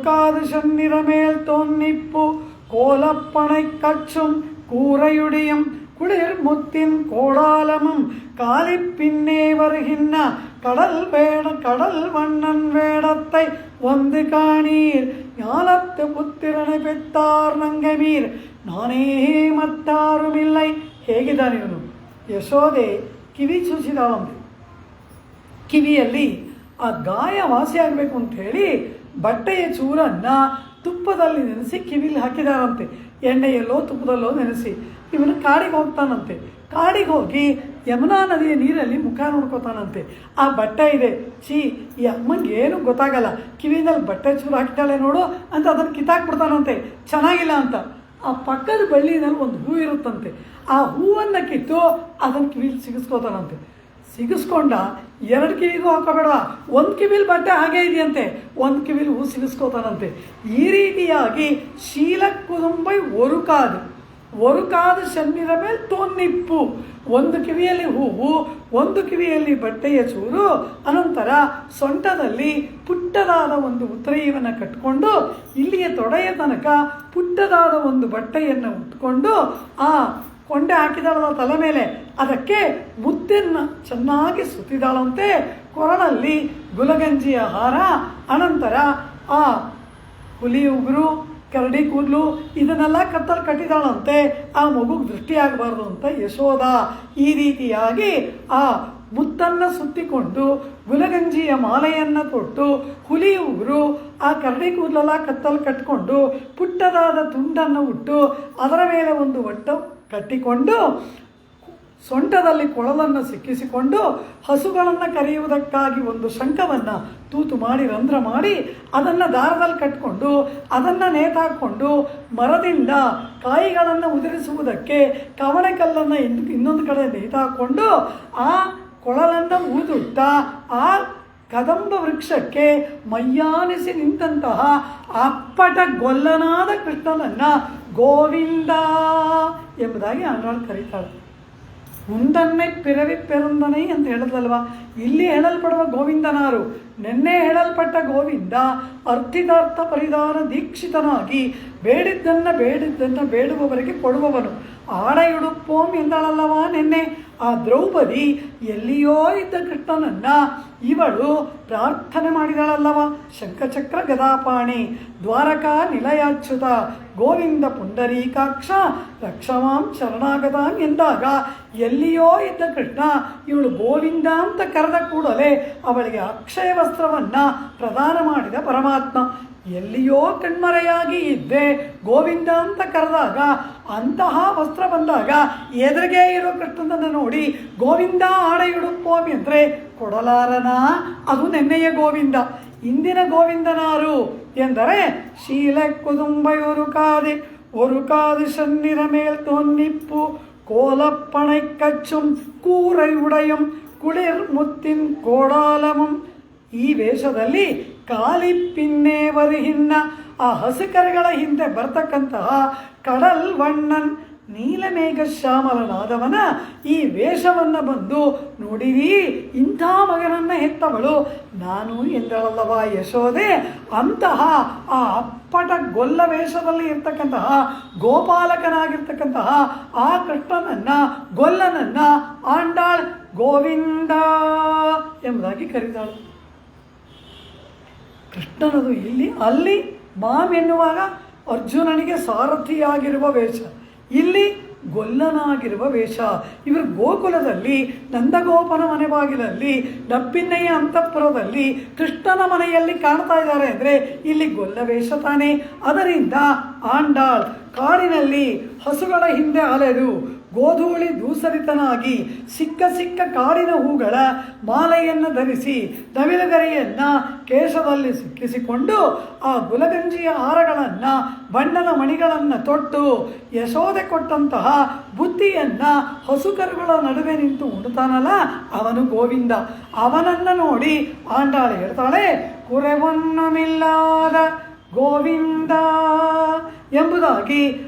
ಕಾದು ಶನ್ನಿರ ಮೇಲ್ ತೊನ್ನಿಪ್ಪು கோலப்பனை கச்சும் கூரையுடியும் குளிர் முத்தின் கோடாலமும் காலிப்பின்னே வருகின்ற கடல் வண்ணன் வேடத்தை வந்து காணீர் ஞானத்து புத்திரனை பெತ್ತಾர் ನಂಗಮೀರ್ ನಾನೇ ಮತ್ತಾರುಮಿಲ್ಲೈ. ಹೇಗಿದ್ದಾನೆ ಇವನು? ಯಶೋದೆ ಕಿವಿ ಚುಚಿದಾಳಂತೆ. ಕಿವಿಯಲ್ಲಿ ಆ ಗಾಯ ವಾಸಿಯಾಗಬೇಕು ಅಂತ ಹೇಳಿ ಬಟ್ಟೆಯ ಚೂರನ್ನು ತುಪ್ಪದಲ್ಲಿ ನೆನೆಸಿ ಕಿವಿಲಿ ಹಾಕಿದಾರಂತೆ. ಎಣ್ಣೆಯಲ್ಲೋ ತುಪ್ಪದಲ್ಲೋ ನೆನೆಸಿ ಇವನು ಕಾಡಿಗೆ ಹೋಗ್ತಾನಂತೆ. ಕಾಡಿಗೆ ಹೋಗಿ ಯಮುನಾ ನದಿಯ ನೀರಲ್ಲಿ ಮುಖ ನೋಡ್ಕೋತಾನಂತೆ. ಆ ಬಟ್ಟೆ ಇದೆ, ಈ ಅಮ್ಮಂಗೆ ಏನು ಗೊತ್ತಾಗಲ್ಲ, ಕಿವಿನಲ್ಲಿ ಬಟ್ಟೆ ಚೂರು ಹಾಕಿದ್ದಾಳೆ ನೋಡು ಅಂತ ಅದನ್ನು ಕಿತ್ತಾಕ್ಬಿಡ್ತಾನಂತೆ, ಚೆನ್ನಾಗಿಲ್ಲ ಅಂತ. ಆ ಪಕ್ಕದ ಬಳ್ಳಿನಲ್ಲಿ ಒಂದು ಹೂ ಇರುತ್ತಂತೆ, ಆ ಹೂವನ್ನು ಕಿತ್ತು ಅದನ್ನು ಕಿವಿಲಿ ಸಿಗಿಸ್ಕೋತಾನಂತೆ. ಸಿಗಿಸ್ಕೊಂಡ ಎರಡು ಕಿವಿಗೂ ಹಾಕೋಬೇಡ, ಒಂದು ಕಿವಿಲಿ ಬಟ್ಟೆ ಹಾಗೆ ಇದೆಯಂತೆ, ಒಂದು ಕಿವಿಲಿ ಹೂ ಸಿಗಿಸ್ಕೋತಾನಂತೆ. ಈ ರೀತಿಯಾಗಿ ಶೀಲ ಕುದುಂಬೈ ಒರುಕಾದ ಶನ್ನಿರ ಮೇಲೆ ತೊನ್ನಿಪ್ಪು, ಒಂದು ಕಿವಿಯಲ್ಲಿ ಹೂವು, ಒಂದು ಕಿವಿಯಲ್ಲಿ ಬಟ್ಟೆಯ ಚೂರು, ಅನಂತರ ಸೊಂಟದಲ್ಲಿ ಪುಟ್ಟದಾದ ಒಂದು ಉತ್ತರೆಯನ್ನು ಕಟ್ಟಿಕೊಂಡು ಇಲ್ಲಿಯ ತೊಡೆಯ ತನಕ ಪುಟ್ಟದಾದ ಒಂದು ಬಟ್ಟೆಯನ್ನು ಉಟ್ಕೊಂಡು ಆ ಕೊಂಡೆ ಹಾಕಿದಾಳ ತಲೆ ಮೇಲೆ, ಅದಕ್ಕೆ ಮುತ್ತನ್ನು ಚೆನ್ನಾಗಿ ಸುತ್ತಿದಾಳಂತೆ. ಕೊರಳಲ್ಲಿ ಗುಲಗಂಜಿಯ ಹಾರ, ಅನಂತರ ಆ ಹುಲಿ ಉಗುರು, ಕರಡಿ ಕೂದಲು ಇದನ್ನೆಲ್ಲ ಕತ್ತಲ್ಲಿ ಕಟ್ಟಿದಾಳಂತೆ. ಆ ಮಗುಗೆ ದೃಷ್ಟಿಯಾಗಬಾರ್ದು ಅಂತ ಯಶೋದ ಈ ರೀತಿಯಾಗಿ ಆ ಮುತ್ತನ್ನು ಸುತ್ತಿಕೊಂಡು ಗುಲಗಂಜಿಯ ಮಾಲೆಯನ್ನು ತೊಟ್ಟು ಹುಲಿ ಉಗುರು, ಆ ಕರಡಿ ಕೂದಲೆಲ್ಲ ಕತ್ತಲ್ಲಿ ಕಟ್ಟಿಕೊಂಡು ಪುಟ್ಟದಾದ ತುಂಡನ್ನು ಉಟ್ಟು ಅದರ ಮೇಲೆ ಒಂದು ಒಟ್ಟು ಕಟ್ಟಿಕೊಂಡು ಸೊಂಟದಲ್ಲಿ ಕೊಳಲನ್ನು ಸಿಕ್ಕಿಸಿಕೊಂಡು ಹಸುಗಳನ್ನು ಕರೆಯುವುದಕ್ಕಾಗಿ ಒಂದು ಶಂಖವನ್ನು ತೂತು ಮಾಡಿ ರಂಧ್ರ ಮಾಡಿ ಅದನ್ನು ದಾರದಲ್ಲಿ ಕಟ್ಟಿಕೊಂಡು ಅದನ್ನು ನೇತಾಕೊಂಡು ಮರದಿಂದ ಕಾಯಿಗಳನ್ನು ಉದುರಿಸುವುದಕ್ಕೆ ಕವಣೆ ಕಲ್ಲನ್ನು ಇನ್ನೊಂದು ಕಡೆ ನೇತಾಕೊಂಡು ಆ ಕೊಳಲನ್ನು ಊದುತ್ತಾ ಆ ಕದಂಬ ವೃಕ್ಷಕ್ಕೆ ಮೈಯಾನಿಸಿ ನಿಂತಹ ಅಪ್ಪಟ ಗೊಲ್ಲನಾದ ಕೃಷ್ಣನನ್ನು ಗೋವಿಂದ ಎಂಬುದಾಗಿ ಆಂಡಾಳ್ ಕರೀತಾಳೆ. ಮುಂದನ್ನೇ ಪಿರವಿ ಪೆರುಂದನೈ ಅಂತ ಹೇಳಿದ್ರಲ್ವ, ಇಲ್ಲಿ ಹೇಳಲ್ಪಡುವ ಗೋವಿಂದನಾರು? ನಿನ್ನೆ ಹೇಳಲ್ಪಟ್ಟ ಗೋವಿಂದ ಅರ್ಥಿತಾರ್ಥ ಪರಿಧಾನ ದೀಕ್ಷಿತನಾಗಿ ಬೇಡಿದ್ದನ್ನು ಬೇಡುವವರಿಗೆ ಕೊಡುವವನು. ಆಡೆಯುಡುಪ್ಪೋಂ ಎಂದಳಲ್ಲವ ನಿನ್ನೆ ಆ ದ್ರೌಪದಿ ಎಲ್ಲಿಯೋ ಇದ್ದ ಕೃಷ್ಣನನ್ನು ಇವಳು ಪ್ರಾರ್ಥನೆ ಮಾಡಿದಳಲ್ಲವ. ಶಂಖಚಕ್ರ ಗದಾಪಾಣಿ ದ್ವಾರಕಾ ನಿಲಯಾಚ್ಯುತ ಗೋವಿಂದ ಪುಂಡರೀಕಾಕ್ಷ ರಕ್ಷಮಾಂ ಶರಣಾಗತಾನ್ ಎಂದಾಗ ಎಲ್ಲಿಯೋ ಇದ್ದ ಕೃಷ್ಣ ಇವಳು ಗೋವಿಂದ ಅಂತ ಕರೆದ ಕೂಡಲೇ ಅವಳಿಗೆ ಅಕ್ಷಯ ವಸ್ತ್ರವನ್ನು ಪ್ರದಾನ ಮಾಡಿದ ಪರಮಾತ್ಮ. ಎಲ್ಲಿಯೋ ಕಣ್ಮರೆಯಾಗಿ ಇದ್ದೆ ಗೋವಿಂದ ಅಂತ ಕರೆದಾಗ ಅಂತಹ ವಸ್ತ್ರ ಬಂದಾಗ ಎದುರಿಗೆ ಇರೋ ಕೃಷ್ಣನನ್ನು ನೋಡಿ ಗೋವಿಂದ ಆಡೆಯುಡುಪ್ಪೋಮಿ ಅಂದರೆ ಕೊಡಲಾರನ. ಅದು ನೆನ್ನೆಯ ಗೋವಿಂದ. ಇಂದಿನ ಗೋವಿಂದನಾರು ಎಂದರೆ ಶೀಲ ಕುದುಂಬೆಯೊರು ಕಾದೆ ஒரு காது சென்னிற மேல் தொன்னிப்பு கோலப்பனை கச்சும் கூரை உடையும் ಕುಳಿರ್ ಮುತ್ತಿನ ಕೋಡಾಲಮಂ. ಈ ವೇಷದಲ್ಲಿ ಕಾಲಿಪ್ಪಿನ್ನೇವರಿಹಿನ್ನ ಆ ಹಸುಕರೆಗಳ ಹಿಂದೆ ಬರ್ತಕ್ಕಂತಹ ಕಡಲ್ ವಣ್ಣನ್ ನೀಲಮೇಘ ಶ್ಯಾಮಲನಾದವನ ಈ ವೇಷವನ್ನು ಬಂದು ನೋಡಿರಿ, ಇಂಥ ಮಗನನ್ನು ಹೆತ್ತವಳು ನಾನು ಎಂದಳಲ್ಲವ ಯಶೋದೆ. ಅಂತಹ ಆ ಅಪ್ಪಟ ಗೊಲ್ಲ ವೇಷದಲ್ಲಿ ಇರ್ತಕ್ಕಂತಹ ಗೋಪಾಲಕನಾಗಿರ್ತಕ್ಕಂತಹ ಆ ಕೃಷ್ಣನನ್ನ ಗೊಲ್ಲನನ್ನ ಆಂಡಾಳ್ ಗೋವಿಂದ ಎಂಬುದಾಗಿ ಕರೀತಾಳು. ಕೃಷ್ಣನದು ಇಲ್ಲಿ ಅಲ್ಲಿ ಮಾಮ್ ಎನ್ನುವಾಗ ಅರ್ಜುನನಿಗೆ ಸಾರಥಿಯಾಗಿರುವ ವೇಷ, ಇಲ್ಲಿ ಗೊಲ್ಲನಾಗಿರುವ ವೇಷ. ಇವರು ಗೋಕುಲದಲ್ಲಿ ನಂದಗೋಪನ ಮನೆ ಬಾಗಿಲಲ್ಲಿ ಡಬ್ಬಿನ್ನೆಯ ಅಂತಃಪುರದಲ್ಲಿ ಕೃಷ್ಣನ ಮನೆಯಲ್ಲಿ ಕಾಣ್ತಾ ಇದ್ದಾರೆ ಅಂದರೆ ಇಲ್ಲಿ ಗೊಲ್ಲ ವೇಷ ತಾನೇ. ಅದರಿಂದ ಆಂಡಾಳ್ ಕಾಡಿನಲ್ಲಿ ಹಸುಗಳ ಹಿಂದೆ ಅಲೆದು ಗೋಧೂಳಿ ದೂಸರಿತನಾಗಿ ಸಿಕ್ಕ ಸಿಕ್ಕ ಕಾಡಿನ ಹೂಗಳ ಮಾಲೆಯನ್ನು ಧರಿಸಿ ನವಿಲುಗರಿಯನ್ನು ಕೇಶದಲ್ಲಿ ಸಿಕ್ಕಿಸಿಕೊಂಡು ಆ ಗುಲಗಂಜಿಯ ಹಾರಗಳನ್ನು ಬಣ್ಣದ ಮಣಿಗಳನ್ನು ತೊಟ್ಟು ಯಶೋದೆ ಕೊಟ್ಟಂತಹ ಬುದ್ಧಿಯನ್ನು ಹಸುಕರುಗಳ ನಡುವೆ ನಿಂತು ಉಣ್ತಾನಲ್ಲ ಅವನು ಗೋವಿಂದ. ಅವನನ್ನು ನೋಡಿ ಆಂಡಾಳು ಹೇಳ್ತಾಳೆ, ಕುರೆವನ್ನಮಿಲ್ಲಾದ ಗೋವಿಂದ ಎಂಬುದಾಗಿ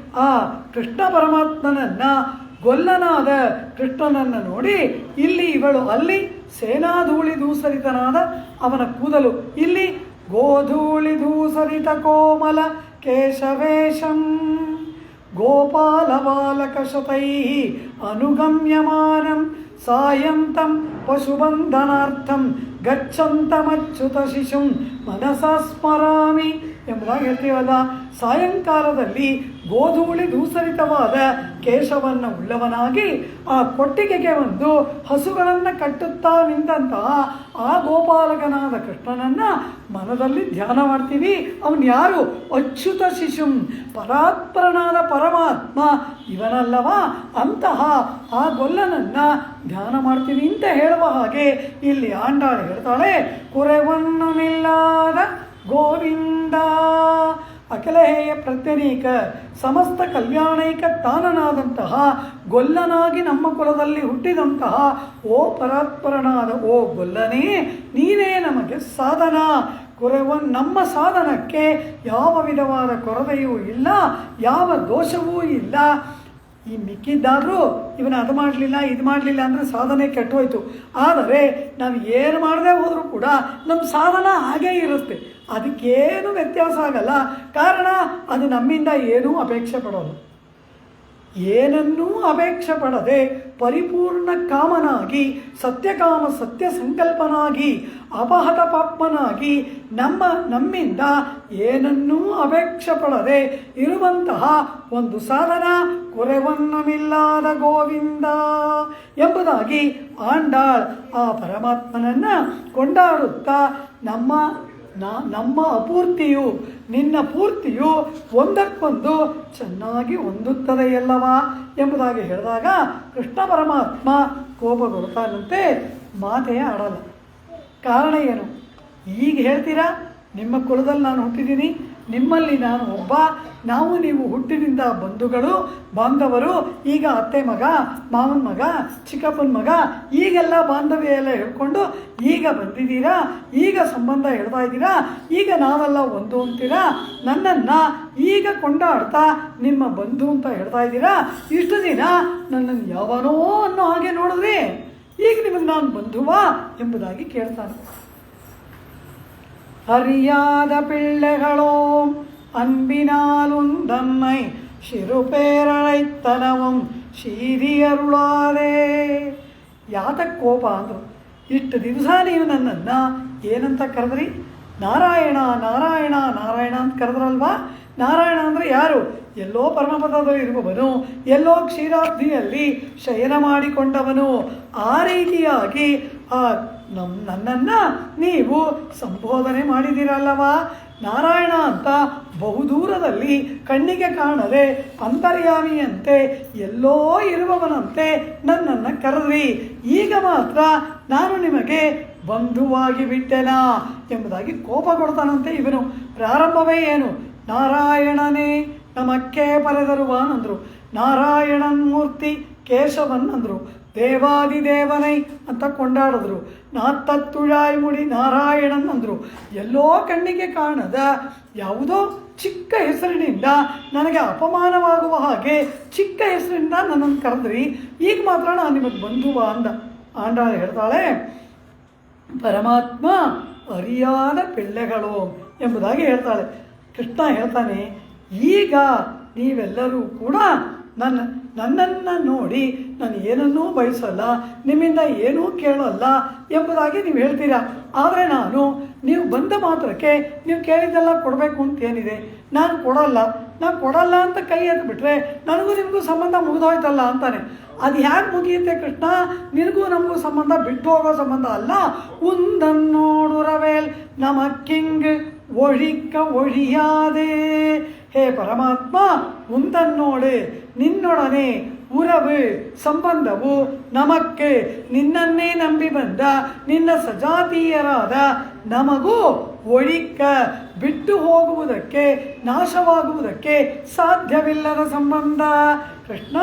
ಆ ಕೃಷ್ಣ ಪರಮಾತ್ಮನನ್ನ ಗೊಲ್ಲನಾದ ಕೃಷ್ಣನನ್ನು ನೋಡಿ ಇಲ್ಲಿ ಇವಳು ಅಲ್ಲಿ ಸೇನಾಧೂಳಿ ದೂಸರಿತನಾದ ಅವನ ಕೂದಲು, ಇಲ್ಲಿ ಗೋಧೂಳಿ ದೂಸರಿತ ಕೋಮಲ ಕೇಶವೇಶಂ ಗೋಪಾಲ ಬಾಲಕಶತೈ ಅನುಗಮ್ಯಮಾನಂ ಸಾಯಂತಂ ಪಶುಬಂಧನಾರ್ಥಂ ಗಚ್ಚಂತಮಚ್ಯುತ ಶಿಶುಂ ಮನಸಾ ಸ್ಮರಾಮಿ ಎಂಬುದಾಗಿ ಹೇಳ್ತೀವಲ್ಲ. ಸಾಯಂಕಾಲದಲ್ಲಿ ಗೋಧೂಳಿ ದೂಸರಿತವಾದ ಕೇಶವನ್ನು ಉಳ್ಳವನಾಗಿ ಆ ಕೊಟ್ಟಿಗೆಗೆ ಒಂದು ಹಸುಗಳನ್ನು ಕಟ್ಟುತ್ತಾ ನಿಂತಹ ಆ ಗೋಪಾಲಕನಾದ ಕೃಷ್ಣನನ್ನು ಮನದಲ್ಲಿ ಧ್ಯಾನ ಮಾಡ್ತೀವಿ. ಅವನು ಯಾರು? ಅಚ್ಯುತ ಶಿಶುಂ, ಪರಾತ್ಪರನಾದ ಪರಮಾತ್ಮ ಇವನಲ್ಲವಾ. ಅಂತಹ ಆ ಗೊಲ್ಲನನ್ನು ಧ್ಯಾನ ಮಾಡ್ತೀವಿ ಅಂತ ಹೇಳುವ ಹಾಗೆ ಇಲ್ಲಿ ಆಂಡಾಳು ಹೇಳ್ತಾಳೆ, ಕುರೆವನ್ನಮಿಲ್ಲಾದ ಗೋವಿಂದ ಅಖಿಲೇಯ ಪ್ರತ್ಯನೀಕ ಸಮಸ್ತ ಕಲ್ಯಾಣೈಕ ತಾನನಾದಂತಹ ಗೊಲ್ಲನಾಗಿ ನಮ್ಮ ಕುಲದಲ್ಲಿ ಹುಟ್ಟಿದಂತಹ ಓ ಪರಾತ್ಪರನಾದ ಓ ಗೊಲ್ಲನೇ, ನೀನೇ ನಮಗೆ ಸಾಧನ. ನಮ್ಮ ಸಾಧನಕ್ಕೆ ಯಾವ ವಿಧವಾದ ಕೊರತೆಯೂ ಇಲ್ಲ, ಯಾವ ದೋಷವೂ ಇಲ್ಲ. ಈ ಮಿಕ್ಕಿದ್ದಾದರೂ ಇವನು ಅದು ಮಾಡಲಿಲ್ಲ ಇದು ಮಾಡಲಿಲ್ಲ ಅಂದರೆ ಸಾಧನೆ ಕೆಟ್ಟೋಯ್ತು. ಆದರೆ ನಾವು ಏನು ಮಾಡದೆ ಹೋದರೂ ಕೂಡ ನಮ್ಮ ಸಾಧನ ಹಾಗೇ ಇರುತ್ತೆ, ಅದಕ್ಕೇನು ವ್ಯತ್ಯಾಸ ಆಗಲ್ಲ. ಕಾರಣ ಅದು ನಮ್ಮಿಂದ ಏನೂ ಅಪೇಕ್ಷೆ ಪಡೋದು. ಏನನ್ನೂ ಅಪೇಕ್ಷೆ ಪಡದೆ ಪರಿಪೂರ್ಣ ಕಾಮನಾಗಿ ಸತ್ಯಕಾಮ ಸತ್ಯ ಸಂಕಲ್ಪನಾಗಿ ಅಪಹತ ಪಾಪ್ಮನಾಗಿ ನಮ್ಮಿಂದ ಏನನ್ನೂ ಅಪೇಕ್ಷೆ ಪಡದೆ ಇರುವಂತಹ ಒಂದು ಸಾಧನ ಕುರೆವನ್ನಮಿಲ್ಲದ ಗೋವಿಂದ ಎಂಬುದಾಗಿ ಆಂಡಾಳ್ ಆ ಪರಮಾತ್ಮನನ್ನು ಕೊಂಡಾಡುತ್ತಾ ನಮ್ಮ ಅಪೂರ್ತಿಯು ನಿನ್ನ ಪೂರ್ತಿಯು ಒಂದಕ್ಕೊಂದು ಚೆನ್ನಾಗಿ ಹೊಂದುತ್ತದೆ ಎಲ್ಲವಾ ಎಂಬುದಾಗಿ ಹೇಳಿದಾಗ ಕೃಷ್ಣ ಪರಮಾತ್ಮ ಕೋಪಗೊಳ್ತಾನಂತೆ. ಮಾತೇ ಆಡಲ್ಲ. ಕಾರಣ ಏನು? ಈಗ ಹೇಳ್ತೀರಾ ನಿಮ್ಮ ಕುಲದಲ್ಲಿ ನಾನು ಹುಟ್ಟಿದ್ದೀನಿ, ನಿಮ್ಮಲ್ಲಿ ನಾನು ಒಬ್ಬ, ನಾವು ನೀವು ಹುಟ್ಟಿನಿಂದ ಬಂಧುಗಳು ಬಾಂಧವರು, ಈಗ ಅತ್ತೆ ಮಗ ಮಾವನ ಮಗ ಚಿಕ್ಕಪ್ಪನ ಮಗ ಈಗೆಲ್ಲ ಬಾಂಧವ್ಯ ಎಲ್ಲ ಹೇಳ್ಕೊಂಡು ಈಗ ಬಂದಿದ್ದೀರಾ, ಈಗ ಸಂಬಂಧ ಹೇಳ್ತಾ ಇದ್ದೀರಾ, ಈಗ ನಾವೆಲ್ಲ ಒಂದು ಅಂತೀರಾ, ನನ್ನನ್ನು ಈಗ ಕೊಂಡಾಡ್ತಾ ನಿಮ್ಮ ಬಂಧು ಅಂತ ಹೇಳ್ತಾ ಇದ್ದೀರಾ. ಇಷ್ಟು ದಿನ ನನ್ನನ್ನು ಯಾವನೋ ಅನ್ನೋ ಹಾಗೆ ನೋಡಿದ್ರಿ, ಈಗ ನಿಮಗೆ ನಾನು ಬಂಧುವಾ ಎಂಬುದಾಗಿ ಕೇಳ್ತಾನೆ. அறியாத பிள்ளைகளோம் அன்பினாலுந்தன்னை ಶಿರುಪೇರಳೈತನವಂ ಶೀರಿಯರುಳಾರೇ. ಯಾತಕ್ಕೆ ಕೋಪ ಅಂದರು? ಇಷ್ಟು ದಿವಸ ನೀವು ನನ್ನನ್ನು ಏನಂತ ಕರೆದ್ರಿ? ನಾರಾಯಣ ನಾರಾಯಣ ನಾರಾಯಣ ಅಂತ ಕರೆದ್ರಲ್ವಾ? ನಾರಾಯಣ ಅಂದರೆ ಯಾರು? ಎಲ್ಲೋ ಪರಮಪದದಲ್ಲಿ ಇರುವವನು, ಎಲ್ಲೋ ಕ್ಷೀರಾಬ್ಧಿಯಲ್ಲಿ ಶಯನ ಮಾಡಿಕೊಂಡವನು. ಆ ರೀತಿಯಾಗಿ ನನ್ನನ್ನು ನೀವು ಸಂಬೋಧನೆ ಮಾಡಿದಿರಲ್ಲವಾ? ನಾರಾಯಣ ಅಂತ ಬಹುದೂರದಲ್ಲಿ ಕಣ್ಣಿಗೆ ಕಾಣದೆ ಅಂತರ್ಯಾಮಿಯಂತೆ ಎಲ್ಲೋ ಇರುವವನಂತೆ ನನ್ನನ್ನು ಕರೆದ್ರಿ. ಈಗ ಮಾತ್ರ ನಾನು ನಿಮಗೆ ಬಂಧುವಾಗಿ ಬಿಟ್ಟೆನಾ ಎಂಬುದಾಗಿ ಕೋಪಗೊಳ್ತಾನಂತೆ ಇವನು. ಪ್ರಾರಂಭವೇ ಏನು? ನಾರಾಯಣನೇ ನಮಕ್ಕೆ ಪರೆದರುವಾನ್ ಅಂದರು. ನಾರಾಯಣನ್ ಮೂರ್ತಿ ಕೇಶವನ್ ಅಂದರು. ದೇವಾದಿದೇವನೈ ಅಂತ ಕೊಂಡಾಡಿದ್ರು. ನಾತ್ತತ್ತುಳಾಯ್ ಮುಡಿ ನಾರಾಯಣನ್ ಅಂದರು. ಎಲ್ಲೋ ಕಣ್ಣಿಗೆ ಕಾಣದ ಯಾವುದೋ ಚಿಕ್ಕ ಹೆಸರಿನಿಂದ ನನಗೆ ಅಪಮಾನವಾಗುವ ಹಾಗೆ ಚಿಕ್ಕ ಹೆಸರಿನಿಂದ ನನ್ನನ್ನು ಕರೆದ್ರಿ. ಈಗ ಮಾತ್ರ ನಾನು ನಿಮಗೆ ಬಂಧುವ ಅಂದ. ಆಂಡಾಳು ಹೇಳ್ತಾಳೆ, ಪರಮಾತ್ಮ ಅರಿಯಾದ ಪಿಳ್ಳೆಗಳು ಎಂಬುದಾಗಿ ಹೇಳ್ತಾಳೆ. ಕೃಷ್ಣ ಹೇಳ್ತಾನೆ, ಈಗ ನೀವೆಲ್ಲರೂ ಕೂಡ ನನ್ನನ್ನು ನೋಡಿ ನಾನು ಏನನ್ನೂ ಬಯಸಲ್ಲ, ನಿಮ್ಮಿಂದ ಏನೂ ಕೇಳಲ್ಲ ಎಂಬುದಾಗಿ ನೀವು ಹೇಳ್ತೀರಾ. ಆದರೆ ನೀವು ಬಂದ ಮಾತ್ರಕ್ಕೆ ನೀವು ಕೇಳಿದ್ದೆಲ್ಲ ಕೊಡಬೇಕು ಅಂತೇನಿದೆ? ನಾನು ಕೊಡಲ್ಲ ಅಂತ ಕೈ ಎತ್ಬಿಟ್ರೆ ನನಗೂ ನಿಮಗೂ ಸಂಬಂಧ ಮುಗಿದೋಯ್ತಲ್ಲ ಅಂತಾನೆ. ಅದು ಹೇಗೆ ಮುಗಿಯುತ್ತೆ ಕೃಷ್ಣ? ನಿನಗೂ ನಮಗೂ ಸಂಬಂಧ ಬಿಟ್ಟು ಹೋಗೋ ಸಂಬಂಧ ಅಲ್ಲ. ಉಂದನ್ನೋಡುರವೇಲ್ ನಮಕ್ಕಿಂಗ್ ಒழிக்க ಒழிಯಾದೆ. ಹೇ ಪರಮಾತ್ಮ, ಉಂದನ್ನೋಡು ನಿನ್ನೊಡನೆ ಉರವು ಸಂಬಂಧವು ನಮಕ್ಕೆ ನಿನ್ನನ್ನೇ ನಂಬಿ ಬಂದ ನಿನ್ನ ಸಜಾತೀಯರಾದ ನಮಗೂ ಒழிக்க ಬಿಟ್ಟು ಹೋಗುವುದಕ್ಕೆ ನಾಶವಾಗುವುದಕ್ಕೆ ಸಾಧ್ಯವಿಲ್ಲದ ಸಂಬಂಧ. ಕೃಷ್ಣ,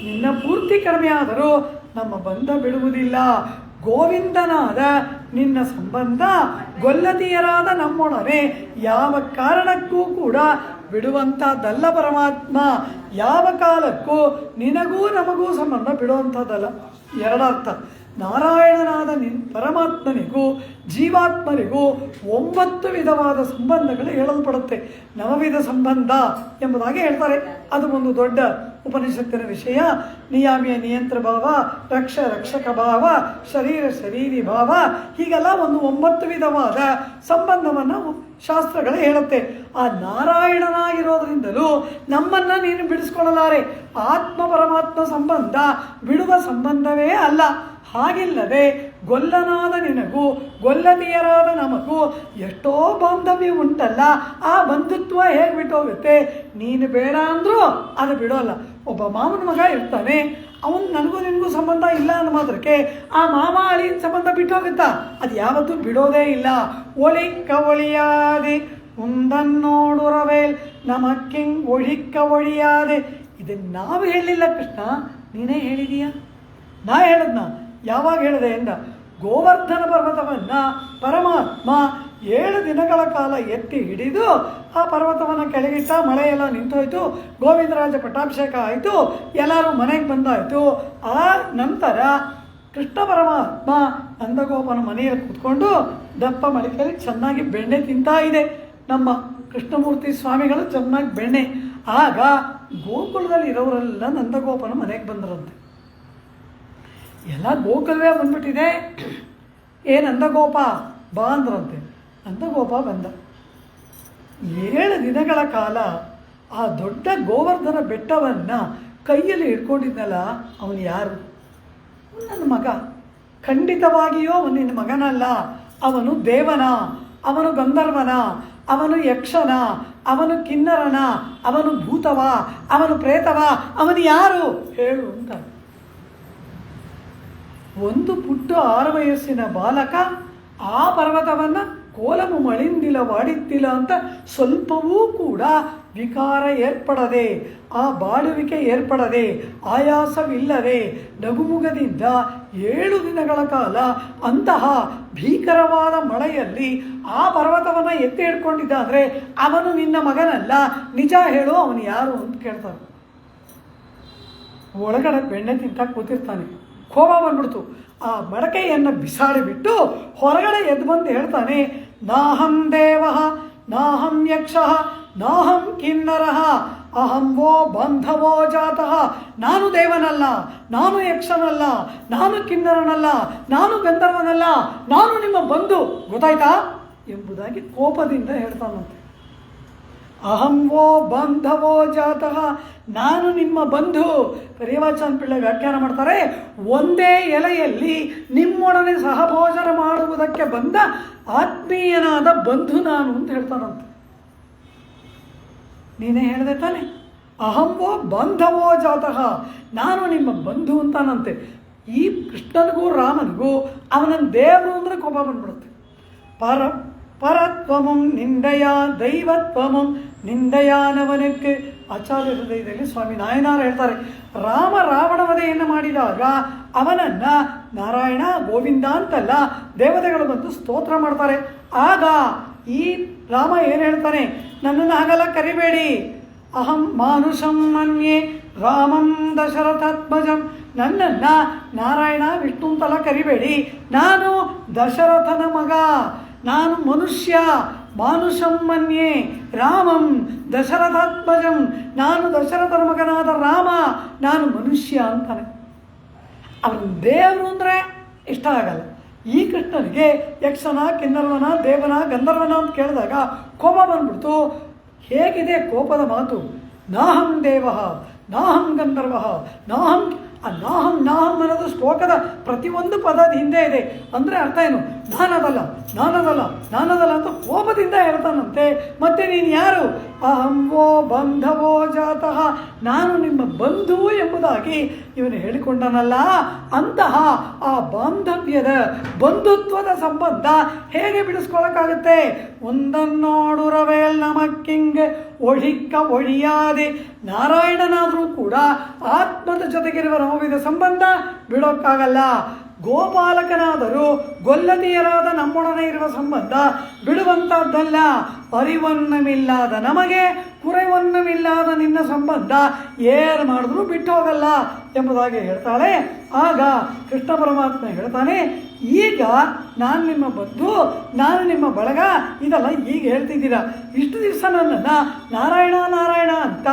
ನಿನ್ನ ಪೂರ್ತಿ ಕಡಿಮೆ ಆದರೂ ನಮ್ಮ ಬಂಧ ಬಿಡುವುದಿಲ್ಲ. ಗೋವಿಂದನಾದ ನಿನ್ನ ಸಂಬಂಧ ಗೊಲ್ಲತಿಯರಾದ ನಮ್ಮೊಡನೆ ಯಾವ ಕಾರಣಕ್ಕೂ ಕೂಡ ಬಿಡುವಂಥದ್ದಲ್ಲ ಪರಮಾತ್ಮ. ಯಾವ ಕಾಲಕ್ಕೂ ನಿನಗೂ ನಮಗೂ ಸಂಬಂಧ ಬಿಡುವಂಥದ್ದಲ್ಲ. ಎರಡರ್ಥ. ನಾರಾಯಣನಾದ ಪರಮಾತ್ಮನಿಗೂ ಜೀವಾತ್ಮನಿಗೂ 9 ವಿಧವಾದ ಸಂಬಂಧಗಳು ಹೇಳಲ್ಪಡುತ್ತೆ. ನವವಿಧ ಸಂಬಂಧ ಎಂಬುದಾಗಿ ಹೇಳ್ತಾರೆ. ಅದು ಒಂದು ದೊಡ್ಡ ಉಪನಿಷತ್ತಿನ ವಿಷಯ. ನಿಯಾಮಿಯ ನಿಯಂತ್ರ ಭಾವ, ರಕ್ಷಕ ಭಾವ, ಶರೀರಿ ಭಾವ, ಹೀಗೆಲ್ಲ ಒಂದು 9 ವಿಧವಾದ ಸಂಬಂಧವನ್ನು ಶಾಸ್ತ್ರಗಳು ಹೇಳುತ್ತೆ. ಆ ನಾರಾಯಣನಾಗಿರೋದ್ರಿಂದಲೂ ನಮ್ಮನ್ನು ನೀನು ಬಿಡಿಸ್ಕೊಳ್ಳಲಾರೆ. ಆತ್ಮ ಪರಮಾತ್ಮ ಸಂಬಂಧ ಬಿಡುವ ಸಂಬಂಧವೇ ಅಲ್ಲ. ಹಾಗಿಲ್ಲದೆ ಗೊಲ್ಲನಾದ ನಿನಗೂ ಗೊಲ್ಲದಿಯರಾದ ನಮಗೂ ಎಷ್ಟೋ ಬಾಂಧವ್ಯ ಉಂಟಲ್ಲ. ಆ ಬಂಧುತ್ವ ಹೇಗೆ ಬಿಟ್ಟೋಗುತ್ತೆ? ನೀನು ಬೇಡ ಅಂದರೂ ಅದು ಬಿಡೋಲ್ಲ. ಒಬ್ಬ ಮಾವನ ಮಗ ಇರ್ತಾನೆ, ಅವನು ನನಗೂ ನಿನಗೂ ಸಂಬಂಧ ಇಲ್ಲ ಅನ್ನೋ ಮಾತ್ರಕ್ಕೆ ಆ ಮಾವ ಅಳಿನ ಸಂಬಂಧ ಬಿಟ್ಟೋಗುತ್ತಾ? ಅದು ಯಾವತ್ತೂ ಬಿಡೋದೇ ಇಲ್ಲ. ಒಳಿಕ್ಕ ಒಳಿಯಾದೆ ಉಂದನ್ನೋಡುರವೇಲ್ ನಮಕ್ಕಿಂಗ್ ಒಳಿಕ್ಕ ಒಳಿಯಾದೆ. ಇದನ್ನು ನಾವು ಹೇಳಿಲ್ಲ ಕೃಷ್ಣ, ನೀನೇ ಹೇಳಿದೀಯ. ನಾ ಹೇಳದ್ನ? ಯಾವಾಗ ಹೇಳಿದೆ ಎಂದ? ಗೋವರ್ಧನ ಪರ್ವತವನ್ನು ಪರಮಾತ್ಮ 7 ದಿನಗಳ ಕಾಲ ಎತ್ತಿ ಹಿಡಿದು ಆ ಪರ್ವತವನ್ನು ಕೆಳಗಿಟ್ಟ. ಮಳೆಯೆಲ್ಲ ನಿಂತೋಯ್ತು. ಗೋವಿಂದರಾಜ ಪಟ್ಟಾಭಿಷೇಕ ಆಯಿತು. ಎಲ್ಲರೂ ಮನೆಗೆ ಬಂದಾಯಿತು. ಆ ನಂತರ ಕೃಷ್ಣ ಪರಮಾತ್ಮ ನಂದಗೋಪನ ಮನೆಯಲ್ಲಿ ಕೂತ್ಕೊಂಡು ದಪ್ಪ ಮಳಿಕೆಯಲ್ಲಿ ಚೆನ್ನಾಗಿ ಬೆಣ್ಣೆ ತಿಂತಾ ಇದೆ. ನಮ್ಮ ಕೃಷ್ಣಮೂರ್ತಿ ಸ್ವಾಮಿಗಳು ಚೆನ್ನಾಗಿ ಬೆಣ್ಣೆ. ಆಗ ಗೋಕುಲದಲ್ಲಿ ಇರೋರೆಲ್ಲ ನಂದಗೋಪನ ಮನೆಗೆ ಬಂದರಂತೆ. ಎಲ್ಲ ಗೋಕುಲವೇ ಬಂದ್ಬಿಟ್ಟಿದೆ. ನಂದಗೋಪ ಬಾ ಅಂದ್ರಂತೆ. ನಂದಗೋಪ ಬಂದ. 7 ದಿನಗಳ ಕಾಲ ಆ ದೊಡ್ಡ ಗೋವರ್ಧನ ಬೆಟ್ಟವನ್ನು ಕೈಯಲ್ಲಿ ಹಿಡ್ಕೊಂಡಿದ್ನಲ್ಲ, ಅವನು ಯಾರು? ನನ್ನ ಮಗ. ಖಂಡಿತವಾಗಿಯೂ ಅವನು ನಿನ್ನ ಮಗನಲ್ಲ. ಅವನು ದೇವನ, ಅವನು ಗಂಧರ್ವನ, ಅವನು ಯಕ್ಷನ, ಅವನು ಕಿನ್ನರನ, ಅವನು ಭೂತವ, ಅವನು ಪ್ರೇತವ, ಅವನು ಯಾರು ಹೇಳು ಅಂತ. ಒಂದು ಪುಟ್ಟ 6 ವಯಸ್ಸಿನ ಬಾಲಕ ಆ ಪರ್ವತವನ್ನು ಕೋಲಮು ಮಳಿಂದಿಲವಾಡಿತ್ತಿಲ್ಲ ಅಂತ ಸ್ವಲ್ಪವೂ ಕೂಡ ವಿಕಾರ ಏರ್ಪಡದೆ, ಆ ಬಾಳುವಿಕೆ ಏರ್ಪಡದೆ, ಆಯಾಸವಿಲ್ಲದೆ ನಗುಮುಗದಿಂದ 7 ದಿನಗಳ ಕಾಲ ಅಂತಹ ಭೀಕರವಾದ ಮಳೆಯಲ್ಲಿ ಆ ಪರ್ವತವನ್ನು ಎತ್ತಿ ಹಿಡ್ಕೊಂಡಿದ್ದಾದರೆ ಅವನು ನಿನ್ನ ಮಗನಲ್ಲ. ನಿಜ ಹೇಳು, ಅವನು ಯಾರು ಅಂತ ಕೇಳ್ತಾನೆ. ಒಳಗಡೆ ಬೆಣ್ಣೆ ತಿಂತ ಕೂತಿರ್ತಾನೆ. ಕೋಪ ಬಂದ್ಬಿಡ್ತು. ಆ ಮಡಕೆಯನ್ನು ಬಿಸಾಡಿಬಿಟ್ಟು ಹೊರಗಡೆ ಎದ್ದು ಬಂದು ಹೇಳ್ತಾನೆ, ನಾಹಂ ದೇವ ನಾಹಂ ಯಕ್ಷ ನಾಹಂ ಕಿನ್ನರ ಅಹಂ ವೋ ಬಂಧವೋ ಜಾತಃ. ನಾನು ದೇವನಲ್ಲ, ನಾನು ಯಕ್ಷನಲ್ಲ, ನಾನು ಕಿನ್ನರನಲ್ಲ, ನಾನು ಗಂಧರ್ವನಲ್ಲ, ನಾನು ನಿಮ್ಮ ಬಂಧು, ಗೊತ್ತಾಯ್ತಾ ಎಂಬುದಾಗಿ ಕೋಪದಿಂದ ಹೇಳ್ತಾನಂತೆ. ಅಹಂ ವೋ ಬಂಧವೋ ಜಾತಃ, ನಾನು ನಿಮ್ಮ ಬಂಧು. ಪರ್ಯವಚನ ಪಿಳ್ಳೆ ವ್ಯಾಖ್ಯಾನ ಮಾಡ್ತಾರೆ, ಒಂದೇ ಎಲೆಯಲ್ಲಿ ನಿಮ್ಮೊಡನೆ ಸಹಭೋಜನ ಮಾಡುವುದಕ್ಕೆ ಬಂದ ಆತ್ಮೀಯನಾದ ಬಂಧು ನಾನು ಅಂತ ಹೇಳ್ತಾನಂತೆ. ನೀನೇ ಹೇಳಿದೆ ತಾನೆ, ಅಹಂವೋ ಬಂಧವೋ ಜಾತಃ, ನಾನು ನಿಮ್ಮ ಬಂಧು ಅಂತಾನಂತೆ. ಈ ಕೃಷ್ಣನಿಗೂ ರಾಮನಿಗೂ ಅವನನ್ನು ದೇವರು ಅಂದರೆ ಕೋಪ ಬಂದ್ಬಿಡುತ್ತೆ. ಪರತ್ವಮಂ ನಿಂದಯ ದೈವತ್ವಮಂ ನಿಂದಯಾನವನಕ್ಕೆ. ಆಚಾರ್ಯ ಹೃದಯದಲ್ಲಿ ಸ್ವಾಮಿ ನಾಯನಾರು ಹೇಳ್ತಾರೆ, ರಾಮ ರಾವಣ ವಧೆಯನ್ನು ಮಾಡಿದಾಗ ಅವನನ್ನು ನಾರಾಯಣ ಗೋವಿಂದ ಅಂತಲ್ಲ ದೇವತೆಗಳು ಬಂದು ಸ್ತೋತ್ರ ಮಾಡ್ತಾರೆ. ಆಗ ಈ ರಾಮ ಏನು ಹೇಳ್ತಾನೆ, ನನ್ನನ್ನು ಹಾಗೆಲ್ಲ ಕರಿಬೇಡಿ, ಅಹಂ ಮಾನುಷಂ ಮನ್ಯೆ ರಾಮಂ ದಶರಥಾತ್ಮಜಂ, ನನ್ನನ್ನು ನಾರಾಯಣ ವಿಷ್ಣು ಅಂತೆಲ್ಲ ಕರಿಬೇಡಿ, ನಾನು ದಶರಥನ ಮಗ, ನಾನು ಮನುಷ್ಯ, ಮಾನುಷಂ ಮನ್ಯೆ ರಾಮಂ ದಶರಥಾತ್ಮಜಂ, ನಾನು ದಶರಥನ ಮಗನಾದ ರಾಮ, ನಾನು ಮನುಷ್ಯ ಅಂತಾನೆ. ಅವನು ದೇವರು ಅಂದರೆ ಇಷ್ಟ ಆಗಲ್ಲ. ಈ ಕೃಷ್ಣನಿಗೆ ಯಕ್ಷನ ಕಿನ್ನರವನ ದೇವನ ಗಂಧರ್ವನ ಅಂತ ಕೇಳಿದಾಗ ಕೋಪ ಬಂದ್ಬಿಡ್ತು. ಹೇಗಿದೆ ಕೋಪದ ಮಾತು, ನಾಹಂ ದೇವ ನಾಹಂ ಗಂಧರ್ವ ನಾಹಂ. ಆ ನಾಹಂ ನಾಹಂ ಅನ್ನೋದು ಶ್ಲೋಕದ ಪ್ರತಿಯೊಂದು ಪದದ ಹಿಂದೆ ಇದೆ. ಅಂದರೆ ಅರ್ಥ ಏನು, ನಾನದಲ್ಲ ನಾನದಲ್ಲ ನಾನದಲ್ಲ ಅಂತ ಕೋಪದಿಂದ ಹೇಳ್ತಾನಂತೆ. ಮತ್ತೆ ನೀನು ಯಾರು, ಅಹಂವೋ ಬಂಧವೋ ಜಾತಃ, ನಾನು ನಿಮ್ಮ ಬಂಧು ಎಂಬುದಾಗಿ ಇವನು ಹೇಳಿಕೊಂಡನಲ್ಲ. ಅಂತಹ ಆ ಬಾಂಧವ್ಯದ ಬಂಧುತ್ವದ ಸಂಬಂಧ ಹೇಗೆ ಬಿಡಿಸ್ಕೊಳ್ಳೋಕ್ಕಾಗುತ್ತೆ? ಒಂದನ್ನೋಡುರವೇಲ್ ನಮಕ್ಕಿಂಗೆ ಒಳಿಕ್ಕ ಒಳಿಯಾದೆ. ನಾರಾಯಣನಾದರೂ ಕೂಡ ಆತ್ಮದ ಜೊತೆಗಿರುವ ನೋವಿದ ಸಂಬಂಧ ಬಿಡೋಕ್ಕಾಗಲ್ಲ. ಗೋಪಾಲಕನಾದರೂ ಗೊಲ್ಲದಿಯರಾದ ನಮ್ಮೊಡನೆ ಇರುವ ಸಂಬಂಧ ಬಿಡುವಂಥದ್ದಲ್ಲ. ಅರಿವನ್ನಮಿಲ್ಲದ ನಮಗೆ ಕುறைವನ್ನಮಿಲ್ಲದ ನಿನ್ನ ಸಂಬಂಧ ಏನು ಮಾಡಿದ್ರೂ ಬಿಟ್ಟು ಹೋಗಲ್ಲ ಎಂಬುದಾಗಿ ಹೇಳ್ತಾಳೆ. ಆಗ ಕೃಷ್ಣ ಪರಮಾತ್ಮ ಹೇಳ್ತಾನೆ, ಈಗ ನಾನು ನಿಮ್ಮ ಬಂಧು, ನಾನು ನಿಮ್ಮ ಬಳಗ, ಇದೆಲ್ಲ ಈಗ ಹೇಳ್ತಿದ್ದೀರಾ. ಇಷ್ಟು ದಿವಸ ನನ್ನನ್ನು ನಾರಾಯಣ ನಾರಾಯಣ ಅಂತ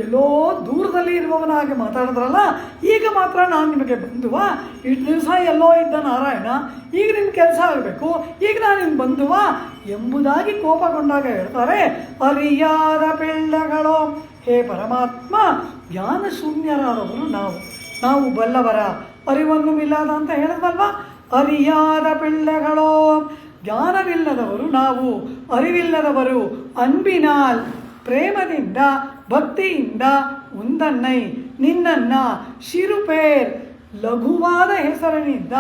ಎಲ್ಲೋ ದೂರದಲ್ಲಿ ಇರುವವನಾಗಿ ಮಾತಾಡಿದ್ರಲ್ಲ, ಈಗ ಮಾತ್ರ ನಾನು ನಿಮಗೆ ಬಂಧುವ? ಇಷ್ಟು ದಿವಸ ಎಲ್ಲೋ ಇದ್ದ ನಾರಾಯಣ ಈಗ ನಿಮ್ಮ ಕೆಲಸ ಆಗಬೇಕು, ಈಗ ನಾನು ನಿನ್ನ ಬಂಧುವ ಎಂಬುದಾಗಿ ಕೋಪಗೊಂಡಾಗ ಹೇಳ್ತಾರೆ, ಅರಿಯಾದ ಪಿಳ್ಳಗಳು ಹೇ ಪರಮಾತ್ಮ, ಜ್ಞಾನ ಶೂನ್ಯರಾದವರು ನಾವು ಬಲ್ಲವರ, ಅರಿವನ್ನು ಇಲ್ಲದ ಅಂತ ಹೇಳಿದ್ವಲ್ವ. ಅರಿಯಾದ ಪಿಳ್ಳಗಳು, ಜ್ಞಾನವಿಲ್ಲದವರು ನಾವು, ಅರಿವಿಲ್ಲದವರು. ಅನ್ಬಿನಾಲ್, ಪ್ರೇಮದಿಂದ ಭಕ್ತಿಯಿಂದ ಉಂದನ್ನೈ, ನಿನ್ನನ್ನು ಶಿರುಪೇರ್, ಲಘುವಾದ ಹೆಸರಿನಿಂದ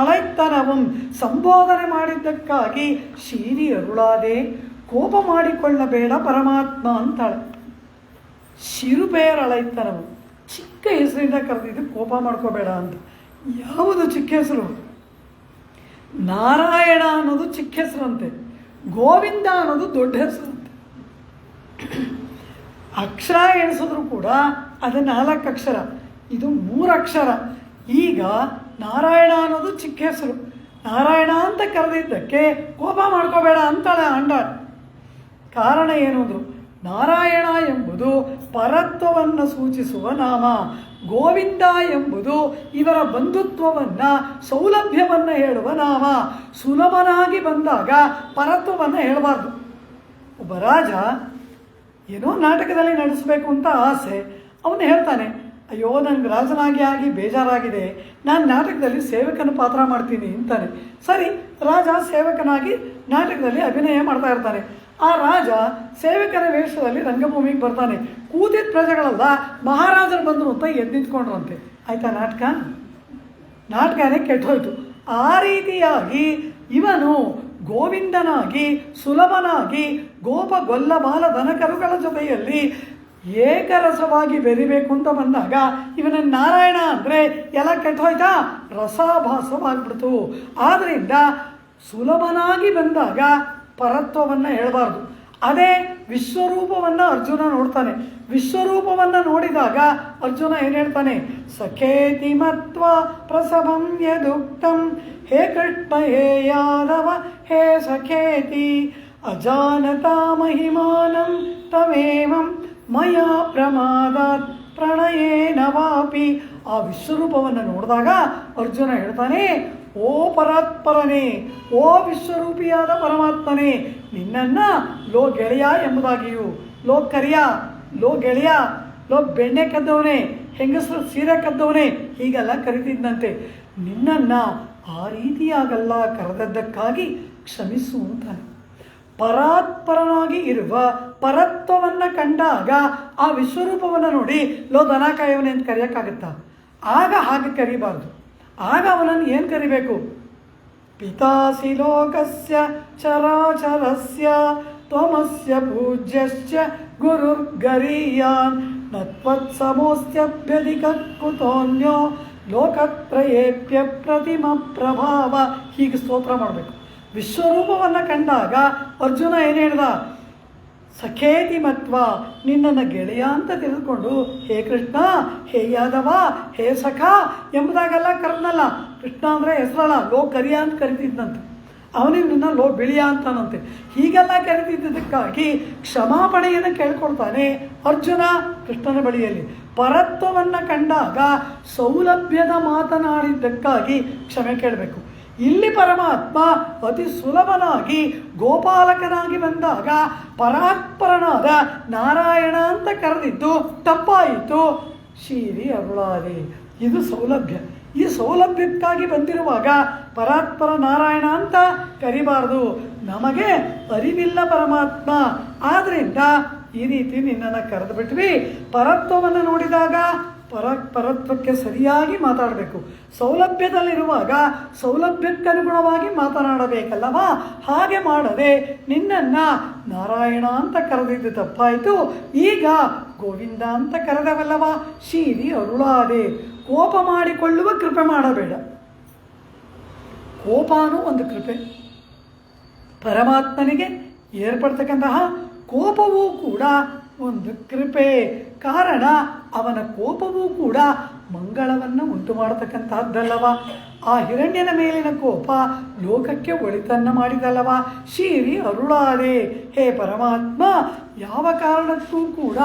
ಅಳೈತನವಂ ಸಂಬೋಧನೆ ಮಾಡಿದ್ದಕ್ಕಾಗಿ ಶೀರಿ ಅರುಳಾದೆ, ಕೋಪ ಮಾಡಿಕೊಳ್ಳಬೇಡ ಪರಮಾತ್ಮ ಅಂತಾಳೆ. ಶಿರುಪೇರ್ ಅಳೈತನವಂ, ಚಿಕ್ಕ ಹೆಸರಿಂದ ಕರೆದಿದ್ದು ಕೋಪ ಮಾಡ್ಕೋಬೇಡ ಅಂತ. ಯಾವುದು ಚಿಕ್ಕ ಹೆಸರು? ನಾರಾಯಣ ಅನ್ನೋದು ಚಿಕ್ಕ ಹೆಸರಂತೆ, ಗೋವಿಂದ ಅನ್ನೋದು ದೊಡ್ಡ ಹೆಸರಂತೆ. ಅಕ್ಷರ ಎಣಿಸಿದ್ರು ಕೂಡ ಅದು 4 ಅಕ್ಷರ, ಇದು 3 ಅಕ್ಷರ. ಈಗ ನಾರಾಯಣ ಅನ್ನೋದು ಚಿಕ್ಕ ಹೆಸರು, ನಾರಾಯಣ ಅಂತ ಕರೆದಿದ್ದಕ್ಕೆ ಕೋಪ ಮಾಡ್ಕೋಬೇಡ ಅಂತಾಳೆ ಆಂಡಾಳ್. ಕಾರಣ ಏನು ಅಂದರು, ನಾರಾಯಣ ಎಂಬುದು ಪರತ್ವವನ್ನು ಸೂಚಿಸುವ ನಾಮ, ಗೋವಿಂದ ಎಂಬುದು ಇವರ ಬಂಧುತ್ವವನ್ನು ಸೌಲಭ್ಯವನ್ನು ಹೇಳುವ ನಾಮ. ಸುಲಭನಾಗಿ ಬಂದಾಗ ಪರತ್ವವನ್ನು ಹೇಳಬಾರ್ದು. ಒಬ್ಬ ರಾಜ ಏನೋ ನಾಟಕದಲ್ಲಿ ನಡೆಸಬೇಕು ಅಂತ ಆಸೆ, ಅವನು ಹೇಳ್ತಾನೆ, ಅಯ್ಯೋ ನನಗೆ ರಾಜನಾಗಿ ಆಗಿ ಬೇಜಾರಾಗಿದೆ, ನಾನು ನಾಟಕದಲ್ಲಿ ಸೇವಕನ ಪಾತ್ರ ಮಾಡ್ತೀನಿ ಅಂತಾನೆ. ಸರಿ, ರಾಜ ಸೇವಕನಾಗಿ ನಾಟಕದಲ್ಲಿ ಅಭಿನಯ ಮಾಡ್ತಾ ಇರ್ತಾನೆ. ಆ ರಾಜ ಸೇವಕನ ವೇಷದಲ್ಲಿ ರಂಗಭೂಮಿಗೆ ಬರ್ತಾನೆ. ಕೂತಿದ್ದ ಪ್ರಜೆಗಳೆಲ್ಲ ಮಹಾರಾಜರು ಬಂದರು ಅಂತ ಎದ್ದು ನಿಂತ್ಕೊಂಡ್ರಂತೆ. ಆಯಿತಾ, ನಾಟಕನೇ ಕೆಟ್ಟೋಯ್ತು. ಆ ರೀತಿಯಾಗಿ ಇವನು ಗೋವಿಂದನಾಗಿ ಸುಲಭನಾಗಿ ಗೋಪ ಬಾಲ ದನಕರುಗಳ ಜೊತೆಯಲ್ಲಿ ಏಕರಸವಾಗಿ ಬೆರಿಬೇಕು ಅಂತ ಬಂದಾಗ ಇವನನ್ನು ನಾರಾಯಣ ಅಂದರೆ ಎಲ್ಲ ಕೆಟ್ಟೋಯ್ತಾ, ರಸಾಭಾಸವಾಗಿಬಿಡ್ತು. ಆದ್ದರಿಂದ ಸುಲಭನಾಗಿ ಬಂದಾಗ ಪರತ್ವವನ್ನು ಹೇಳಬಾರ್ದು. ಅದೇ ವಿಶ್ವರೂಪವನ್ನು ಅರ್ಜುನ ನೋಡ್ತಾನೆ. ವಿಶ್ವರೂಪವನ್ನು ನೋಡಿದಾಗ ಅರ್ಜುನ ಏನು ಹೇಳ್ತಾನೆ, ಸಖೇತಿ ಮತ್ವ ಪ್ರಸಭಂ ಯದುಕ್ತಂ, ಹೇ ಕೃಷ್ಣ ಹೇ ಯಾದವ ಹೇ ಸಖೇತಿ, ಅಜಾನತಾ ಮಹಿಮಾನಂ ತಮೇಮಂ ಮಯಾ ಪ್ರಮಾದಾತ್ ಪ್ರಣಯೇನ ವಾಪಿ. ಆ ವಿಶ್ವರೂಪವನ್ನು ನೋಡಿದಾಗ ಅರ್ಜುನ ಹೇಳ್ತಾನೆ, ಓ ಪರಾತ್ಪರನೇ, ಓ ವಿಶ್ವರೂಪಿಯಾದ ಪರಮಾತ್ಮನೇ, ನಿನ್ನನ್ನು ಲೋ ಗೆಳೆಯ ಎಂಬುದಾಗಿಯೂ, ಲೋ ಕರಿಯ, ಲೋ ಗೆಳೆಯ, ಲೋ ಬೆಣ್ಣೆ ಕದ್ದವನೇ, ಹೆಂಗಸರು ಸೀರೆ ಕದ್ದವನೇ ಹೀಗೆಲ್ಲ ಕರಿತಿದ್ದಂತೆ. ನಿನ್ನನ್ನು ಆ ರೀತಿಯಾಗಲ್ಲ ಕರೆದದ್ದಕ್ಕಾಗಿ ಕ್ಷಮಿಸು ಅಂತಾನೆ. ಪರಾತ್ಪರನಾಗಿ ಇರುವ ಪರತ್ವವನ್ನು ಕಂಡಾಗ ಆ ವಿಶ್ವರೂಪವನ್ನು ನೋಡಿ ಲೋ ದನ ಕಾಯವನೇ ಅಂತ ಕರೆಯೋಕ್ಕಾಗುತ್ತಾ? ಆಗ ಹಾಗೆ ಕರಿಬಾರ್ದು. ಆಗ ಅವನನ್ನು ಏನು ಕರಿಬೇಕು? ಪಿತಾಸಿ ಲೋಕಸ್ಯ ಚರಾಚರಸ್ಯ ತ್ವಮಸ್ಯ ಪೂಜ್ಯಶ್ಚ ಗುರುರ್ಗರೀಯಾನ್ ನತ್ವತ್ಸಮೋಸ್ತ್ಯಭ್ಯಧಿಕ ಕುತೋನ್ಯೋ ಲೋಕತ್ರಯೇಪ್ಯ ಪ್ರತಿಮ ಪ್ರಭಾವ. ಹೀಗೆ ಸ್ತೋತ್ರ ಮಾಡಬೇಕು. ವಿಶ್ವರೂಪವನ್ನು ಕಂಡಾಗ ಅರ್ಜುನ ಏನು ಹೇಳ್ದ? ಸಖೇತಿ ಮತ್ವ, ನಿನ್ನನ್ನು ಗೆಳೆಯ ಅಂತ ತಿಳಿದುಕೊಂಡು ಹೇ ಕೃಷ್ಣ, ಹೇ ಯಾದವ, ಹೇ ಸಖ ಎಂಬುದಾಗೆಲ್ಲ ಕರೆದ್ನಲ್ಲ. ಕೃಷ್ಣ ಅಂದರೆ ಹೆಸರಲ್ಲ, ಲೋ ಕರಿಯ ಅಂತ ಕರಿತಿದ್ದಂತೆ. ಅವನಿಗೆ ನಿನ್ನ ಲೋ ಬಿಳಿಯ ಅಂತಾನಂತೆ. ಹೀಗೆಲ್ಲ ಕರಿತಿದ್ದಕ್ಕಾಗಿ ಕ್ಷಮಾಪಣೆಯನ್ನು ಕೇಳ್ಕೊಳ್ತಾನೆ ಅರ್ಜುನ ಕೃಷ್ಣನ ಬಳಿಯಲ್ಲಿ. ಪರತ್ವವನ್ನು ಕಂಡಾಗ ಸೌಲಭ್ಯದ ಮಾತನಾಡಿದ್ದಕ್ಕಾಗಿ ಕ್ಷಮೆ ಕೇಳಬೇಕು. ಇಲ್ಲಿ ಪರಮಾತ್ಮ ಅತಿ ಸುಲಭನಾಗಿ ಗೋಪಾಲಕನಾಗಿ ಬಂದಾಗ ಪರಾತ್ಪರನಾದ ನಾರಾಯಣ ಅಂತ ಕರೆದಿದ್ದು ತಪ್ಪಾಯಿತು. ಶೀರಿ ಅರುಳಾದೆ, ಇದು ಸೌಲಭ್ಯ. ಈ ಸೌಲಭ್ಯಕ್ಕಾಗಿ ಬಂದಿರುವಾಗ ಪರಾತ್ಪರ ನಾರಾಯಣ ಅಂತ ಕರಿಬಾರ್ದು. ನಮಗೆ ಅರಿವಿಲ್ಲ ಪರಮಾತ್ಮ, ಆದ್ದರಿಂದ ಈ ರೀತಿ ನಿನ್ನನ್ನು ಕರೆದು ಬಿಟ್ವಿ. ಪರತ್ವವನ್ನು ನೋಡಿದಾಗ ಪರತ್ವಕ್ಕೆ ಸರಿಯಾಗಿ ಮಾತಾಡಬೇಕು. ಸೌಲಭ್ಯದಲ್ಲಿರುವಾಗ ಸೌಲಭ್ಯಕ್ಕನುಗುಣವಾಗಿ ಮಾತನಾಡಬೇಕಲ್ಲವ. ಹಾಗೆ ಮಾಡದೆ ನಿನ್ನನ್ನು ನಾರಾಯಣ ಅಂತ ಕರೆದಿದ್ದು ತಪ್ಪಾಯಿತು. ಈಗ ಗೋವಿಂದ ಅಂತ ಕರೆದವಲ್ಲವ. ಶೀರಿ ಅರುಳಾದೆ, ಕೋಪ ಮಾಡಿಕೊಳ್ಳುವ ಕೃಪೆ ಮಾಡಬೇಡ. ಕೋಪನೂ ಒಂದು ಕೃಪೆ. ಪರಮಾತ್ಮನಿಗೆ ಏರ್ಪಡ್ತಕ್ಕಂತಹ ಕೋಪವೂ ಕೂಡ ಒಂದು ಕೃಪೆ. ಕಾರಣ ಅವನ ಕೋಪವೂ ಕೂಡ ಮಂಗಳವನ್ನು ಉಂಟು ಮಾಡತಕ್ಕಂತಹದ್ದಲ್ಲವ. ಆ ಹಿರಣ್ಯನ ಮೇಲಿನ ಕೋಪ ಲೋಕಕ್ಕೆ ಒಳಿತನ್ನು ಮಾಡಿದಲ್ಲವ. ಶೀರಿ ಅರುಳಾದೆ, ಹೇ ಪರಮಾತ್ಮ, ಯಾವ ಕಾರಣಕ್ಕೂ ಕೂಡ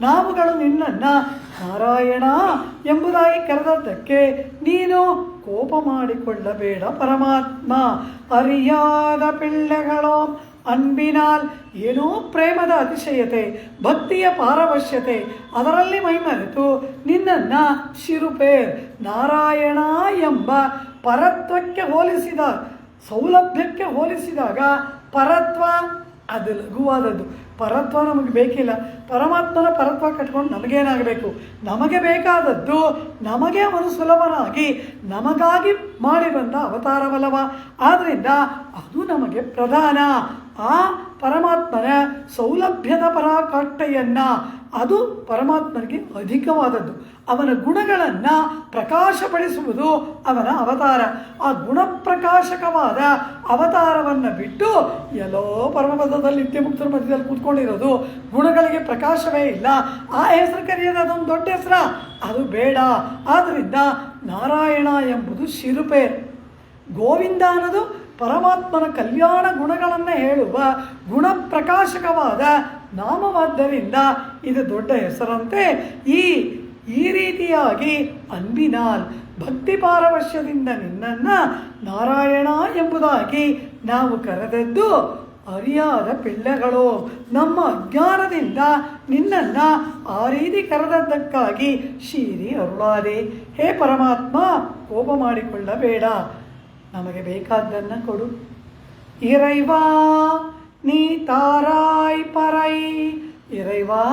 ನಾವುಗಳು ನಿನ್ನನ್ನು ನಾರಾಯಣ ಎಂಬುದಾಗಿ ಕರೆದದ್ದಕ್ಕೆ ನೀನು ಕೋಪ ಮಾಡಿಕೊಳ್ಳಬೇಡ ಪರಮಾತ್ಮ. ಅರಿಯಾದ ಪಿಳ್ಳೆಗಳೋ ಅನ್ಬಿನಾಲ್, ಏನೋ ಪ್ರೇಮದ ಅತಿಶಯತೆ, ಭಕ್ತಿಯ ಪಾರವಶ್ಯತೆ, ಅದರಲ್ಲಿ ಮೈಮರೆತು ನಿನ್ನನ್ನು ಶಿರುಪೇರ್ ನಾರಾಯಣ ಎಂಬ ಪರತ್ವಕ್ಕೆ ಹೋಲಿಸಿದ, ಸೌಲಭ್ಯಕ್ಕೆ ಹೋಲಿಸಿದಾಗ ಪರತ್ವ ಅದು ಲಘುವಾದದ್ದು. ಪರತ್ವ ನಮಗೆ ಬೇಕಿಲ್ಲ. ಪರಮಾತ್ಮನ ಪರತ್ವ ಕಟ್ಕೊಂಡು ನಮಗೇನಾಗಬೇಕು? ನಮಗೆ ಬೇಕಾದದ್ದು ನಮಗೆ ಅವನು ಸುಲಭನಾಗಿ ನಮಗಾಗಿ ಮಾಡಿ ಬಂದ ಅವತಾರವಲ್ಲವ. ಆದ್ದರಿಂದ ಅದು ನಮಗೆ ಪ್ರಧಾನ. ಆ ಪರಮಾತ್ಮನ ಸೌಲಭ್ಯದ ಪರಾಕಾಷ್ಠೆಯನ್ನು ಅದು ಪರಮಾತ್ಮನಿಗೆ ಅಧಿಕವಾದದ್ದು. ಅವನ ಗುಣಗಳನ್ನು ಪ್ರಕಾಶಪಡಿಸುವುದು ಅವನ ಅವತಾರ. ಆ ಗುಣಪ್ರಕಾಶಕವಾದ ಅವತಾರವನ್ನು ಬಿಟ್ಟು ಎಲ್ಲೋ ಪರಮಪದದಲ್ಲಿ ನಿತ್ಯಮುಕ್ತರ ಮಧ್ಯದಲ್ಲಿ ಕೂತ್ಕೊಂಡಿರೋದು, ಗುಣಗಳಿಗೆ ಪ್ರಕಾಶವೇ ಇಲ್ಲ, ಆ ಹೆಸರು ಕರೆಯೋದು ಅದೊಂದು ದೊಡ್ಡ ಹೆಸರ, ಅದು ಬೇಡ. ಆದ್ದರಿಂದ ನಾರಾಯಣ ಎಂಬುದು ಶಿರುಪೆ. ಗೋವಿಂದ ಅನ್ನೋದು ಪರಮಾತ್ಮನ ಕಲ್ಯಾಣ ಗುಣಗಳನ್ನು ಹೇಳುವ ಗುಣಪ್ರಕಾಶಕವಾದ ನಾಮವಾದ್ದರಿಂದ ಇದು ದೊಡ್ಡ ಹೆಸರಂತೆ. ಈ ರೀತಿಯಾಗಿ ಅನ್ಬಿನಾಲ್, ಭಕ್ತಿ ಪಾರವಶ್ಯದಿಂದ ನಿನ್ನನ್ನು ನಾರಾಯಣ ಎಂಬುದಾಗಿ ನಾವು ಕರೆದದ್ದು ಅರಿಯಾದ ಪಿಳ್ಳೆಗಳು. ನಮ್ಮ ಅಜ್ಞಾನದಿಂದ ನಿನ್ನನ್ನು ಆ ರೀತಿ ಕರೆದದ್ದಕ್ಕಾಗಿ ಶೀರಿ ಅರುಳಾದೆ. ಹೇ ಪರಮಾತ್ಮ, ಕೋಪ ಮಾಡಿಕೊಳ್ಳಬೇಡ, ನಮಗೆ ಬೇಕಾದ್ದನ್ನು ಕೊಡು. ಇರೈವಾ ನೀ ತಾರಾಯ್ ಪರೈ. ಇರೈವಾ,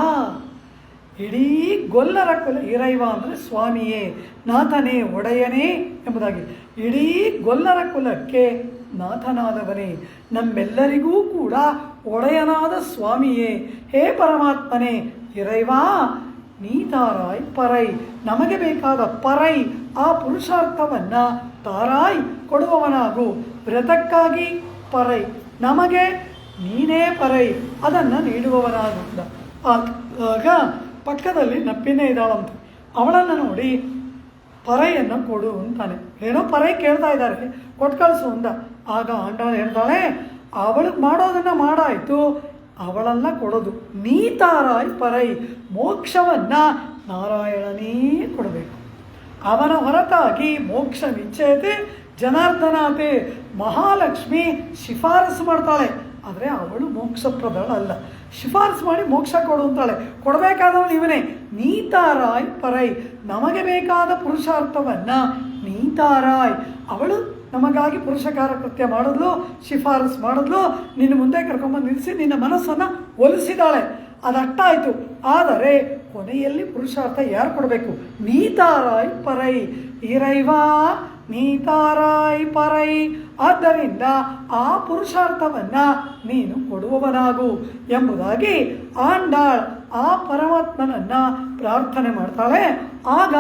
ಇಡೀ ಗೊಲ್ಲರ ಕುಲ. ಇರೈವ ಅಂದರೆ ಸ್ವಾಮಿಯೇ, ನಾಥನೇ, ಒಡೆಯನೇ ಎಂಬುದಾಗಿ. ಇಡೀ ಗೊಲ್ಲರ ಕುಲಕ್ಕೆ ನಾಥನಾದವನೇ, ನಮ್ಮೆಲ್ಲರಿಗೂ ಕೂಡ ಒಡೆಯನಾದ ಸ್ವಾಮಿಯೇ, ಹೇ ಪರಮಾತ್ಮನೇ. ಇರೈವಾ ನೀ ತಾರಾಯ್ ಪರೈ, ನಮಗೆ ಬೇಕಾದ ಪರೈ ಆ ಪುರುಷಾರ್ಥವನ್ನು ತಾರಾಯ್ ಕೊಡುವವನಾಗು. ವ್ರತಕ್ಕಾಗಿ ಪರೈ, ನಮಗೆ ನೀನೇ ಪರೈ, ಅದನ್ನು ನೀಡುವವನಾಗು. ಆಗ ಪಕ್ಕದಲ್ಲಿ ನಪ್ಪಿನೇ ಇದ್ದಾಳಂತೆ. ಅವಳನ್ನು ನೋಡಿ ಪರೈಯನ್ನು ಕೊಡು ಅಂತಾನೆ. ಏನೋ ಪರೈ ಕೇಳ್ತಾ ಇದ್ದಾರೆ, ಕೊಟ್ಟು ಕಳಿಸು ಅಂದ. ಆಗ ಆಂಡಾಳ ಹೇಳ್ತಾಳೆ, ಅವಳಿಗೆ ಮಾಡೋದನ್ನು ಮಾಡಾಯಿತು, ಅವಳನ್ನ ಕೊಡೋದು ನೀ ತಾರಾಯ್ ಪರೈ. ಮೋಕ್ಷವನ್ನು ನಾರಾಯಣನೇ ಕೊಡಬೇಕು. ಅವನ ಹೊರತಾಗಿ ಮೋಕ್ಷ ನಿಶ್ಚಯತೆ ಜನಾರ್ದನಾತೆ. ಮಹಾಲಕ್ಷ್ಮಿ ಶಿಫಾರಸು ಮಾಡ್ತಾಳೆ, ಆದರೆ ಅವಳು ಮೋಕ್ಷಪ್ರದಳಲ್ಲ. ಶಿಫಾರಸು ಮಾಡಿ ಮೋಕ್ಷ ಕೊಡು ಅಂತಾಳೆ. ಕೊಡಬೇಕಾದವನು ಇವನೇ. ನೀತಾರಾಯ್ ಪರೈ, ನಮಗೆ ಬೇಕಾದ ಪುರುಷಾರ್ಥವನ್ನು ನೀತಾರಾಯ್, ಅವಳು ನಮಗಾಗಿ ಪುರುಷಕಾರ ಕೃತ್ಯ ಮಾಡಿದ್ಲು, ಶಿಫಾರಸು ಮಾಡಿದ್ಲು, ನಿನ್ನ ಮುಂದೆ ಕರ್ಕೊಂಬಂದು ನಿಲ್ಲಿಸಿ ನಿನ್ನ ಮನಸ್ಸನ್ನು ಒಲಿಸಿದಾಳೆ, ಅದಟ್ಟಾಯಿತು. ಆದರೆ ಕೊನೆಯಲ್ಲಿ ಪುರುಷಾರ್ಥ ಯಾರು ಕೊಡಬೇಕು? ನೀತಾರಾಯ್ ಪರೈ ಇರೈವಾ ನೀತಾರಾಯ್ ಪರೈ. ಆದ್ದರಿಂದ ಆ ಪುರುಷಾರ್ಥವನ್ನು ನೀನು ಕೊಡುವವನಾಗು ಎಂಬುದಾಗಿ ಆಂಡಾಳ್ ಆ ಪರಮಾತ್ಮನನ್ನು ಪ್ರಾರ್ಥನೆ ಮಾಡ್ತಾಳೆ. ಆಗ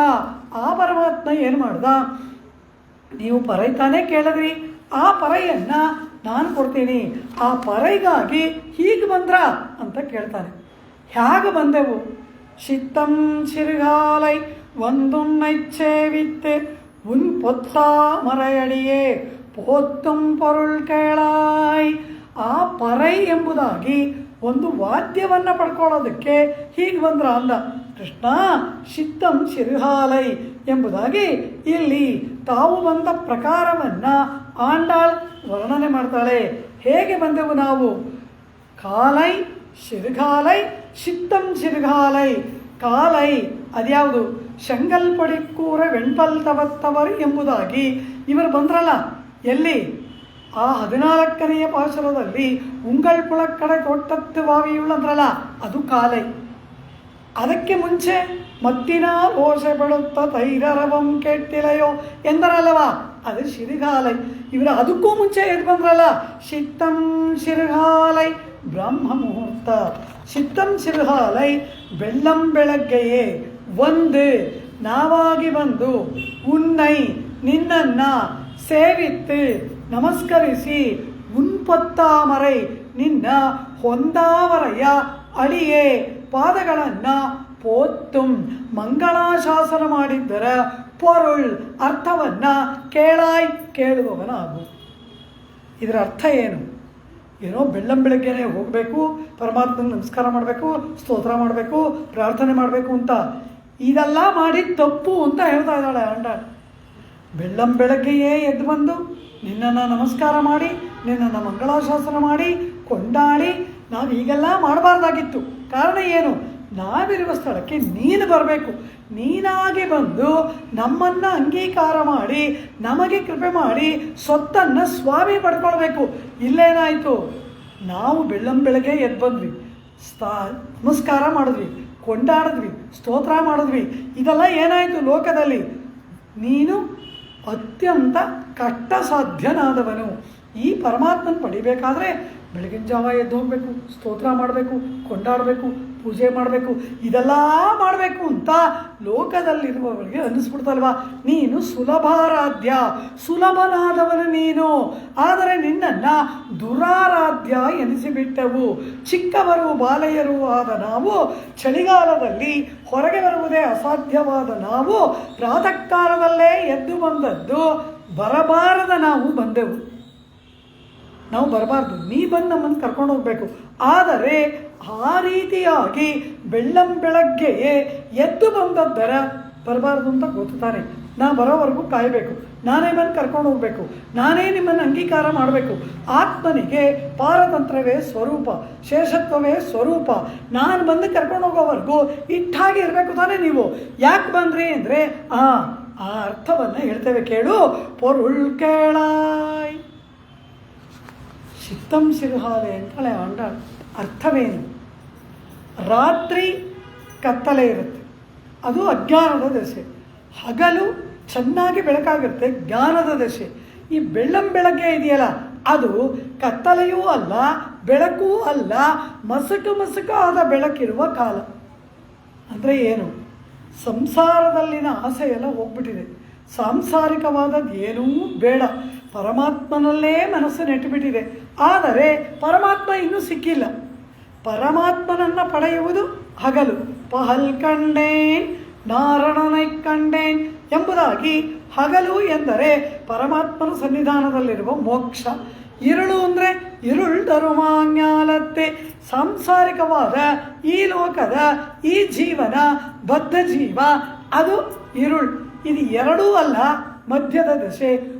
ಆ ಪರಮಾತ್ಮ ಏನು ಮಾಡ್ದ? ನೀವು ಪರೈ ತಾನೇ ಕೇಳಿದ್ರಿ, ಆ ಪರೈಯನ್ನು ನಾನು ಕೊಡ್ತೀನಿ. ಆ ಪರೈಗಾಗಿ ಹೀಗೆ ಬಂದ್ರ ಅಂತ ಕೇಳ್ತಾನೆ. ಹೇಗೆ ಬಂದೆವು? சித்தம் சிறுகாலை வந்துன்னைச்சேவித்து உன் பொತ್ತಾಮರೆಯಡಿಯೇ ಪೋತ್ತಂ ಪೊರುಳ್ ಕೇಳಾಯ್. ಆ ಪರೈ ಎಂಬುದಾಗಿ ಒಂದು ವಾದ್ಯವನ್ನು ಪಡ್ಕೊಳ್ಳೋದಕ್ಕೆ ಹೀಗೆ ಬಂದ್ರ ಅಲ್ಲ. ಕೃಷ್ಣ ಚಿತ್ತಂ ಸಿರುಹಾಲೈ ಎಂಬುದಾಗಿ ಇಲ್ಲಿ ತಾವು ಬಂದ ಪ್ರಕಾರವನ್ನು ಆಂಡಾಳ್ ವರ್ಣನೆ ಮಾಡ್ತಾಳೆ. ಹೇಗೆ ಬಂದೆವು ನಾವು? ಕಾಲೈ ಸಿರುಗಾಲೈ ಚಿತ್ತಂ ಸಿರುಗಾಲೈ. ಕಾಲೈ ಅದ್ಯಾವುದು? ಶಂಗಲ್ಪಡಿ ಕೂರ ವೆಣ್ಪಲ್ ತವತ್ತವರು ಎಂಬುದಾಗಿ ಇವರು ಬಂದ್ರಲ್ಲ. ಎಲ್ಲಿ? ಆ 14ನೆಯ ಪಾಶುರದಲ್ಲಿ ಉಂಗಳ್ ಪುಳಕ್ಕಡೆ ತೊಟ್ಟತ್ತು ಬಾವಿಯುಳ್ಳು ಅಂದ್ರಲ್ಲ, ಅದು ಕಾಲೈ. ಅದಕ್ಕೆ ಮುಂಚೆ ಮತ್ತಿನ ರೋಷೆ ಬಿಡುತ್ತ ತೈರರವಂ ಕೆಟ್ಟಿಲೆಯೋ ಎಂದರಲ್ಲವ, ಅದು ಸಿರುಗಾಲೈ. ಇವರು ಅದಕ್ಕೂ ಮುಂಚೆ ಎದ್ದು ಬಂದ್ರಲ್ಲ, ಚಿತ್ತಂ ಸಿರುಗಾಲೈ ಬ್ರಹ್ಮ ಮುಹೂರ್ತ. ಚಿತ್ತಂ ಸಿರುಗಾಲೈ ಬೆಳ್ಳಂ ಬೆಳಗ್ಗೆಯೇ ಒಂದು ನಾವಾಗಿ ಬಂದು ಉನ್ನೈ ನಿನ್ನನ್ನು ಸೇವಿತ್ತು ನಮಸ್ಕರಿಸಿ ಉನ್ಪತ್ತಾಮರೈ ನಿನ್ನ ಹೊಂದಾವರೆಯ ಅಡಿಯೇ ಪಾದಗಳನ್ನು ಪೋತ್ತುಂ ಮಂಗಳಾಶಾಸನ ಮಾಡಿದ್ದರ ಪೊರುಳ್ ಅರ್ಥವನ್ನು ಕೇಳಾಯ್ ಕೇಳುವವನಾಗು. ಇದರ ಅರ್ಥ ಏನು? ಏನೋ ಬೆಳ್ಳಂ ಬೆಳಗ್ಗೆನೇ ಹೋಗಬೇಕು, ಪರಮಾತ್ಮನ ನಮಸ್ಕಾರ ಮಾಡಬೇಕು, ಸ್ತೋತ್ರ ಮಾಡಬೇಕು, ಪ್ರಾರ್ಥನೆ ಮಾಡಬೇಕು ಅಂತ, ಇದೆಲ್ಲ ಮಾಡಿ ತಪ್ಪು ಅಂತ ಹೇಳ್ತಾ ಇದ್ದಾಳೆ ಆಂಡಾಳ್. ಬೆಳ್ಳಂ ಬೆಳಗ್ಗೆಯೇ ಎದ್ದು ಬಂದು ನಿನ್ನನ್ನು ನಮಸ್ಕಾರ ಮಾಡಿ, ನಿನ್ನನ್ನು ಮಂಗಳಾಶಾಸನ ಮಾಡಿ, ಕೊಂಡಾಡಿ ನಾವು ಹೀಗೆಲ್ಲ ಮಾಡಬಾರ್ದಾಗಿತ್ತು. ಕಾರಣ ಏನು? ನಾವಿರುವ ಸ್ಥಳಕ್ಕೆ ನೀನು ಬರಬೇಕು. ನೀನಾಗಿ ಬಂದು ನಮ್ಮನ್ನು ಅಂಗೀಕಾರ ಮಾಡಿ ನಮಗೆ ಕೃಪೆ ಮಾಡಿ ಸ್ವತ್ತನ್ನು ಸ್ವಾಮಿ ಪಡ್ಕೊಳ್ಬೇಕು. ಇಲ್ಲೇನಾಯಿತು? ನಾವು ಬೆಳ್ಳಂ ಬೆಳಗ್ಗೆ ಎದ್ದು ಬಂದ್ವಿ, ನಮಸ್ಕಾರ ಮಾಡಿದ್ವಿ, ಕೊಂಡಾಡಿದ್ವಿ, ಸ್ತೋತ್ರ ಮಾಡಿದ್ವಿ. ಇದೆಲ್ಲ ಏನಾಯಿತು ಲೋಕದಲ್ಲಿ? ನೀನು ಅತ್ಯಂತ ಕಷ್ಟ ಸಾಧ್ಯನಾದವನು. ಈ ಪರಮಾತ್ಮನ ಪಡಿಬೇಕಾದ್ರೆ ಬೆಳಗಿನ ಜಾವ ಎದ್ದು ಹೋಗಬೇಕು, ಸ್ತೋತ್ರ ಮಾಡಬೇಕು, ಕೊಂಡಾಡಬೇಕು, ಪೂಜೆ ಮಾಡಬೇಕು, ಇದೆಲ್ಲ ಮಾಡಬೇಕು ಅಂತ ಲೋಕದಲ್ಲಿರುವವರಿಗೆ ಅನ್ನಿಸ್ಬಿಡ್ತಲ್ವ? ನೀನು ಸುಲಭಾರಾಧ್ಯ, ಸುಲಭನಾದವನು ನೀನು. ಆದರೆ ನಿನ್ನನ್ನು ದುರಾರಾಧ್ಯ ಎನಿಸಿಬಿಟ್ಟೆವು. ಚಿಕ್ಕವರು ಬಾಲೆಯರು ಆದ ನಾವು, ಚಳಿಗಾಲದಲ್ಲಿ ಹೊರಗೆ ಬರುವುದೇ ಅಸಾಧ್ಯವಾದ ನಾವು, ಪ್ರಾತಃ ಕಾಲದಲ್ಲೇ ಎದ್ದು ಬಂದದ್ದು ಬರಬಾರದ ನಾವು ಬಂದೆವು. ನಾವು ಬರಬಾರ್ದು, ನೀ ಬಂದು ನಮ್ಮನ್ನು ಕರ್ಕೊಂಡು ಹೋಗಬೇಕು. ಆದರೆ ಆ ರೀತಿಯಾಗಿ ಬೆಳ್ಳಂ ಬೆಳಗ್ಗೆಯೇ ಎದ್ದು ಬಂದದ್ದರ ಬರಬಾರ್ದು ಅಂತ ಗೊತ್ತಾನೆ. ನಾ ಬರೋವರೆಗೂ ಕಾಯಬೇಕು, ನಾನೇ ಬಂದು ಕರ್ಕೊಂಡು ಹೋಗಬೇಕು, ನಾನೇ ನಿಮ್ಮನ್ನು ಅಂಗೀಕಾರ ಮಾಡಬೇಕು. ಆತ್ಮನಿಗೆ ಪಾರತಂತ್ರವೇ ಸ್ವರೂಪ, ಶೇಷತ್ವವೇ ಸ್ವರೂಪ. ನಾನು ಬಂದು ಕರ್ಕೊಂಡು ಹೋಗೋವರೆಗೂ ಇಟ್ಟಾಗಿ ಇರಬೇಕು ತಾನೇ ನೀವು. ಯಾಕೆ ಬಂದ್ರಿ ಅಂದರೆ ಆ ಅರ್ಥವನ್ನು ಹೇಳ್ತೇವೆ ಕೇಳು. ಪೊರುಳ್ ಕೇಳಾಯ್. ಚಿತ್ತಂ ಸಿರುಹಾಲೆ ಅಂತಲೇ ಆಂಡಾಳ್. ಅರ್ಥವೇನು? ರಾತ್ರಿ ಕತ್ತಲೆ ಇರುತ್ತೆ, ಅದು ಅಜ್ಞಾನದ ದಶೆ. ಹಗಲು ಚೆನ್ನಾಗಿ ಬೆಳಕಾಗಿರುತ್ತೆ, ಜ್ಞಾನದ ದಶೆ. ಈ ಬೆಳ್ಳಂ ಬೆಳಗ್ಗೆ ಇದೆಯಲ್ಲ, ಅದು ಕತ್ತಲೆಯೂ ಅಲ್ಲ, ಬೆಳಕೂ ಅಲ್ಲ, ಮಸಕಾದ ಬೆಳಕಿರುವ ಕಾಲ. ಅಂದರೆ ಏನು? ಸಂಸಾರದಲ್ಲಿನ ಆಸೆ ಎಲ್ಲ ಹೋಗ್ಬಿಟ್ಟಿದೆ. ಸಾಂಸಾರಿಕವಾದದ್ದು ಏನೂ ಬೇಡ, ಪರಮಾತ್ಮನಲ್ಲೇ ಮನಸ್ಸು ನೆಟ್ಟುಬಿಟ್ಟಿದೆ. ಆದರೆ ಪರಮಾತ್ಮ ಇನ್ನೂ ಸಿಕ್ಕಿಲ್ಲ. ಪರಮಾತ್ಮನನ್ನು ಪಡೆಯುವುದು ಹಗಲು. ಪಹಲ್ ಕಂಡೇನ್ ನಾರಣನೈ ಕಂಡೇನ್ ಎಂಬುದಾಗಿ ಹಗಲು ಎಂದರೆ ಪರಮಾತ್ಮನ ಸನ್ನಿಧಾನದಲ್ಲಿರುವ ಮೋಕ್ಷ. ಇರುಳು ಅಂದರೆ ಇರುಳ್ ಧರ್ಮಾಜ್ಞಾಲತ್ತೆ. ಸಾಂಸಾರಿಕವಾದ ಈ ಲೋಕದ ಈ ಜೀವನ, ಬದ್ಧ ಜೀವ, ಅದು ಇರುಳ್. ಇದು ಎರಡೂ ಅಲ್ಲ, ಮಧ್ಯದ ದಶೆ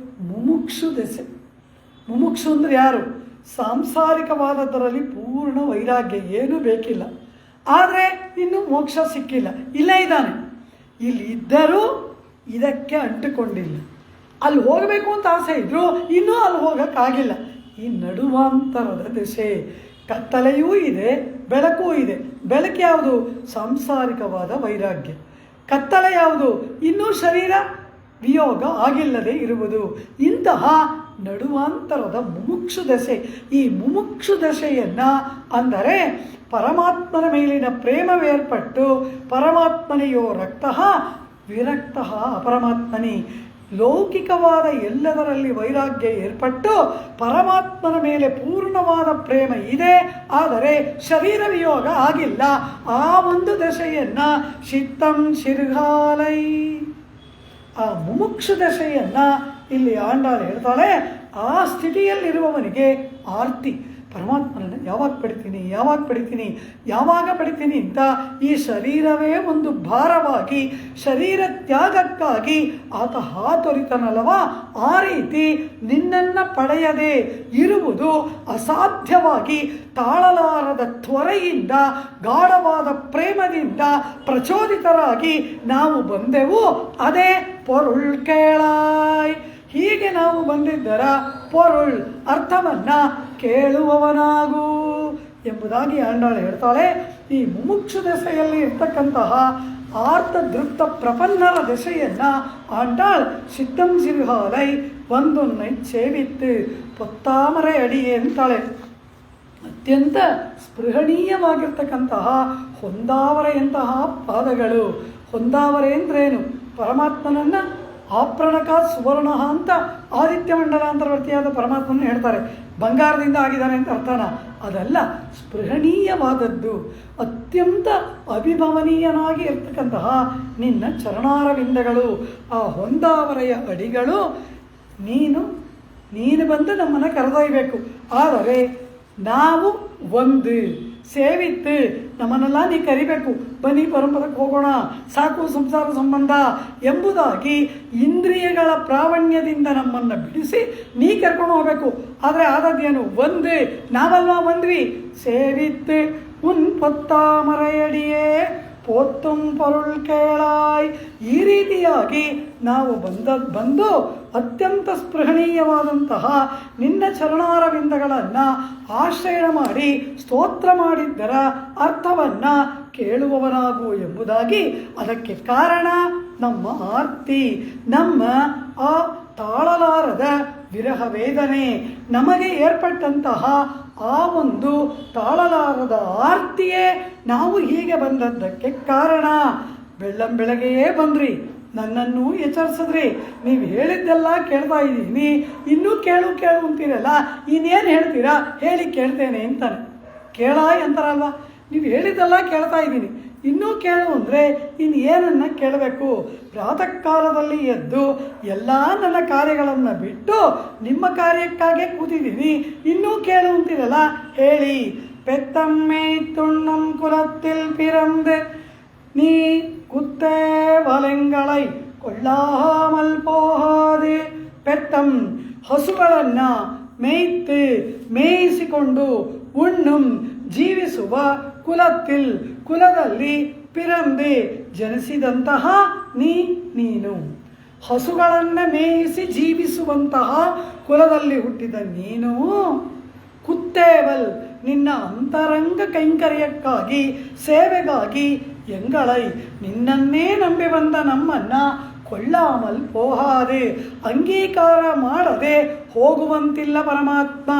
ಮುಮುಕ್ಷು ದಶೆ. ಮುಮುಕ್ಷು ಅಂದರೆ ಯಾರು? ಸಾಂಸಾರಿಕವಾದದ್ದರಲ್ಲಿ ಪೂರ್ಣ ವೈರಾಗ್ಯ, ಏನೂ ಬೇಕಿಲ್ಲ, ಆದರೆ ಇನ್ನೂ ಮೋಕ್ಷ ಸಿಕ್ಕಿಲ್ಲ. ಇಲ್ಲೇ ಇದ್ದಾನೆ, ಇಲ್ಲಿ ಇದ್ದರೂ ಇದಕ್ಕೆ ಅಂಟಿಕೊಂಡಿಲ್ಲ. ಅಲ್ಲಿ ಹೋಗಬೇಕು ಅಂತ ಆಸೆ ಇದ್ದರೂ ಇನ್ನೂ ಅಲ್ಲಿ ಹೋಗೋಕ್ಕಾಗಿಲ್ಲ. ಈ ನಡುವಾಂತರದ ದಶೆ, ಕತ್ತಲೆಯೂ ಇದೆ, ಬೆಳಕೂ ಇದೆ. ಬೆಳಕು ಯಾವುದು? ಸಾಂಸಾರಿಕವಾದ ವೈರಾಗ್ಯ. ಕತ್ತಲೆ ಯಾವುದು? ಇನ್ನೂ ಶರೀರ ವಿಯೋಗ ಆಗಿಲ್ಲದೆ ಇರುವುದು. ಇಂತಹ ನಡುವಾಂತರದ ಮುಮುಕ್ಷು ದಶೆ. ಈ ಮುಮುಕ್ಷು ದಶೆಯನ್ನು ಅಂದರೆ ಪರಮಾತ್ಮನ ಮೇಲಿನ ಪ್ರೇಮವೇರ್ಪಟ್ಟು ಪರಮಾತ್ಮನೆಯೋ ರಕ್ತಃ ವಿರಕ್ತಃ ಅಪರಮಾತ್ಮನಿ, ಲೌಕಿಕವಾದ ಎಲ್ಲದರಲ್ಲಿ ವೈರಾಗ್ಯ ಏರ್ಪಟ್ಟು ಪರಮಾತ್ಮನ ಮೇಲೆ ಪೂರ್ಣವಾದ ಪ್ರೇಮ ಇದೆ, ಆದರೆ ಶರೀರ ವಿಯೋಗ ಆಗಿಲ್ಲ. ಆ ಒಂದು ದಶೆಯನ್ನು ಚಿತ್ತಂ ಶಿರ್ಘಾಲೈ, ಆ ಮುಮುಕ್ಷು ದಶೆಯನ್ನು ಇಲ್ಲಿ ಆಂಡಾಳು ಹೇಳ್ತಾಳೆ. ಆ ಸ್ಥಿತಿಯಲ್ಲಿರುವವನಿಗೆ ಆರ್ತಿ, ಪರಮಾತ್ಮನನ್ನು ಯಾವಾಗ ಪಡಿತೀನಿ ಅಂತ ಈ ಶರೀರವೇ ಒಂದು ಭಾರವಾಗಿ ಶರೀರ ತ್ಯಾಗಕ್ಕಾಗಿ ಆತ ಹಾತೊರಿತನಲ್ಲವ. ಆ ರೀತಿ ನಿನ್ನನ್ನು ಪಡೆಯದೆ ಇರುವುದು ಅಸಾಧ್ಯವಾಗಿ ತಾಳಲಾರದ ತ್ವರೆಯಿಂದ ಗಾಢವಾದ ಪ್ರೇಮದಿಂದ ಪ್ರಚೋದಿತರಾಗಿ ನಾವು ಬಂದೆವು. ಅದೇ ಪೊರುಳ್ ಕೇಳಾಯ್. ಹೀಗೆ ನಾವು ಬಂದಿದ್ದರ ಪೊರುಳ್ ಅರ್ಥವನ್ನು ಕೇಳುವವನಾಗು ಎಂಬುದಾಗಿ ಆಂಡಾಳು ಹೇಳ್ತಾಳೆ. ಈ ಮುಮುಕ್ಷು ದಶೆಯಲ್ಲಿ ಇರ್ತಕ್ಕಂತಹ ಆರ್ತದೃಪ್ತ ಪ್ರಪನ್ನರ ದಶೆಯನ್ನು ಆಂಡಾಳ್ ಸಿದ್ದಂ ಸಿರುಹಾಲೈ ಒಂದೊನ್ನೈ ಸೇವಿತ್ತು ಪೊತ್ತಾಮರೆ ಅಡಿಯೇ ಅಂತಾಳೆ. ಅತ್ಯಂತ ಸ್ಪೃಹಣೀಯವಾಗಿರ್ತಕ್ಕಂತಹ ಹೊಂದಾವರೆಯಂತಹ ಪಾದಗಳು. ಹೊಂದಾವರೆ ಅಂದ್ರೇನು? ಪರಮಾತ್ಮನನ್ನು ಆಪ್ರಣಕ ಸುವರ್ಣ ಅಂತ ಆದಿತ್ಯ ಮಂಡಲಾಂತರ್ವರ್ತಿಯಾದ ಪರಮಾತ್ಮನ ಹೇಳ್ತಾರೆ. ಬಂಗಾರದಿಂದ ಆಗಿದ್ದಾನೆ ಅಂತ ಅರ್ಥನ? ಅದಲ್ಲ, ಸ್ಪೃಹಣೀಯವಾದದ್ದು, ಅತ್ಯಂತ ಅಭಿಭವನೀಯನಾಗಿ ಇರ್ತಕ್ಕಂತಹ ನಿನ್ನ ಚರಣಾರವಿಂದಗಳು, ಆ ಹೊಂದಾವರೆಯ ಅಡಿಗಳು. ನೀನು ಬಂದು ನಮ್ಮನ್ನು ಕರೆದೊಯ್ಯಬೇಕು. ಆದರೆ ನಾವು ಒಂದು ಸೇವಿತ್ತು ನಮ್ಮನ್ನೆಲ್ಲ ನೀ ಕರಿಬೇಕು, ಬನ್ನಿ ಪರಂಪರಕ್ಕೆ ಹೋಗೋಣ, ಸಾಕು ಸಂಸಾರ ಸಂಬಂಧ ಎಂಬುದಾಗಿ ಇಂದ್ರಿಯಗಳ ಪ್ರಾವಣ್ಯದಿಂದ ನಮ್ಮನ್ನು ಬಿಡಿಸಿ ನೀ ಕರ್ಕೊಂಡು ಹೋಗಬೇಕು. ಆದರೆ ಆದದ್ದೇನು? ಒಂದು ನಾವಲ್ವಾ ಬಂದ್ವಿ, ಸೇವಿತ್ತು ಉನ್ ಪೊತ್ತಾಮರೆಯಡಿಯೇ ಪೋತ್ತುಂ ಪೊರುಳ್ ಕೇಳಾಯ್. ಈ ರೀತಿಯಾಗಿ ನಾವು ಬಂದು ಅತ್ಯಂತ ಸ್ಪೃಹಣೀಯವಾದಂತಹ ನಿನ್ನ ಚರಣಾರವಿಂದಗಳನ್ನು ಆಶ್ರಯ ಮಾಡಿ ಸ್ತೋತ್ರ ಮಾಡಿದ್ದರ ಅರ್ಥವನ್ನು ಕೇಳುವವನಾಗು ಎಂಬುದಾಗಿ. ಅದಕ್ಕೆ ಕಾರಣ ನಮ್ಮ ಆರ್ತಿ, ನಮ್ಮ ಆ ತಾಳಲಾರದ ವಿರಹ ವೇದನೆ, ನಮಗೆ ಏರ್ಪಟ್ಟಂತಹ ಆ ಒಂದು ತಾಳಲಾರದ ಆರ್ತಿಯೇ ನಾವು ಹೀಗೆ ಬಂದದ್ದಕ್ಕೆ ಕಾರಣ. ಬೆಳ್ಳಂಬೆಳಗ್ಗೆಯೇ ಬಂದ್ರಿ, ನನ್ನನ್ನು ಎಚ್ಚರಿಸಿದ್ರಿ, ನೀವು ಹೇಳಿದ್ದೆಲ್ಲ ಕೇಳ್ತಾ ಇದ್ದೀನಿ, ಇನ್ನೂ ಕೇಳು ಅಂತೀರಲ್ಲ, ಇನ್ನೇನು ಹೇಳ್ತೀರಾ ಹೇಳಿ ಕೇಳ್ತೇನೆ ಅಂತಾನೆ. ಕೇಳಾಯ್ ಅಂತಾರಲ್ವ, ನೀವು ಹೇಳಿದ್ದೆಲ್ಲ ಕೇಳ್ತಾ ಇದ್ದೀನಿ, ಇನ್ನೂ ಕೇಳು ಅಂದರೆ ಇನ್ನು ಏನನ್ನು ಕೇಳಬೇಕು? ಪ್ರಾತಃ ಕಾಲದಲ್ಲಿ ಎದ್ದು ಎಲ್ಲ ನನ್ನ ಕಾರ್ಯಗಳನ್ನು ಬಿಟ್ಟು ನಿಮ್ಮ ಕಾರ್ಯಕ್ಕಾಗೇ ಕೂತಿದ್ದೀನಿ, ಇನ್ನೂ ಕೇಳು ಅಂತೀರಲ್ಲ, ಹೇಳಿ. ಪೆತ್ತಮ್ಮೆ ತುಣ್ಣಂ ಕುಲத்தில் பிறந்து நீ குத்தே வலங்களை கொள்ளாமல் போகாது. ಪೆತ್ತಂ ಹಸುಗಳನ್ನು ಮೇಯಿಸಿಕೊಂಡು ಉಣ್ಣುಂ ಜೀವಿಸುವ ಕುಲದಲ್ಲಿ ಪಿರಂದೆ ಜನಿಸಿದಂತಹ ನೀನು. ಹಸುಗಳನ್ನು ಮೇಯಿಸಿ ಜೀವಿಸುವಂತಹ ಕುಲದಲ್ಲಿ ಹುಟ್ಟಿದ ನೀನು ಕುತ್ತೇವಲ್ ನಿನ್ನ ಅಂತರಂಗ ಕೈಂಕರ್ಯಕ್ಕಾಗಿ ಸೇವೆಗಾಗಿ ಎಂಗಳೈ ನಿನ್ನನ್ನೇ ನಂಬಿ ಬಂದ ನಮ್ಮನ್ನು ಕೊಳ್ಳಾಮಲ್ ಪೋಹಾದೆ ಅಂಗೀಕಾರ ಮಾಡದೆ ಹೋಗುವಂತಿಲ್ಲ ಪರಮಾತ್ಮ.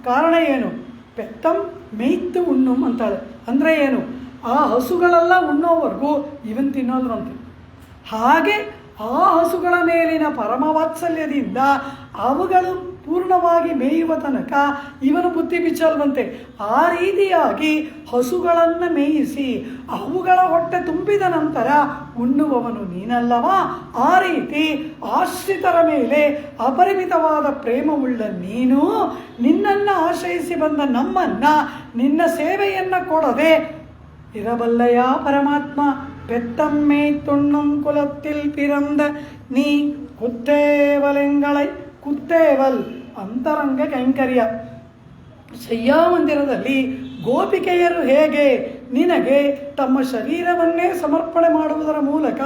ಕಾರಣ ಏನು? ಪೆತ್ತಂ ಮೇಯ್ತು ಉಣ್ಣುಂ ಅಂತಾಳೆ. ಅಂದರೆ ಏನು? ಆ ಹಸುಗಳೆಲ್ಲ ಉಣ್ಣೋವರೆಗೂ ಇವನ್ ತಿನ್ನೋದ್ರಂತೆ. ಹಾಗೆ ಆ ಹಸುಗಳ ಮೇಲಿನ ಪರಮವಾತ್ಸಲ್ಯದಿಂದ ಅವುಗಳು ಪೂರ್ಣವಾಗಿ ಮೇಯುವ ತನಕ ಇವನು ಬುದ್ಧಿ ಬಿಚ್ಚಲ್ವಂತೆ. ಆ ರೀತಿಯಾಗಿ ಹಸುಗಳನ್ನು ಮೇಯಿಸಿ ಅವುಗಳ ಹೊಟ್ಟೆ ತುಂಬಿದ ನಂತರ ಉಣ್ಣುವವನು ನೀನಲ್ಲವಾ? ಆ ರೀತಿ ಆಶ್ರಿತರ ಮೇಲೆ ಅಪರಿಮಿತವಾದ ಪ್ರೇಮವುಳ್ಳ ನೀನು ನಿನ್ನನ್ನು ಆಶ್ರಯಿಸಿ ಬಂದ ನಮ್ಮನ್ನು ನಿನ್ನ ಸೇವೆಯನ್ನು ಕೊಡದೆ ಇರಬಲ್ಲಯ ಪರಮಾತ್ಮ. ಪೆತ್ತಮ್ಮೆ ತುಣ್ಣುಂ ಕುಲத்தில் பிறந்த ನೀ ಕುತ್ತೇವಲೆಂಗಳೈ. ಕುತ್ತೇವಲ್ ಅಂತರಂಗ ಕೈಂಕರ್ಯ. ಶಯ್ಯಾಮಂದಿರದಲ್ಲಿ ಗೋಪಿಕೆಯರು ಹೇಗೆ ನಿನಗೆ ತಮ್ಮ ಶರೀರವನ್ನೇ ಸಮರ್ಪಣೆ ಮಾಡುವುದರ ಮೂಲಕ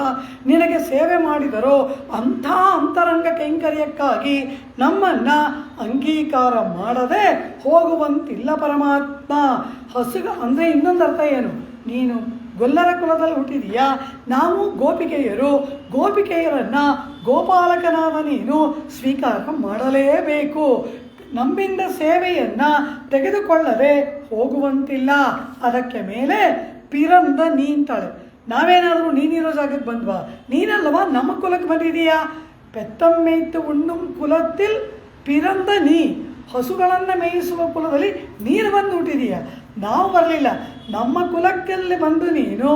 ನಿನಗೆ ಸೇವೆ ಮಾಡಿದರೋ ಅಂಥ ಅಂತರಂಗ ಕೈಂಕರ್ಯಕ್ಕಾಗಿ ನಮ್ಮನ್ನು ಅಂಗೀಕಾರ ಮಾಡದೆ ಹೋಗುವಂತಿಲ್ಲ ಪರಮಾತ್ಮ. ಅಂದರೆ ಇನ್ನೊಂದು ಅರ್ಥ ಏನು, ನೀನು ಗೊಲ್ಲರ ಕುಲದಲ್ಲಿ ಹುಟ್ಟಿದೀಯಾ, ನಾವು ಗೋಪಿಕೆಯರು, ಗೋಪಿಕೆಯರನ್ನು ಗೋಪಾಲಕನಾದ ನೀನು ಸ್ವೀಕಾರ ಮಾಡಲೇಬೇಕು. ನಮ್ಮಿಂದ ಸೇವೆಯನ್ನು ತೆಗೆದುಕೊಳ್ಳದೆ ಹೋಗುವಂತಿಲ್ಲ. ಅದಕ್ಕೆ ಮೇಲೆ ಪಿರಂದ ನೀಂತಾಳೆ. ನಾವೇನಾದರೂ ನೀನಿರೋ ಜಾಗಕ್ಕೆ ಬಂದ್ವಾ? ನೀನಲ್ಲವಾ ನಮ್ಮ ಕುಲಕ್ಕೆ ಬಂದಿದೀಯಾ? ಪೆತ್ತಮ್ಮೇಯ್ತು ಉಣ್ಣುಂ ಕುಲத்தில் ಪಿರಂದ ನೀ, ಹಸುಗಳನ್ನು ಮೇಯಿಸುವ ಕುಲದಲ್ಲಿ ನೀನು ಬಂದು ಹುಟ್ಟಿದೀಯ, ನಾವು ಬರಲಿಲ್ಲ. ನಮ್ಮ ಕುಲಕ್ಕೆಲ್ಲಿ ಬಂದು ನೀನು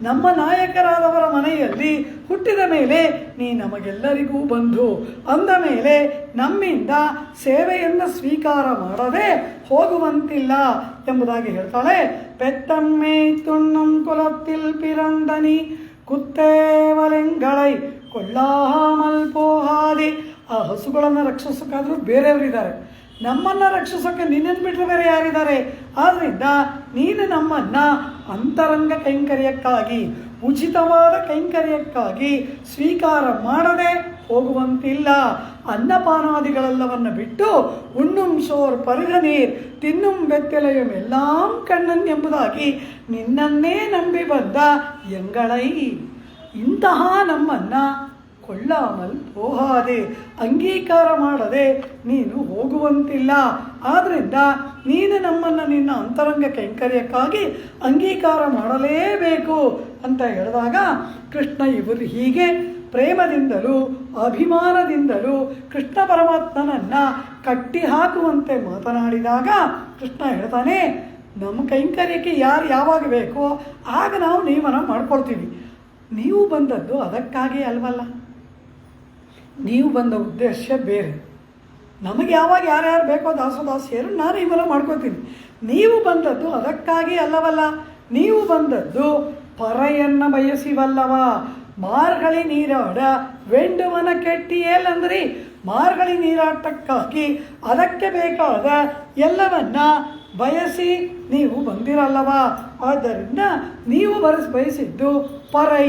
ನಮ್ಮ ನಾಯಕರಾದವರ ಮನೆಯಲ್ಲಿ ಹುಟ್ಟಿದ ಮೇಲೆ ನೀ ನಮಗೆಲ್ಲರಿಗೂ ಬಂಧು ಅಂದ ಮೇಲೆ ನಮ್ಮಿಂದ ಸೇವೆಯನ್ನು ಸ್ವೀಕಾರ ಮಾಡದೆ ಹೋಗುವಂತಿಲ್ಲ ಎಂಬುದಾಗಿ ಹೇಳ್ತಾಳೆ. ಪೆತ್ತಮ್ಮೆ ತುಣ್ಣುಂ ಕುಲத்தில் ಪಿರಂದನಿ ಕುತ್ತೇವಲೆಂಗಳೈ ಕೊಳ್ಳಾಮಲ್ ಪೋಹಾದಿ. ಆ ಹಸುಗಳನ್ನು ರಕ್ಷಿಸೋಕ್ಕಾದರೂ ಬೇರೆಯವರಿದ್ದಾರೆ, ನಮ್ಮನ್ನು ರಕ್ಷಿಸೋಕ್ಕೆ ನಿನ್ನನ್ನು ಬಿಟ್ಟರೆ ಬೇರೆ ಯಾರಿದ್ದಾರೆ? ಆದ್ದರಿಂದ ನೀನು ನಮ್ಮನ್ನು ಅಂತರಂಗ ಕೈಂಕರ್ಯಕ್ಕಾಗಿ, ಉಚಿತವಾದ ಕೈಂಕರ್ಯಕ್ಕಾಗಿ ಸ್ವೀಕಾರ ಮಾಡದೆ ಹೋಗುವಂತಿಲ್ಲ. ಅನ್ನಪಾನಾದಿಗಳೆಲ್ಲವನ್ನು ಬಿಟ್ಟು ಉಣ್ಣುಂ ಸೋರ್ ಪರಿಗ ನೀರ್ ತಿನ್ನುಂ ಬೆತ್ತಲೆಯು ಎಲ್ಲಾಂ ಕಣ್ಣನ್ ಎಂಬುದಾಗಿ ನಿನ್ನನ್ನೇ ನಂಬಿ ಬಂದ ಎಂಗಳೈ, ಇಂತಹ ನಮ್ಮನ್ನು ಕೊಳ್ಳಾಮಲ್ ಪೋಹಾದೆ, ಅಂಗೀಕಾರ ಮಾಡದೆ ನೀನು ಹೋಗುವಂತಿಲ್ಲ. ಆದ್ದರಿಂದ ನೀನು ನಮ್ಮನ್ನು ನಿನ್ನ ಅಂತರಂಗ ಕೈಂಕರ್ಯಕ್ಕಾಗಿ ಅಂಗೀಕಾರ ಮಾಡಲೇಬೇಕು ಅಂತ ಹೇಳಿದಾಗ ಕೃಷ್ಣ ಇವರು ಹೀಗೆ ಪ್ರೇಮದಿಂದಲೂ ಅಭಿಮಾನದಿಂದಲೂ ಕೃಷ್ಣ ಪರಮಾತ್ಮನನ್ನು ಕಟ್ಟಿ ಹಾಕುವಂತೆ ಮಾತನಾಡಿದಾಗ ಕೃಷ್ಣ ಹೇಳ್ತಾನೆ, ನಮ್ಮ ಕೈಂಕರ್ಯಕ್ಕೆ ಯಾರು ಯಾವಾಗ ಬೇಕೋ ಆಗ ನಾವು ನಿಯಮನ ಮಾಡ್ಕೊಳ್ತೀವಿ. ನೀವು ಬಂದದ್ದು ಅದಕ್ಕಾಗಿ ಅಲ್ವಲ್ಲ, ನೀವು ಬಂದ ಉದ್ದೇಶ ಬೇರೆ. ನಮಗೆ ಯಾವಾಗ ಯಾರ್ಯಾರು ಬೇಕೋ ದಾಸದಾಸಿಯರು ನಾನು ಇವೆಲ್ಲ ಮಾಡ್ಕೋತೀನಿ. ನೀವು ಬಂದದ್ದು ಅದಕ್ಕಾಗಿ ಅಲ್ಲವಲ್ಲ, ನೀವು ಬಂದದ್ದು ಪರೆಯನ್ನು ಬಯಸಿವಲ್ಲವ. ಮಾರ್ಗಳಿ ನೀರಾಡ ವೆಂಡುವನ ಕೆಟ್ಟಿಯೇಲಂದ್ರಿ, ಮಾರ್ಗಳಿ ನೀರಾಟಕ್ಕಾಗಿ ಅದಕ್ಕೆ ಬೇಕಾದ ಎಲ್ಲವನ್ನ ಬಯಸಿ ನೀವು ಬಂದಿರಲ್ಲವ. ಆದ್ದರಿಂದ ನೀವು ಬಯಸಿದ್ದು ಪರೈ.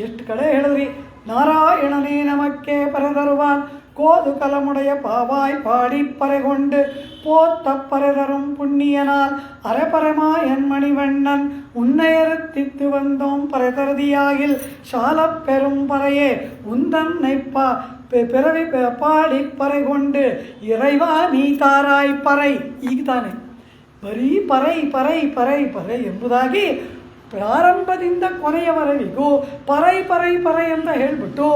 ಎಷ್ಟು ಕಡೆ ಹೇಳಿದ್ರಿ, நாராயணனே நமக்கே பரதருவான் கோது கலமுடைய பாவாய் பாடி பறைகொண்டு போத்த பறைதரும் புண்ணியனால் அரைப்பரமா என் மணிவண்ணன் உன்னையறுத்தித்து வந்தோம் பறைதருதியாகில் சால பெரும் பறையே உந்தன் நைப்பா பிறவி பாடி பறைகொண்டு இறைவா நீ தாராய் பறை. ಈಗ ತಾನೆ ಬರೀ ಪರೈ ಪರೈ ಪರೈ ಪರೈ ಎಂಬುದಾಗಿ ಪ್ರಾರಂಭದಿಂದ ಕೊನೆಯವರೆಗೂ ಪರೈ ಪರೈ ಪರೈ ಅಂತ ಹೇಳಿಬಿಟ್ಟು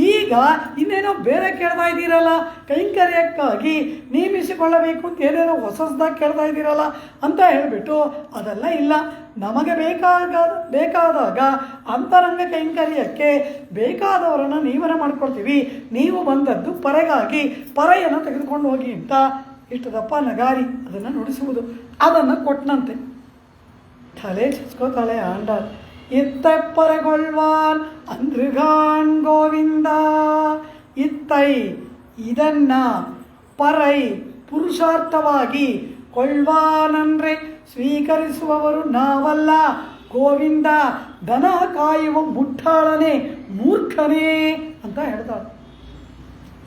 ಈಗ ಇನ್ನೇನೋ ಬೇರೆ ಕೇಳ್ತಾ ಇದ್ದೀರಲ್ಲ, ಕೈಂಕರ್ಯಕ್ಕಾಗಿ ನೇಮಿಸಿಕೊಳ್ಳಬೇಕು ಅಂತ ಏನೇನೋ ಹೊಸದಾಗಿ ಕೇಳ್ತಾ ಇದ್ದೀರಲ್ಲ ಅಂತ ಹೇಳಿಬಿಟ್ಟು ಅದೆಲ್ಲ ಇಲ್ಲ. ನಮಗೆ ಬೇಕಾದಾಗ ಅಂತರಂಗ ಕೈಂಕರ್ಯಕ್ಕೆ ಬೇಕಾದವರನ್ನು ನೀವನ್ನ ಮಾಡ್ಕೊಳ್ತೀವಿ. ನೀವು ಬಂದದ್ದು ಪರೆಗಾಗಿ, ಪರೆಯನ್ನು ತೆಗೆದುಕೊಂಡು ಹೋಗಿ ಅಂತ ಇಷ್ಟು ದಪ್ಪ ನಗಾರಿ ಅದನ್ನು ನುಡಿಸುವುದು. ಅದನ್ನು ಕೊಟ್ಟನಂತೆ. ತಲೆ ಚಸ್ಕೋತಾಳೆ ಆಂಡಾಳ್. ಇತ್ತಪ್ಪರೆಗೊಳ್ವಾನ್ ಅಂದ್ರುಗಾನ್ ಗೋವಿಂದ. ಇತ್ತೈ ಇದನ್ನ ಪರೈ ಪುರುಷಾರ್ಥವಾಗಿ, ಕೊಳ್ಳ್ವಾನಂದ್ರೆ ಸ್ವೀಕರಿಸುವವರು ನಾವಲ್ಲ, ಗೋವಿಂದ ದನ ಕಾಯುವ ಮುಟ್ಟಾಳನೇ, ಮೂರ್ಖನೇ ಅಂತ ಹೇಳ್ತಾಳೆ.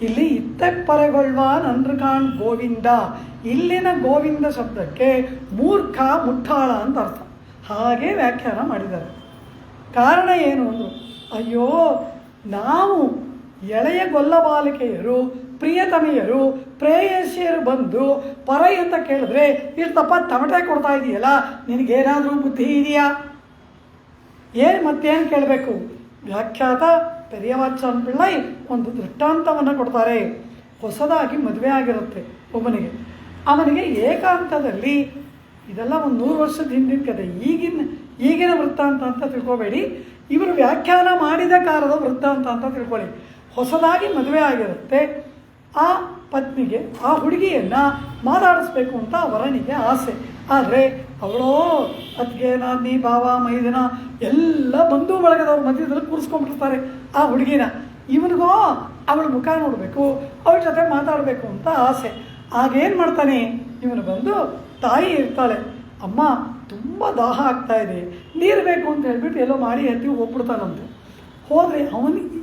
ಇಲ್ಲಿ ಇತ್ತಪ್ಪರೆಗೊಳ್ವಾನ್ ಅಂದ್ರುಗಾನ್ ಗೋವಿಂದ, ಇಲ್ಲಿನ ಗೋವಿಂದ ಶಬ್ದಕ್ಕೆ ಮೂರ್ಖ ಮುಟ್ಟಾಳ ಅಂತ ಅರ್ಥ. ಹಾಗೆ ವ್ಯಾಖ್ಯಾನ ಮಾಡಿದ್ದಾರೆ. ಕಾರಣ ಏನು ಅಂದರು, ಅಯ್ಯೋ ನಾವು ಎಳೆಯ ಗೊಲ್ಲಬಾಲಿಕೆಯರು, ಪ್ರಿಯತಮೆಯರು, ಪ್ರೇಯಸಿಯರು ಬಂದು ಪರೈ ಅಂತ ಕೇಳಿದ್ರೆ ಇರ್ತಪ್ಪ ತಮಟೆ ಕೊಡ್ತಾ ಇದೆಯಲ್ಲ, ನಿನಗೇನಾದರೂ ಬುದ್ಧಿ ಇದೆಯಾ? ಏನು ಮತ್ತೇನು ಕೇಳಬೇಕು? ವ್ಯಾಖ್ಯಾತ ಪೆರಿಯವಾಚನ್ ಪಿಳ್ಳೈ ಒಂದು ದೃಷ್ಟಾಂತವನ್ನು ಕೊಡ್ತಾರೆ. ಹೊಸದಾಗಿ ಮದುವೆ ಆಗಿರುತ್ತೆ ಒಬ್ಬನಿಗೆ, ಅವನಿಗೆ ಏಕಾಂತದಲ್ಲಿ, ಇದೆಲ್ಲ ಒಂದು 100 ವರ್ಷದ ಹಿಂದಿನ ಕಥೆ, ಈಗಿನ ವೃತ್ತಾಂತ ಅಂತ ತಿಳ್ಕೊಬೇಡಿ, ಇವರು ವ್ಯಾಖ್ಯಾನ ಮಾಡಿದ ಕಾಲದ ವೃತ್ತಾಂತ ಅಂತ ತಿಳ್ಕೊಳ್ಳಿ. ಹೊಸದಾಗಿ ಮದುವೆ ಆಗಿರುತ್ತೆ. ಆ ಪತ್ನಿಗೆ ಆ ಹುಡುಗಿಯನ್ನು ಮಾತಾಡಿಸ್ಬೇಕು ಅಂತ ವರನಿಗೆ ಆಸೆ. ಆದರೆ ಅವಳೋ ಅತ್ತಿಗೆ ನಾದಿನಿ ಭಾವ ಮೈದನ ಎಲ್ಲ ಬಂಧು ಬಳಗದವ್ರ ಮಧ್ಯದಲ್ಲಿ ಕೂರಿಸ್ಕೊಂಡ್ಬಿಡ್ತಾರೆ ಆ ಹುಡುಗಿನ. ಇವನಿಗೋ ಅವಳ ಮುಖ ನೋಡಬೇಕು, ಅವಳ ಜೊತೆ ಮಾತಾಡಬೇಕು ಅಂತ ಆಸೆ. ಆಗೇನು ಮಾಡ್ತಾನೆ ಇವನು, ಬಂದು ತಾಯಿ ಇರ್ತಾಳೆ, ಅಮ್ಮ ತುಂಬ ದಾಹ ಆಗ್ತಾ ಇದೆ, ನೀರು ಬೇಕು ಅಂತ ಹೇಳ್ಬಿಟ್ಟು ಎಲ್ಲೋ ಮಾಡಿ ಎತ್ತಿ ಹೋಗ್ಬಿಡ್ತಾನಂತೆ. ಹೋದರೆ ಅವನಿಗೆ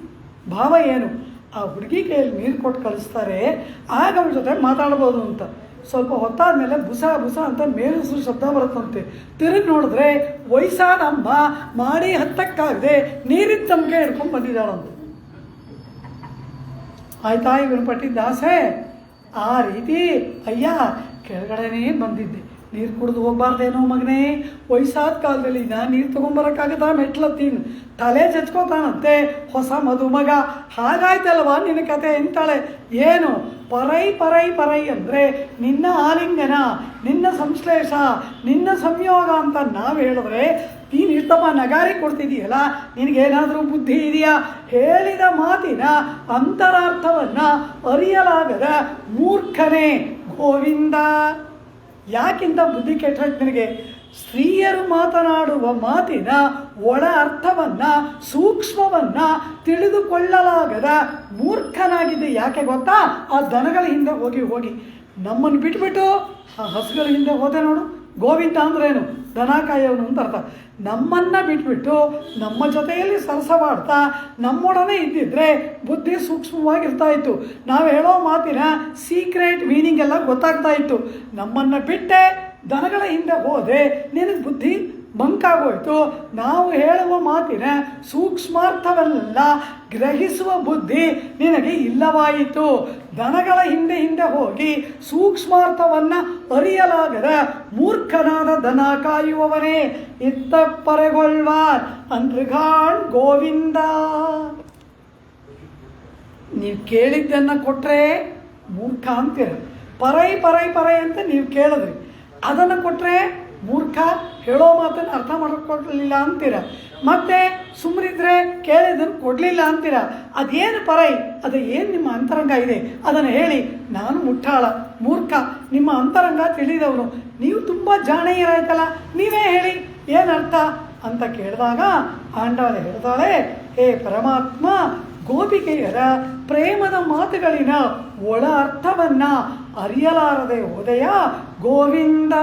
ಭಾವ ಏನು, ಆ ಹುಡುಗಿ ಕೈಯಲ್ಲಿ ನೀರು ಕೊಟ್ಟು ಕಳಿಸ್ತಾರೆ, ಆಗ ಅವ್ರ ಜೊತೆ ಮಾತಾಡ್ಬೋದು ಅಂತ. ಸ್ವಲ್ಪ ಹೊತ್ತಾದಮೇಲೆ ಬುಸ ಬುಸ ಅಂತ ಮೇಲುಸಿರು ಶಬ್ದ ಬರುತ್ತಂತೆ. ತಿರುಗಿ ನೋಡಿದ್ರೆ ವಯಸ್ಸಾದ ಅಮ್ಮ ಮಾಡಿ ಹತ್ತಕ್ಕಾಗದೆ ನೀರಿನ ತಮಗೆ ಹಿಡ್ಕೊಂಡು ಬಂದಿದ್ದಾಳಂತೆ. ಆಯ್ತಾ ಇವನು ಪಟ್ಟಿದ್ದ ಆಸೆ? ಆ ರೀತಿ ಅಯ್ಯ ಕೆಳಗಡೆನೇ ಬಂದಿದ್ದೆ, ನೀರು ಕುಡಿದು ಹೋಗ್ಬಾರ್ದೇನೋ ಮಗನೇ, ವಯಸ್ಸಾದ ಕಾಲದಲ್ಲಿ ನಾನು ನೀರು ತೊಗೊಂಬರೋಕ್ಕಾಗತ್ತಾ, ಮೆಟ್ಲತ್ತೀನಿ, ತಲೆ ಚಚ್ಕೋತಾನಂತೆ ಹೊಸ ಮದುಮಗ. ಹಾಗಾಯ್ತಲ್ವ ನಿನ್ನ ಕತೆ ಅಂತಾಳೆ. ಏನು ಪರೈ ಪರೈ ಪರೈ ಅಂದರೆ ನಿನ್ನ ಆಲಿಂಗನ, ನಿನ್ನ ಸಂಶ್ಲೇಷ, ನಿನ್ನ ಸಂಯೋಗ ಅಂತ ನಾವು ಹೇಳಿದ್ರೆ ನೀನು ಇಷ್ಟಮ್ಮ ನಗಾರಿ ಕೊಡ್ತಿದೀಯಲ್ಲ, ನಿನಗೇನಾದರೂ ಬುದ್ಧಿ ಇದೆಯಾ? ಹೇಳಿದ ಮಾತಿನ ಅಂತರಾರ್ಥವನ್ನು ಅರಿಯಲಾಗದ ಮೂರ್ಖನೇ ಗೋವಿಂದ. ಯಾಕಿಂತ ಬುದ್ಧಿ ಕೆಟ್ಟೋಯ್ತು ನಿನಗೆ? ಸ್ತ್ರೀಯರು ಮಾತನಾಡುವ ಮಾತಿನ ಒಳ ಅರ್ಥವನ್ನು, ಸೂಕ್ಷ್ಮವನ್ನು ತಿಳಿದುಕೊಳ್ಳಲಾಗದ ಮೂರ್ಖನಾಗಿದೆ. ಯಾಕೆ ಗೊತ್ತಾ? ಆ ದನಗಳ ಹಿಂದೆ ಹೋಗಿ ಹೋಗಿ ನಮ್ಮನ್ನು ಬಿಟ್ಬಿಟ್ಟು ಆ ಹಸುಗಳ ಹಿಂದೆ ಹೋದೆ ನೋಡು. ಗೋವಿಂದ ಅಂದ್ರೇನು? ದನ ಕಾಯೋನು ಅಂತ ಅರ್ಥ. ನಮ್ಮನ್ನು ಬಿಟ್ಬಿಟ್ಟು ನಮ್ಮ ಜೊತೆಯಲ್ಲಿ ಸರಸವಾಡ್ತಾ ನಮ್ಮೊಡನೆ ಇದ್ದಿದ್ರೆ ಬುದ್ಧಿ ಸೂಕ್ಷ್ಮವಾಗಿರ್ತಾ ಇತ್ತು. ನಾವು ಹೇಳೋ ಮಾತಿನ ಸೀಕ್ರೆಟ್ ಮೀನಿಂಗ್ ಎಲ್ಲ ಗೊತ್ತಾಗ್ತಾ ಇತ್ತು. ನಮ್ಮನ್ನು ಬಿಟ್ಟೆ ದನಗಳ ಹಿಂದೆ ಹೋದೆ, ನಿನಗೆ ಬುದ್ಧಿ ಮಂಕಾಗೋಯ್ತು. ನಾವು ಹೇಳುವ ಮಾತಿನ ಸೂಕ್ಷ್ಮಾರ್ಥವನ್ನೆಲ್ಲ ಗ್ರಹಿಸುವ ಬುದ್ಧಿ ನಿನಗೆ ಇಲ್ಲವಾಯಿತು. ದನಗಳ ಹಿಂದೆ ಹಿಂದೆ ಹೋಗಿ ಸೂಕ್ಷ್ಮಾರ್ಥವನ್ನು ಅರಿಯಲಾಗದ ಮೂರ್ಖನಾದ ದನ ಕಾಯುವವನೇ ಇತ್ತಪ್ಪರೆಗೊಳ್ವಾರ್ ಅಂದ್ರಗಾಣ್ ಗೋವಿಂದ. ನೀವು ಕೇಳಿದ್ದನ್ನು ಕೊಟ್ಟರೆ ಮೂರ್ಖ ಅಂತೀರ. ಪರೈ ಪರೈ ಪರೈ ಅಂತ ನೀವು ಕೇಳಿದ್ರಿ, ಅದನ್ನು ಕೊಟ್ಟರೆ ಮೂರ್ಖ, ಹೇಳೋ ಮಾತನ್ನು ಅರ್ಥ ಮಾಡಿಕೊಡ್ಲಿಲ್ಲ ಅಂತೀರ. ಮತ್ತೆ ಸುಮ್ಮನಿದ್ರೆ ಕೇಳಿದ್ದನ್ನು ಕೊಡಲಿಲ್ಲ ಅಂತೀರ. ಅದೇನು ಪರೈ? ಅದು ಏನು ನಿಮ್ಮ ಅಂತರಂಗ ಇದೆ ಅದನ್ನು ಹೇಳಿ. ನಾನು ಮುಟ್ಟಾಳ, ಮೂರ್ಖ, ನಿಮ್ಮ ಅಂತರಂಗ ತಿಳಿದವನು, ನೀವು ತುಂಬ ಜಾಣೆಯರಾಯ್ತಲ್ಲ, ನೀವೇ ಹೇಳಿ ಏನರ್ಥ ಅಂತ ಕೇಳಿದಾಗ ಆಂಡಾಳೆ ಹೇಳ್ತಾಳೆ, ಹೇ ಪರಮಾತ್ಮ, ಗೋಪಿಕೆಯರ ಪ್ರೇಮದ ಮಾತುಗಳಿನ ಒಳ ಅರ್ಥವನ್ನು ಅರಿಯಲಾರದೆ ಹೋದೆಯ ಗೋವಿಂದ.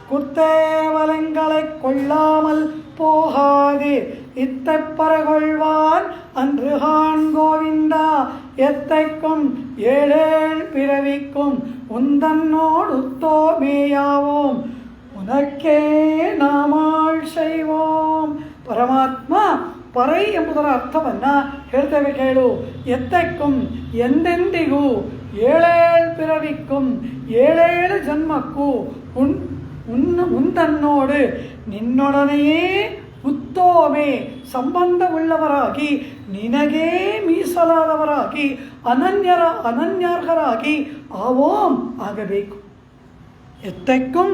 குத்தேவலங்களை கொள்ளாமல் போகாதே இத்தப்பரகொள்வான் அன்றுகான் கோவிந்தா. எத்தைக்கும் ஏழேழ் பிறவிக்கும் உந்தன்னோடுத்தோமேயாவோம் ಉನಕ್ಕೆ ನಾಮಾಳ್ ಶೈವೋಂ. ಪರಮಾತ್ಮ ಪರೈ ಎಂಬುದರ ಅರ್ಥವನ್ನು ಹೇಳ್ತೇವೆ ಕೇಳು. ಎತ್ತಕ್ಕುಂ ಎಂದೆಂದಿಗೂ, ಏಳೇಳು ಪಿರವಿಕ್ಕುಂ ಏಳೇಳು ಜನ್ಮಕ್ಕೂ, ಉಂತನ್ನೋಡು ನಿನ್ನೊಡನೆಯೇ ಉತ್ತೋಮೆ ಸಂಬಂಧವುಳ್ಳವರಾಗಿ, ನಿನಗೇ ಮೀಸಲಾದವರಾಗಿ, ಅನನ್ಯಾರ್ಹರಾಗಿ ಆವೋಂ ಆಗಬೇಕು. ಎತ್ತಕ್ಕುಂ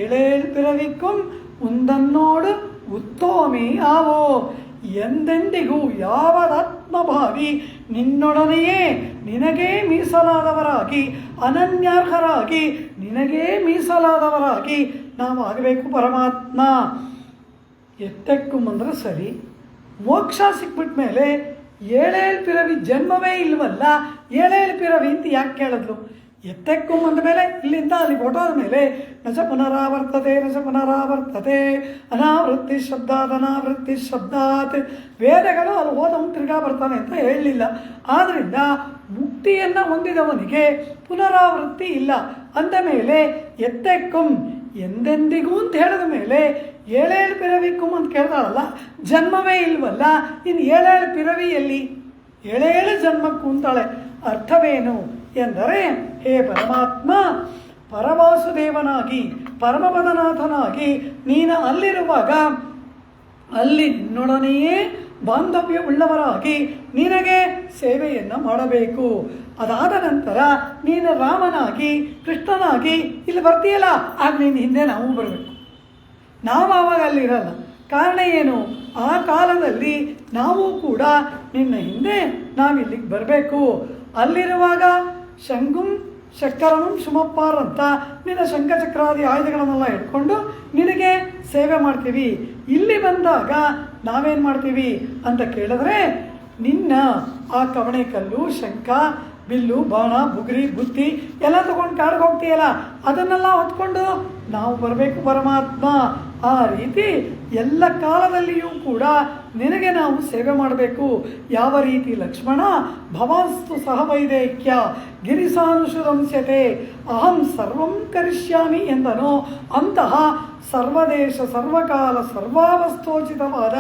ಏಳೇಳು ಪಿರವಿಕ್ಕುಂ ಉಂದನ್ನೋಡು ಉತ್ತೋಮೆ ಆವೋ. ಎಂದೆಂದಿಗೂ ಯಾವದಾತ್ಮಭಾವಿ ನಿನ್ನೊಡನೆಯೇ ನಿನಗೇ ಮೀಸಲಾದವರಾಗಿ, ಅನನ್ಯಾರ್ಹರಾಗಿ ನಿನಗೇ ಮೀಸಲಾದವರಾಗಿ ನಾವು ಆಗಬೇಕು ಪರಮಾತ್ಮ. ಎತ್ತಕ್ಕೂ ಅಂದರೆ ಸರಿ, ಮೋಕ್ಷ ಸಿಕ್ಬಿಟ್ಟ ಮೇಲೆ ಏಳೇಳು ಪಿರವಿ ಜನ್ಮವೇ ಇಲ್ವಲ್ಲ, ಏಳೇಳು ಪಿರವಿ ಅಂತ ಯಾಕೆ ಕೇಳಿದ್ರು? ಎತ್ತಕ್ಕೂ ಅಂದ ಮೇಲೆ ಇಲ್ಲಿಂದ ಅಲ್ಲಿ ಹೊಟ್ಟೋದ ಮೇಲೆ ನಚ ಪುನರಾವರ್ತತೆ ನಚ ಪುನರಾವರ್ತತೆ, ಅನಾವೃತ್ತಿ ಶಬ್ದಾತ್ ಅನಾವೃತ್ತಿ ಶಬ್ದಾತ್. ವೇದಗಳು ಅಲ್ಲಿ ಹೋದವನು ತಿರ್ಗಾ ಬರ್ತಾನೆ ಅಂತ ಹೇಳಲಿಲ್ಲ. ಆದ್ದರಿಂದ ಮುಕ್ತಿಯನ್ನು ಹೊಂದಿದವನಿಗೆ ಪುನರಾವೃತ್ತಿ ಇಲ್ಲ ಅಂದ ಮೇಲೆ ಎತ್ತಕ್ಕುಂ ಎಂದೆಂದಿಗೂ ಅಂತ ಹೇಳಿದ ಮೇಲೆ ಏಳೇಳು ಪಿರವಿಕ್ಕುಂ ಅಂತ ಕೇಳ್ತಾಳಲ್ಲ, ಜನ್ಮವೇ ಇಲ್ವಲ್ಲ, ಇನ್ನು ಏಳೇಳು ಪಿರವಿ ಎಲ್ಲಿ? ಏಳೇಳು ಜನ್ಮಕ್ಕೂ ಅಂತಾಳೆ. ಅರ್ಥವೇನು ಎಂದರೆ, ಹೇ ಪರಮಾತ್ಮ, ಪರವಾಸುದೇವನಾಗಿ ಪರಮಪದನಾಥನಾಗಿ ನೀನು ಅಲ್ಲಿರುವಾಗ ಅಲ್ಲಿ ನಿನ್ನೊಡನೆಯೇ ಬಾಂಧವ್ಯವುಳ್ಳವರಾಗಿ ನಿನಗೆ ಸೇವೆಯನ್ನು ಮಾಡಬೇಕು. ಅದಾದ ನಂತರ ನೀನು ರಾಮನಾಗಿ ಕೃಷ್ಣನಾಗಿ ಇಲ್ಲಿ ಬರ್ತೀಯಲ್ಲ, ಆಗ ನೀನು ಹಿಂದೆ ನಾವು ಬರಬೇಕು. ನಾವು ಆವಾಗ ಅಲ್ಲಿರಲ್ಲ. ಕಾರಣ ಏನು? ಆ ಕಾಲದಲ್ಲಿ ನಾವು ಕೂಡ ನಿನ್ನ ಹಿಂದೆ ನಾವಿಲ್ಲಿಗೆ ಬರಬೇಕು. ಅಲ್ಲಿರುವಾಗ ಶಂಗುಂ ಶಕ್ಕರಂ ಸುಮಪ್ಪಾರ್ ಅಂತ ನಿನ್ನ ಶಂಖಚಕ್ರಾದಿ ಆಯುಧಗಳನ್ನೆಲ್ಲ ಹಿಡ್ಕೊಂಡು ನಿನಗೆ ಸೇವೆ ಮಾಡ್ತೀವಿ. ಇಲ್ಲಿ ಬಂದಾಗ ನಾವೇನು ಮಾಡ್ತೀವಿ ಅಂತ ಕೇಳಿದ್ರೆ, ನಿನ್ನ ಆ ಕವಣೆ ಕಲ್ಲು, ಶಂಖ ಬಿಲ್ಲು ಬಾಣ ಬುಗುರಿ ಬುತ್ತಿ ಎಲ್ಲ ತಗೊಂಡು ಕಾಡಿಗೆ ಹೋಗ್ತೀಯಲ್ಲ, ಅದನ್ನೆಲ್ಲ ಹೊತ್ಕೊಂಡು ನಾವು ಬರಬೇಕು ಪರಮಾತ್ಮ. ಆ ರೀತಿ ಎಲ್ಲ ಕಾಲದಲ್ಲಿಯೂ ಕೂಡ ನಿನಗೆ ನಾವು ಸೇವೆ ಮಾಡಬೇಕು. ಯಾವ ರೀತಿ ಲಕ್ಷ್ಮಣ ಭವಾಸ್ತು ಸಹ ವೈದೇಕ್ಯ ಗಿರಿಸಾನುಷುರಂಸ್ಯತೆ ಅಹಂ ಸರ್ವಂ ಕರಿಷ್ಯಾಮಿ ಎಂದನೋ, ಅಂತಹ ಸರ್ವದೇಶ ಸರ್ವಕಾಲ ಸರ್ವಾವಸ್ಥೋಚಿತವಾದ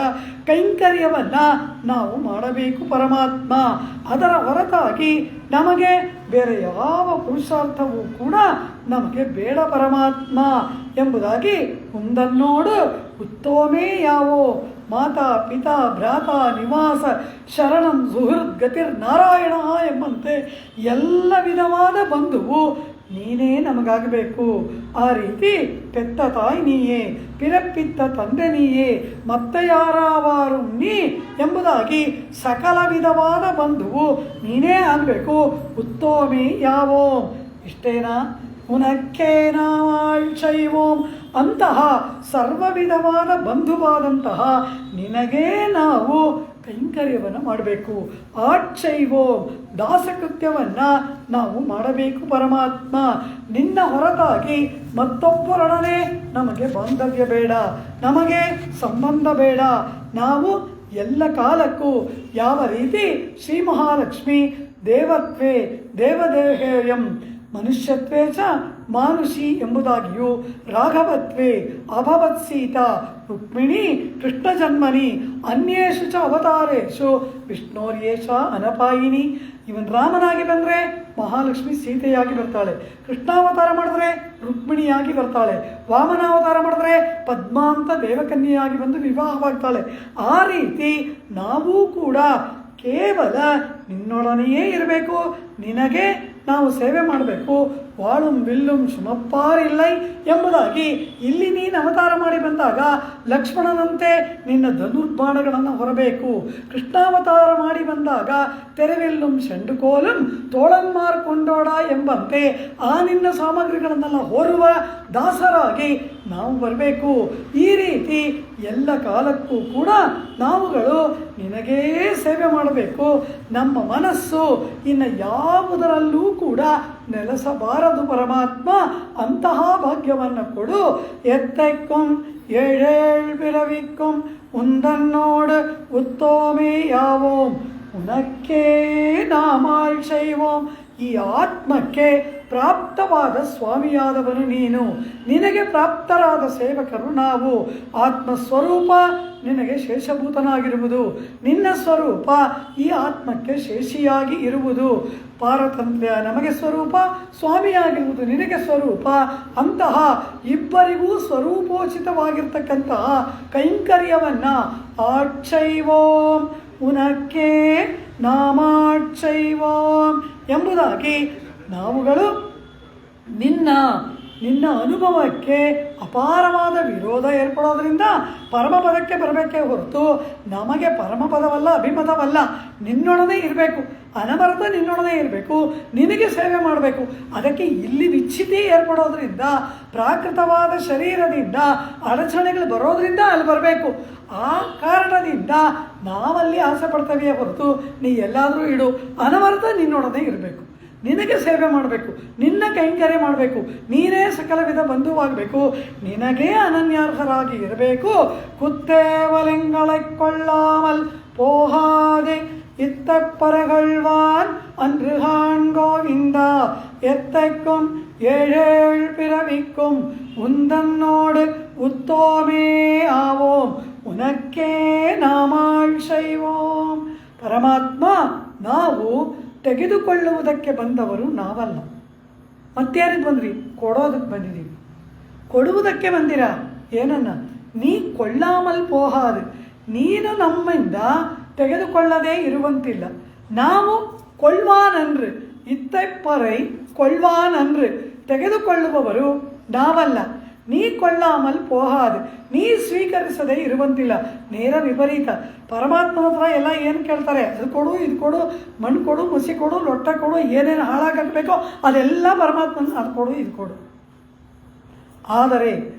ಕೈಂಕರ್ಯವನ್ನು ನಾವು ಮಾಡಬೇಕು ಪರಮಾತ್ಮ. ಅದರ ಹೊರತಾಗಿ ನಮಗೆ ಬೇರೆ ಯಾವ ಪುರುಷಾರ್ಥವೂ ಕೂಡ ನಮಗೆ ಬೇಡ ಪರಮಾತ್ಮ ಎಂಬುದಾಗಿ ಮುಂದನ್ನೋಡು ಉತ್ತೋಮೇ ಯಾವೋ ಮಾತಾ ಪಿತಾ ಭ್ರಾತಾ ನಿವಾಸ ಶರಣಂ ಸುಹೃದ್ ಗತಿರ್ ನಾರಾಯಣ ಎಂಬಂತೆ ಎಲ್ಲ ವಿಧವಾದ ಬಂಧುವು ನೀನೇ ನಮಗಾಗಬೇಕು. ಆ ರೀತಿ ಪೆತ್ತ ತಾಯಿ ನೀಯೇ, ಪಿರಪ್ಪಿತ್ತ ತಂದೆ ನೀಯೇ, ಮತ್ತೆ ಯಾರಾವಾರು ನೀ ಎಂಬುದಾಗಿ ಸಕಲ ವಿಧವಾದ ಬಂಧುವು ನೀನೇ ಆಗಬೇಕು. ಉತ್ತೋಮಿ ಯಾವೋ ಇಷ್ಟೇನಾ? ಉನಕ್ಕೇನಾಳ್ಚೈವೋಂ ಅಂತಹ ಸರ್ವ ವಿಧವಾದ ಬಂಧುವಾದಂತಹ ನಿನಗೇ ನಾವು ಕೈಂಕರ್ಯವನ್ನು ಮಾಡಬೇಕು. ಆಚೈವೋ ದಾಸಕೃತ್ಯವನ್ನು ನಾವು ಮಾಡಬೇಕು ಪರಮಾತ್ಮ. ನಿನ್ನ ಹೊರತಾಗಿ ಮತ್ತೊಬ್ಬರೊಡನೆ ನಮಗೆ ಬಾಂಧವ್ಯ ಬೇಡ, ನಮಗೆ ಸಂಬಂಧ ಬೇಡ. ನಾವು ಎಲ್ಲ ಕಾಲಕ್ಕೂ ಯಾವ ರೀತಿ ಶ್ರೀ ಮಹಾಲಕ್ಷ್ಮಿ ದೇವತ್ವೇ ದೇವದೇಹೇಯಂ ಮನುಷ್ಯತ್ವೇ ಚ ಮಾನುಷಿ ಎಂಬುದಾಗಿಯೂ ರಾಘವತ್ವೇ ಅಭವತ್ ಸೀತಾ ರುಕ್ಮಿಣಿ ಕೃಷ್ಣ ಜನ್ಮನಿ ಅನ್ಯೇಷು ಚ ಅವತಾರೇಶು ವಿಷ್ಣೋರ್ಯೇಷ ಅನಪಾಯಿನಿ. ಇವನ್ ರಾಮನಾಗಿ ಬಂದರೆ ಮಹಾಲಕ್ಷ್ಮಿ ಸೀತೆಯಾಗಿ ಬರ್ತಾಳೆ, ಕೃಷ್ಣಾವತಾರ ಮಾಡಿದ್ರೆ ರುಕ್ಮಿಣಿಯಾಗಿ ಬರ್ತಾಳೆ, ವಾಮನಾವತಾರ ಮಾಡಿದ್ರೆ ಪದ್ಮಾಂತ ದೇವಕನ್ಯೆಯಾಗಿ ಬಂದು ವಿವಾಹವಾಗ್ತಾಳೆ. ಆ ರೀತಿ ನಾವೂ ಕೂಡ ಕೇವಲ ನಿನ್ನೊಡನೆಯೇ ಇರಬೇಕು, ನಿನಗೆ ನಾವು ಸೇವೆ ಮಾಡಬೇಕು. ವಾಳುಂ ವಿಲ್ಲುಂ ಸುಮಪ್ಪಾರಿಲ್ಲೈ ಎಂಬುದಾಗಿ ಇಲ್ಲಿ ನೀನು ಅವತಾರ ಮಾಡಿ ಬಂದಾಗ ಲಕ್ಷ್ಮಣನಂತೆ ನಿನ್ನ ಧನುರ್ಬಾಣಗಳನ್ನು ಹೊರಬೇಕು. ಕೃಷ್ಣಾವತಾರ ಮಾಡಿ ಬಂದಾಗ ತೆರೆವಿಲ್ಲುಂ ಶಂಡುಕೋಲಂ ತೋಳನ್ಮಾರ್ ಕೊಂಡೋಡ ಎಂಬಂತೆ ಆ ನಿನ್ನ ಸಾಮಗ್ರಿಗಳನ್ನೆಲ್ಲ ಹೊರುವ ದಾಸರಾಗಿ ನಾವು ಬರಬೇಕು. ಈ ರೀತಿ ಎಲ್ಲ ಕಾಲಕ್ಕೂ ಕೂಡ ನಾವುಗಳು ನಿನಗೇ ಸೇವೆ ಮಾಡಬೇಕು. ನಮ್ಮ ಮನಸ್ಸು ಇನ್ನು ಯಾವುದರಲ್ಲೂ ಕೂಡ ನೆಲೆಸಬಾರದು ಪರಮಾತ್ಮ. ಅಂತಹ ಭಾಗ್ಯವನ್ನು ಕೊಡು. ಎತ್ತೈಕ್ಕುಂ ಏಳೇಳ್ ಬಿರವಿಕ್ಕುಂ ಉಂದನ್ನೋಡು ಉತ್ತೋಮೇ ಯಾವೋಂ ಉನಕ್ಕೇ ನಾಮಾಳ್ ಶೈವೋಂ. ಈ ಆತ್ಮಕ್ಕೆ ಪ್ರಾಪ್ತವಾದ ಸ್ವಾಮಿಯಾದವನು ನೀನು, ನಿನಗೆ ಪ್ರಾಪ್ತರಾದ ಸೇವಕರು ನಾವು. ಆತ್ಮಸ್ವರೂಪ ನಿನಗೆ ಶೇಷಭೂತನಾಗಿರುವುದು, ನಿನ್ನ ಸ್ವರೂಪ ಈ ಆತ್ಮಕ್ಕೆ ಶೇಷಿಯಾಗಿ ಇರುವುದು. ಪಾರತಂತ್ರ್ಯ ನಮಗೆ ಸ್ವರೂಪ, ಸ್ವಾಮಿಯಾಗಿರುವುದು ನಿನಗೆ ಸ್ವರೂಪ. ಅಂತಹ ಇಬ್ಬರಿಗೂ ಸ್ವರೂಪೋಚಿತವಾಗಿರ್ತಕ್ಕಂತಹ ಕೈಂಕರ್ಯವನ್ನು ಆಕ್ಷೈವೋಂ ಉನಕ್ಕೆ ನಾಮಾಕ್ಷೈವೋಂ ಎಂಬುದಾಗಿ ನಾವುಗಳು ನಿನ್ನ ಅನುಭವಕ್ಕೆ ಅಪಾರವಾದ ವಿರೋಧ ಏರ್ಪಡೋದ್ರಿಂದ ಪರಮಪದಕ್ಕೆ ಬರಬೇಕೇ ಹೊರತು ನಮಗೆ ಪರಮಪದವಲ್ಲ, ಅಭಿಮತವಲ್ಲ. ನಿನ್ನೊಡನೆ ಇರಬೇಕು, ಅನವರತ ನಿನ್ನೊಡನೆ ಇರಬೇಕು, ನಿನಗೆ ಸೇವೆ ಮಾಡಬೇಕು. ಅದಕ್ಕೆ ಇಲ್ಲಿ ವಿಚ್ಛಿತಿ ಏರ್ಪಡೋದ್ರಿಂದ, ಪ್ರಾಕೃತವಾದ ಶರೀರದಿಂದ ಅಡಚಣೆಗಳು ಬರೋದ್ರಿಂದ ಅಲ್ಲಿ ಬರಬೇಕು. ಆ ಕಾರಣದಿಂದ ನಾವಲ್ಲಿ ಆಸೆ ಪಡ್ತೇವೆಯೇ ಹೊರತು ನೀ ಎಲ್ಲಾದರೂ ಇಡು, ಅನವರತ ನಿನ್ನೊಡನೆ ಇರಬೇಕು, ನಿನಗೆ ಸೇವೆ ಮಾಡಬೇಕು, ನಿನ್ನ ಕೈಂಕರ್ಯ ಮಾಡಬೇಕು, ನೀನೇ ಸಕಲ ವಿಧ ಬಂಧುವಾಗಬೇಕು, ನಿನಗೇ ಅನನ್ಯಾರ್ಹರಾಗಿ ಇರಬೇಕು. ಕುತ್ತೇವಲೆಂகளை கொள்ளாமல் போகாதே இத்தப்பரகழ்வான் அன்றுகான் கோவிந்தா எத்தைக்கும் ஏழேழ் பிறவிக்கும் உந்தன்னோடு ಉತ್ತೋಮೇ ಆವೋಂ ಉನಕ್ಕೇ ನಾಮಾಳ್ ಶೈವೋಂ. ಪರಮಾತ್ಮ, ನಾವು ತೆಗೆದುಕೊಳ್ಳುವುದಕ್ಕೆ ಬಂದವರು ನಾವಲ್ಲ. ಮತ್ತೇನಕ್ಕೆ ಬಂದ್ರಿ? ಕೊಡೋದಕ್ಕೆ ಬಂದಿದ್ದೀವಿ. ಕೊಡುವುದಕ್ಕೆ ಬಂದಿರಾ? ಏನನ್ನ? ನೀ ಕೊಳ್ಳಾಮಲ್ ಪೋಹಾದು, ನೀನು ನಮ್ಮಿಂದ ತೆಗೆದುಕೊಳ್ಳದೇ ಇರುವಂತಿಲ್ಲ. ನಾವು ಕೊಳ್ಳ್ವಾನನ್ರು, ಇತ್ತಪ್ಪರೈ ಕೊಳ್ಳ್ವಾನನ್ರು, ತೆಗೆದುಕೊಳ್ಳುವವರು ನಾವಲ್ಲ. ನೀ ಕೊಳ್ಳಾಮಲ್ ಪೋಹಾದು, ನೀ ಸ್ವೀಕರಿಸದೇ ಇರುವಂತಿಲ್ಲ. ನೇರ ವಿಪರೀತ. ಪರಮಾತ್ಮನ ಹತ್ರ ಎಲ್ಲ ಏನು ಕೇಳ್ತಾರೆ? ಅದು ಕೊಡು, ಇದು ಕೊಡು, ಮಣ್ಣು ಕೊಡು, ಮುಸಿ ಕೊಡು, ಲೊಟ್ಟ ಕೊಡು, ಏನೇನು ಹಾಳಾಗಬೇಕೋ ಅದೆಲ್ಲ ಪರಮಾತ್ಮನ, ಅದು ಕೊಡು, ಇದು ಕೊಡು. ಆದರೆ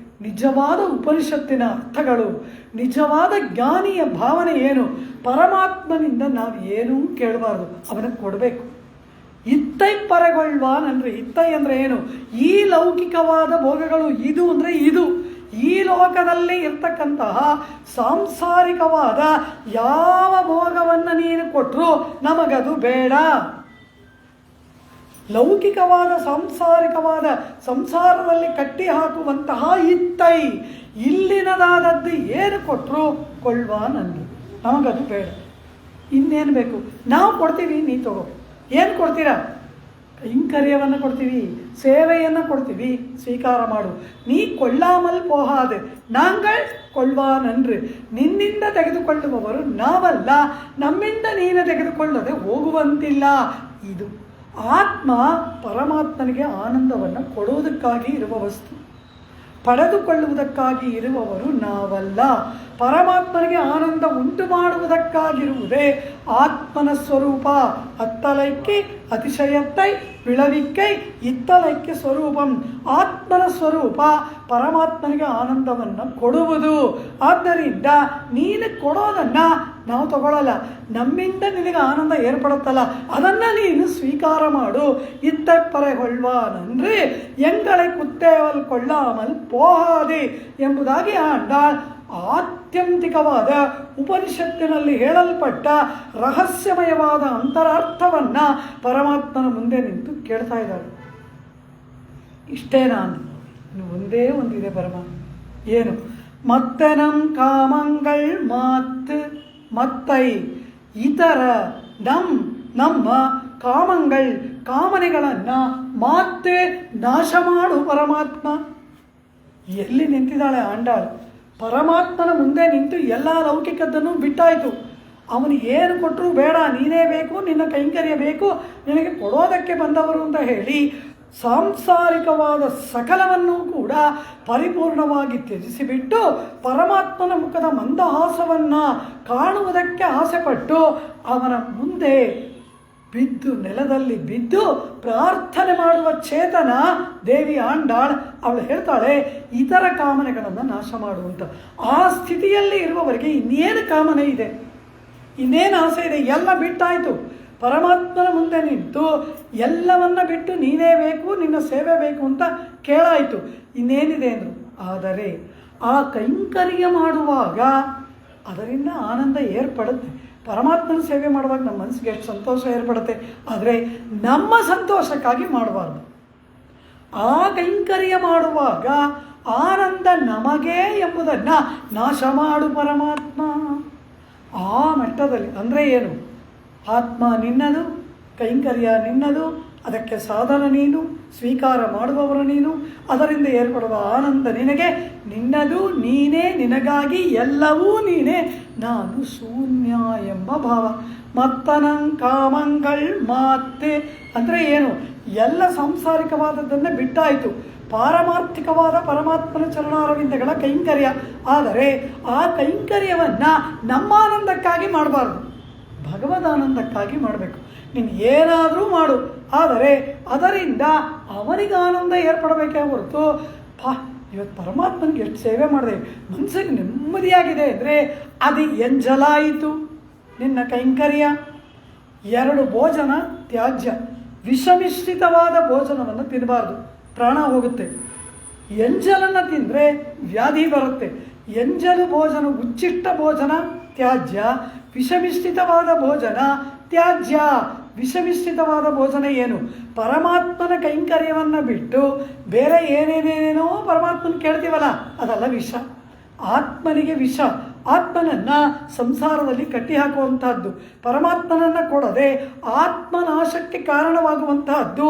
ನಿಜವಾದ ಉಪನಿಷತ್ತಿನ ಅರ್ಥಗಳು, ನಿಜವಾದ ಜ್ಞಾನಿಯ ಭಾವನೆ ಏನು? ಪರಮಾತ್ಮನಿಂದ ನಾವು ಏನೂ ಕೇಳಬಾರ್ದು, ಅವನಿಗೆ ಕೊಡಬೇಕು. ಇತ್ತೈ ಪರಗೊಳ್ವಾನನ್ರಿ. ಇತ್ತೈ ಅಂದರೆ ಏನು? ಈ ಲೌಕಿಕವಾದ ಭೋಗಗಳು, ಇದು ಅಂದರೆ ಇದು, ಈ ಲೋಕದಲ್ಲಿ ಇರ್ತಕ್ಕಂತಹ ಸಾಂಸಾರಿಕವಾದ ಯಾವ ಭೋಗವನ್ನು ನೀನು ಕೊಟ್ಟರು ನಮಗದು ಬೇಡ. ಲೌಕಿಕವಾದ ಸಾಂಸಾರಿಕವಾದ ಸಂಸಾರದಲ್ಲಿ ಕಟ್ಟಿ ಹಾಕುವಂತಹ ಇತ್ತೈ, ಇಲ್ಲಿನದಾದದ್ದು ಏನು ಕೊಟ್ಟರು ಕೊಳ್ಳುವ ನನಗೆ, ನಮಗದು ಬೇಡ. ಇನ್ನೇನು ಬೇಕು? ನಾವು ಕೊಡ್ತೀವಿ, ನೀ ತಗೋ. ಏನು ಕೊಡ್ತೀರಾ? ಕೈಂಕರ್ಯವನ್ನು ಕೊಡ್ತೀವಿ, ಸೇವೆಯನ್ನು ಕೊಡ್ತೀವಿ, ಸ್ವೀಕಾರ ಮಾಡು. ನೀ ಕೊಳ್ಳಾಮಲ್ ಪೋಹಾದೆ ನಾಂಗಳ್ ಕೊಳ್ಳುವಾನನ್ರಿ. ನಿನ್ನಿಂದ ತೆಗೆದುಕೊಳ್ಳುವವರು ನಾವಲ್ಲ, ನಮ್ಮಿಂದ ನೀನು ತೆಗೆದುಕೊಳ್ಳದೆ ಹೋಗುವಂತಿಲ್ಲ. ಇದು ಆತ್ಮ ಪರಮಾತ್ಮನಿಗೆ ಆನಂದವನ್ನು ಕೊಡುವುದಕ್ಕಾಗಿ ಇರುವ ವಸ್ತು, ಪಡೆದುಕೊಳ್ಳುವುದಕ್ಕಾಗಿ ಇರುವವರು ನಾವಲ್ಲ. ಪರಮಾತ್ಮನಿಗೆ ಆನಂದ ಉಂಟು ಮಾಡುವುದಕ್ಕಾಗಿರುವುದೇ ಆತ್ಮನ ಸ್ವರೂಪ. ಅತ್ತಲೈಕ್ಕೆ ಅತಿಶಯತ್ತೈ ವಿಳವಿಕ್ಕೈ ಇತ್ತಲೈಕ್ಕೆ ಸ್ವರೂಪಂ. ಆತ್ಮನ ಸ್ವರೂಪ ಪರಮಾತ್ಮನಿಗೆ ಆನಂದವನ್ನು ಕೊಡುವುದು. ಆದ್ದರಿಂದ ನೀನು ಕೊಡೋದನ್ನು ನಾವು ತಗೊಳ್ಳಲ್ಲ, ನಮ್ಮಿಂದ ನಿನಗೆ ಆನಂದ ಏರ್ಪಡುತ್ತಲ್ಲ ಅದನ್ನು ನೀನು ಸ್ವೀಕಾರ ಮಾಡು. ಇತ್ತಪ್ಪರೆಗೊಳ್ವಾನಂದ್ರೆ ಎಂಗಳೇ ಕುತ್ತೇವಲ್ ಕೊಳ್ಳಾಮಲ್ ಪೋಹಾದೆ ಎಂಬುದಾಗಿ ಆಂಡಾಳ್ ಆತ್ಯಂತಿಕವಾದ ಉಪನಿಷತ್ತಿನಲ್ಲಿ ಹೇಳಲ್ಪಟ್ಟ ರಹಸ್ಯಮಯವಾದ ಅಂತರಾರ್ಥವನ್ನು ಪರಮಾತ್ಮನ ಮುಂದೆ ನಿಂತು ಕೇಳ್ತಾ ಇದ್ದಾಳೆ. ಇಷ್ಟೇ ನಾನು, ಇನ್ನು ಒಂದೇ ಒಂದಿದೆ ಪರಮಾತ್ಮ. ಏನು? ಮತ್ತೆ ನಮ್ಮ ಕಾಮಂಗಳ್ ಮಾತು ಮತ್ತೈ ಇತರ ನಮ್ಮ ಕಾಮಂಗಳ್ ಕಾಮನೆಗಳನ್ನು ಮತ್ತೆ ನಾಶ ಮಾಡು ಪರಮಾತ್ಮ. ಎಲ್ಲಿ ನಿಂತಿದ್ದಾಳೆ ಆಂಡಾಳು? ಪರಮಾತ್ಮನ ಮುಂದೆ ನಿಂತು ಎಲ್ಲ ಲೌಕಿಕದ್ದನ್ನು ಬಿಟ್ಟಾಯಿತು. ಅವನಿಗೆ ಏನು ಕೊಟ್ಟರು ಬೇಡ, ನೀನೇ ಬೇಕು, ನಿನ್ನ ಕೈಂಕರ್ಯ ಬೇಕು, ನಿನಗೆ ಕೊಡೋದಕ್ಕೆ ಬಂದವರು ಅಂತ ಹೇಳಿ ಸಾಂಸಾರಿಕವಾದ ಸಕಲವನ್ನು ಕೂಡ ಪರಿಪೂರ್ಣವಾಗಿ ತ್ಯಜಿಸಿಬಿಟ್ಟು ಪರಮಾತ್ಮನ ಮುಖದ ಮಂದಹಾಸವನ್ನು ಕಾಣುವುದಕ್ಕೆ ಆಸೆಪಟ್ಟು ಅವನ ಮುಂದೆ ಬಿದ್ದು ನೆಲದಲ್ಲಿ ಬಿದ್ದು ಪ್ರಾರ್ಥನೆ ಮಾಡುವ ಚೇತನ ದೇವಿ ಆಂಡಾಳ್. ಅವಳು ಹೇಳ್ತಾಳೆ ಇತರ ಕಾಮನೆಗಳನ್ನು ನಾಶ ಮಾಡುವಂತ. ಆ ಸ್ಥಿತಿಯಲ್ಲಿ ಇರುವವರಿಗೆ ಇನ್ನೇನು ಕಾಮನೆ ಇದೆ, ಇನ್ನೇನು ಆಸೆ ಇದೆ? ಎಲ್ಲ ಬಿಟ್ಟಾಯಿತು. ಪರಮಾತ್ಮನ ಮುಂದೆ ನಿಂತು ಎಲ್ಲವನ್ನ ಬಿಟ್ಟು ನೀನೇ ಬೇಕು, ನಿನ್ನ ಸೇವೆ ಬೇಕು ಅಂತ ಕೇಳಾಯಿತು. ಇನ್ನೇನಿದೆ ಅಂದರು. ಆದರೆ ಆ ಕೈಂಕರ್ಯ ಮಾಡುವಾಗ ಅದರಿಂದ ಆನಂದ ಏರ್ಪಡುತ್ತೆ. ಪರಮಾತ್ಮನ ಸೇವೆ ಮಾಡುವಾಗ ನಮ್ಮ ಮನಸ್ಸಿಗೆ ಎಷ್ಟು ಸಂತೋಷ ಏರ್ಪಡುತ್ತೆ. ಆದರೆ ನಮ್ಮ ಸಂತೋಷಕ್ಕಾಗಿ ಮಾಡಬಾರ್ದು. ಆ ಕೈಂಕರ್ಯ ಮಾಡುವಾಗ ಆನಂದ ನಮಗೆ ಎಂಬುದನ್ನು ನಾಶ ಮಾಡು ಪರಮಾತ್ಮ. ಆ ಮಟ್ಟದಲ್ಲಿ ಅಂದರೆ ಏನು? ಆತ್ಮ ನಿನ್ನದು, ಕೈಂಕರ್ಯ ನಿನ್ನದು, ಅದಕ್ಕೆ ಸಾಧನ ನೀನು, ಸ್ವೀಕಾರ ಮಾಡುವವರು ನೀನು, ಅದರಿಂದ ಏರ್ಪಡುವ ಆನಂದ ನಿನಗೆ, ನಿನ್ನದು, ನೀನೇ, ನಿನಗಾಗಿ ಎಲ್ಲವೂ ನೀನೇ, ನಾನು ಶೂನ್ಯ ಎಂಬ ಭಾವ. ಮತ್ತನಂ ಕಾಮಂಗಳ್ ಮಾತೆ ಅಂದರೆ ಏನು? ಎಲ್ಲ ಸಾಂಸಾರಿಕವಾದದ್ದನ್ನು ಬಿಟ್ಟಾಯಿತು. ಪಾರಮಾರ್ಥಿಕವಾದ ಪರಮಾತ್ಮನ ಚರಣಾರವಿಂದಗಳ ಕೈಂಕರ್ಯ. ಆದರೆ ಆ ಕೈಂಕರ್ಯವನ್ನು ನಮ್ಮ ಆನಂದಕ್ಕಾಗಿ ಮಾಡಬಾರ್ದು, ಭಗವದಾನಂದಕ್ಕಾಗಿ ಮಾಡಬೇಕು. ನೀನು ಏನಾದರೂ ಮಾಡು, ಆದರೆ ಅದರಿಂದ ಅವನಿಗೆ ಆನಂದ ಏರ್ಪಡಬೇಕೇ ಹೊರತು ಇವತ್ತು ಪರಮಾತ್ಮನಿಗೆ ಎಷ್ಟು ಸೇವೆ ಮಾಡಿದೆ, ಮನಸ್ಸಿಗೆ ನೆಮ್ಮದಿಯಾಗಿದೆ ಅಂದರೆ ಅದು ಎಂಜಲಾಯಿತು ನಿನ್ನ ಕೈಂಕರ್ಯ. 2 ಭೋಜನ ತ್ಯಾಜ್ಯ. ವಿಷಮಿಶ್ರಿತವಾದ ಭೋಜನವನ್ನು ತಿನ್ನಬಾರ್ದು, ಪ್ರಾಣ ಹೋಗುತ್ತೆ. ಎಂಜಲನ್ನು ತಿಂದರೆ ವ್ಯಾಧಿ ಬರುತ್ತೆ. ಎಂಜಲು ಭೋಜನ, ಉಚ್ಚಿಷ್ಟ ಭೋಜನ ತ್ಯಾಜ್ಯ, ವಿಷಮಿಶ್ರಿತವಾದ ಭೋಜನ ತ್ಯಾಜ್ಯ. ವಿಷಮಿಶ್ರಿತವಾದ ಭೋಜನ ಏನು? ಪರಮಾತ್ಮನ ಕೈಂಕರ್ಯವನ್ನು ಬಿಟ್ಟು ಬೇರೆ ಏನೇನೇನೇನೋ ಪರಮಾತ್ಮನ ಕೇಳ್ತೀವಲ್ಲ, ಅದಲ್ಲ ವಿಷ. ಆತ್ಮನಿಗೆ ವಿಷ. ಆತ್ಮನನ್ನು ಸಂಸಾರದಲ್ಲಿ ಕಟ್ಟಿ ಹಾಕುವಂತಹದ್ದು, ಪರಮಾತ್ಮನನ್ನು ಕೊಡದೆ ಆತ್ಮನಾಶಕ್ಕೆ ಕಾರಣವಾಗುವಂತಹದ್ದು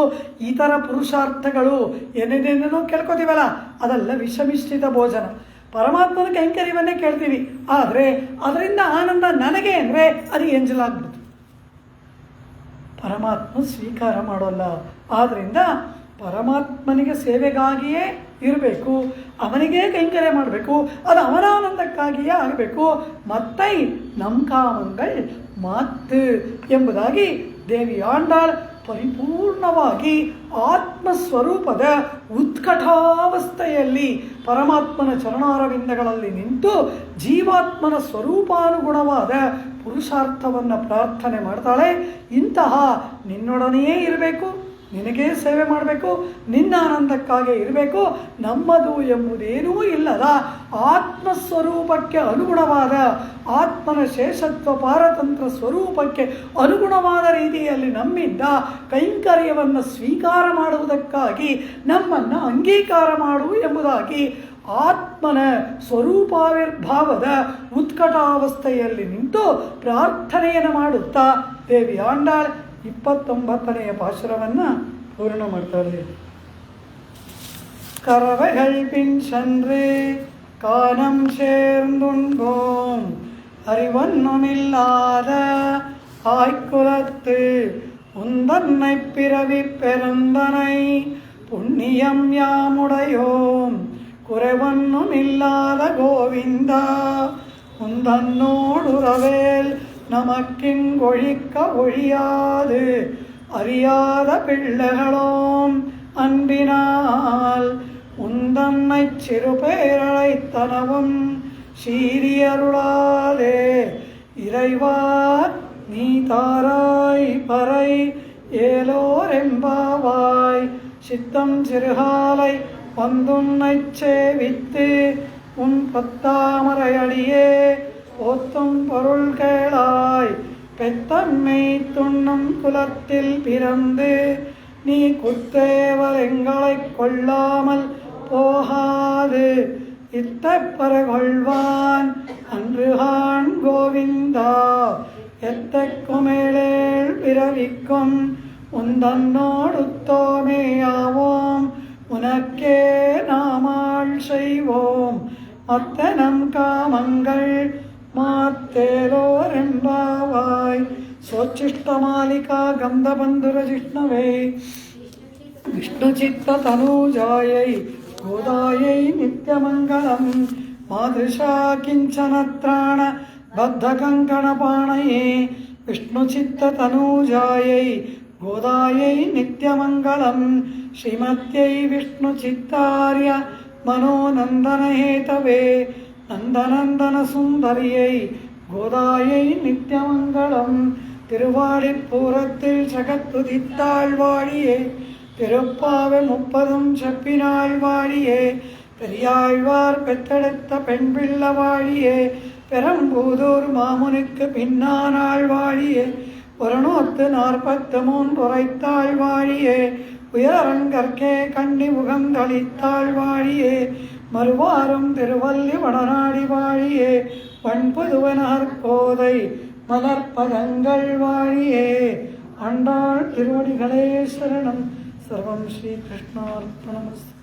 ಇತರ ಪುರುಷಾರ್ಥಗಳು, ಏನೇನೇನೇನೋ ಕೇಳ್ಕೊತೀವಲ್ಲ, ಅದಲ್ಲ ವಿಷಮಿಶ್ರಿತ ಭೋಜನ. ಪರಮಾತ್ಮನ ಕೈಂಕರ್ಯವನ್ನೇ ಕೇಳ್ತೀವಿ, ಆದರೆ ಅದರಿಂದ ಆನಂದ ನನಗೆ ಅಂದರೆ ಅದು ಎಂಜಲಾಗ್ಬಿಡ್ತು, ಪರಮಾತ್ಮ ಸ್ವೀಕಾರ ಮಾಡೋಲ್ಲ. ಆದ್ದರಿಂದ ಪರಮಾತ್ಮನಿಗೆ ಸೇವೆಗಾಗಿಯೇ ಇರಬೇಕು, ಅವನಿಗೇ ಕೈಂಕರ್ಯ ಮಾಡಬೇಕು, ಅದು ಅವನ ಆನಂದಕ್ಕಾಗಿಯೇ ಆಗಬೇಕು. ಮತ್ತೈ ನಮ್ಮ ಕಾಮಂಗಳ್ ಮಾತು ಎಂಬುದಾಗಿ ದೇವಿ ಆಂಡಾಳ್ ಪರಿಪೂರ್ಣವಾಗಿ ಆತ್ಮಸ್ವರೂಪದ ಉತ್ಕಟಾವಸ್ಥೆಯಲ್ಲಿ ಪರಮಾತ್ಮನ ಚರಣಾರವಿಂದಗಳಲ್ಲಿ ನಿಂತು ಜೀವಾತ್ಮನ ಸ್ವರೂಪಾನುಗುಣವಾದ ಪುರುಷಾರ್ಥವನ್ನು ಪ್ರಾರ್ಥನೆ ಮಾಡ್ತಾಳೆ. ಇಂತಹ ನಿನ್ನೊಡನೆಯೇ ಇರಬೇಕು, ನಿನಗೇ ಸೇವೆ ಮಾಡಬೇಕು, ನಿನ್ನ ಆನಂದಕ್ಕಾಗೇ ಇರಬೇಕು, ನಮ್ಮದು ಎಂಬುದೇನೂ ಇಲ್ಲದ ಆತ್ಮಸ್ವರೂಪಕ್ಕೆ ಅನುಗುಣವಾದ ಆತ್ಮನ ಶೇಷತ್ವ ಪಾರತಂತ್ರ ಸ್ವರೂಪಕ್ಕೆ ಅನುಗುಣವಾದ ರೀತಿಯಲ್ಲಿ ನಮ್ಮಿಂದ ಕೈಂಕರ್ಯವನ್ನು ಸ್ವೀಕಾರ ಮಾಡುವುದಕ್ಕಾಗಿ ನಮ್ಮನ್ನು ಅಂಗೀಕಾರ ಮಾಡು ಎಂಬುದಾಗಿ ಆತ್ಮನ ಸ್ವರೂಪಾವಿರ್ಭಾವದ ಉತ್ಕಟಾವಸ್ಥೆಯಲ್ಲಿ ನಿಂತು ಪ್ರಾರ್ಥನೆಯನ್ನು ಮಾಡುತ್ತಾ ದೇವಿ ಆಂಡಾಳ್ 29ನೇ ಪಾಶುರವನ್ನು ಪೂರ್ಣ ಮಾಡ್ತಾಳೆ. கறவைகள் பின் சென்று காணம் சேர்ந்துண்போம் அறிவொன்னுமில்லாத ஆய்குலத்து உந்தன்னை பிறவி பெருந்தனை புண்ணியம் யாமுடையோம் குறைவொன்னுமில்லாத கோவிந்தா உந்தன்னோடுறவேல் நமக்கிங்கொழிக்க ஒழியாது அறியாத பிள்ளைகளோம் அன்பினால் உந்தன்னை சிறுபேரழைத்தனவும் சீரியருளாதே இறைவா நீ தாராய் பறை ஏலோரெம்பாவாய் சித்தம் சிறுகாலை வந்துன்னை சேவித்து உன் பத்தாமரையடியே போத்தும் பொருள் கேளாய் பெத்தம்மை துண்ணும் குலத்தில் பிறந்து நீ குத்தேவர் எங்களை கொள்ளாமல் போகாது இத்தப்பற கொள்வான் அன்றுகான் கோவிந்தா எத்தக்குமேளேள் பிறவிக்கும் உந்தன்னோடுத்தோமேயாவோம் உனக்கே நாமாள் செய்வோம் அத்தனம் காமங்கள் மாத்தேலோரெம்பாவாய் स्वोच्छिष्टमालिका गन्धबन्धुरजिष्णवे विष्णुचित्ततनूजायै गोदायै नित्यमङ्गलम् मादृशा किञ्चनत्राण बद्धकङ्कणपाणये विष्णुचित्ततनूजायै गोदायै नित्यमङ्गलम् श्रीमत्यै विष्णुचित्तार्य मनोनन्दनहेतवे नन्दनन्दनसुन्दर्यै கோதாயை நித்தியமங்கலம். திருவாடிப்பூரத்தில் ஜகத்துதித்தாள் வாழியே, திருப்பாவை 30 செப்பினாள் வாழியே, பெரியாழ்வார் பெற்றெடுத்த பெண் பிள்ள வாழியே, பெரம்பூதூர் மாமுனிக்கு பின்னானாள் வாழியே, 143 உரைத்தாள் வாழியே, உயரங்கற்கே கண்ணி முகந்தளித்தாள் வாழியே, மறுவாரும் திருவல்லி வடநாடி வாழியே, பண்புதுவனார் கோதை மலர்பதங்கள் வாழியே. ஆண்டாள் திருவடிகளே சரணம். சர்வம் ஸ்ரீ கிருஷ்ணார்ப்பணமஸ்து.